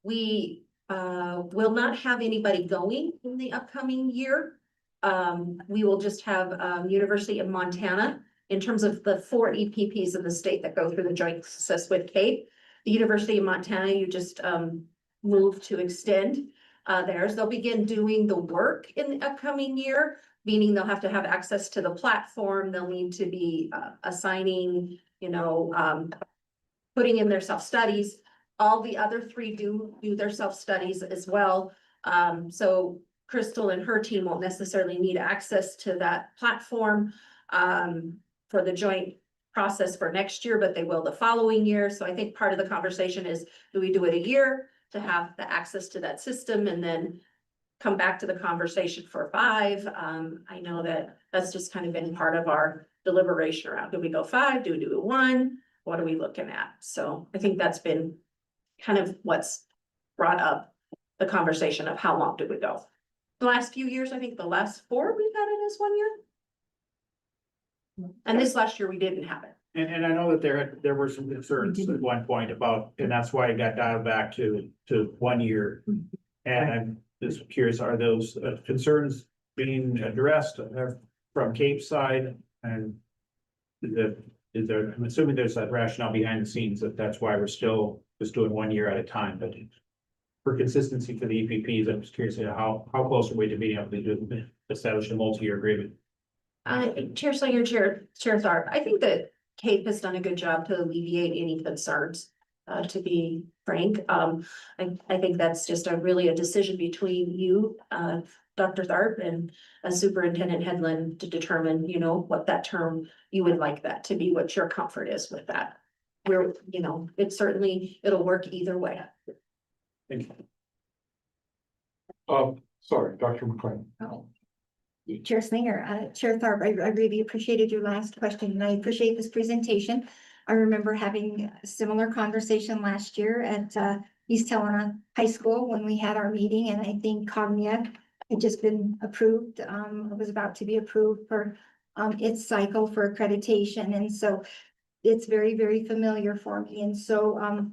We will not have anybody going in the upcoming year. We will just have University of Montana in terms of the 4 EPPs in the state that go through the joint success with CAPE. The University of Montana, you just move to extend theirs. They'll begin doing the work in the upcoming year, meaning they'll have to have access to the platform. They'll need to be assigning, you know, putting in their self-studies. All the other 3 do their self-studies as well. So Crystal and her team won't necessarily need access to that platform for the joint process for next year, but they will the following year. So I think part of the conversation is, do we do it a year to have the access to that system and then come back to the conversation for 5? I know that that's just kind of been part of our deliberation around, do we go 5, do we do 1? What are we looking at? So I think that's been kind of what's brought up the conversation of how long do we go. The last few years, I think the last 4 we've had it as 1 year. And this last year we didn't have it. And I know that there were some concerns at one point about, and that's why it got dialed back to 1 year. And I'm just curious, are those concerns being addressed from CAPE side? And is there, I'm assuming there's that rationale behind the scenes that's why we're still just doing 1 year at a time, but for consistency for the EPPs, I'm just curious, how close are we to being able to establish a multi-year agreement? Chair Slinger, Chair Tharp, I think that CAPE has done a good job to alleviate any concerns, to be frank. I think that's just really a decision between you, Dr. Tharp, and Superintendent Headland to determine, you know, what that term you would like that to be, what your comfort is with that. We're, you know, it'll work either way. Thank you. Sorry, Dr. McLean. Oh. Chair Slinger, Chair Tharp, I really appreciated your last question, and I appreciate this presentation. I remember having a similar conversation last year at East Helena High School when we had our meeting, and I think Cognia had just been approved, it was about to be approved for its cycle for accreditation, and so it's very, very familiar for me. And so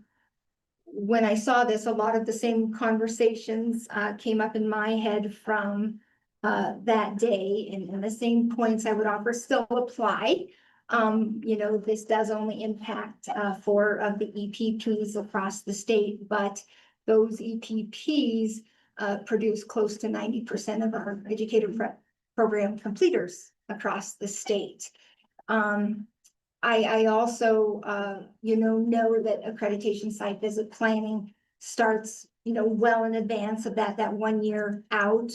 when I saw this, a lot of the same conversations came up in my head from that day, and the same points I would offer still apply. You know, this does only impact 4 of the EPPs across the state, but those EPPs produce close to 90% of our educator program completers across the state. I also, you know that accreditation site visit planning starts, you know, well in advance of that 1 year out.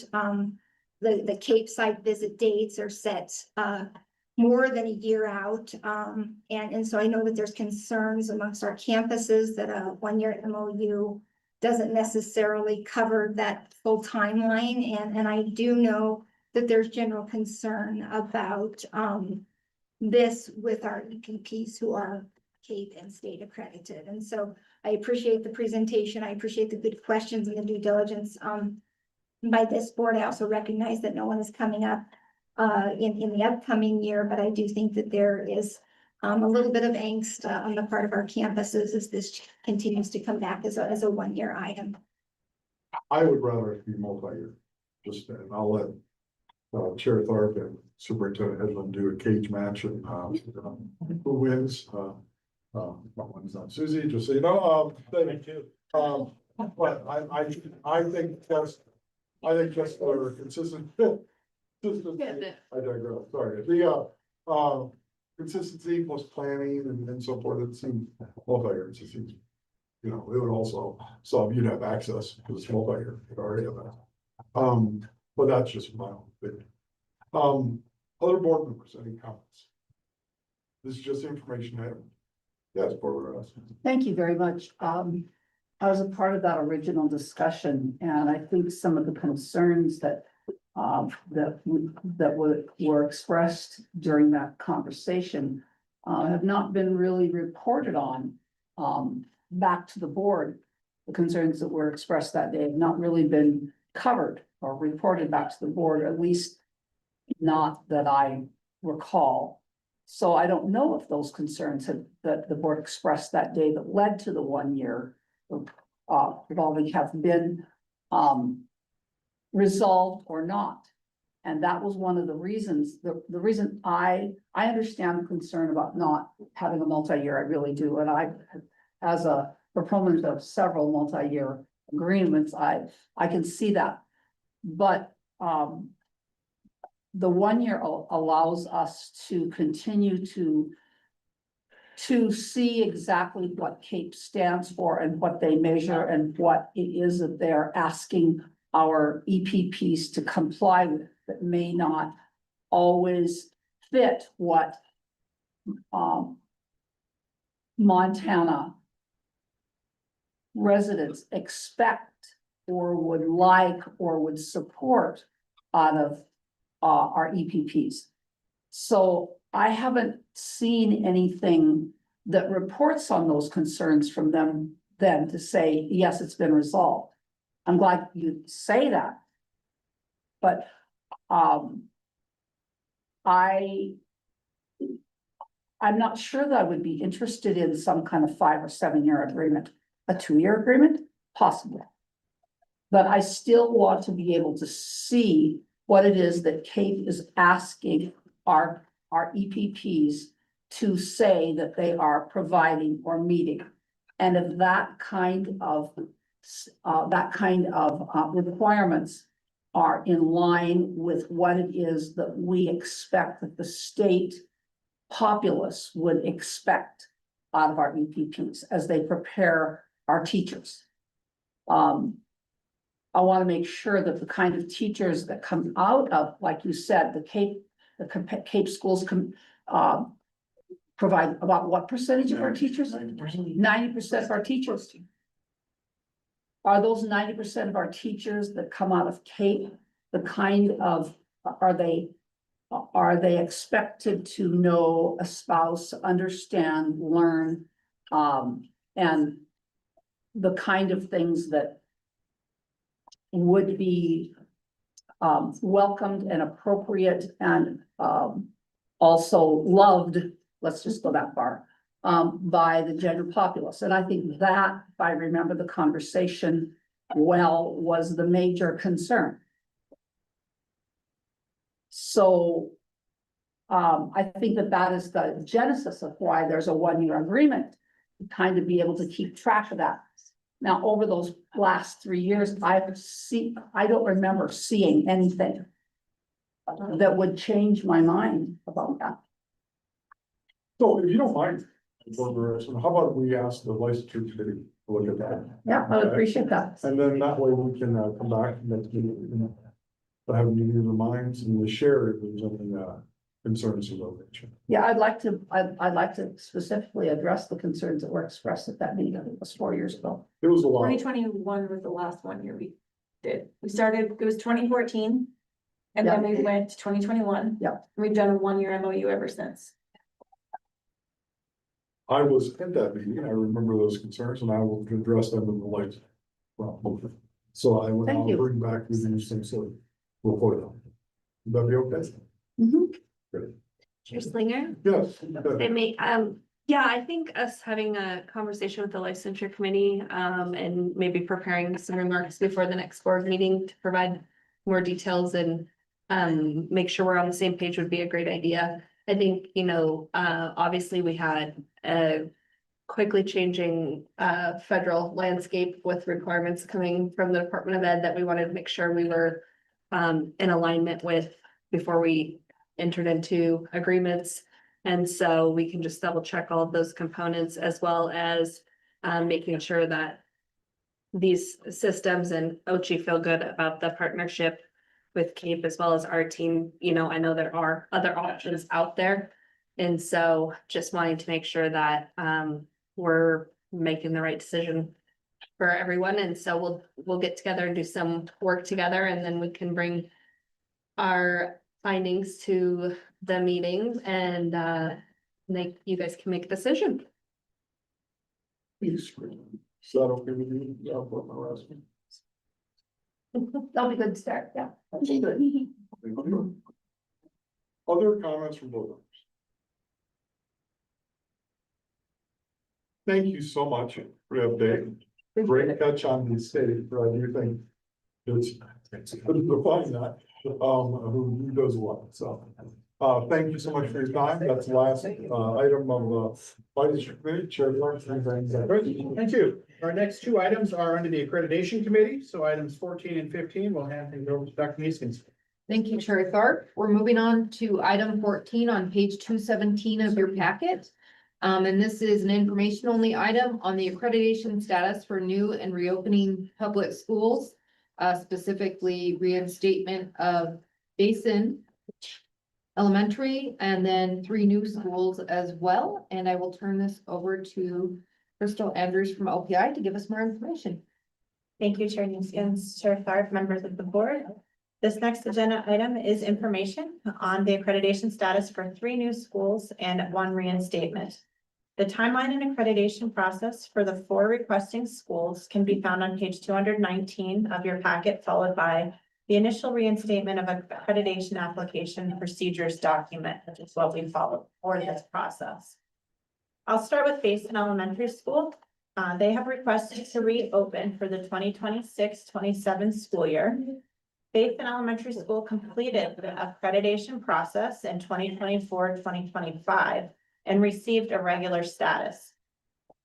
the Cape site visit dates are set, more than a year out. And so I know that there's concerns amongst our campuses that a one-year MOU doesn't necessarily cover that full timeline. And I do know that there's general concern about, this with our EPPs who are Cape and state accredited. And so I appreciate the presentation. I appreciate the good questions and the due diligence, by this board. I also recognize that no one is coming up in the upcoming year, but I do think that there is a little bit of angst on the part of our campuses as this continues to come back as a one-year item. I would rather it be multi-year, just, and I'll let Chair Tharp and Superintendent Hedlund do a cage match and who wins. One's not Susie, just so you know, Thank you. but I think just for consistent. Consistency, I digress, sorry, the consistency plus planning and so forth, it seems multi-year, it seems. You know, it would also solve, you'd have access because it's multi-year, you already have that. But that's just my own opinion. Other board members, any comments? This is just information item. Yes, board members. Thank you very much. I was a part of that original discussion, and I think some of the concerns that were expressed during that conversation have not been really reported on back to the board. The concerns that were expressed that day have not really been covered or reported back to the board, at least not that I recall. So I don't know if those concerns that the board expressed that day that led to the 1 year revolving have been resolved or not. And that was one of the reasons, the reason I understand the concern about not having a multi-year, I really do. And I, as a proponent of several multi-year agreements, I can see that. But the 1 year allows us to continue to see exactly what CAPE stands for and what they measure and what it is that they're asking our EPPs to comply with that may not always fit what Montana residents expect or would like or would support out of our EPPs. So I haven't seen anything that reports on those concerns from them then to say, yes, it's been resolved. I'm glad you say that. But I'm not sure that I would be interested in some kind of 5 or 7 year agreement. A 2 year agreement, possibly. But I still want to be able to see what it is that CAPE is asking our EPPs to say that they are providing or meeting. And if that kind of requirements are in line with what it is that we expect that the state populace would expect out of our EPPs as they prepare our teachers. I want to make sure that the kind of teachers that come out of, like you said, the CAPE schools provide about what percentage of our teachers? 90% of our teachers. Are those 90% of our teachers that come out of CAPE the kind of, are they expected to know, espouse, understand, learn, and the kind of things that would be welcomed and appropriate and also loved, let's just go that far, by the general populace. And I think that, if I remember the conversation well, was the major concern. So I think that is the genesis of why there's a 1 year agreement, to kind of be able to keep track of that. Now, over those last 3 years, I don't remember seeing anything that would change my mind about that. So if you don't mind, board members, how about we ask the licensure committee to look at that? Yeah, I would appreciate that. And then that way we can come back next meeting. have a meeting of the minds and to share if there's any, concerns about it. Yeah, I'd like to specifically address the concerns that were expressed at that meeting. I think it was 4 years ago. It was a lot. 2021 was the last one year we did. We started, it was 2014. And then we went to 2021. Yeah. We've done a 1-year MOU ever since. I was at that meeting, I remember those concerns, and I will address them in the light. Well, so I will Thank now you. bring back with these things, so report on. Would that be okay? Chair Slinger? Yes. They may, yeah, I think us having a conversation with the licensure committee, and maybe preparing some remarks before the next board meeting to provide more details and make sure we're on the same page would be a great idea. I think, obviously we had a quickly changing federal landscape with requirements coming from the Department of Ed that we wanted to make sure we were in alignment with before we entered into agreements. And so we can just double check all of those components as well as making sure that these systems and Ochi feel good about the partnership with CAPE as well as our team. I know there are other options out there. And so just wanting to make sure that we're making the right decision for everyone. And so we'll get together and do some work together, and then we can bring our findings to the meeting and you guys can make a decision. Please. So I don't give you, yeah, what my last one. That'll be a good start, yeah. Okay, good. Other comments from board members? Thank you so much for the update. Great catch on the state, but I do think it's good to find that, who does what, so. Thank you so much for your time. That's the last, item of the Finance Committee, Chair Lawrence. Thank you. Our next two items are under the accreditation committee, so items 14 and 15, we'll hand things over to Dr. Neeskens. Thank you, Chair Tharp. We're moving on to item 14 on page 217 of your packet. And this is an information only item on the accreditation status for new and reopening public schools. Specifically reinstatement of Basin Elementary and then 3 new schools as well. And I will turn this over to Crystal Andrews from OPI to give us more information. Thank you, Chair Neeskens, Chair Tharp, members of the board. This next agenda item is information on the accreditation status for 3 new schools and 1 reinstatement. The timeline and accreditation process for the 4 requesting schools can be found on page 219 of your packet, followed by the initial reinstatement of accreditation application procedures document, which is what we follow for this process. I'll start with Basin Elementary School. They have requested to reopen for the 2026-27 school year. Basin Elementary School completed the accreditation process in 2024-2025 and received a regular status.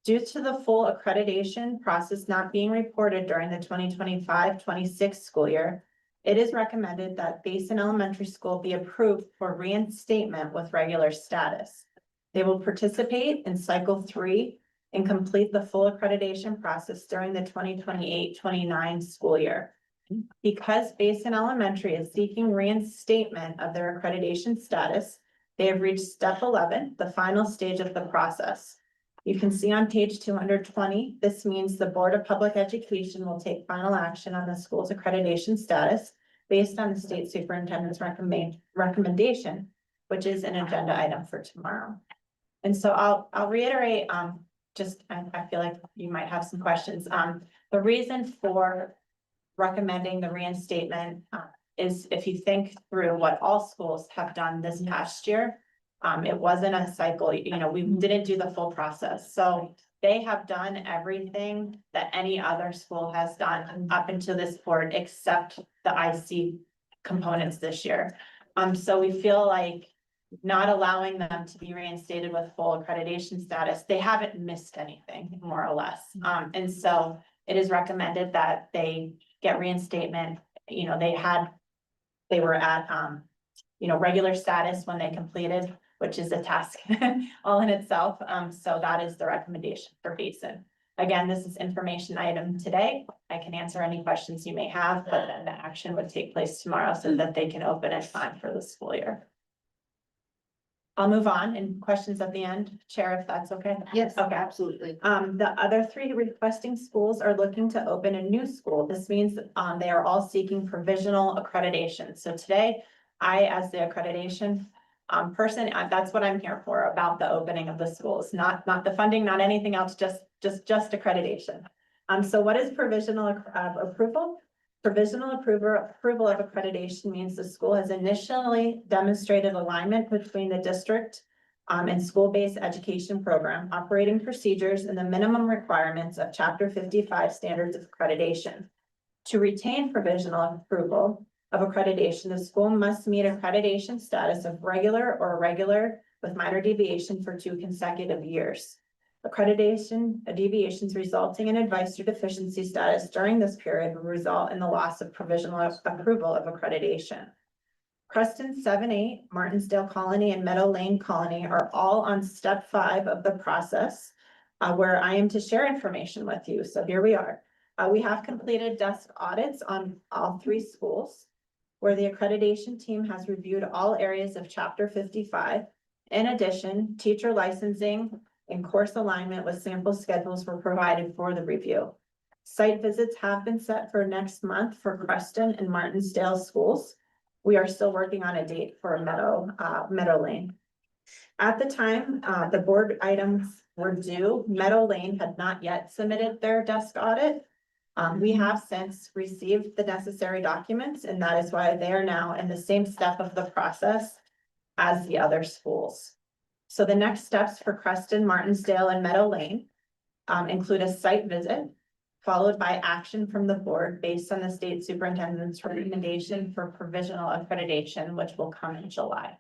Due to the full accreditation process not being reported during the 2025-26 school year, it is recommended that Basin Elementary School be approved for reinstatement with regular status. They will participate in cycle 3 and complete the full accreditation process during the 2028-29 school year. Because Basin Elementary is seeking reinstatement of their accreditation status, they have reached step 11, the final stage of the process. You can see on page 220, this means the Board of Public Education will take final action on the school's accreditation status based on the state superintendent's recommendation, which is an agenda item for tomorrow. And so I'll reiterate, I feel like you might have some questions. The reason for recommending the reinstatement is if you think through what all schools have done this past year, it wasn't a cycle, we didn't do the full process. So they have done everything that any other school has done up until this point, except the IC components this year. So we feel like not allowing them to be reinstated with full accreditation status, they haven't missed anything, more or less. And so it is recommended that they get reinstatement. They were at, regular status when they completed, which is a task all in itself. So that is the recommendation for Basin. Again, this is information item today. I can answer any questions you may have, but then the action would take place tomorrow so that they can open in time for the school year. I'll move on and questions at the end, Chair, if that's okay. Yes, Okay. absolutely. The other three requesting schools are looking to open a new school. This means, they are all seeking provisional accreditation. So today, I, as the accreditation, person, that's what I'm here for, about the opening of the schools, not the funding, not anything else, just accreditation. So what is provisional approval? Provisional approval of accreditation means the school has initially demonstrated alignment between the district and school-based education program, operating procedures, and the minimum requirements of Chapter 55 standards of accreditation. To retain provisional approval of accreditation, the school must meet accreditation status of regular or irregular with minor deviation for 2 consecutive years. Accreditation deviations resulting in advice or deficiency status during this period will result in the loss of provisional approval of accreditation. Creston 7-8, Martinsdale Colony, and Meadow Lane Colony are all on step 5 of the process, where I am to share information with you. So here we are. We have completed desk audits on all 3 schools, where the accreditation team has reviewed all areas of Chapter 55. In addition, teacher licensing and course alignment with sample schedules were provided for the review. Site visits have been set for next month for Creston and Martinsdale schools. We are still working on a date for Meadow Lane. At the time, the board items were due. Meadow Lane had not yet submitted their desk audit. We have since received the necessary documents, and that is why they are now in the same step of the process as the other schools. So the next steps for Creston, Martinsdale, and Meadow Lane include a site visit, followed by action from the board based on the state superintendent's recommendation for provisional accreditation, which will come in July.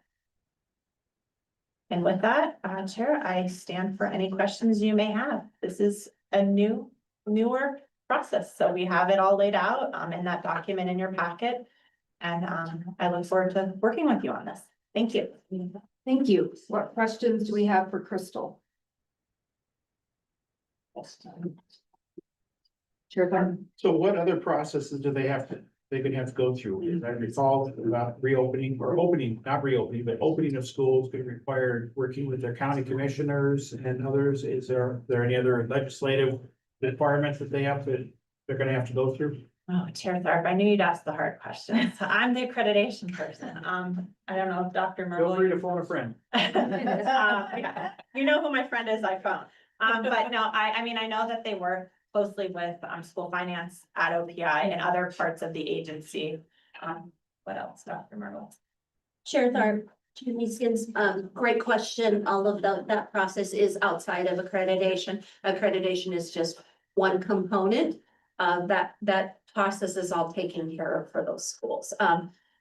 And with that, Chair, I stand for any questions you may have. This is a newer process, so we have it all laid out in that document in your packet. And I look forward to working with you on this. Thank you. Thank you. What questions do we have for Crystal? Chair. So what other processes do they have to go through? As I recall about reopening or opening, not reopening, but opening of schools could require working with their county commissioners and others. Is there any other legislative requirements that they're gonna have to go through? Oh, Chair Tharp, I knew you'd ask the hard questions. I'm the accreditation person. I don't know if Dr. Feel free Merle. to phone a friend. Yeah, you know who my friend is, I phone. But no, I mean, I know that they work closely with school finance at OPI and other parts of the agency. What else, Dr. Merle? Chair Tharp, Chair Neeskins, great question. All of that process is outside of accreditation. Accreditation is just one component. That process is all taken care of for those schools.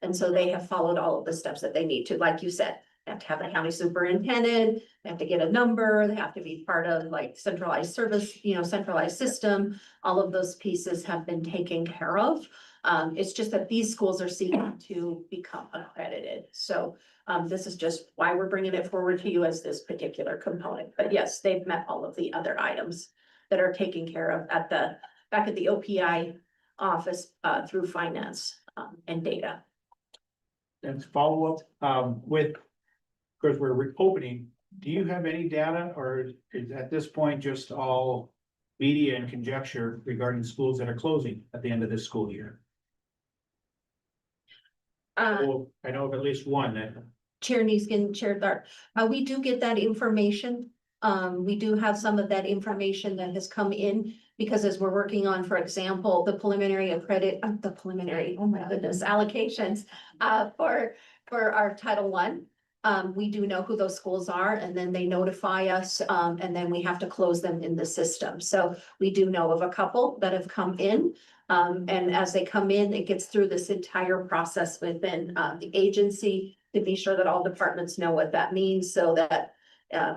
And so they have followed all of the steps that they need to, like you said. They have to have the county superintendent, they have to get a number, they have to be part of like centralized service, centralized system. All of those pieces have been taken care of. It's just that these schools are seeking to become accredited. So this is just why we're bringing it forward to you as this particular component. But yes, they've met all of the other items that are taken care of back at the OPI office through finance and data. And follow up with, because we're reopening, do you have any data or is at this point just all media and conjecture regarding schools that are closing at the end of this school year? Well, I know of at least one that. Chair Neeskin, Chair Tharp, we do get that information. We do have some of that information that has come in because as we're working on, for example, the preliminary, oh my goodness, allocations for our Title I. We do know who those schools are and then they notify us and then we have to close them in the system. So we do know of a couple that have come in. And as they come in, it gets through this entire process within the agency to be sure that all departments know what that means so that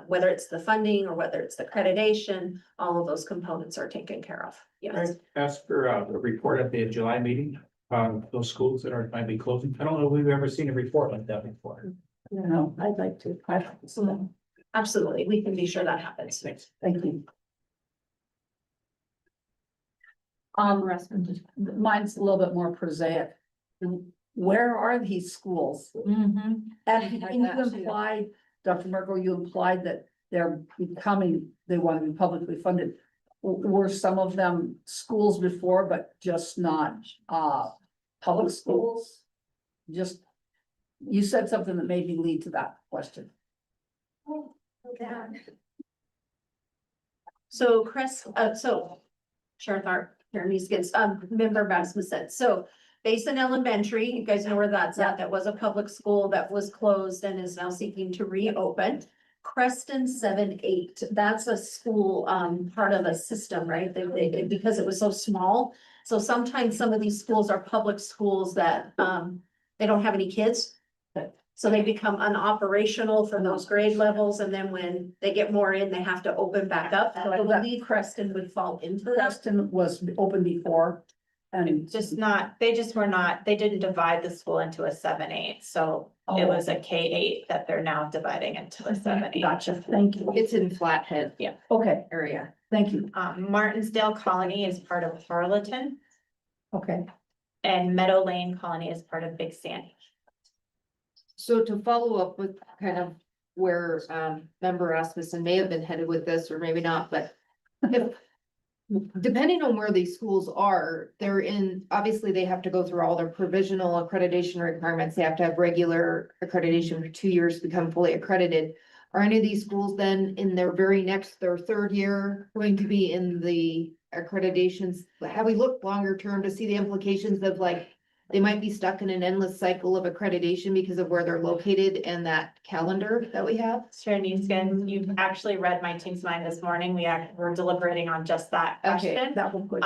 whether it's the funding or whether it's the accreditation, all of those components are taken care of. Yes. Ask for a report at the July meeting, those schools that might be closing. I don't know if we've ever seen a report like that before. No, I'd like to. Absolutely, we can be sure that happens. Thank you. Mine's a little bit more prosaic. Where are these schools? And you implied, Dr. Merkel, you implied that they're becoming, they want to be publicly funded. Were some of them schools before, but just not, public schools? Just, you said something that made me lead to that question. So Chris, Sharon Tharp, Karen Neeskens, member Rasmussen, so Basin Elementary, you guys know where that's at, that was a public school that was closed and is now seeking to reopen. Creston 7-8, that's a school, part of a system, right? They because it was so small. So sometimes some of these schools are public schools that, they don't have any kids. So they become unoperational for those grade levels, and then when they get more in, they have to open back up. So I believe Creston would fall into that. Preston was open before. And They just were not, they didn't divide the school into a 7-8, so it was a K-8 that they're now dividing into a 7-8. Gotcha, thank you. It's in Flathead. Yeah. Okay, Area. thank you. Martinsdale Colony is part of Harleton, Okay. and Meadow Lane Colony is part of Big Sandy. So to follow up with kind of where member Rasmussen may have been headed with this, or maybe not, but if depending on where these schools are, they're in, obviously they have to go through all their provisional accreditation requirements. They have to have regular accreditation for 2 years to become fully accredited. Are any of these schools then in their their third year going to be in the accreditations? Have we looked longer term to see the implications of like, they might be stuck in an endless cycle of accreditation because of where they're located and that calendar that we have? Sharon Neeskin, you've actually read my team's mind this morning. We're deliberating on just that Okay, question. That one good.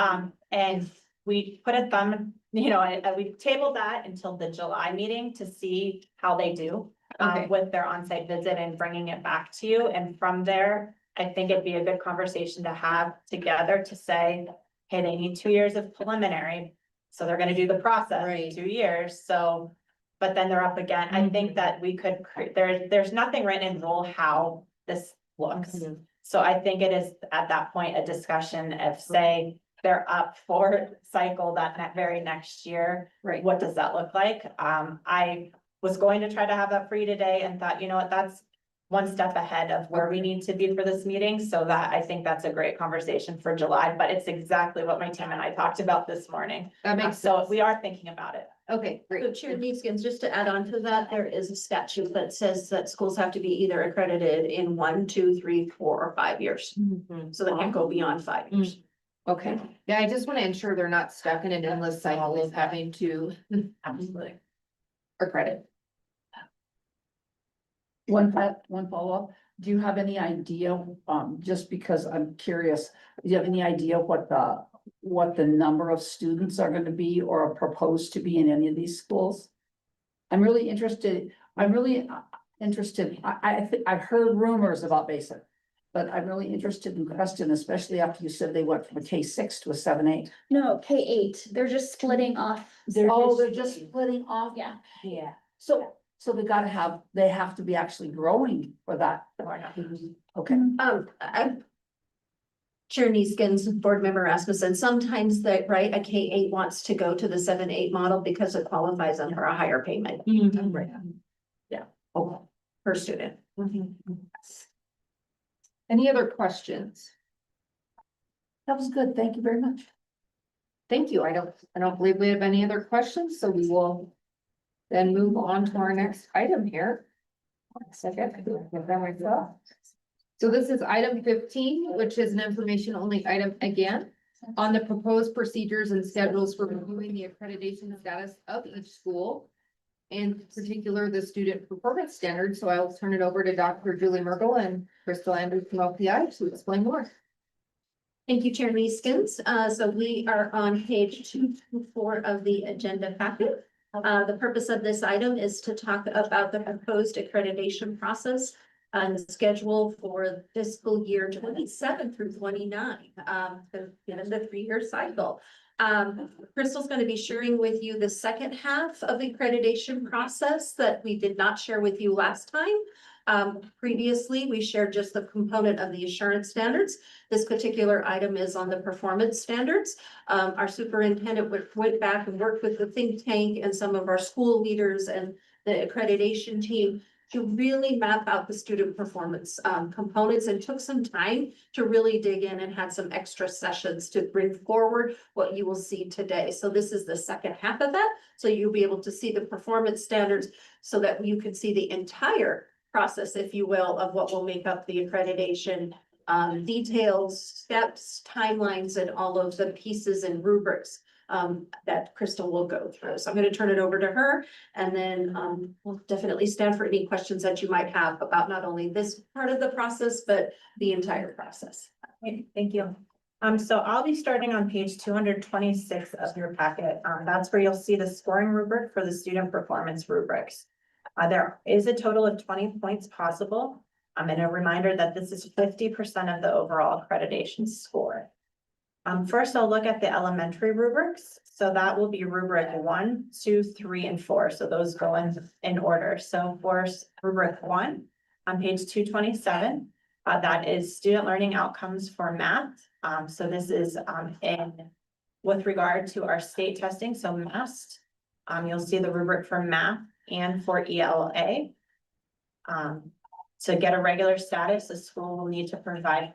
And we put a thumb, we tabled that until the July meeting to see how they do. Okay. With their on-site visit and bringing it back to you. And from there, I think it'd be a good conversation to have together to say, hey, they need 2 years of preliminary. So they're gonna do the process in Right. 2 years, so, but then they're up again. I think that we could, there's nothing written in rule how this looks. So I think it is at that point a discussion of say, they're up for cycle that very next year. Right. What does that look like? I was going to try to have that for you today and thought, you know what, that's one step ahead of where we need to be for this meeting, so that I think that's a great conversation for July, but it's exactly what my team and I talked about this morning. That makes So sense. we are thinking about it. Okay, So great. Chair Neeskens, just to add on to that, there is a statute that says that schools have to be either accredited in 1, 2, 3, 4, or 5 years. So they can't go beyond 5 years. Okay, yeah, I just want to ensure they're not stuck in an endless cycle of having to Absolutely. accredit. One follow-up, do you have any idea, just because I'm curious, do you have any idea what the number of students are gonna be or are proposed to be in any of these schools? I'm really interested, I think, I've heard rumors about Basin, but I'm really interested in Creston, especially after you said they went from a K-6 to a 7-8. No, K-8, they're just splitting off. They're just splitting off? Yeah. Yeah. So they have to be actually growing for that. Okay. Chair Neeskens, board member Rasmussen, sometimes that, right, a K-8 wants to go to the 7-8 model because it qualifies under a higher payment. Right. Yeah. Okay. Per student. Any other questions? That was good. Thank you very much. Thank you. I don't believe we have any other questions, so we will then move on to our next item here. One second, I can get that myself. So this is item 15, which is an information only item again on the proposed procedures and schedules for reviewing the accreditation status of each school. In particular, the student performance standards. So I'll turn it over to Dr. Julie Merkel and Crystal Andrews from OPI to explain more. Thank you, Chair Neeskens. So we are on page 224 of the agenda packet. The purpose of this item is to talk about the proposed accreditation process and schedule for fiscal year 27 through 29, the 3-year cycle. Crystal's gonna be sharing with you the second half of the accreditation process that we did not share with you last time. Previously, we shared just the component of the assurance standards. This particular item is on the performance standards. Our superintendent went back and worked with the think tank and some of our school leaders and the accreditation team to really map out the student performance components, and took some time to really dig in and had some extra sessions to bring forward what you will see today. So this is the second half of that. So you'll be able to see the performance standards so that you can see the entire process, if you will, of what will make up the accreditation, details, steps, timelines, and all of the pieces and rubrics that Crystal will go through. So I'm going to turn it over to her, and then we'll definitely stand for any questions that you might have about not only this part of the process, but the entire process. Okay, thank you. So I'll be starting on page 226 of your packet. That's where you'll see the scoring rubric for the student performance rubrics. There is a total of 20 points possible. And a reminder that this is 50% of the overall accreditation score. First, I'll look at the elementary rubrics. So that will be rubric 1, 2, 3, and 4. So those go in order. So for rubric 1 on page 227, that is student learning outcomes for math. So this is with regard to our state testing. So MAST, you'll see the rubric for math and for ELA. To get a regular status, the school will need to provide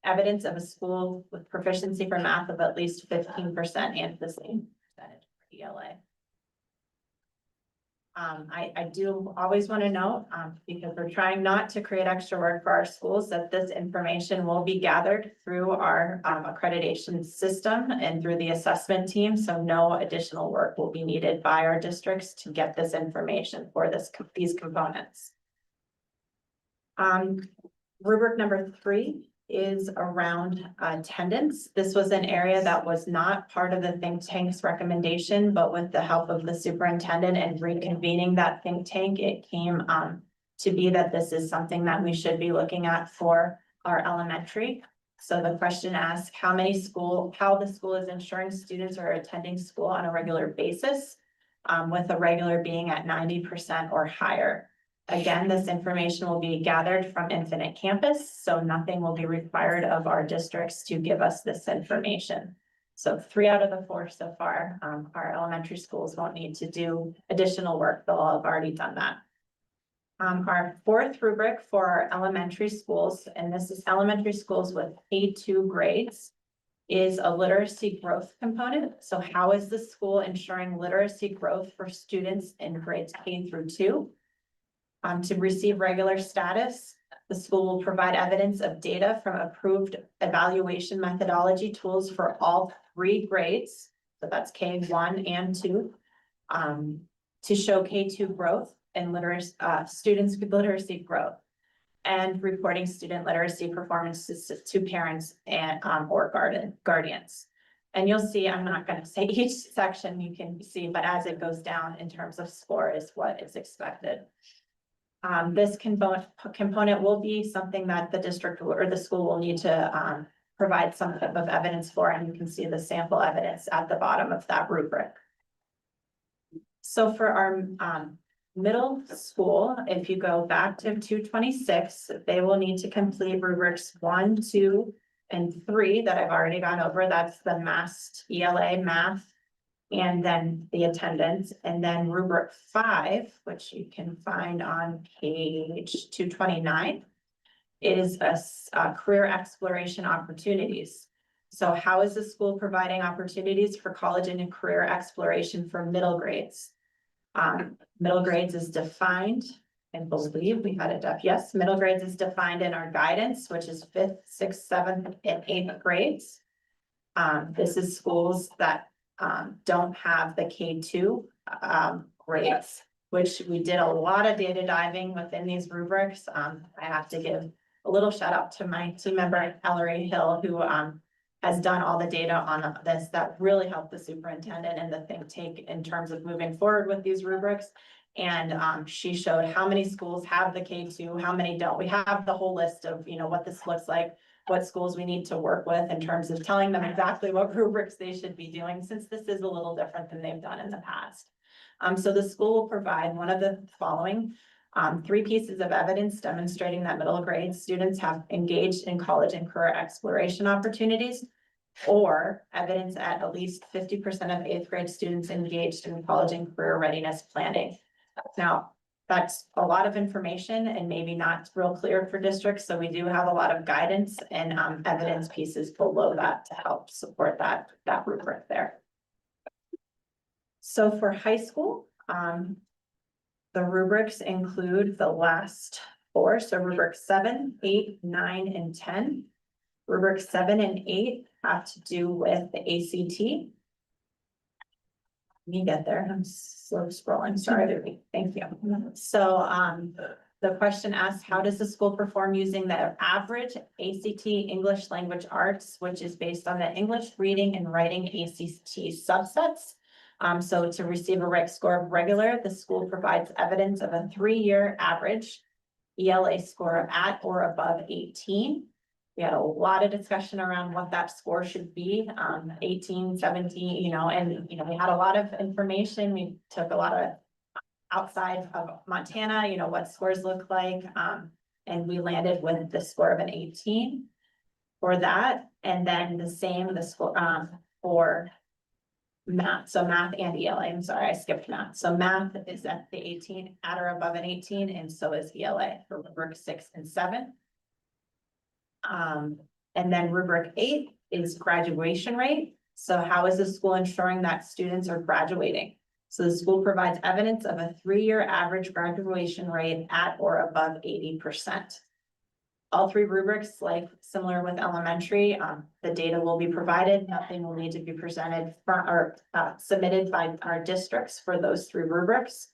evidence of a school with proficiency for math of at least 15% and the same percentage for ELA. I do always want to note, because we're trying not to create extra work for our schools, that this information will be gathered through our accreditation system and through the assessment team. So no additional work will be needed by our districts to get this information for these components. Rubric number 3 is around attendance. This was an area that was not part of the think tank's recommendation, but with the help of the superintendent and reconvening that think tank, it came to be that this is something that we should be looking at for our elementary. So the question asks how the school is ensuring students are attending school on a regular basis, with a regular being at 90% or higher. Again, this information will be gathered from Infinite Campus, so nothing will be required of our districts to give us this information. So 3 out of the 4 so far, our elementary schools won't need to do additional work. They'll all have already done that. Our 4th rubric for our elementary schools, and this is elementary schools with K2 grades, is a literacy growth component. So how is the school ensuring literacy growth for students in grades K through 2? To receive regular status, the school will provide evidence of data from approved evaluation methodology tools for all 3 grades. So that's K1 and 2, to show K2 growth and students with literacy growth, and reporting student literacy performances to parents and or guardians. And you'll see, I'm not going to say each section you can see, but as it goes down in terms of score is what is expected. This component will be something that the district or the school will need to provide some type of evidence for, and you can see the sample evidence at the bottom of that rubric. So for our middle school, if you go back to 226, they will need to complete rubrics 1, 2, and 3 that I've already gone over. That's the MAST, ELA, math, and then the attendance, and then rubric 5, which you can find on page 229, is a career exploration opportunities. So how is the school providing opportunities for college and career exploration for middle grades? Middle grades is defined, I believe we had it up. Yes, middle grades is defined in our guidance, which is 5th, 6th, 7th, and 8th grades. This is schools that don't have the K2 grades, which we did a lot of data diving within these rubrics. I have to give a little shout out to my team member, Ellery Hill, who has done all the data on this that really helped the superintendent and the think tank in terms of moving forward with these rubrics. And she showed how many schools have the K2, how many don't. We have the whole list of, what this looks like what schools we need to work with in terms of telling them exactly what rubrics they should be doing, since this is a little different than they've done in the past. So the school will provide one of the following, 3 pieces of evidence demonstrating that middle grade students have engaged in college and career exploration opportunities, or evidence at least 50% of 8th grade students engaged in college and career readiness planning. Now, that's a lot of information and maybe not real clear for districts, so we do have a lot of guidance and evidence pieces below that to help support that rubric there. So for high school, the rubrics include the last 4, so rubric 7, 8, 9, and 10. Rubric 7 and 8 have to do with the ACT. Let me get there, I'm slow scrolling, sorry, thank you. So, the question asks, how does the school perform using the average ACT English Language Arts, which is based on the English Reading and Writing ACT subsets? So to receive a REG score of regular, the school provides evidence of a 3-year average ELA score of at or above 18. We had a lot of discussion around what that score should be, 18, 17, and, we had a lot of information. We took a lot of outside of Montana, what scores look like. And we landed with the score of an 18 for that. And then the same, the score, for math. So math and ELA, I'm sorry, I skipped math. So math is at the 18, at or above an 18, and so is ELA for rubric 6 and 7. And then rubric 8 is graduation rate. So how is the school ensuring that students are graduating? So the school provides evidence of a 3-year average graduation rate at or above 80%. All 3 rubrics, like similar with elementary, the data will be provided. Nothing will need to be presented or submitted by our districts for those 3 rubrics.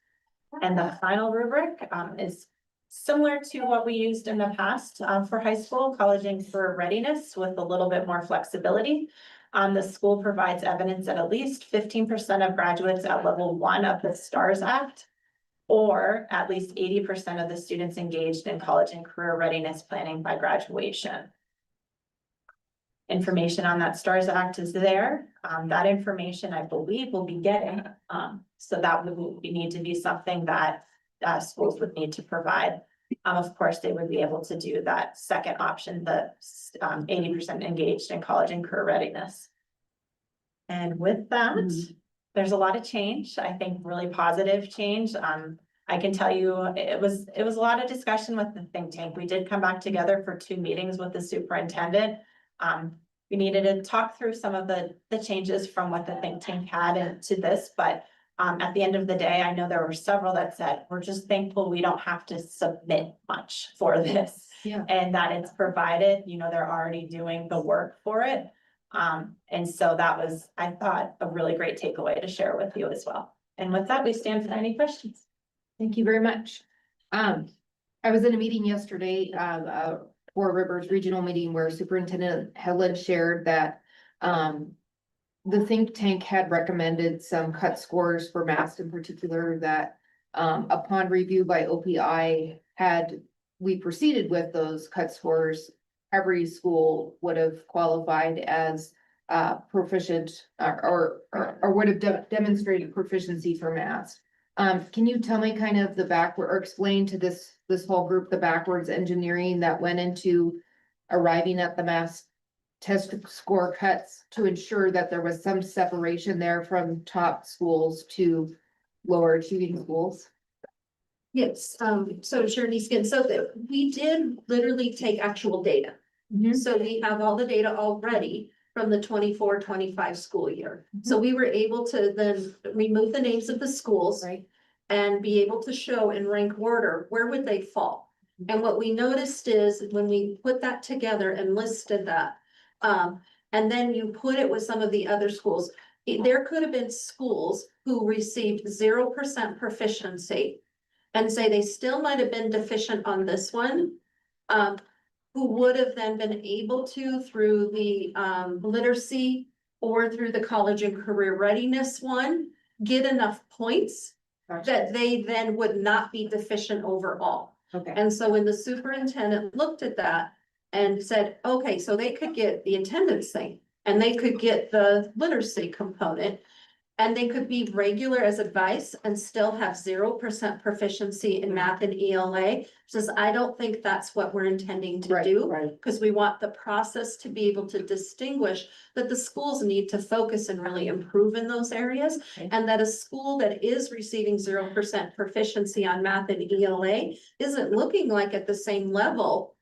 And the final rubric is similar to what we used in the past for high school, college and career readiness, with a little bit more flexibility. The school provides evidence that at least 15% of graduates at level 1 of the STARS Act, or at least 80% of the students engaged in college and career readiness planning by graduation. Information on that STARS Act is there. That information, I believe, we'll be getting. So that would need to be something that schools would need to provide. Of course, they would be able to do that second option, the 80% engaged in college and career readiness. And with that, there's a lot of change. I think really positive change. I can tell you it was a lot of discussion with the think tank. We did come back together for 2 meetings with the superintendent. We needed to talk through some of the changes from what the think tank had into this, but at the end of the day, I know there were several that said, we're just thankful we don't have to submit much for this. Yeah. And that it's provided, they're already doing the work for it. And so that was, I thought, a really great takeaway to share with you as well. And with that, we stand for any questions. Thank you very much. I was in a meeting yesterday, Four Rivers Regional meeting, where Superintendent Helen shared that, the think tank had recommended some cut scores for math in particular that, upon review by OPI, we proceeded with those cut scores, every school would have qualified as proficient or would have demonstrated proficiency for math. Can you tell me kind of the or explain to this whole group the backwards engineering that went into arriving at the math test score cuts to ensure that there was some separation there from top schools to lower achieving schools? Yes, so Shirley Skin, we did literally take actual data. So we have all the data already from the 24-25 school year. So we were able to then remove the names of the schools. Right. And be able to show in rank order, where would they fall? And what we noticed is when we put that together and listed that, and then you put it with some of the other schools, there could have been schools who received 0% proficiency and say they still might have been deficient on this one, who would have then been able to, through the literacy or through the college and career readiness one, get enough points that they then would not be deficient overall. Okay. And so when the superintendent looked at that, and said, okay, so they could get the attendance thing. And they could get the literacy component. And they could be regular as advice and still have 0% proficiency in math and ELA. Says, I don't think that's what we're intending to do. Right. Because we want the process to be able to distinguish that the schools need to focus and really improve in those areas. Okay. And that a school that is receiving 0% proficiency on math and ELA isn't looking like at the same level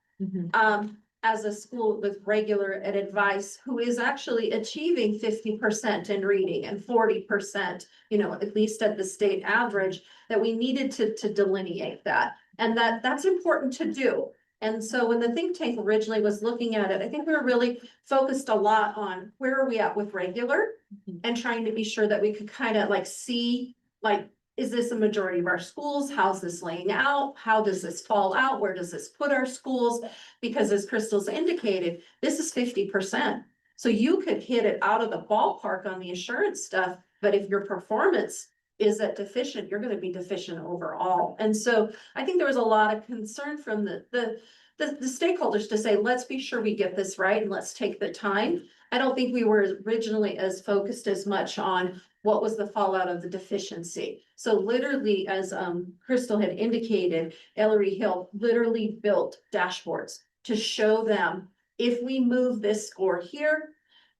as a school with regular ed advice who is actually achieving 50% in reading and 40%, at least at the state average, that we needed to delineate that. And that's important to do. And so when the think tank originally was looking at it, I think we were really focused a lot on where are we at with regular and trying to be sure that we could kind of like see, like, is this a majority of our schools? How's this laying out? How does this fall out? Where does this put our schools? Because as Crystal's indicated, this is 50%. So you could hit it out of the ballpark on the assurance stuff, but if your performance is at deficient, you're going to be deficient overall. And so I think there was a lot of concern from the stakeholders to say, let's be sure we get this right and let's take the time. I don't think we were originally as focused as much on what was the fallout of the deficiency. So literally, as Crystal had indicated, Ellery Hill literally built dashboards to show them if we move this score here,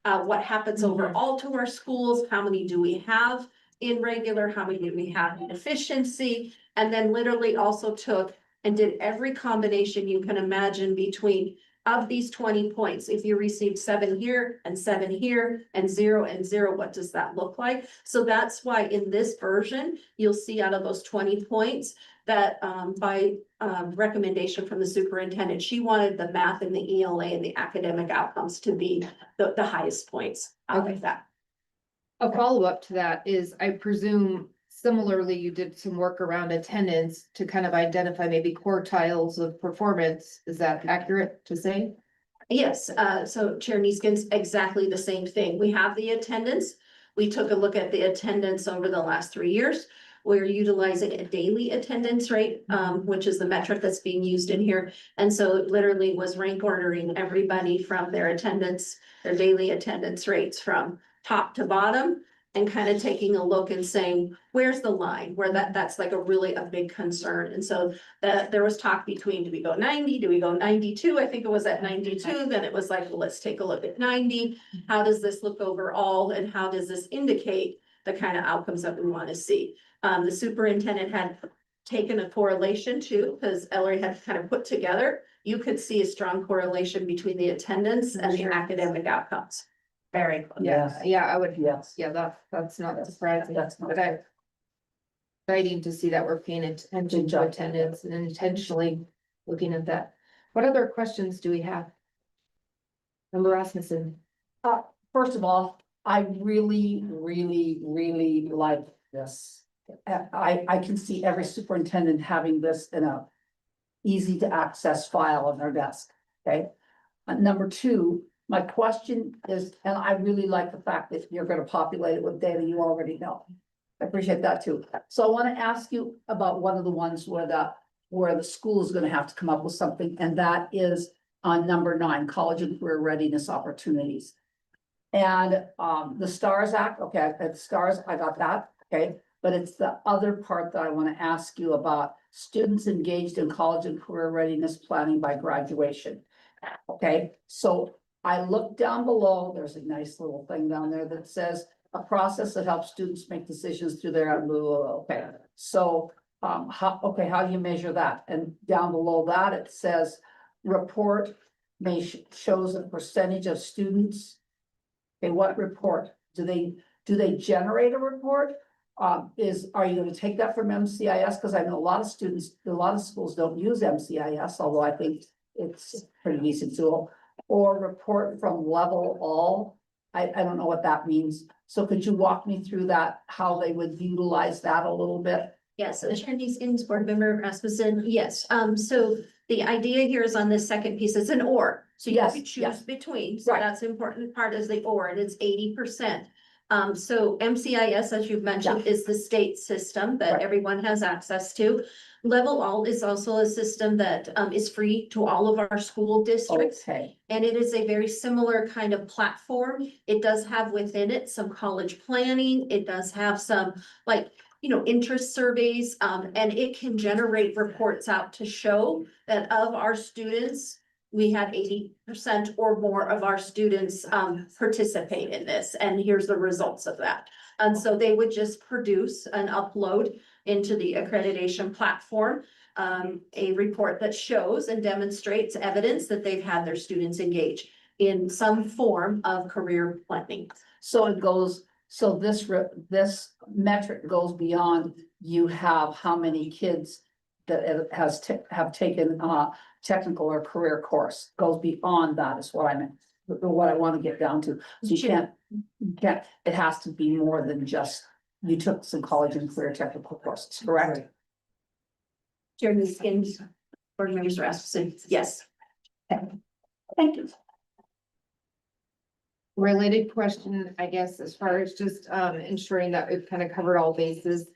what happens overall to our schools, how many do we have in regular, how many do we have in efficiency, and then literally also took and did every combination you can imagine between of these 20 points. If you received 7 here and 7 here and 0 and 0, what does that look like? So that's why in this version, you'll see out of those 20 points that by recommendation from the superintendent, she wanted the math and the ELA and the academic outcomes to be the highest points out of that. A follow-up to that is, I presume similarly, you did some work around attendance to kind of identify maybe quartiles of performance. Is that accurate to say? Yes, so Chair Neeskens, exactly the same thing. We have the attendance. We took a look at the attendance over the last 3 years. We're utilizing a daily attendance rate, which is the metric that's being used in here. And so it literally was rank ordering everybody from their attendance, their daily attendance rates from top to bottom, and kind of taking a look and saying, where's the line where that's like a big concern. And so there was talk between, do we go 90? Do we go 92? I think it was at 92. Then it was like, well, let's take a look at 90. How does this look overall? And how does this indicate the kind of outcomes that we want to see? The superintendent had taken a correlation too, because Ellery had kind of put together, you could see a strong correlation between the attendance and the academic outcomes. Very close. Yeah, I would, Yes. yeah, that's not surprising. That's not. But exciting to see that we're paying attention to attendance and intentionally looking at that. What other questions do we have? Member Rasmussen. First of all, I really like this. I can see every superintendent having this in a easy to access file on their desk, okay? Number two, my question is, and I really like the fact that you're gonna populate it with data you already know. I appreciate that too. So I wanna ask you about one of the ones where the school is gonna have to come up with something, and that is on number 9, college and career readiness opportunities. And the STARS Act, okay, at STARS, I got that, okay, but it's the other part that I want to ask you about, students engaged in college and career readiness planning by graduation. Okay, so I look down below, there's a nice little thing down there that says a process that helps students make decisions through their, okay, so how do you measure that? And down below that, it says report shows a percentage of students. Okay, what report? Do they generate a report? Are you gonna take that from MCIS? Because I know a lot of schools don't use MCIS, although I think it's a pretty decent tool. Or report from level all. I don't know what that means. So could you walk me through that, how they would utilize that a little bit? Yes, Chair Neeskens, Board Member Rasmussen, yes, so the idea here is on this second piece, it's an or. So you Yes, could choose yes. between, so Right. that's the important part is the or, and it's 80%. So MCIS, as you've mentioned, is the state system that Right. everyone has access to. Level All is also a system that is free to all of our school districts. Okay, And it is a very similar kind of platform. It does have within it some college planning. It does have some like, interest surveys. And it can generate reports out to show that of our students, we had 80% or more of our students participate in this. And here's the results of that. And so they would just produce an upload into the accreditation platform, a report that shows and demonstrates evidence that they've had their students engage in some form of career planning. so it goes, so this metric goes beyond you have how many kids that it have taken technical or career course, goes beyond that is what I meant. What I want to get down to, so you can't, it has to be more than just you took some college and career technical courses, correct? Jeremy Skins, board members are asking, yes. Thank you. Related question, I guess, as far as just ensuring that we've kind of covered all bases.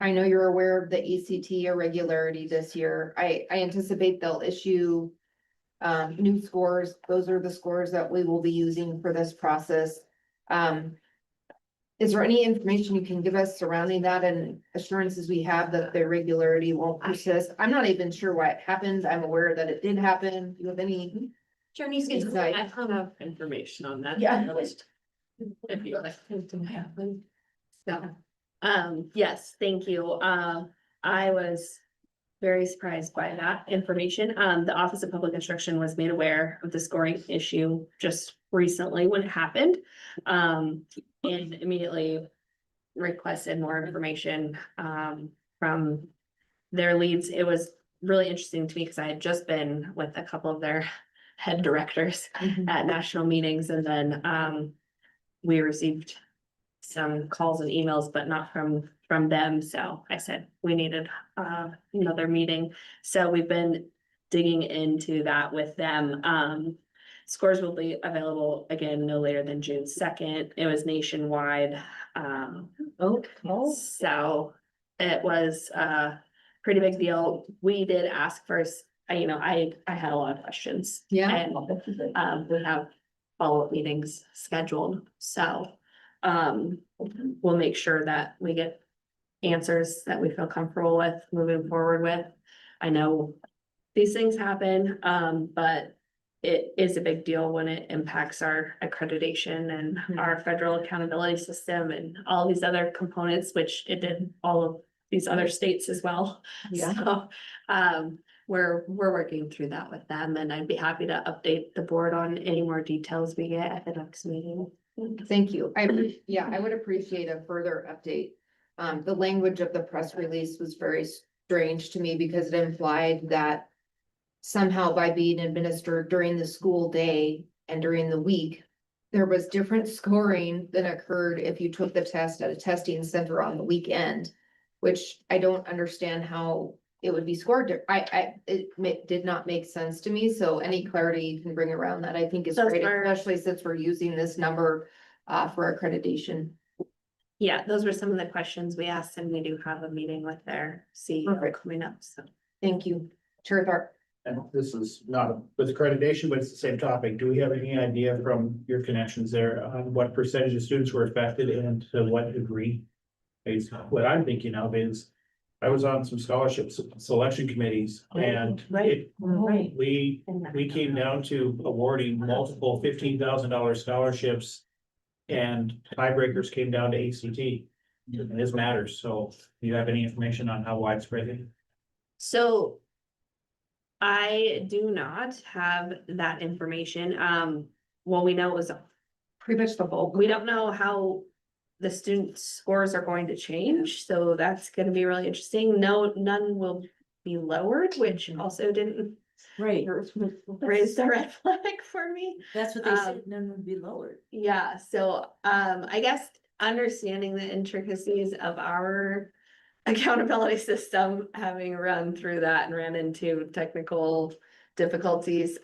I know you're aware of the ACT irregularity this year. I anticipate they'll issue new scores. Those are the scores that we will be using for this process. Is there any information you can give us surrounding that and assurances we have that the irregularity won't persist? I'm not even sure why it happened. I'm aware that it did happen. Do you have any Journey Skins. insight? I have information on that. Yeah. If you like. So, yes, thank you. I was very surprised by that information. The Office of Public Instruction was made aware of the scoring issue just recently when it happened. And immediately requested more information, from their leads. It was really interesting to me because I had just been with a couple of their head directors at national meetings, and then, we received some calls and emails, but not from them. So I said we needed another meeting. So we've been digging into that with them. Scores will be available again no later than June 2nd. It was nationwide. So it was a pretty big deal. We did ask first, I had a lot of questions. Yeah. And we have follow-up meetings scheduled, so we'll make sure that we get answers that we feel comfortable with moving forward with. I know these things happen, but it is a big deal when it impacts our accreditation and our federal accountability system and all these other components, which it did all of these other states as well. Yeah. So, we're working through that with them, and I'd be happy to update the board on any more details we get at the next meeting. Thank you. I would appreciate a further update. The language of the press release was very strange to me because it implied that somehow by being administered during the school day and during the week, there was different scoring than occurred if you took the test at a testing center on the weekend, which I don't understand how it would be scored. It did not make sense to me. So any clarity you can bring around that, I think is great, especially since we're using this number for accreditation. Yeah, those were some of the questions we asked, and we do have a meeting with their CEO coming up, so. Thank you. Chair Tharp. And this is not with accreditation, but it's the same topic. Do we have any idea from your connections there on what percentage of students were affected and to what degree? Basically, what I'm thinking of is, I was on some scholarship selection committees and we came down to awarding multiple $15,000 scholarships. And tiebreakers came down to ACT. And this matters. So do you have any information on how widespread it is? So I do not have that information. Well, we know it was Pretty much the bulk. we don't know how the student scores are going to change, so that's gonna be really interesting. No, none will be lowered, which also didn't Right. raise the red flag for me. That's what they said, none would be lowered. Yeah, so I guess understanding the intricacies of our accountability system, having run through that and ran into technical difficulties,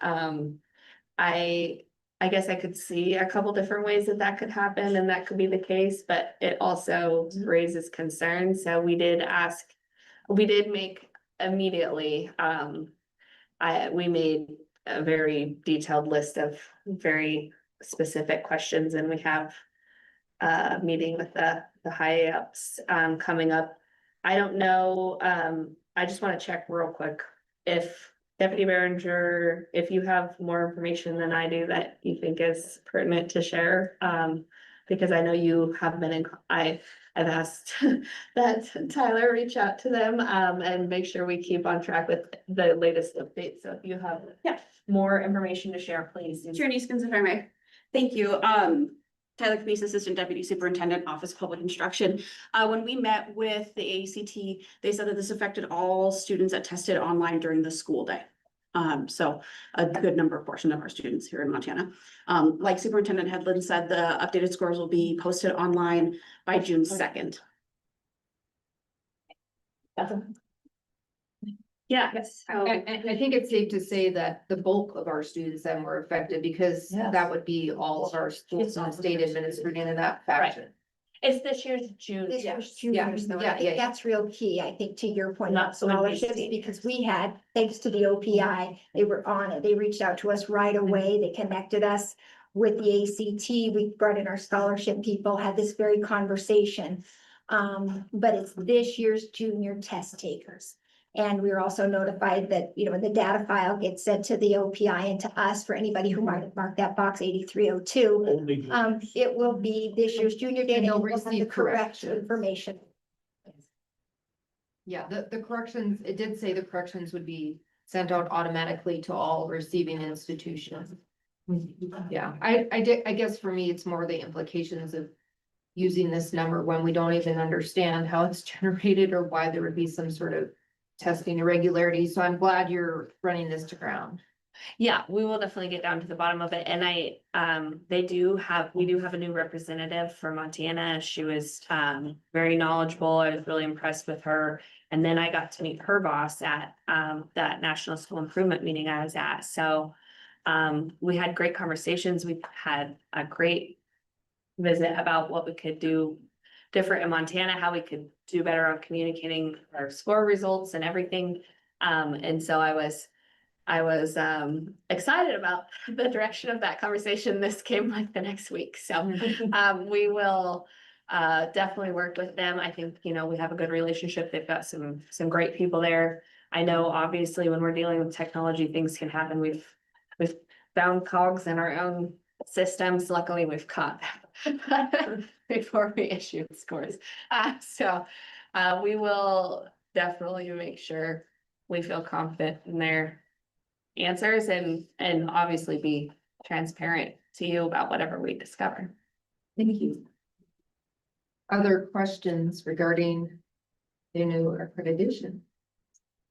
I I guess I could see a couple different ways that that could happen and that could be the case, but it also raises concerns. So we did make immediately, we made a very detailed list of very specific questions and we have a meeting with the high ups, coming up. I don't know, I just want to check real quick if Deputy Berenger, if you have more information than I do that you think is pertinent to share, because I know you have been I've asked that Tyler reach out to them, and make sure we keep on track with the latest updates. So if you have more information to share, please. Chair Neeskens, if I may. Thank you. Tyler Camise, Assistant Deputy Superintendent, Office of Public Instruction. When we met with the ACT, they said that this affected all students that tested online during the school day. So a good portion of our students here in Montana. Like Superintendent Headland said, the updated scores will be posted online by June 2nd. Yeah. I think it's safe to say that the bulk of our students then were affected because that would be all of our schools in the state administered in that fashion. It's this year's June. This Yeah. was juniors, though. I think that's real key, I think, to your point Not about so many scholarships, seniors. because we had, thanks to the OPI, they were on it. They reached out to us right away. They connected us with the ACT. We brought in our scholarship people, had this very conversation. But it's this year's junior test takers. And we were also notified that, the data file gets sent to the OPI and to us for anybody who might have marked that box 8302. It will be this year's junior data. They'll and we'll have the receive correct corrections. information. Yeah, the corrections, it did say the corrections would be sent out automatically to all receiving institutions. Yeah, I guess for me, it's more the implications of using this number when we don't even understand how it's generated or why there would be some sort of testing irregularity. So I'm glad you're running this to ground. Yeah, we will definitely get down to the bottom of it. And we do have a new representative for Montana. She was, very knowledgeable. I was really impressed with her. And then I got to meet her boss at, that National School Improvement meeting I was at. So, we had great conversations. We had a great visit about what we could do different in Montana, how we could do better on communicating our score results and everything. And so I was excited about the direction of that conversation. This came like the next week. So, we will, definitely work with them. I think, we have a good relationship. They've got some great people there. I know obviously when we're dealing with technology, things can happen. We've found cogs in our own systems. Luckily, we've caught them before we issue scores. So we will definitely make sure we feel confident in their answers and obviously be transparent to you about whatever we discover. Thank you. Other questions regarding the new accreditation?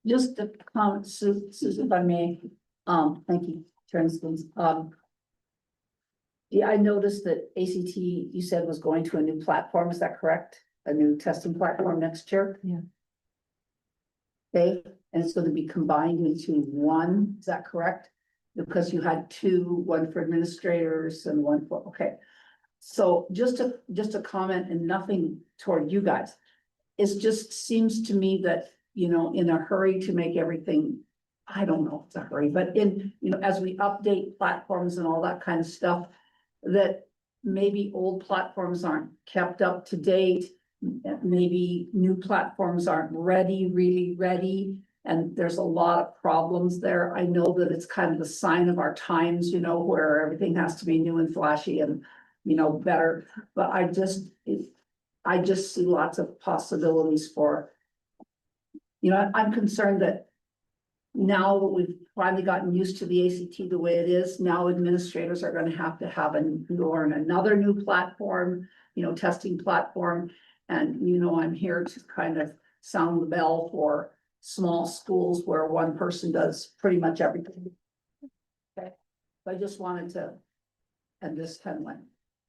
Just a comment, Susan, if I may, thank you, Chair Neeskens. Yeah, I noticed that ACT, you said was going to a new platform, is that correct? A new testing platform next year? Yeah. Okay, and it's going to be combined into one, is that correct? Because you had two, one for administrators and one for, okay. So just a comment and nothing toward you guys. It just seems to me that, in a hurry to make everything, I don't know if it's a hurry, but as we update platforms and all that kind of stuff, that maybe old platforms aren't kept up to date. Maybe new platforms aren't really ready. And there's a lot of problems there. I know that it's kind of the sign of our times, where everything has to be new and flashy and, better. But I just see lots of possibilities for, I'm concerned that now that we've finally gotten used to the ACT the way it is, now administrators are going to have learn another new platform, testing platform. And, I'm here to kind of sound the bell for small schools where one person does pretty much everything. Okay, so I just wanted to, and this kind of went,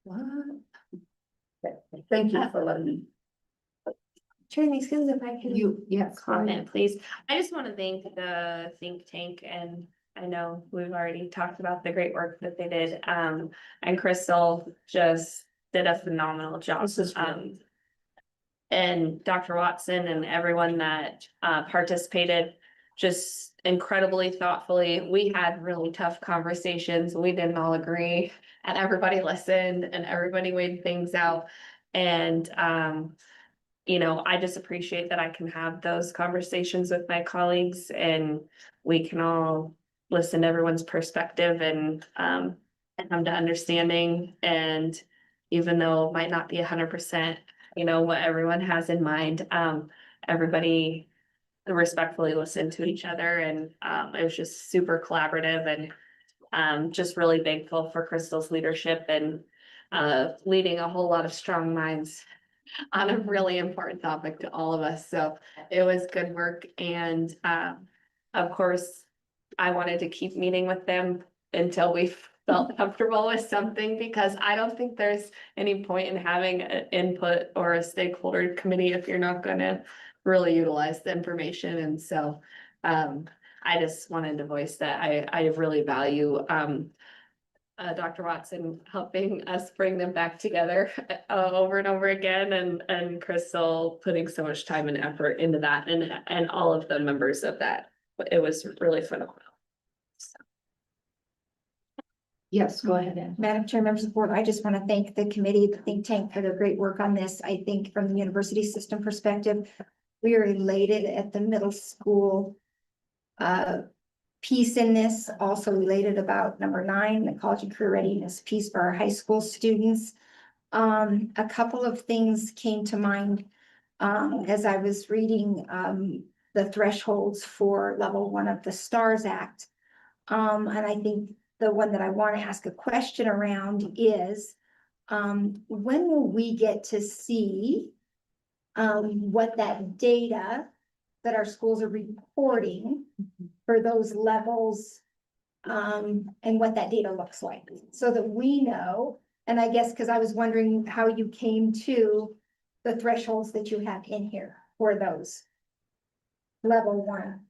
what? Okay, thank you for letting me. Chair Neeskens, if I can Yes. comment, please. I just want to thank the think tank and I know we've already talked about the great work that they did, and Crystal just did a phenomenal job. And Dr. Watson and everyone that participated, just incredibly thoughtfully. We had really tough conversations. We didn't all agree, and everybody listened and everybody weighed things out. And you know, I just appreciate that I can have those conversations with my colleagues and we can all listen to everyone's perspective and come to understanding. And even though it might not be 100%, you know, what everyone has in mind, everybody respectfully listened to each other, and it was just super collaborative, and just really thankful for Crystal's leadership and leading a whole lot of strong minds on a really important topic to all of us. So it was good work, and of course, I wanted to keep meeting with them until we felt comfortable with something, because I don't think there's any point in having an input or a stakeholder committee if you're not gonna really utilize the information. And so I just wanted to voice that I really value Dr. Watson helping us bring them back together over and over again, and Crystal putting so much time and effort into that, and all of the members of that. It was really phenomenal. Yes, go ahead. Madam Chair, members of the board, I just want to thank the committee, the think tank for their great work on this. I think from the university system perspective, we are elated at the middle school piece in this, also related about number 9, the college and career readiness piece for our high school students. A couple of things came to mind as I was reading the thresholds for level 1 of the STARS Act. And I think the one that I want to ask a question around is, when will we get to see what that data that our schools are reporting for those levels, and what that data looks like, so that we know? And I guess, because I was wondering how you came to the thresholds that you have in here for those level 1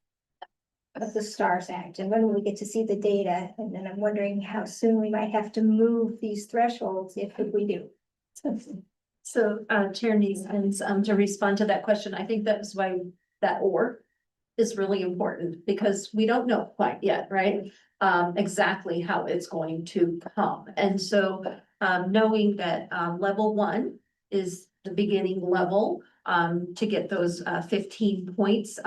of the STARS Act, and when will we get to see the data? And then I'm wondering how soon we might have to move these thresholds if we do. So, Chair Neesmith, to respond to that question, I think that's why that or is really important, because we don't know quite yet, right? Exactly how it's going to come. And so, knowing that, level 1 is the beginning level, to get those 15 points,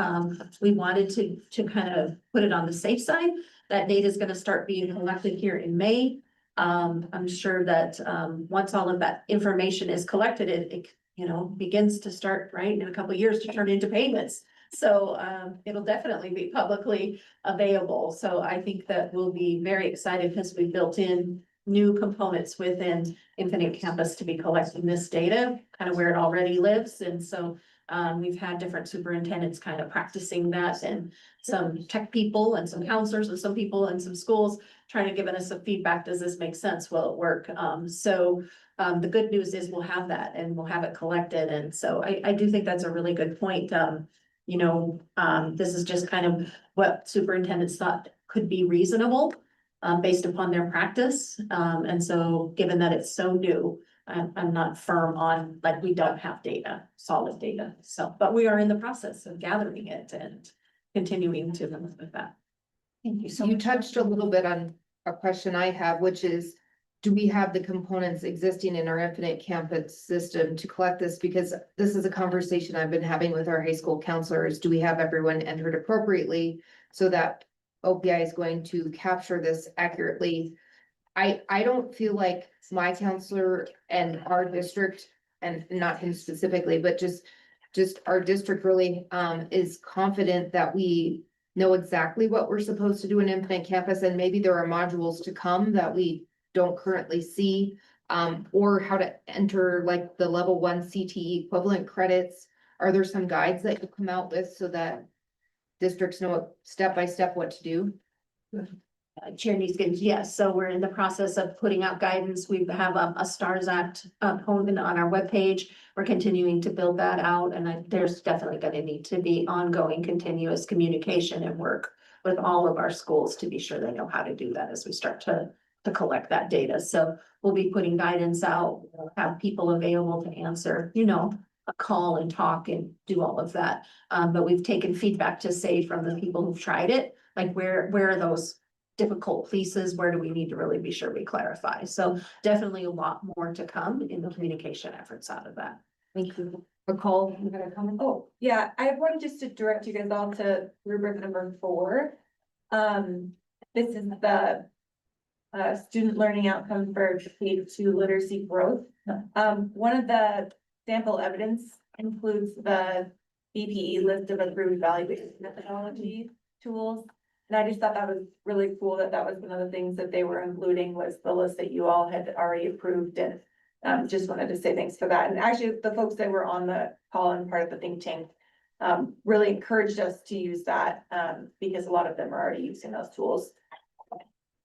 we wanted to kind of put it on the safe side. That data is going to start being collected here in May. I'm sure that once all of that information is collected, it you know, begins to start, right, in a couple of years to turn into payments. So it'll definitely be publicly available. So I think that we'll be very excited because we built in new components within Infinite Campus to be collecting this data, kind of where it already lives. And so we've had different superintendents kind of practicing that, and some tech people and some counselors and some people in some schools trying to give us some feedback. Does this make sense? Will it work? The good news is we'll have that and we'll have it collected. And so I do think that's a really good point. You know, this is just kind of what superintendents thought could be reasonable based upon their practice. And so given that it's so new, I'm not firm on, like, we don't have data, solid data. So, but we are in the process of gathering it and continuing to move with that. Thank you so You much. touched a little bit on a question I have, which is, do we have the components existing in our Infinite Campus system to collect this? Because this is a conversation I've been having with our high school counselors. Do we have everyone entered appropriately so that OPI is going to capture this accurately? I don't feel like my counselor and our district, and not him specifically, but just our district really is confident that we know exactly what we're supposed to do in Infinite Campus, and maybe there are modules to come that we don't currently see, or how to enter like the level 1 CTE equivalent credits. Are there some guides that you come out with so that districts know step by step what to do? Chair Neesmith, yes, so we're in the process of putting out guidance. We have a STARS Act component on our webpage. We're continuing to build that out, and there's definitely going to need to be ongoing, continuous communication and work with all of our schools to be sure they know how to do that as we start to collect that data. So we'll be putting guidance out, we'll have people available to answer, a call and talk and do all of that. But we've taken feedback to say from the people who've tried it, like where are those difficult pieces? Where do we need to really be sure we clarify? So definitely a lot more to come in the communication efforts out of that. Thank you. Nicole, you got a comment? Oh, yeah, I wanted just to direct you guys all to rubric number 4. This is the student learning outcome for K-2 literacy growth. One of the sample evidence includes the BPE list of approved evaluation methodology tools. And I just thought that was really cool that that was one of the things that they were including was the list that you all had already approved, and just wanted to say thanks for that. And actually, the folks that were on the call and part of the think tank really encouraged us to use that because a lot of them are already using those tools.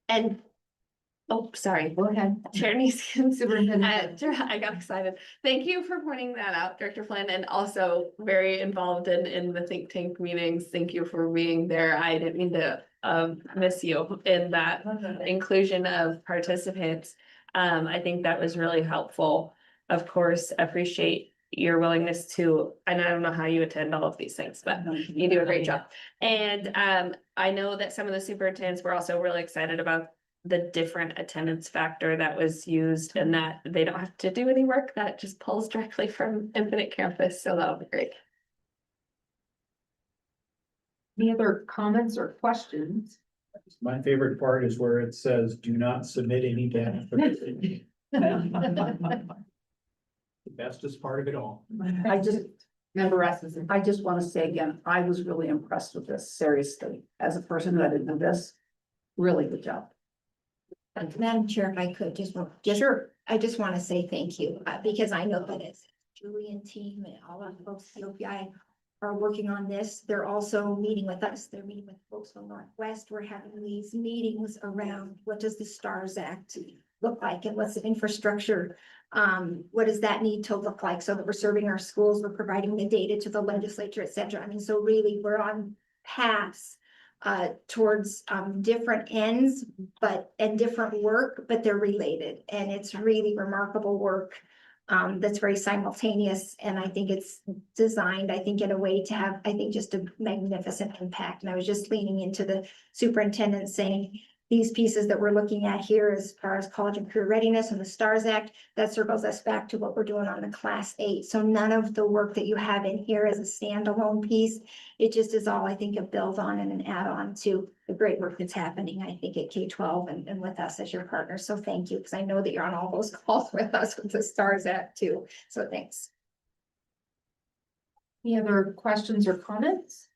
And, oh, sorry. Go ahead. Chair Neeson. Superintendent. I got excited. Thank you for pointing that out, Director Flynn, and also very involved in the think tank meetings. Thank you for being there. I didn't mean to miss you in that inclusion of participants. I think that was really helpful. Of course, appreciate your willingness to, and I don't know how you attend all of these things, but you do a great job. And I know that some of the superintendents were also really excited about the different attendance factor that was used and that they don't have to do any work. That just pulls directly from Infinite Campus. So that'll be great. Any other comments or questions? My favorite part is where it says, do not submit any data. The bestest part of it all. I just, Member Rasmussen. I just want to say again, I was really impressed with this, seriously, as a person that did this, really good job. Madam Chair, if I could, Sure. I just want to say thank you, because I know that it's Julie and team and all of folks at OPI are working on this. They're also meeting with us. They're meeting with folks from Northwest. We're having these meetings around what does the STARS Act look like and what's the infrastructure? What does that need to look like so that we're serving our schools, we're providing the data to the legislature, et cetera. I mean, so really we're on paths towards different ends, and different work, but they're related. And it's really remarkable work that's very simultaneous. And I think it's designed, in a way to have, just a magnificent impact. And I was just leaning into the superintendent saying, these pieces that we're looking at here as far as college and career readiness and the STARS Act, that circles us back to what we're doing on the Class 8. So none of the work that you have in here is a standalone piece. It just is all, a build on and an add on to the great work that's happening, at K-12 and with us as your partner. So thank you, because I know that you're on all those calls with us with the STARS Act too. So thanks. Any other questions or comments?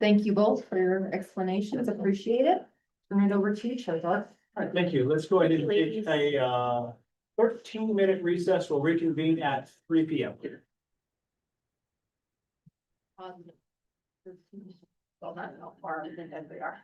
Thank you both for your explanations. Appreciate it. Turn it over to you, Charlotte. All right, thank you. Let's go ahead and take a 13-minute recess. We'll reconvene at 3 p.m. Well, not how far in the we are.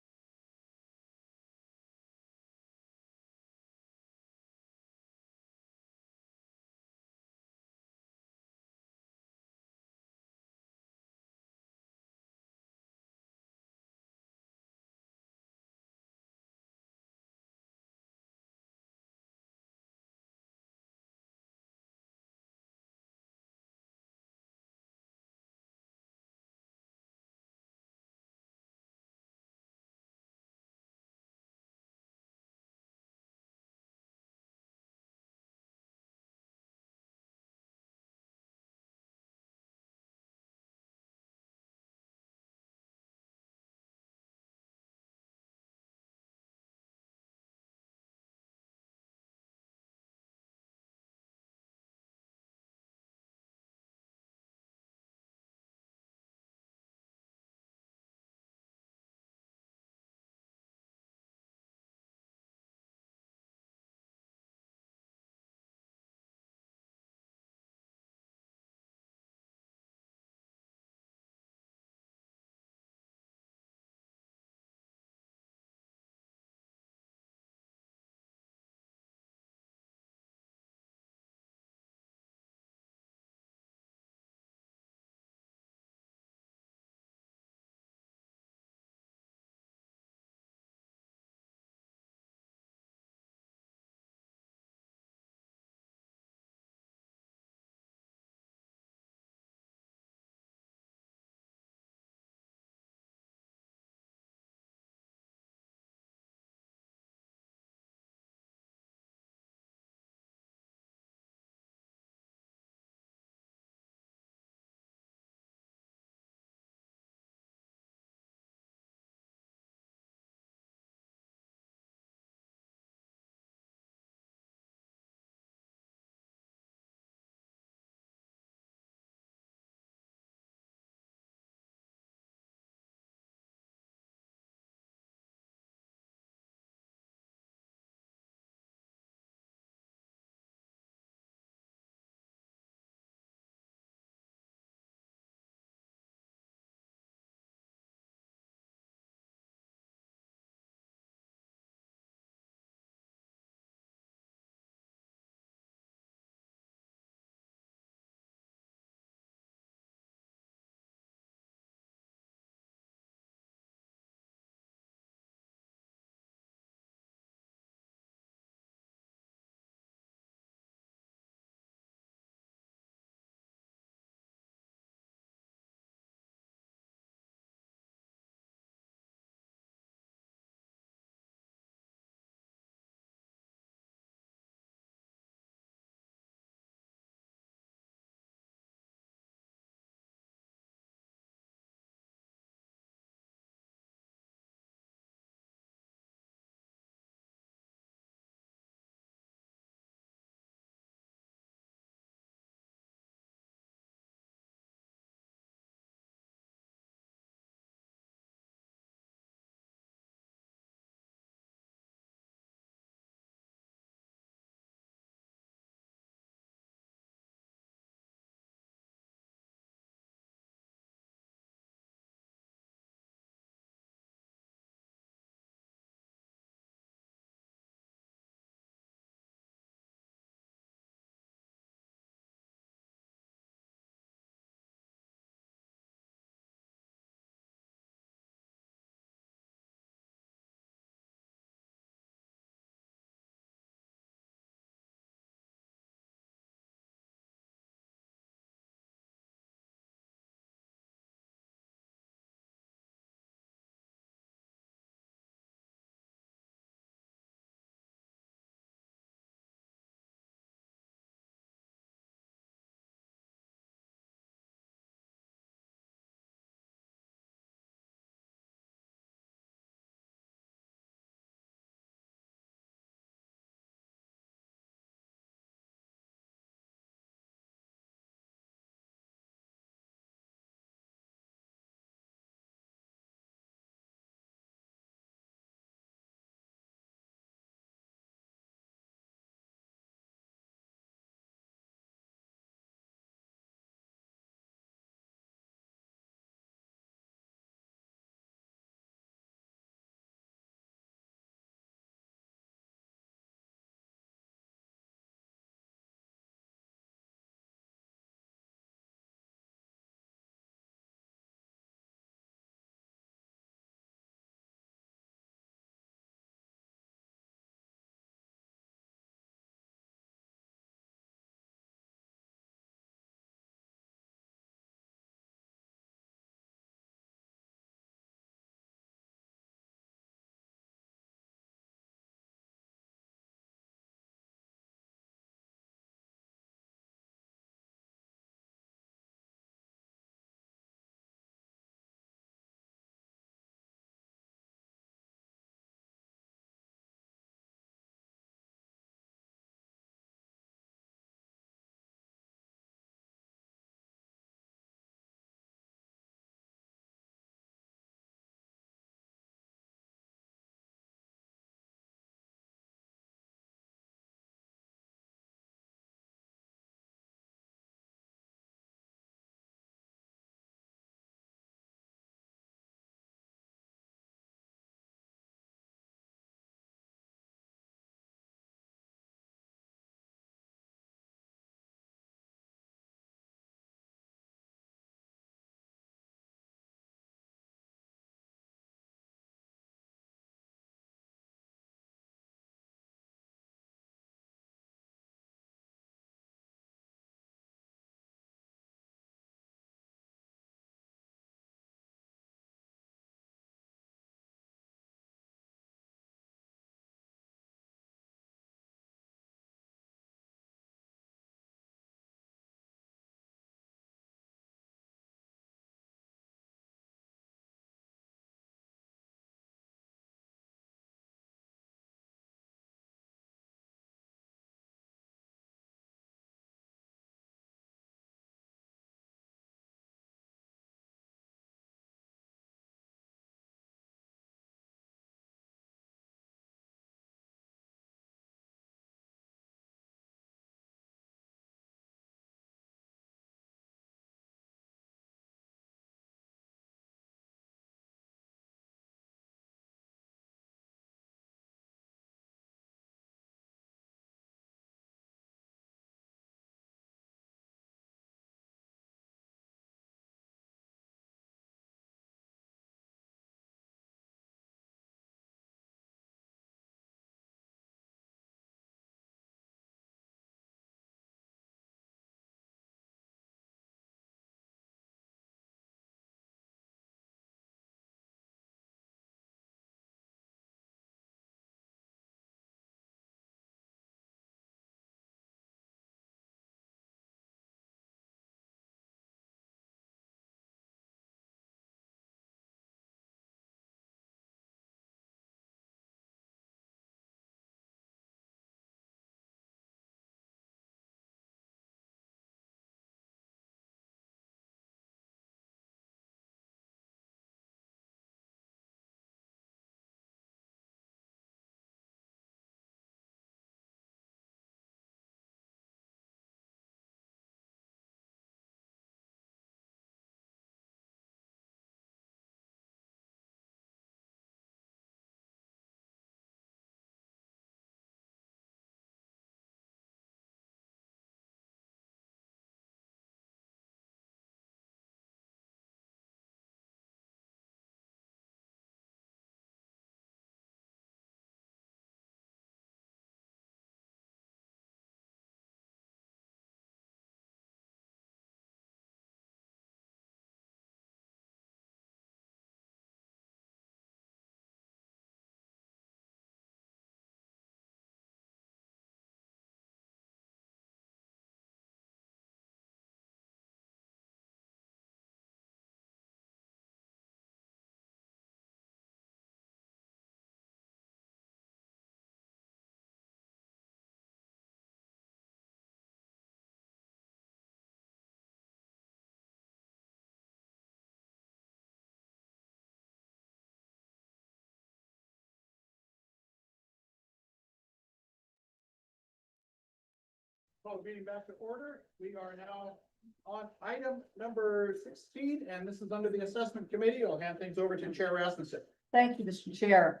Call the meeting back to order. We are now on item number 16, and this is under the assessment committee. I'll hand things over to Chair Rasmussen. Thank you, Mr. Chair.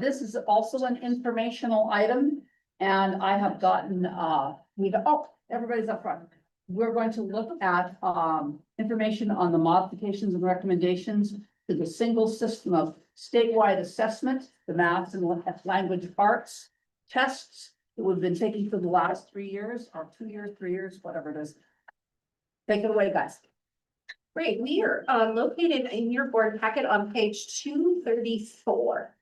This is also an informational item, and I have gotten, everybody's up front. We're going to look at, information on the modifications and recommendations to the single system of statewide assessment, the math and language arts tests that we've been taking for the last 3 years, or 2 years, 3 years, whatever it is. Take it away, guys. Great, we are located in your board packet on page 234.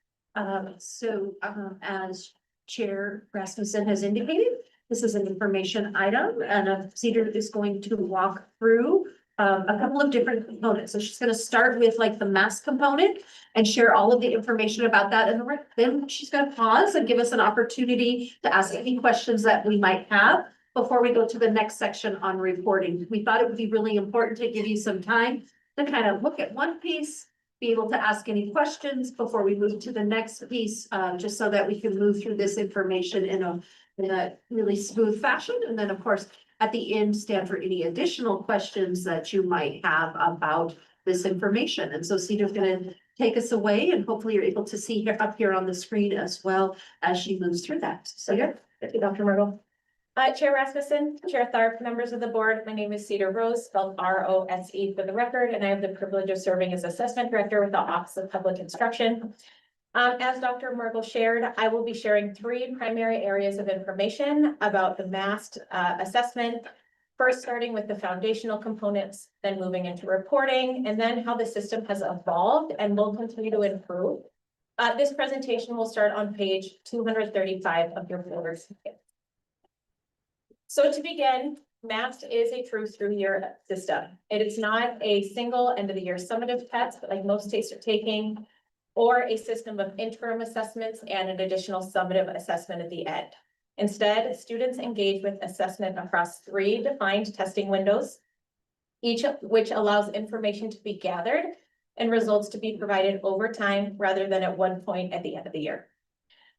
As Chair Rasmussen has indicated, this is an information item, and Cedar is going to walk through a couple of different components. So she's going to start with like the math component and share all of the information about that. And then she's going to pause and give us an opportunity to ask any questions that we might have before we go to the next section on reporting. We thought it would be really important to give you some time to kind of look at one piece, be able to ask any questions before we move to the next piece, just so that we can move through this information in a really smooth fashion. And then, of course, at the end, stand for any additional questions that you might have about this information. And so Cedar's going to take us away, and hopefully you're able to see her up here on the screen as well as she moves through that. So yeah, Thank you, Dr. Myrtle. Chair Rasmussen, Chair Tharp, members of the board, my name is Cedar Rose, spelled R-O-S-E for the record, and I have the privilege of serving as Assessment Director with the Office of Public Instruction. As Dr. Merkel shared, I will be sharing 3 primary areas of information about the MAST assessment. First, starting with the foundational components, then moving into reporting, and then how the system has evolved and will continue to improve. This presentation will start on page 235 of your folder. So to begin, MAST is a true through-year system. It is not a single end of the year summative test, like most states are taking, or a system of interim assessments and an additional summative assessment at the end. Instead, students engage with assessment across 3 defined testing windows, each of which allows information to be gathered and results to be provided over time rather than at one point at the end of the year.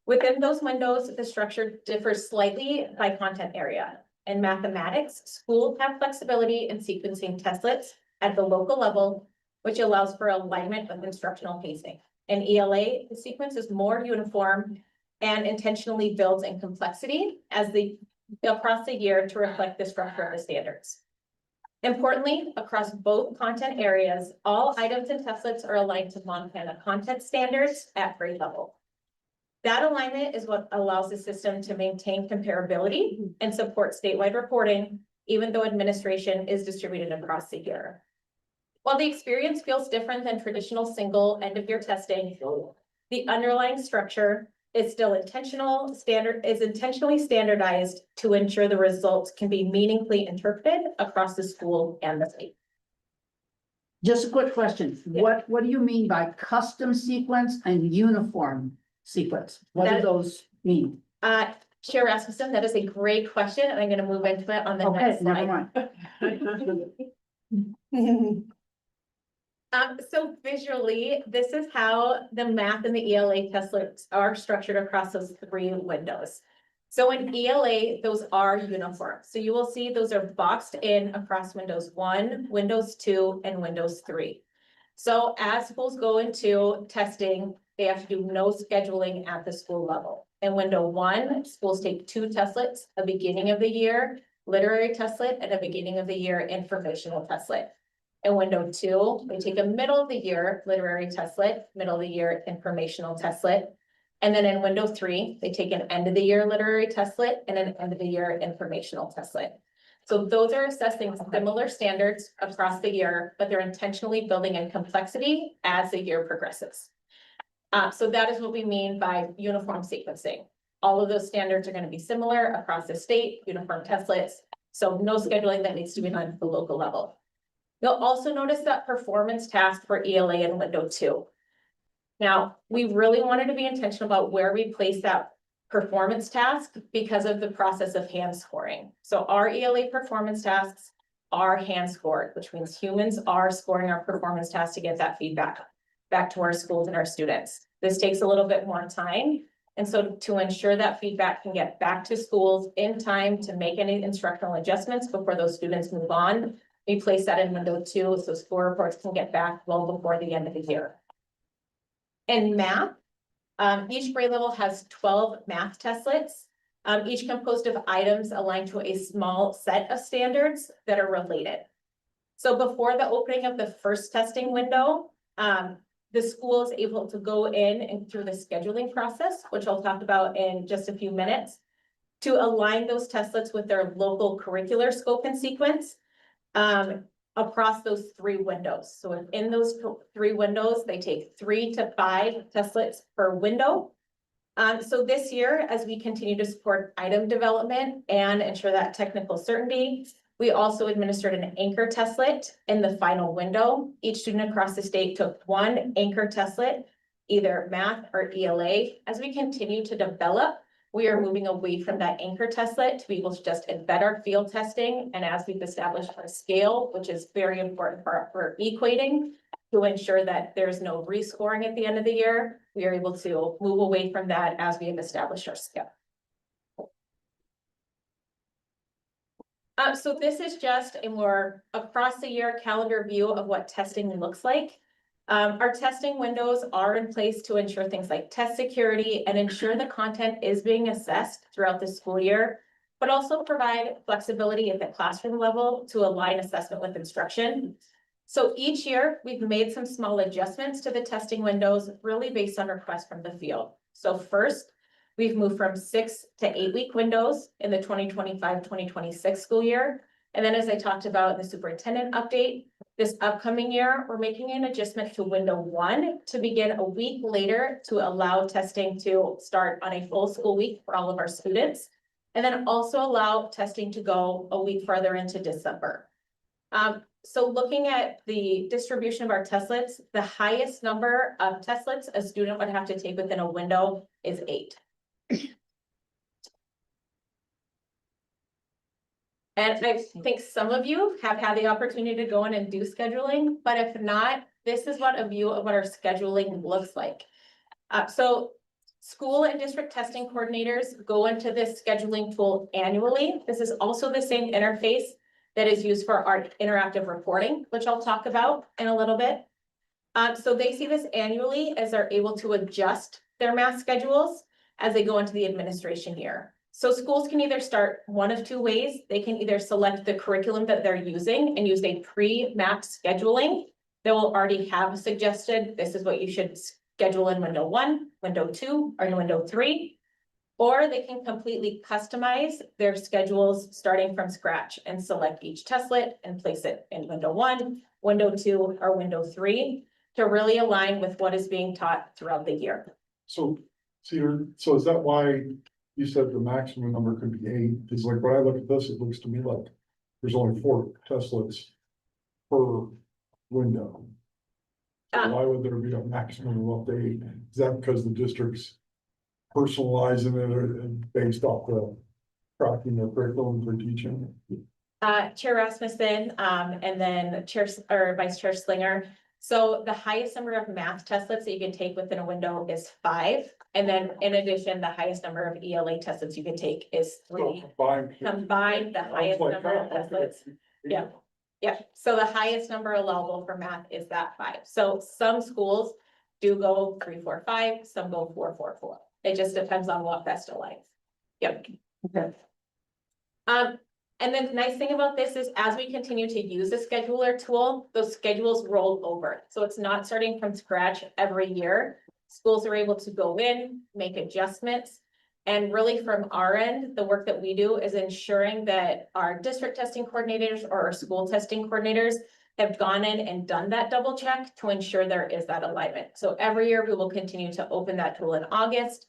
Within those windows, the structure differs slightly by content area. In mathematics, schools have flexibility in sequencing testlets at the local level, which allows for alignment with instructional pacing. In ELA, the sequence is more uniform and intentionally builds in complexity across the year to reflect the structure of the standards. Importantly, across both content areas, all items and testlets are aligned to Montana content standards at grade level. That alignment is what allows the system to maintain comparability and support statewide reporting, even though administration is distributed across the year. While the experience feels different than traditional single end of year testing, the underlying structure is still intentionally standardized to ensure the results can be meaningfully interpreted across the school and the state. Just a quick question. What do you mean by custom sequence and uniform sequence? What do those mean? Chair Rasmussen, that is a great question, and I'm going to move into it on the next slide. So visually, this is how the math and the ELA testlets are structured across those 3 windows. So in ELA, those are uniform. So you will see those are boxed in across Windows 1, Windows 2, and Windows 3. So as schools go into testing, they have to do no scheduling at the school level. In window 1, schools take 2 testlets, a beginning of the year literary testlet and a beginning of the year informational testlet. In window 2, they take a middle of the year literary testlet, middle of the year informational testlet. And then in window 3, they take an end of the year literary testlet and an end of the year informational testlet. So those are assessing similar standards across the year, but they're intentionally building in complexity as the year progresses. So that is what we mean by uniform sequencing. All of those standards are going to be similar across the state, uniform testlets. So no scheduling that needs to be done at the local level. You'll also notice that performance task for ELA in window 2. Now, we really wanted to be intentional about where we place that performance task because of the process of hand scoring. So our ELA performance tasks are hand scored, which means humans are scoring our performance tasks to get that feedback back to our schools and our students. This takes a little bit more time And so to ensure that feedback can get back to schools in time to make any instructional adjustments before those students move on, we place that in window 2, so school reports can get back well before the end of the year. In math, each grade level has 12 math testlets, each composed of items aligned to a small set of standards that are related. So before the opening of the first testing window, the school is able to go in and through the scheduling process, which I'll talk about in just a few minutes, to align those testlets with their local curricular scope and sequence across those 3 windows. So in those 3 windows, they take 3 to 5 testlets per window. So this year, as we continue to support item development and ensure that technical certainty, we also administered an anchor testlet in the final window. Each student across the state took 1 anchor testlet, either math or ELA. As we continue to develop, we are moving away from that anchor testlet to be able to just embed our field testing. And as we've established our scale, which is very important for equating, to ensure that there's no rescoring at the end of the year, we are able to move away from that as we have established our scale. So this is just a more across the year calendar view of what testing looks like. Our testing windows are in place to ensure things like test security and ensure the content is being assessed throughout the school year, but also provide flexibility at the classroom level to align assessment with instruction. So each year we've made some small adjustments to the testing windows, really based on requests from the field. So first, we've moved from 6 to 8 week windows in the 2025-2026 school year. And then as I talked about in the superintendent update, this upcoming year, we're making an adjustment to window 1 to begin a week later to allow testing to start on a full school week for all of our students. And then also allow testing to go a week further into December. So looking at the distribution of our testlets, the highest number of testlets a student would have to take within a window is 8. And I think some of you have had the opportunity to go in and do scheduling, but if not, this is what a view of what our scheduling looks like. So school and district testing coordinators go into this scheduling tool annually. This is also the same interface that is used for our interactive reporting, which I'll talk about in a little bit. So they see this annually as they're able to adjust their math schedules as they go into the administration year. So schools can either start one of 2 ways. They can either select the curriculum that they're using and use a pre-mapped scheduling. They will already have suggested, this is what you should schedule in window 1, window 2, or in window 3. Or they can completely customize their schedules starting from scratch and select each testlet and place it in window 1, window 2, or window 3 to really align with what is being taught throughout the year. So, Cedar, so is that why you said the maximum number could be 8? Because like when I look at this, it looks to me like there's only 4 testlets per window. So why would there be a maximum of up to 8? Is that because the district's personalizing it based off the tracking their curriculum for teaching? Chair Rasmussen, and then Vice Chair Slinger. So the highest number of math testlets that you can take within a window is 5. And then in addition, the highest number of ELA testlets you can take is 3. Combined, the highest number of testlets. Yeah. Yeah, so the highest number allowable for math is that 5. So some schools do go 3, 4, 5, some go 4, 4, 4. It just depends on what best aligns. Yep. Okay. And then the nice thing about this is as we continue to use the scheduler tool, those schedules roll over. So it's not starting from scratch every year. Schools are able to go in, make adjustments. And really from our end, the work that we do is ensuring that our district testing coordinators or our school testing coordinators have gone in and done that double check to ensure there is that alignment. So every year we will continue to open that tool in August,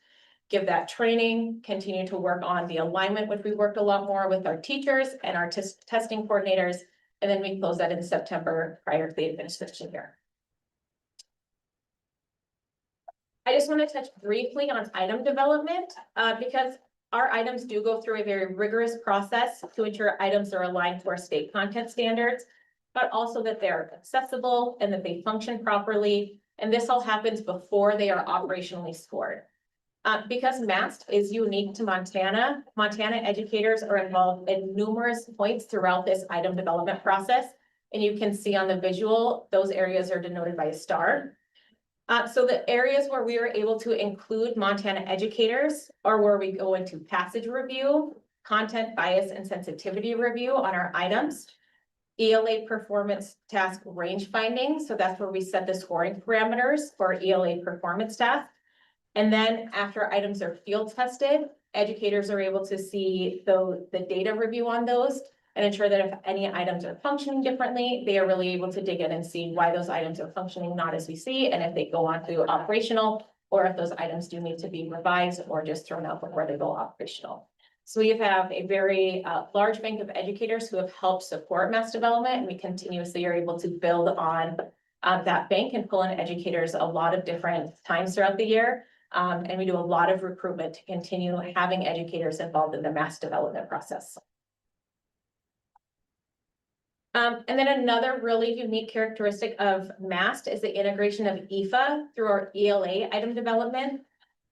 give that training, continue to work on the alignment, which we worked a lot more with our teachers and our testing coordinators. And then we close that in September prior to the administration year. I just want to touch briefly on item development because our items do go through a very rigorous process to ensure items are aligned to our state content standards, but also that they're accessible and that they function properly. And this all happens before they are operationally scored. Because MAST is unique to Montana, Montana educators are involved in numerous points throughout this item development process. And you can see on the visual, those areas are denoted by a star. So the areas where we are able to include Montana educators are where we go into passage review, content bias and sensitivity review on our items, ELA performance task range findings. So that's where we set the scoring parameters for ELA performance task. And then after items are field tested, educators are able to see the data review on those and ensure that if any items are functioning differently, they are really able to dig in and see why those items are functioning not as we see, and if they go on to operational, or if those items do need to be revised or just thrown out before they go operational. So we have a very large bank of educators who have helped support mass development, and we continuously are able to build on that bank and pull in educators a lot of different times throughout the year. And we do a lot of recruitment to continue having educators involved in the mass development process. And then another really unique characteristic of MAST is the integration of EFA through our ELA item development.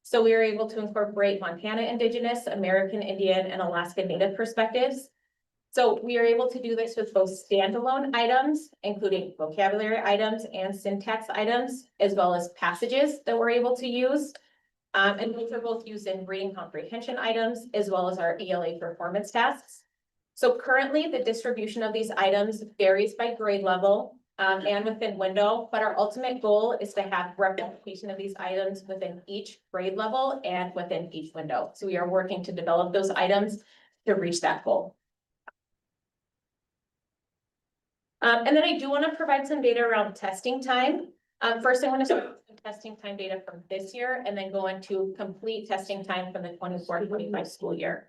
So we are able to incorporate Montana Indigenous, American Indian, and Alaska Native perspectives. So we are able to do this with both standalone items, including vocabulary items and syntax items, as well as passages that we're able to use. And these are both used in reading comprehension items, as well as our ELA performance tasks. So currently, the distribution of these items varies by grade level and within window, but our ultimate goal is to have representation of these items within each grade level and within each window. So we are working to develop those items to reach that goal. And then I do want to provide some data around testing time. First, I want to start with some testing time data from this year and then go into complete testing time from the 24-25 school year.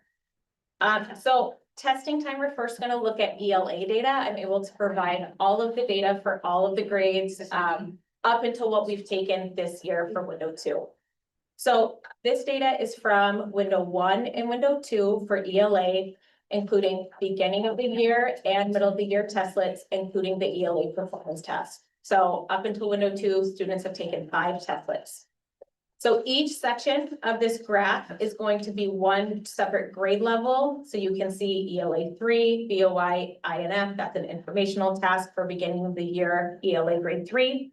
So testing time, we're first going to look at ELA data. I'm able to provide all of the data for all of the grades up until what we've taken this year for window 2. So this data is from window 1 and window 2 for ELA, including beginning of the year and middle of the year testlets, including the ELA performance test. So up until window 2, students have taken 5 testlets. So each section of this graph is going to be one separate grade level. So you can see ELA 3, BOI, INF, that's an informational task for beginning of the year, ELA grade 3.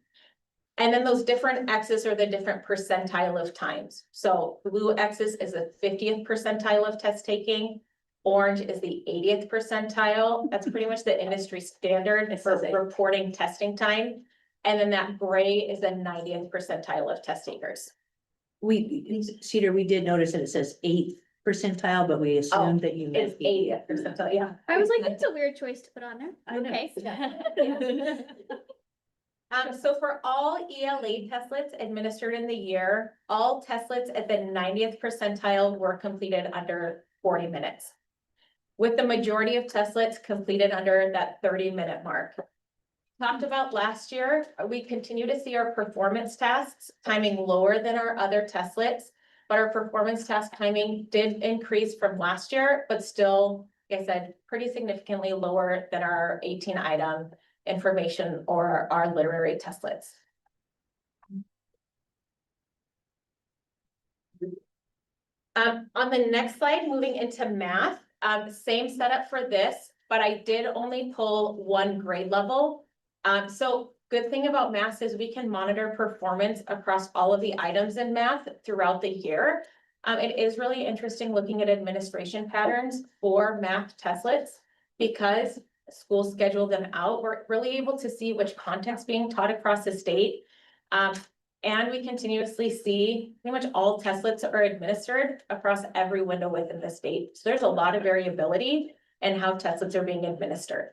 And then those different X's are the different percentile of times. So blue X's is the 50th percentile of test taking. Orange is the 80th percentile. That's pretty much the industry standard for reporting testing time. And then that gray is the 90th percentile of test takers. Cedar, we did notice that it says 8th percentile, but we assumed that you meant It's 80th percentile, yeah. I was like, that's a weird choice to put on there. I know. Okay. So for all ELA testlets administered in the year, all testlets at the 90th percentile were completed under 40 minutes, with the majority of testlets completed under that 30-minute mark. Talked about last year, we continue to see our performance tasks timing lower than our other testlets, but our performance task timing did increase from last year, but still, like I said, pretty significantly lower than our 18-item information or our literary testlets. On the next slide, moving into math, same setup for this, but I did only pull one grade level. So good thing about math is we can monitor performance across all of the items in math throughout the year. It is really interesting looking at administration patterns for math testlets because schools schedule them out. We're really able to see which content's being taught across the state. And we continuously see pretty much all testlets are administered across every window within the state. So there's a lot of variability in how testlets are being administered.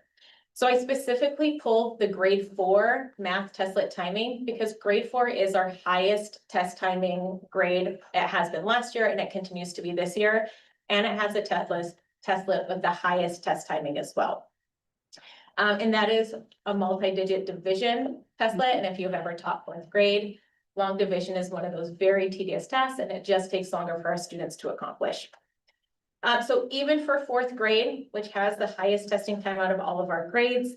So I specifically pulled the grade 4 math testlet timing because grade 4 is our highest test timing grade. It has been last year and it continues to be this year. And it has a testlet with the highest test timing as well. And that is a multi-digit division testlet. And if you've ever taught 4th grade, long division is one of those very tedious tasks and it just takes longer for our students to accomplish. So even for 4th grade, which has the highest testing time out of all of our grades,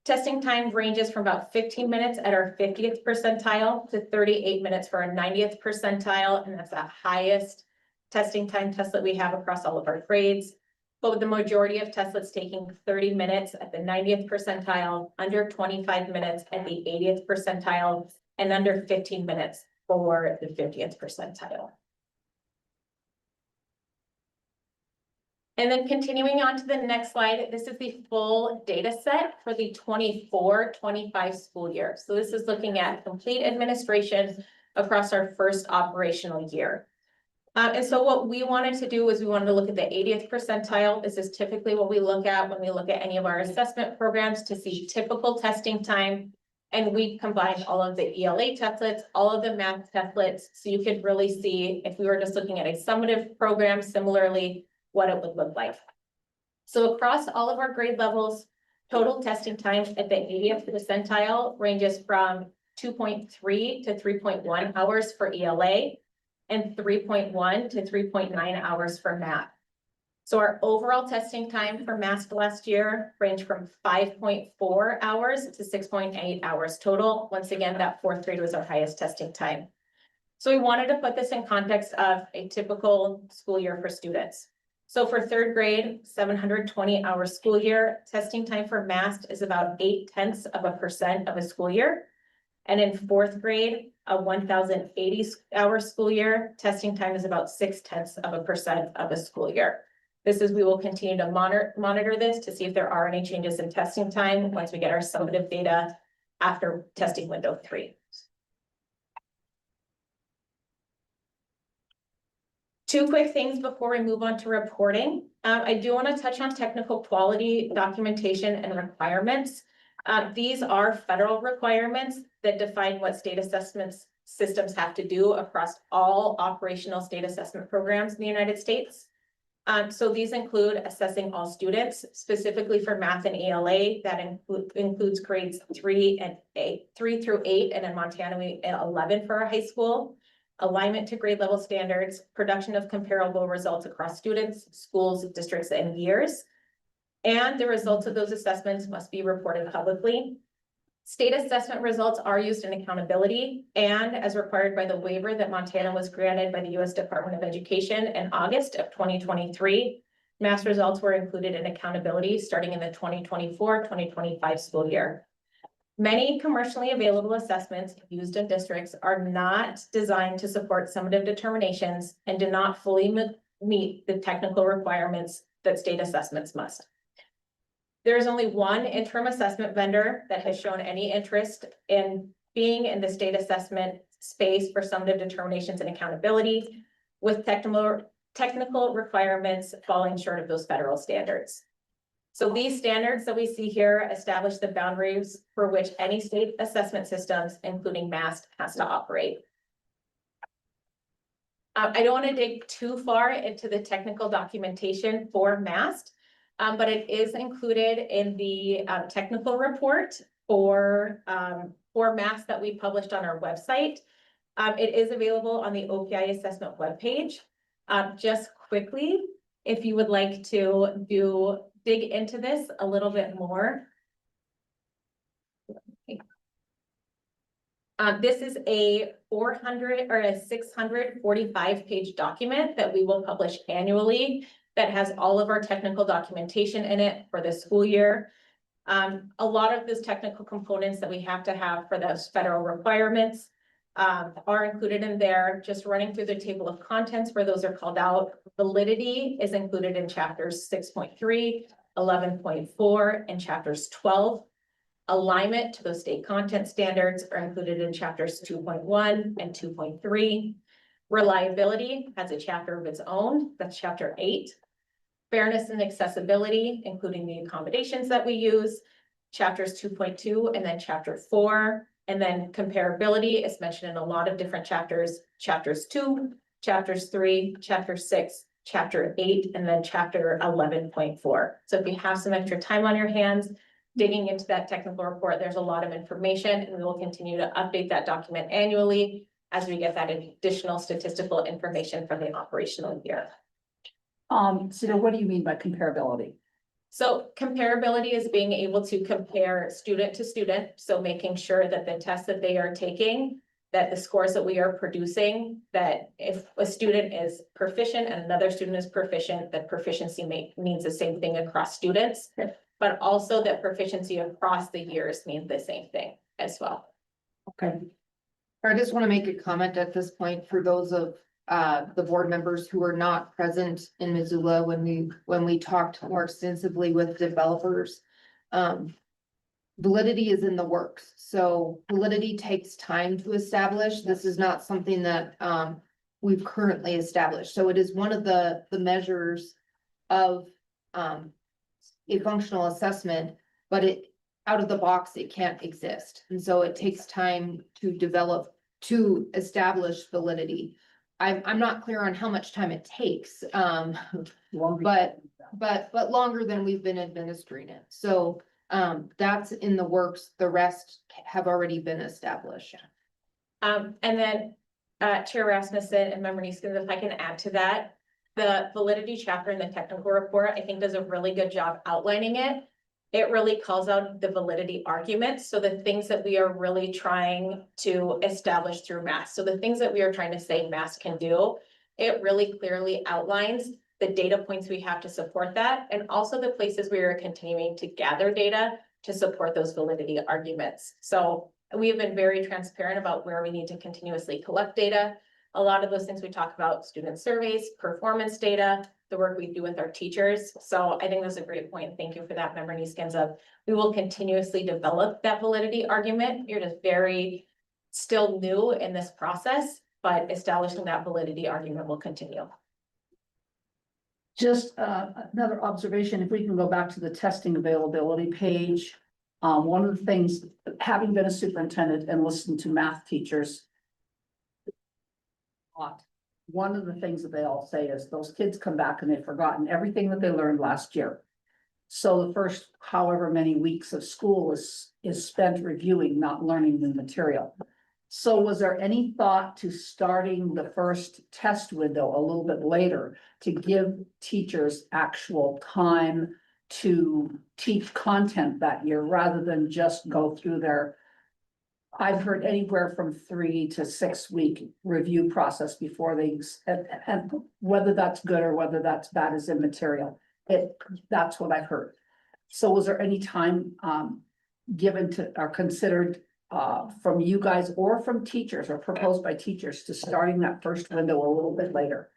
Testing time ranges from about 15 minutes at our 50th percentile to 38 minutes for our 90th percentile, and that's the highest testing time test that we have across all of our grades. But with the majority of testlets taking 30 minutes at the 90th percentile, under 25 minutes at the 80th percentile, and under 15 minutes for the 50th percentile. And then continuing on to the next slide, this is the full data set for the 24-25 school year. So this is looking at complete administration across our first operational year. And so what we wanted to do is we wanted to look at the 80th percentile. This is typically what we look at when we look at any of our assessment programs to see typical testing time. And we combined all of the ELA testlets, all of the math testlets, so you could really see if we were just looking at a summative program similarly, what it would look like. So across all of our grade levels, total testing time at the 80th percentile ranges from 2.3 to 3.1 hours for ELA and 3.1 to 3.9 hours for math. So our overall testing time for math last year ranged from 5.4 hours to 6.8 hours total. Once again, that fourth grade was our highest testing time. So we wanted to put this in context of a typical school year for students. So for third grade, 720-hour school year, testing time for math is about 0.8% of a school year. And in fourth grade, a 1,080-hour school year, testing time is about 0.6% of a school year. This is, we will continue to monitor this to see if there are any changes in testing time once we get our summative data after testing window 3. Two quick things before we move on to reporting. I do want to touch on technical quality documentation and requirements. These are federal requirements that define what state assessments systems have to do across all operational state assessment programs in the United States. So these include assessing all students, specifically for math and ELA, that includes grades 3 through 8, and in Montana, we 11 for our high school. Alignment to grade level standards, production of comparable results across students, schools, districts, and years. And the results of those assessments must be reported publicly. State assessment results are used in accountability, and as required by the waiver that Montana was granted by the U.S. Department of Education in August of 2023, math results were included in accountability starting in the 2024-2025 school year. Many commercially available assessments used in districts are not designed to support summative determinations and do not fully meet the technical requirements that state assessments must. There is only one interim assessment vendor that has shown any interest in being in the state assessment space for summative determinations and accountability, with technical requirements falling short of those federal standards. So these standards that we see here establish the boundaries for which any state assessment systems, including MAST, has to operate. I don't want to dig too far into the technical documentation for MAST, but it is included in the technical report for MAST that we published on our website. It is available on the OPI assessment webpage. Just quickly, if you would like to dig into this a little bit more. This is a 645 page document that we will publish annually that has all of our technical documentation in it for the school year. A lot of those technical components that we have to have for those federal requirements are included in there. Just running through the table of contents where those are called out. Validity is included in chapters 6.3, 11.4, and chapters 12. Alignment to those state content standards are included in chapters 2.1 and 2.3. Reliability has a chapter of its own, that's chapter 8. Fairness and accessibility, including the accommodations that we use, chapters 2.2 and then chapter 4. And then comparability is mentioned in a lot of different chapters, chapters 2, chapters 3, chapter 6, chapter 8, and then chapter 11.4. So if you have some extra time on your hands, digging into that technical report, there's a lot of information, and we will continue to update that document annually as we get that additional statistical information for the operational year. So what do you mean by comparability? So comparability is being able to compare student to student, so making sure that the tests that they are taking, that the scores that we are producing, that if a student is proficient and another student is proficient, that proficiency means the same thing across students. But also that proficiency across the years means the same thing as well. Okay. I just want to make a comment at this point for those of the board members who are not present in Missoula when we talked more extensively with developers. Validity is in the works, so validity takes time to establish. This is not something that we've currently established. So it is one of the measures of a functional assessment, but out of the box, it can't exist. And so it takes time to develop, to establish validity. I'm not clear on how much time it takes, but longer than we've been administering it. So that's in the works. The rest have already been established. And then Chair Rasmussen and Member Neeskens, if I can add to that, the validity chapter in the technical report, I think does a really good job outlining it. It really calls out the validity arguments. So the things that we are really trying to establish through MAST. So the things that we are trying to say MAST can do, it really clearly outlines the data points we have to support that, and also the places we are continuing to gather data to support those validity arguments. So we have been very transparent about where we need to continuously collect data. A lot of those things we talk about, student surveys, performance data, the work we do with our teachers. So I think that's a great point. Thank you for that, Member Neeskens. We will continuously develop that validity argument. You're just very still new in this process, but establishing that validity argument will continue. Just another observation, if we can go back to the testing availability page. One of the things, having been a superintendent and listened to math teachers. One of the things that they all say is those kids come back and they've forgotten everything that they learned last year. So the first however many weeks of school is spent reviewing, not learning the material. So was there any thought to starting the first test window a little bit later to give teachers actual time to teach content that year rather than just go through their, I've heard anywhere from 3 to 6 week review process before they, and whether that's good or whether that's bad is immaterial. That's what I've heard. So was there any time given to or considered from you guys or from teachers or proposed by teachers to starting that first window a little bit later?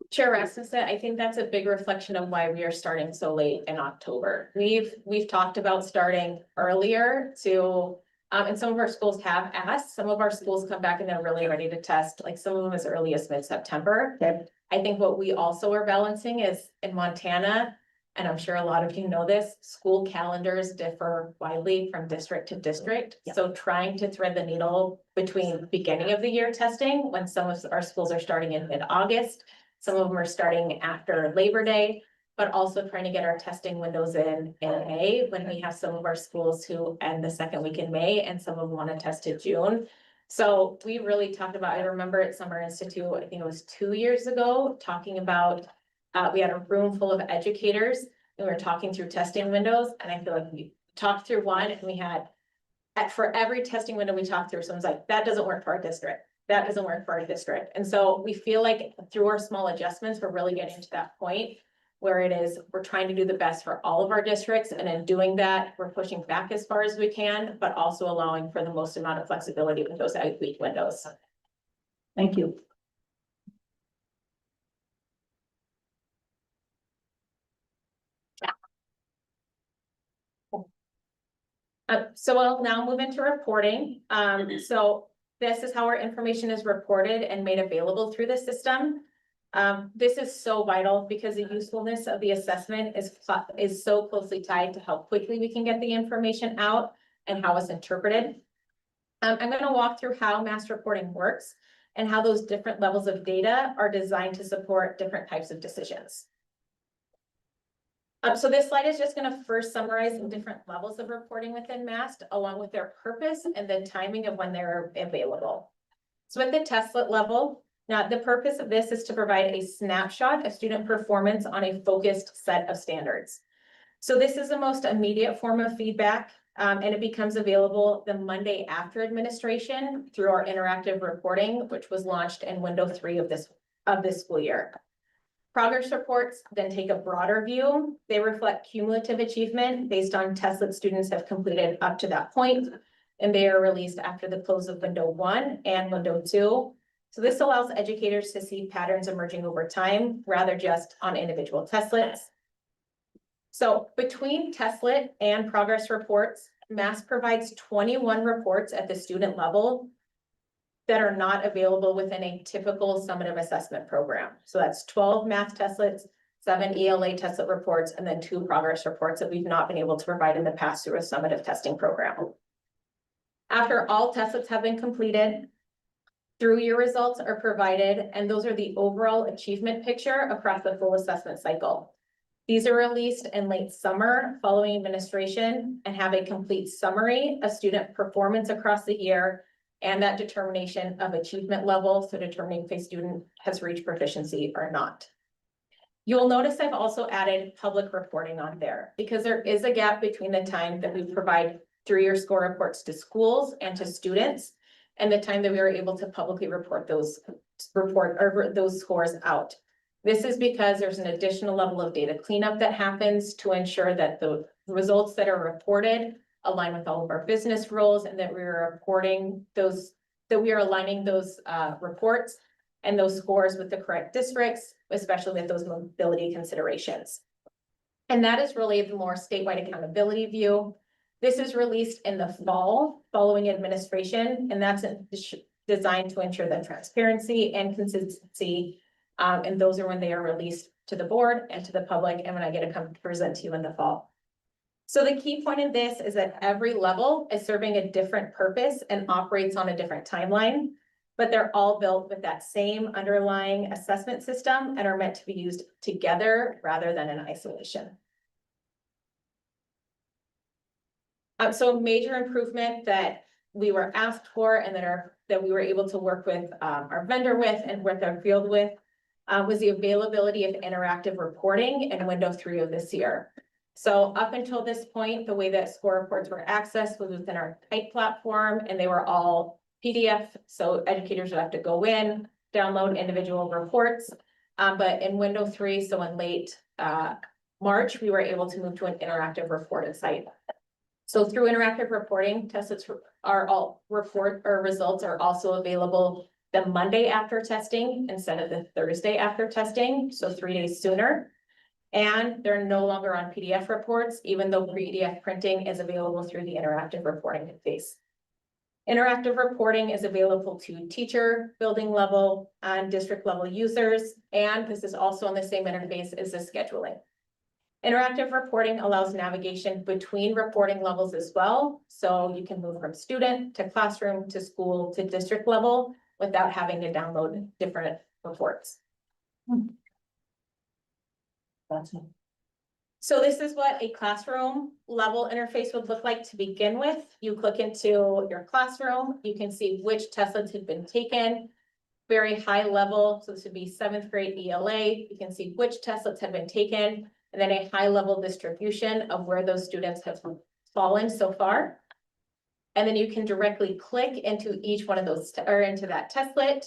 Chair Rasmussen, I think that's a big reflection of why we are starting so late in October. We've talked about starting earlier to, and some of our schools have asked, some of our schools come back and they're really ready to test, like some of them as early as mid-September. Okay. I think what we also are balancing is in Montana, and I'm sure a lot of you know this, school calendars differ widely from district to district. Yeah. So trying to thread the needle between beginning of the year testing, when some of our schools are starting in mid-August, some of them are starting after Labor Day, but also trying to get our testing windows in May, when we have some of our schools who end the second week in May and some of them want to test in June. So we really talked about, I remember at Summer Institute, I think it was 2 years ago, talking about, we had a room full of educators and we were talking through testing windows. And I feel like we talked through one and we had, for every testing window we talked through, someone's like, that doesn't work for our district. That doesn't work for our district. And so we feel like through our small adjustments, we're really getting to that point where it is, we're trying to do the best for all of our districts. And in doing that, we're pushing back as far as we can, but also allowing for the most amount of flexibility with those 8-week windows. Thank you. So I'll now move into reporting. So this is how our information is reported and made available through the system. This is so vital because the usefulness of the assessment is so closely tied to how quickly we can get the information out and how it's interpreted. I'm going to walk through how MAST reporting works and how those different levels of data are designed to support different types of decisions. So this slide is just going to first summarize the different levels of reporting within MAST, along with their purpose and the timing of when they're available. So at the testlet level, now the purpose of this is to provide a snapshot of student performance on a focused set of standards. So this is the most immediate form of feedback, and it becomes available the Monday after administration through our interactive reporting, which was launched in window 3 of this school year. Progress reports then take a broader view. They reflect cumulative achievement based on tests that students have completed up to that point, and they are released after the close of window 1 and window 2. So this allows educators to see patterns emerging over time, rather just on individual testlets. So between testlet and progress reports, MAS provides 21 reports at the student level that are not available within a typical summative assessment program. So that's 12 math testlets, 7 ELA testlet reports, and then 2 progress reports that we've not been able to provide in the past through a summative testing program. After all testlets have been completed, through-year results are provided, and those are the overall achievement picture across the full assessment cycle. These are released in late summer following administration and have a complete summary of student performance across the year and that determination of achievement level, so determining if a student has reached proficiency or not. You'll notice I've also added public reporting on there because there is a gap between the time that we provide 3-year score reports to schools and to students and the time that we were able to publicly report those scores out. This is because there's an additional level of data cleanup that happens to ensure that the results that are reported align with all of our business rules and that we are reporting those, that we are aligning those reports and those scores with the correct districts, especially with those mobility considerations. And that is really the more statewide accountability view. This is released in the fall following administration, and that's designed to ensure that transparency and consistency. And those are when they are released to the board and to the public, and when I get to come present to you in the fall. So the key point in this is that every level is serving a different purpose and operates on a different timeline, but they're all built with that same underlying assessment system and are meant to be used together rather than in isolation. So a major improvement that we were asked for and that we were able to work with our vendor with and with our field with was the availability of interactive reporting in window 3 of this year. So up until this point, the way that score reports were accessed was within our Kite platform, and they were all PDF. So educators would have to go in, download individual reports. But in window 3, so in late March, we were able to move to an interactive reported site. So through interactive reporting, results are also available the Monday after testing instead of the Thursday after testing, so 3 days sooner. And they're no longer on PDF reports, even though PDF printing is available through the interactive reporting phase. Interactive reporting is available to teacher, building level, and district level users, and this is also on the same interface as the scheduling. Interactive reporting allows navigation between reporting levels as well, so you can move from student to classroom to school to district level without having to download different reports. So this is what a classroom level interface would look like to begin with. You click into your classroom, you can see which testlets have been taken, very high level. So this would be 7th grade ELA. You can see which testlets have been taken, and then a high level distribution of where those students have fallen so far. And then you can directly click into each one of those or into that testlet.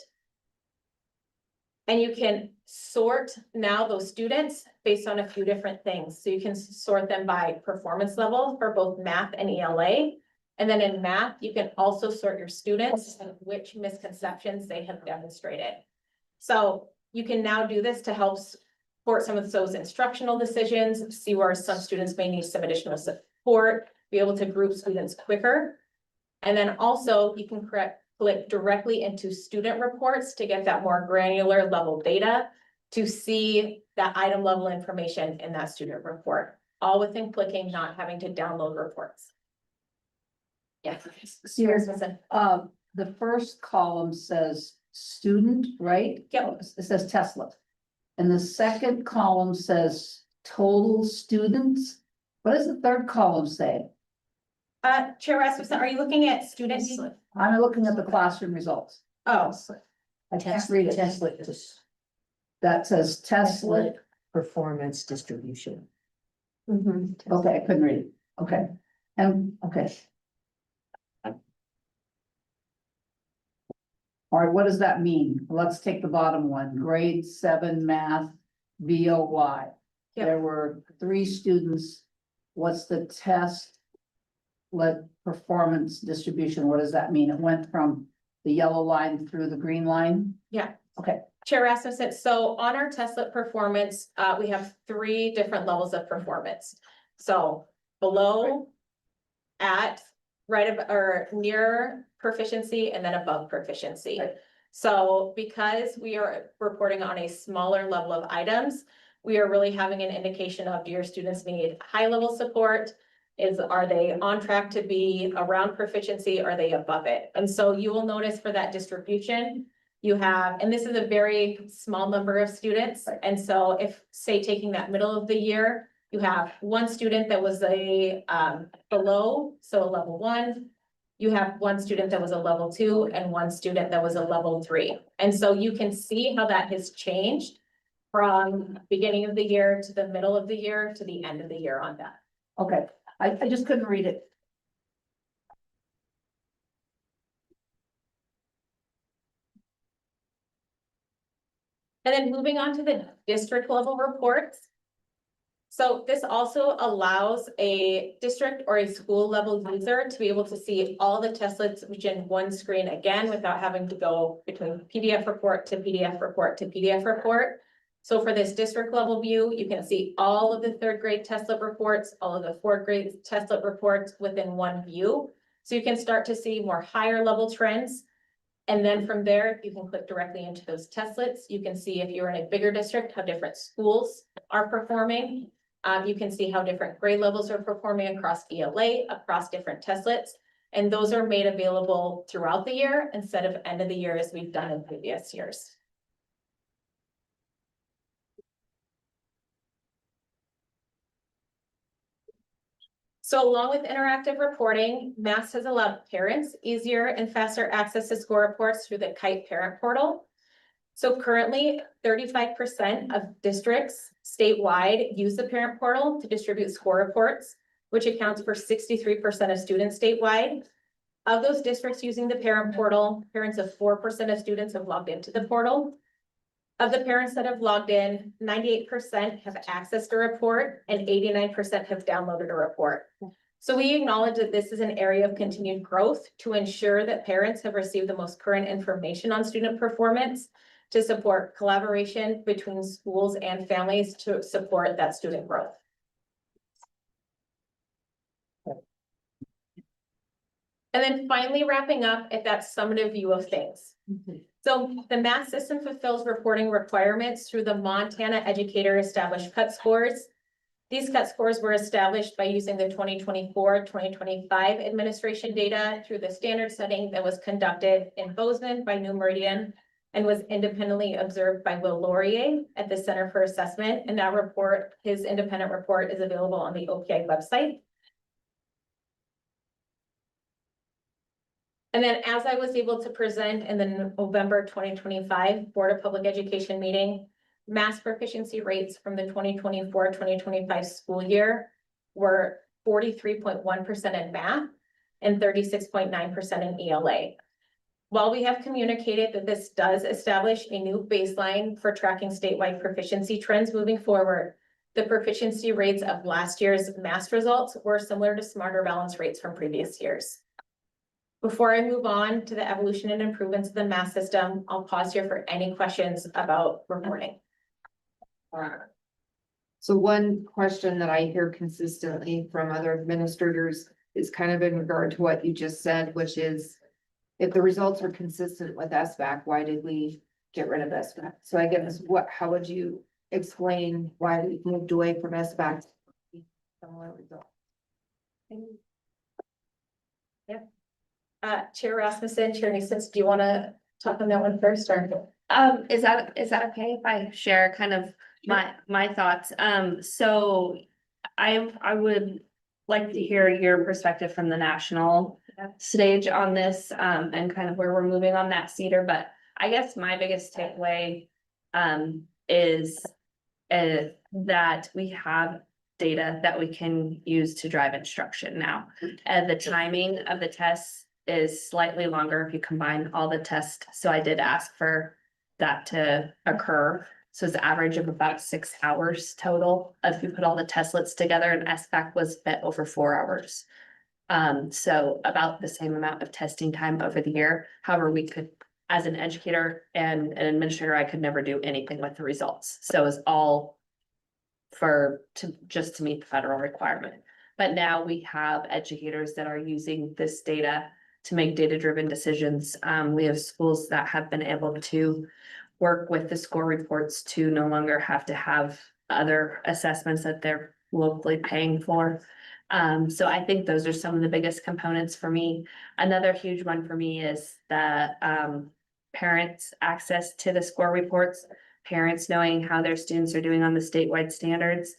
And you can sort now those students based on a few different things. So you can sort them by performance level for both math and ELA. And then in math, you can also sort your students and which misconceptions they have demonstrated. So you can now do this to help support some of those instructional decisions, see where some students may need some additional support, be able to group students quicker. And then also you can click directly into student reports to get that more granular level data to see that item level information in that student report, all within clicking, not having to download reports. Yes. The first column says student, right? Yep. It says testlet. And the second column says total students. What does the third column say? Chair Rasmussen, are you looking at students? I'm looking at the classroom results. Oh, I can't read it. That says testlet. Performance distribution. Okay, I couldn't read it. Okay. Okay. All right, what does that mean? Let's take the bottom one, grade 7 math, VOY. Yep. There were 3 students. What's the test? Performance distribution, what does that mean? It went from the yellow line through the green line? Yeah. Okay. Chair Rasmussen, so on our Tesla performance, we have 3 different levels of performance. So below, at, right of, or near proficiency, and then above proficiency. Right. So because we are reporting on a smaller level of items, we are really having an indication of, do your students need high level support? Are they on track to be around proficiency? Are they above it? And so you will notice for that distribution, you have, and this is a very small number of students. And so if, say, taking that middle of the year, you have 1 student that was below, so a level 1. You have 1 student that was a level 2 and 1 student that was a level 3. And so you can see how that has changed from beginning of the year to the middle of the year to the end of the year on that. Okay, I just couldn't read it. And then moving on to the district level reports. So this also allows a district or a school level user to be able to see all the testlets within one screen again, without having to go between PDF report to PDF report to PDF report. So for this district level view, you can see all of the 3rd grade testlet reports, all of the 4th grade testlet reports within one view. So you can start to see more higher level trends. And then from there, you can click directly into those testlets. You can see if you're in a bigger district, how different schools are performing. You can see how different grade levels are performing across ELA, across different testlets. And those are made available throughout the year instead of end of the year as we've done in previous years. So along with interactive reporting, MAS has allowed parents easier and faster access to score reports through the Kite Parent Portal. So currently, 35% of districts statewide use the parent portal to distribute score reports, which accounts for 63% of students statewide. Of those districts using the parent portal, parents of 4% of students have logged into the portal. Of the parents that have logged in, 98% have accessed a report and 89% have downloaded a report. So we acknowledge that this is an area of continued growth to ensure that parents have received the most current information on student performance, to support collaboration between schools and families to support that student growth. And then finally wrapping up at that summative view of things. So the MAS system fulfills reporting requirements through the Montana Educator Established Cut Scores. These cut scores were established by using the 2024-2025 administration data through the standard setting that was conducted in Bozeman by New Meridian and was independently observed by Will Laurier at the Center for Assessment. And that report, his independent report, is available on the OPI website. And then as I was able to present in the November 2025 Board of Public Education meeting, MAS proficiency rates from the 2024-2025 school year were 43.1% in math and 36.9% in ELA. While we have communicated that this does establish a new baseline for tracking statewide proficiency trends moving forward, the proficiency rates of last year's MAS results were similar to Smarter Balance rates from previous years. Before I move on to the evolution and improvements of the MAS system, I'll pause here for any questions about reporting. So one question that I hear consistently from other administrators is kind of in regard to what you just said, which is if the results are consistent with SBAC, why did we get rid of SBAC? So I guess how would you explain why we moved away from SBAC? Similar results. Yeah. Chair Rasmussen, Chair Nuisance, do you want to talk on that one first or? Is that okay if I share kind of my thoughts? So I would like to hear your perspective from the national stage on this, and kind of where we're moving on that cedar, but I guess my biggest takeaway is that we have data that we can use to drive instruction now. And the timing of the tests is slightly longer if you combine all the tests. So I did ask for that to occur. So it's an average of about 6 hours total. If you put all the testlets together, and SBAC was bet over 4 hours. So about the same amount of testing time over the year. However, we could, as an educator and an administrator, I could never do anything with the results. So it's all just to meet the federal requirement. But now we have educators that are using this data to make data-driven decisions. We have schools that have been able to work with the score reports to no longer have to have other assessments that they're locally paying for. So I think those are some of the biggest components for me. Another huge one for me is the parents' access to the score reports, parents knowing how their students are doing on the statewide standards.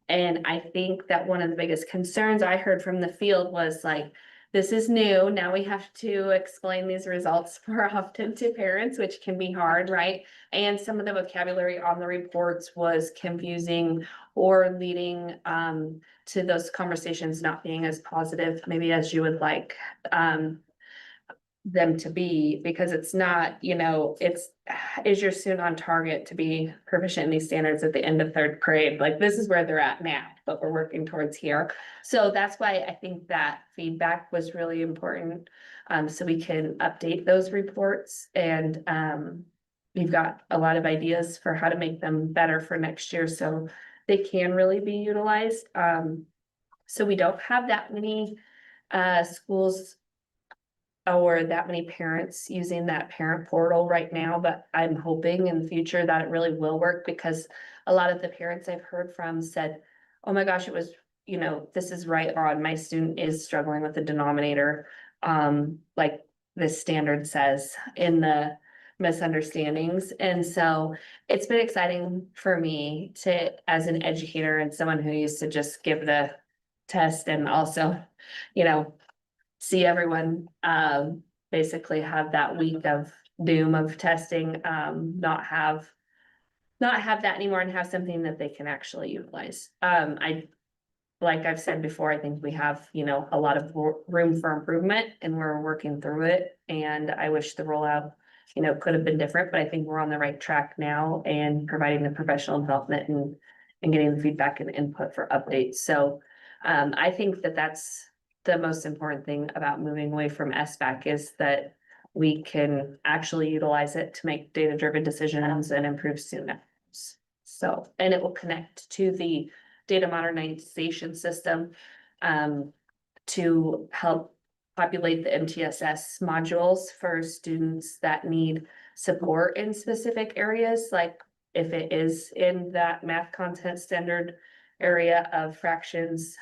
And I think that one of the biggest concerns I heard from the field was like, this is new. Now we have to explain these results more often to parents, which can be hard, right? And some of the vocabulary on the reports was confusing or leading to those conversations not being as positive, maybe as you would like them to be, because it's not, is your student on target to be proficient in these standards at the end of 3rd grade? Like, this is where they're at now, but we're working towards here. So that's why I think that feedback was really important. So we can update those reports, and we've got a lot of ideas for how to make them better for next year, so they can really be utilized. So we don't have that many schools or that many parents using that parent portal right now, but I'm hoping in the future that it really will work, because a lot of the parents I've heard from said, oh my gosh, it was, this is right on. My student is struggling with the denominator, like the standard says in the misunderstandings. And so it's been exciting for me to, as an educator and someone who used to just give the test and also, see everyone basically have that week of doom of testing, not have that anymore, and have something that they can actually utilize. Like I've said before, I think we have, a lot of room for improvement, and we're working through it. And I wish the rollout, could have been different, but I think we're on the right track now, and providing the professional development and getting the feedback and input for updates. So I think that that's the most important thing about moving away from SBAC, is that we can actually utilize it to make data-driven decisions and improve student outcomes. So, and it will connect to the data modernization system to help populate the MTSS modules for students that need support in specific areas, like if it is in that math content standard area of fractions.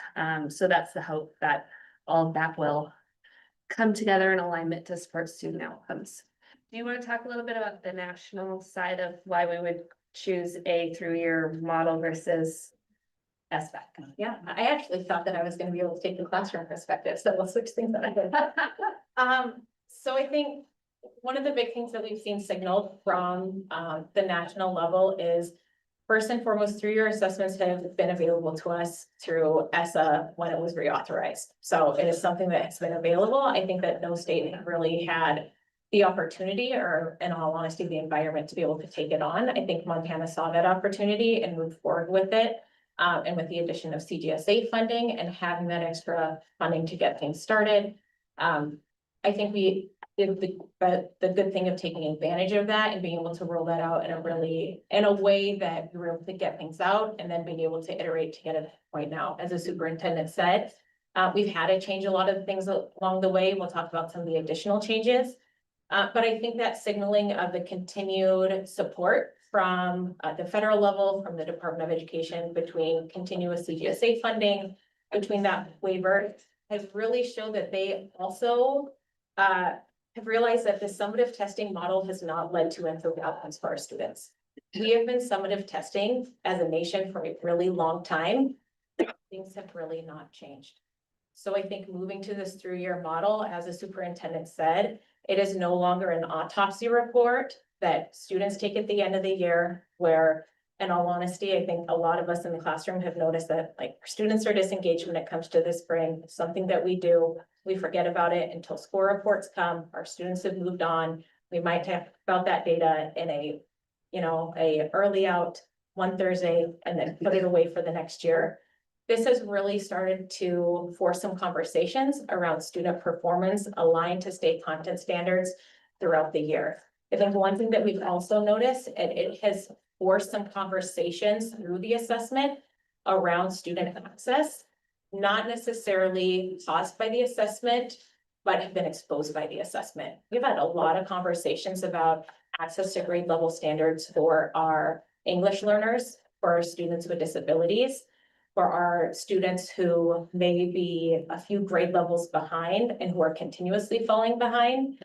So that's the hope, that all of that will come together in alignment to support student outcomes. Do you want to talk a little bit about the national side of why we would choose a through-year model versus SBAC? Yeah, I actually thought that I was gonna be able to take the classroom perspective, so we'll switch things that I did. So I think one of the big things that we've seen signaled from the national level is, first and foremost, 3-year assessments have been available to us through ESSA when it was reauthorized. So it is something that has been available. I think that no state have really had the opportunity, or in all honesty, the environment to be able to take it on. I think Montana saw that opportunity and moved forward with it. And with the addition of CGSA funding and having that extra funding to get things started. I think we did the good thing of taking advantage of that and being able to roll that out in a way that we were able to get things out, and then being able to iterate to get it right now. As the superintendent said, we've had to change a lot of things along the way. We'll talk about some of the additional changes. But I think that signaling of the continued support from the federal level, from the Department of Education, between continuous CGSA funding, between that waiver, has really showed that they also have realized that the summative testing model has not led to improved outcomes for our students. We have been summative testing as a nation for a really long time. Things have really not changed. So I think moving to this 3-year model, as the superintendent said, it is no longer an autopsy report that students take at the end of the year, where In all honesty, I think a lot of us in the classroom have noticed that like our students are disengaged when it comes to the spring. It's something that we do. We forget about it until school reports come. Our students have moved on. We might talk about that data in a, a early out one Thursday and then put it away for the next year. This has really started to force some conversations around student performance aligned to state content standards throughout the year. I think one thing that we've also noticed, and it has forced some conversations through the assessment around student access, not necessarily caused by the assessment, but have been exposed by the assessment. We've had a lot of conversations about access to grade level standards for our English learners, for our students with disabilities, for our students who may be a few grade levels behind and who are continuously falling behind.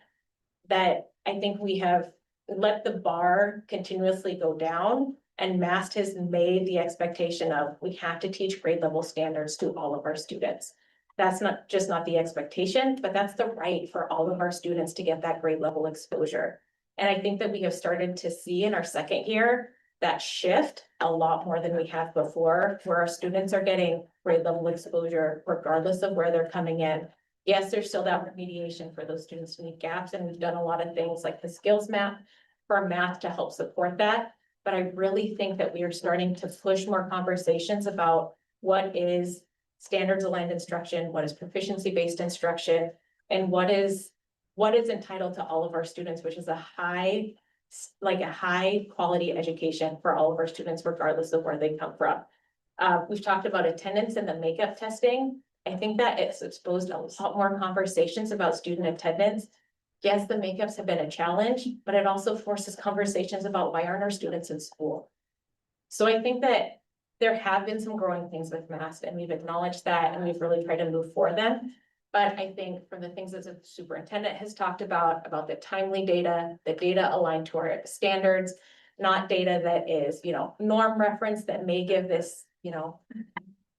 That I think we have let the bar continuously go down, and MAST has made the expectation of we have to teach grade level standards to all of our students. That's not the expectation, but that's the right for all of our students to get that grade level exposure. And I think that we have started to see in our second year that shift a lot more than we have before, where our students are getting grade level exposure regardless of where they're coming in. Yes, there's still that remediation for those students who need gaps, and we've done a lot of things like the skills map for math to help support that. But I really think that we are starting to push more conversations about what is standards aligned instruction, what is proficiency based instruction, and what is entitled to all of our students, which is a high quality education for all of our students, regardless of where they come from. We've talked about attendance and the makeup testing. I think that it's exposed a lot more conversations about student attendance. Yes, the makeups have been a challenge, but it also forces conversations about why aren't our students in school? So I think that there have been some growing things with MAST, and we've acknowledged that, and we've really tried to move for them. But I think from the things that the superintendent has talked about the timely data, the data aligned to our standards, not data that is, norm reference that may give this,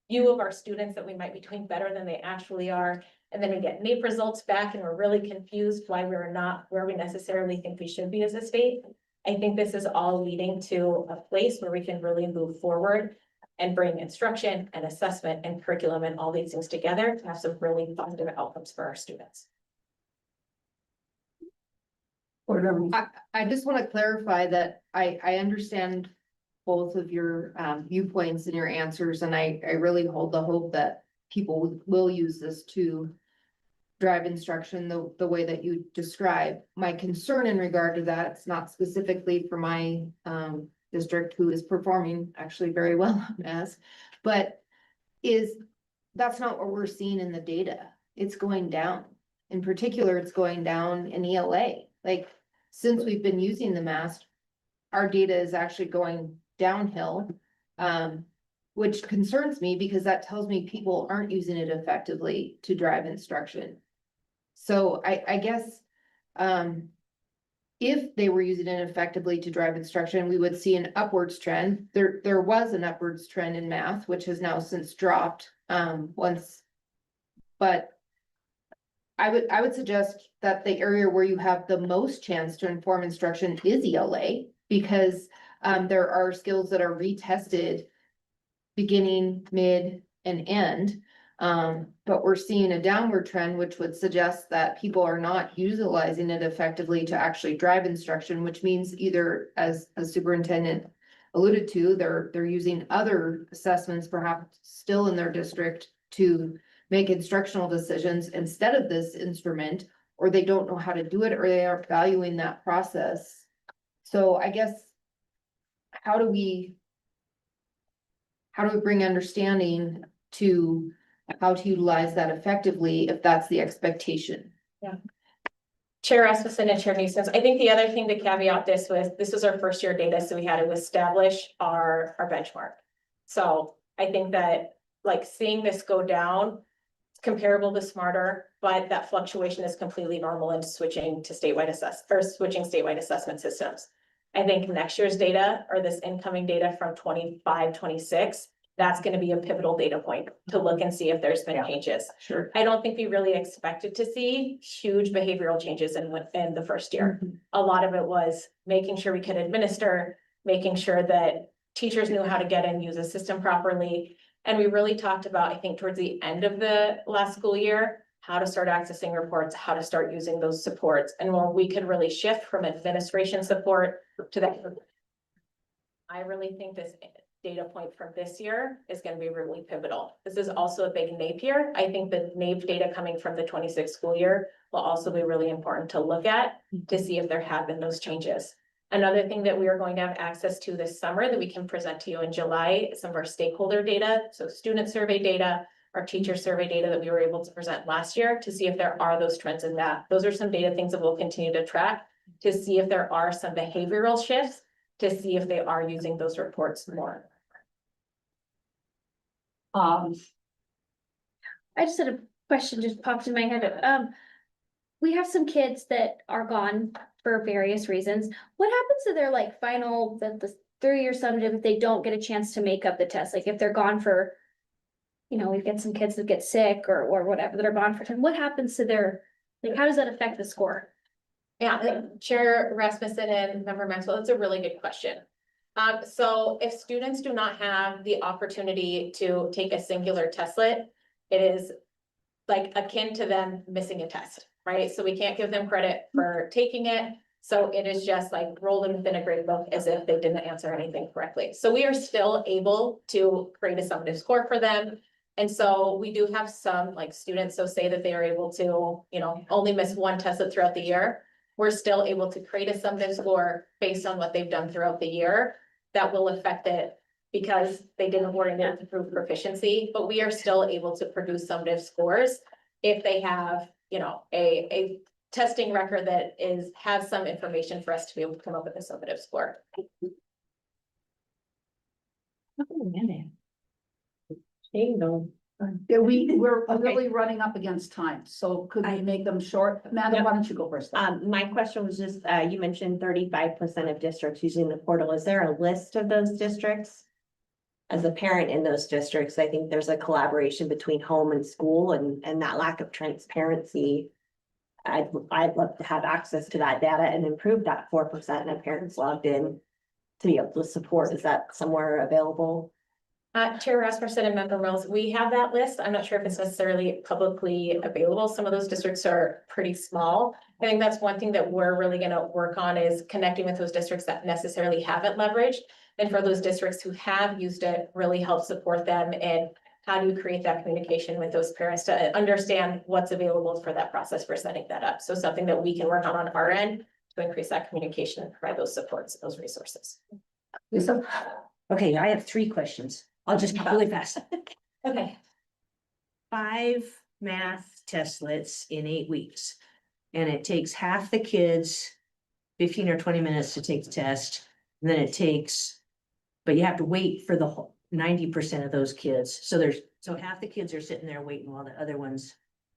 view of our students that we might be doing better than they actually are. And then we get NAEP results back and we're really confused why we're not where we necessarily think we should be as a state. I think this is all leading to a place where we can really move forward and bring instruction and assessment and curriculum and all these things together to have some really positive outcomes for our students. I just want to clarify that I understand both of your viewpoints and your answers, and I really hold the hope that people will use this to drive instruction the way that you describe. My concern in regard to that, it's not specifically for my district, who is performing actually very well on MAST, but that's not what we're seeing in the data. It's going down. In particular, it's going down in ELA. Like, since we've been using the MAST, our data is actually going downhill, which concerns me because that tells me people aren't using it effectively to drive instruction. So I guess if they were using it effectively to drive instruction, we would see an upwards trend. There was an upwards trend in math, which has now since dropped once. But I would suggest that the area where you have the most chance to inform instruction is ELA, because there are skills that are retested beginning, mid, and end. But we're seeing a downward trend, which would suggest that people are not utilizing it effectively to actually drive instruction, which means either, as the superintendent alluded to, they're using other assessments perhaps still in their district to make instructional decisions instead of this instrument, or they don't know how to do it, or they aren't valuing that process. So I guess, how do we bring understanding to how to utilize that effectively if that's the expectation? Yeah. Chair Rasmussen and Chair Nuisance, I think the other thing to caveat this was our first year data, so we had to establish our benchmark. So I think that like seeing this go down, it's comparable to Smarter, but that fluctuation is completely normal in switching to statewide assessment systems. I think next year's data, or this incoming data from 25, 26, that's going to be a pivotal data point to look and see if there's been changes. Sure. I don't think we really expected to see huge behavioral changes in the first year. A lot of it was making sure we could administer, making sure that teachers knew how to get and use the system properly. And we really talked about, I think towards the end of the last school year, how to start accessing reports, how to start using those supports, and where we could really shift from administration support to that. I really think this data point from this year is gonna be really pivotal. This is also a big NAEP year. I think the NAEP data coming from the 26 school year will also be really important to look at to see if there have been those changes. Another thing that we are going to have access to this summer that we can present to you in July is some of our stakeholder data. So student survey data, our teacher survey data that we were able to present last year to see if there are those trends in that. Those are some data things that we'll continue to track to see if there are some behavioral shifts, to see if they are using those reports more. I just had a question just popped in my head. We have some kids that are gone for various reasons. What happens to their like final, the 3-year summative if they don't get a chance to make up the test? Like if they're gone for, you know, we get some kids that get sick or whatever that are gone for time. What happens to their, like, how does that affect the score? Yeah, Chair Rasmussen and Member Maxwell, that's a really good question. So if students do not have the opportunity to take a singular testlet, it is like akin to them missing a test, right? So we can't give them credit for taking it. So it is just like roll them within a grade book as if they didn't answer anything correctly. So we are still able to create a summative score for them. And so we do have some like students, so say that they are able to, you know, only miss one testlet throughout the year. We're still able to create a summative score based on what they've done throughout the year. That will affect it because they didn't warn it to prove proficiency, but we are still able to produce summative scores if they have, you know, a testing record that has some information for us to be able to come up with a summative score. Yeah, we're really running up against time, so could we make them short? Amanda, why don't you go first? My question was just, you mentioned 35% of districts using the portal. Is there a list of those districts? As a parent in those districts, I think there's a collaboration between home and school and that lack of transparency. I'd love to have access to that data and improve that 4% of parents logged in to be able to support. Is that somewhere available? Chair Rasmussen and Member Mills, we have that list. I'm not sure if it's necessarily publicly available. Some of those districts are pretty small. I think that's one thing that we're really gonna work on is connecting with those districts that necessarily haven't leveraged. And for those districts who have used it, really help support them and how do you create that communication with those parents to understand what's available for that process for setting that up. So something that we can work on our end to increase that communication and provide those supports, those resources. Lisa? Okay, I have 3 questions. I'll just go really fast. Okay. 5 math testlets in 8 weeks. And it takes half the kids 15 or 20 minutes to take the test. And then it takes, but you have to wait for the whole 90% of those kids. So half the kids are sitting there waiting while the other ones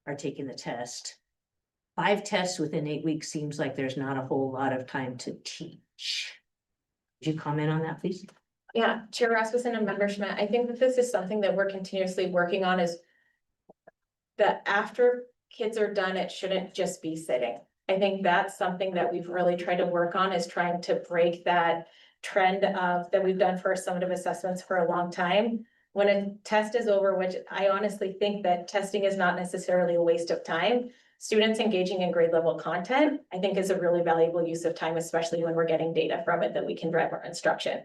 are taking the test. 5 tests within 8 weeks seems like there's not a whole lot of time to teach. Would you comment on that, please? Yeah, Chair Rasmussen and Member Schmidt, I think that this is something that we're continuously working on is that after kids are done, it shouldn't just be sitting. I think that's something that we've really tried to work on is trying to break that trend of that we've done for summative assessments for a long time. When a test is over, which I honestly think that testing is not necessarily a waste of time. Students engaging in grade level content, I think is a really valuable use of time, especially when we're getting data from it that we can drive our instruction.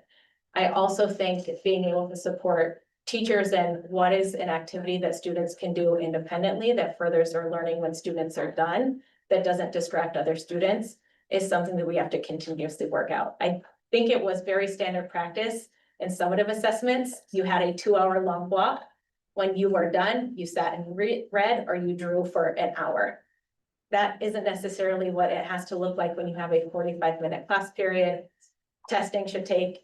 I also think that being able to support teachers and what is an activity that students can do independently that furthers their learning when students are done, that doesn't distract other students, is something that we have to continuously work out. I think it was very standard practice in summative assessments. You had a 2-hour long block. When you were done, you sat and read or you drew for an hour. That isn't necessarily what it has to look like when you have a 45-minute class period. Testing should take,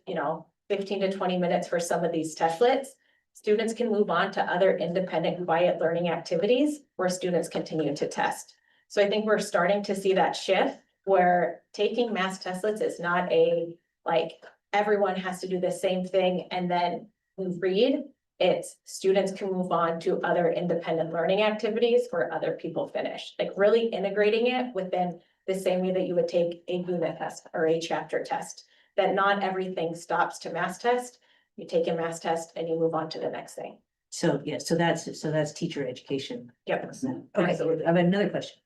15 to 20 minutes for some of these testlets. Students can move on to other independent, quiet learning activities where students continue to test. So I think we're starting to see that shift where taking math testlets is not everyone has to do the same thing and then read. It's students can move on to other independent learning activities where other people finish, really integrating it within the same way that you would take a unit test or a chapter test. that not everything stops to math test. You take a math test and you move on to the next thing. So, yeah, so that's teacher education. Yep. Okay, I have another question.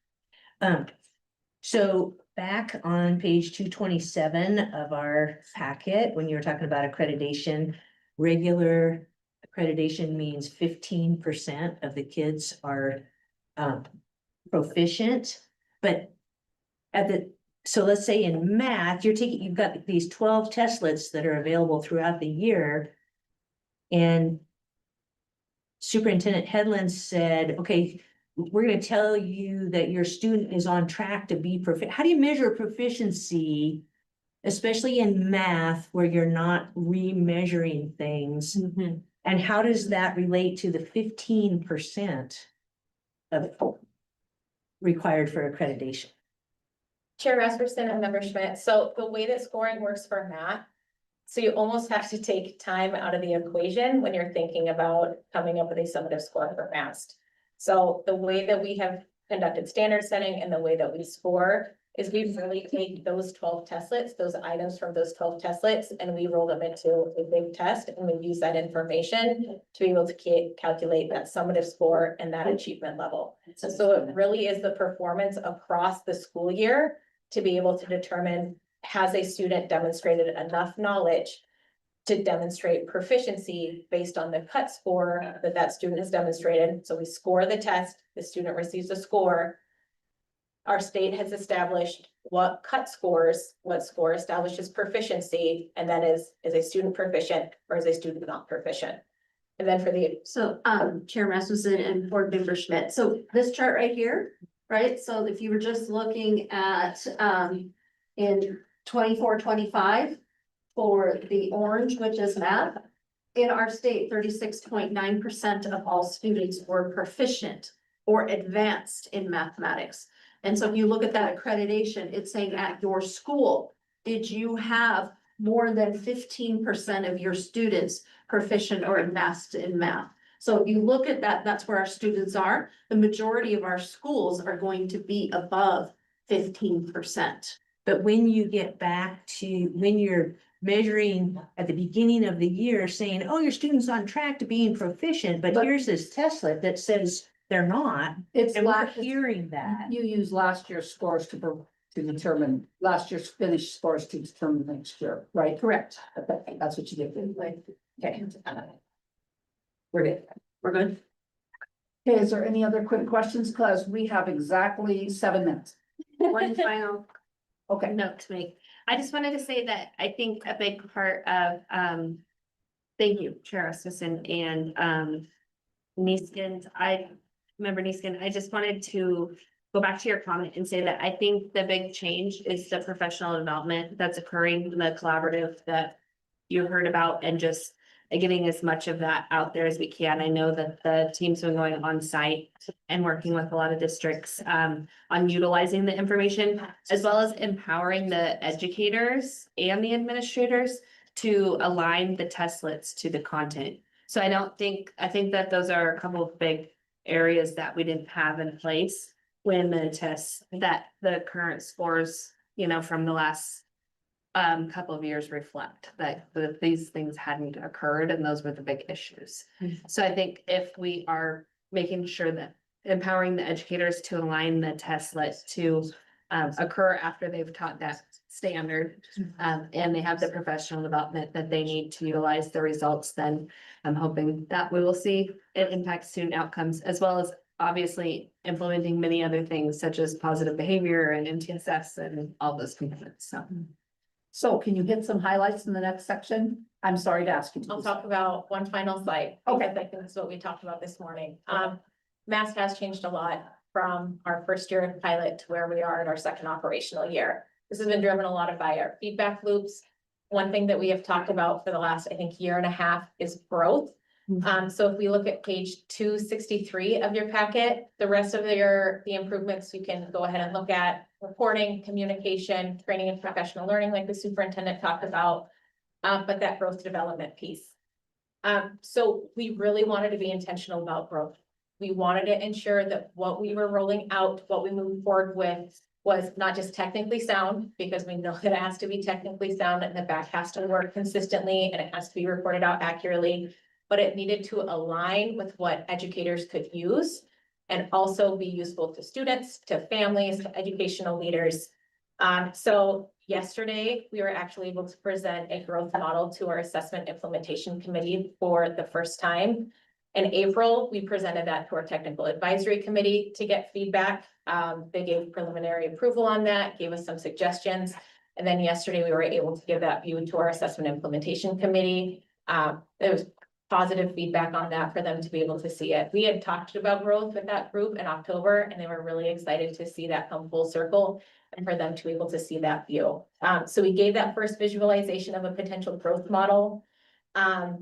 So back on page 227 of our packet, when you were talking about accreditation, regular accreditation means 15% of the kids are proficient, but so let's say in math, you've got these 12 testlets that are available throughout the year. And Superintendent Headland said, okay, we're gonna tell you that your student is on track to be proficient. How do you measure proficiency, especially in math, where you're not re-measuring things? And how does that relate to the 15% of required for accreditation? Chair Rasmussen and Member Schmidt, so the way that scoring works for math, so you almost have to take time out of the equation when you're thinking about coming up with a summative score for math. So the way that we have conducted standard setting and the way that we score is we really take those 12 testlets, those items from those 12 testlets, and we roll them into a big test, and we use that information to be able to calculate that summative score and that achievement level. So it really is the performance across the school year to be able to determine, has a student demonstrated enough knowledge to demonstrate proficiency based on the cut score that that student has demonstrated. So we score the test, the student receives a score. Our state has established what score establishes proficiency, and then is a student proficient or is a student not proficient? And then for the. So, Chair Rasmussen and Board Member Schmidt, so this chart right here, right? So if you were just looking at, in 24-25 for the orange, which is math, in our state, 36.9% of all students were proficient or advanced in mathematics. And so if you look at that accreditation, it's saying at your school, did you have more than 15% of your students proficient or advanced in math? So if you look at that, that's where our students are. The majority of our schools are going to be above 15%. But when you get back to, when you're measuring at the beginning of the year saying, oh, your student's on track to being proficient, but here's this testlet that says they're not. It's And we're last, hearing that. you use last year's scores to determine, last year's finished scores to determine next year, right? Correct. Okay, that's what you did. Okay. We're good. We're good. Okay, is there any other quick questions? Because we have exactly 7 minutes. One final Okay. note to make. I just wanted to say that I think a big part of, thank you, Chair Rasmussen and, Neeskens, Member Neeskin, I just wanted to go back to your comment and say that I think the big change is the professional development that's occurring, the collaborative that you heard about, and just getting as much of that out there as we can. I know that the team's been going on site and working with a lot of districts on utilizing the information, as well as empowering the educators and the administrators to align the testlets to the content. So I think that those are a couple of big areas that we didn't have in place when the tests, that the current scores, from the last couple of years reflect that these things hadn't occurred, and those were the big issues. So I think if we are making sure that empowering the educators to align the testlets to occur after they've taught that standard, and they have the professional development that they need to utilize the results, then I'm hoping that we will see it impact student outcomes, as well as obviously implementing many other things such as positive behavior and MTSS and all those components. So can you hit some highlights in the next section? I'm sorry to ask you. I'll talk about one final slide. Okay. I think that's what we talked about this morning. Mass has changed a lot from our first year of pilot to where we are in our second operational year. This has been driven a lot by our feedback loops. One thing that we have talked about for the last, I think, year and a half is growth. So if we look at page 263 of your packet, the rest of the improvements you can go ahead and look at: reporting, communication, training and professional learning, like the superintendent talked about, but that growth development piece. So we really wanted to be intentional about growth. We wanted to ensure that what we were rolling out, what we moved forward with, was not just technically sound, because we know that it has to be technically sound and the back has to work consistently and it has to be reported out accurately. But it needed to align with what educators could use and also be useful to students, to families, to educational leaders. So yesterday, we were actually able to present a growth model to our assessment implementation committee for the first time. In April, we presented that to our technical advisory committee to get feedback. They gave preliminary approval on that, gave us some suggestions. And then yesterday, we were able to give that view to our assessment implementation committee. There was positive feedback on that for them to be able to see it. We had talked about growth with that group in October, and they were really excited to see that come full circle and for them to be able to see that view. So we gave that first visualization of a potential growth model.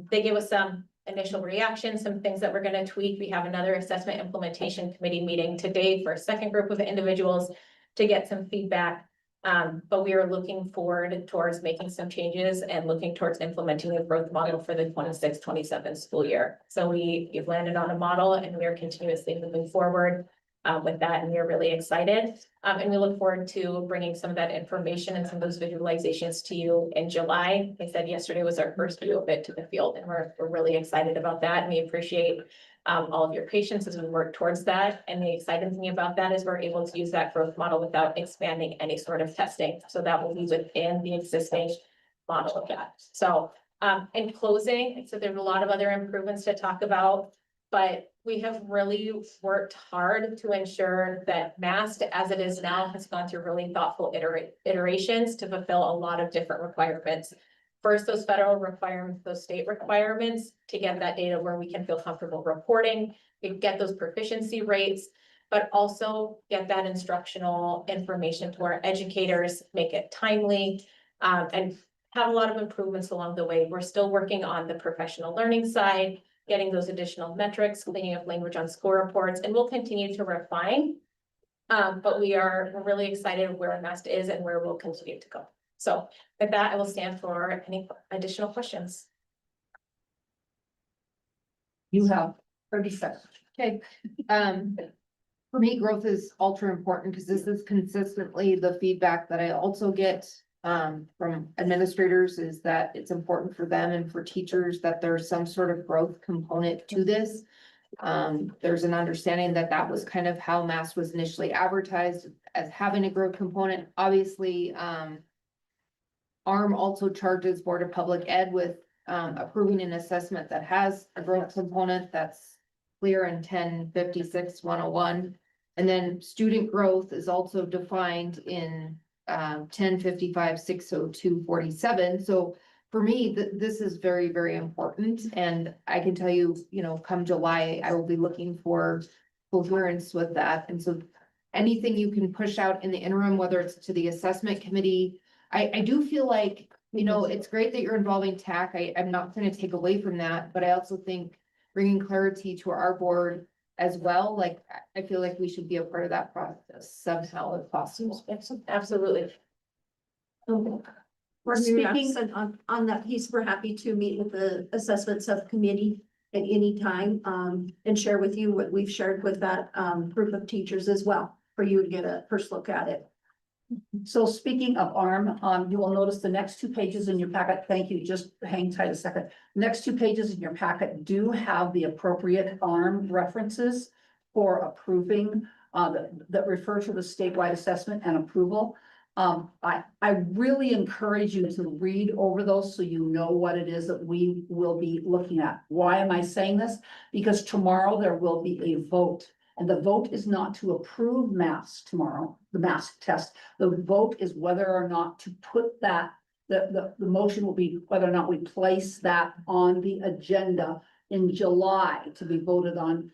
They gave us some initial reactions, some things that we're going to tweak. We have another assessment implementation committee meeting today for a second group of individuals to get some feedback. But we are looking forward towards making some changes and looking towards implementing a growth model for the 26-27 school year. So we've landed on a model and we are continuously moving forward with that, and we're really excited. And we look forward to bringing some of that information and some of those visualizations to you in July. I said yesterday was our first view of it to the field, and we're really excited about that. And we appreciate all of your patience as we work towards that. And the exciting thing about that is we're able to use that growth model without expanding any sort of testing. So that will be within the existing model of that. So in closing, so there's a lot of other improvements to talk about, but we have really worked hard to ensure that MAST, as it is now, has gone through really thoughtful iterations to fulfill a lot of different requirements. First, those federal requirements, those state requirements, to get that data where we can feel comfortable reporting, we get those proficiency rates, but also get that instructional information to our educators, make it timely, and have a lot of improvements along the way. We're still working on the professional learning side, getting those additional metrics, cleaning up language on score reports, and we'll continue to refine. But we're really excited where MAST is and where we'll continue to go. So with that, I will stand for any additional questions. You have 30 seconds. Okay, for me, growth is ultra important because this is consistently the feedback that I also get from administrators, is that it's important for them and for teachers that there's some sort of growth component to this. There's an understanding that that was kind of how MAST was initially advertised, as having a growth component. Obviously, ARM also charges Board of Public Ed with approving an assessment that has a growth component that's clear in 1056-101. And then student growth is also defined in 1055-602-47. So for me, this is very, very important. And I can tell you, come July, I will be looking for coherence with that. And so anything you can push out in the interim, whether it's to the assessment committee, I do feel like, it's great that you're involving TAC. I'm not going to take away from that, but I also think bringing clarity to our board as well. Like, I feel like we should be a part of that process somehow if possible. Absolutely. We're speaking on that piece, we're happy to meet with the assessment subcommittee at any time, and share with you what we've shared with that, group of teachers as well, for you to get a first look at it. So speaking of ARM, you will notice the next 2 pages in your packet. Thank you. Just hang tight a second. Next 2 pages in your packet do have the appropriate ARM references for approving, that refer to the statewide assessment and approval. I really encourage you to read over those so you know what it is that we will be looking at. Why am I saying this? Because tomorrow there will be a vote. And the vote is not to approve MAST tomorrow, the MAST test. The vote is whether or not to put that, the motion will be whether or not we place that on the agenda in July to be voted on,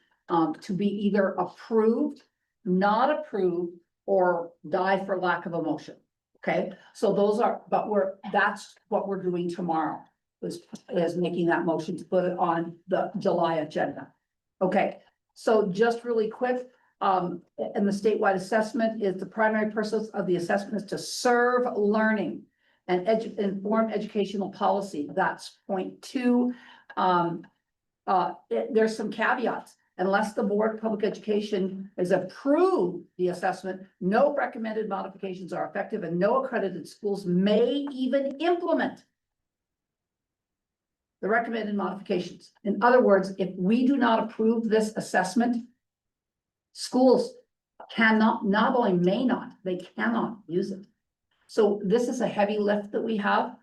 to be either approved, not approved, or die for lack of a motion. Okay, so that's what we're doing tomorrow, is making that motion to put it on the July agenda. Okay. So just really quick, and the statewide assessment is the primary purpose of the assessment is to serve learning and inform educational policy. That's point 2. There's some caveats. unless the Board of Public Education has approved the assessment, no recommended modifications are effective and no accredited schools may even implement the recommended modifications. In other words, if we do not approve this assessment, schools cannot, not only may not, they cannot use it. So this is a heavy lift that we have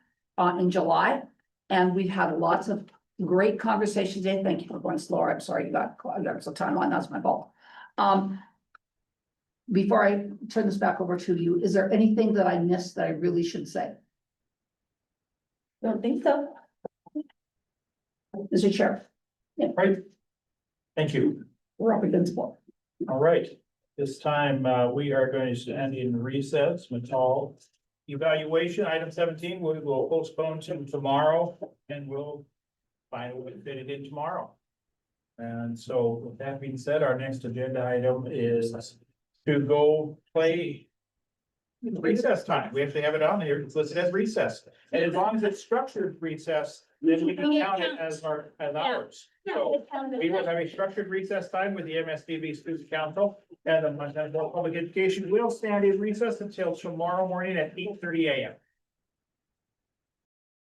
in July, and we've had lots of great conversations today. Thank you for going slower. I'm sorry you got some time on, that's my fault. Before I turn this back over to you, is there anything that I missed that I really should say? Don't think so. Mr. Chair, Right. Thank you. we're up against one. All right, this time, we are going to end in recess, Matal. Evaluation, item 17, we will postpone to tomorrow and we'll find a way to fit it in tomorrow. And so with that being said, our next agenda item is to go play recess time. We have to have it on here. It's listed as recess. And as long as it's structured recess, then we can count it as ours. So we will have a structured recess time with the MSDB Student Council, and the Montana Board of Public Education will stand in recess until tomorrow morning at 8:30 a.m.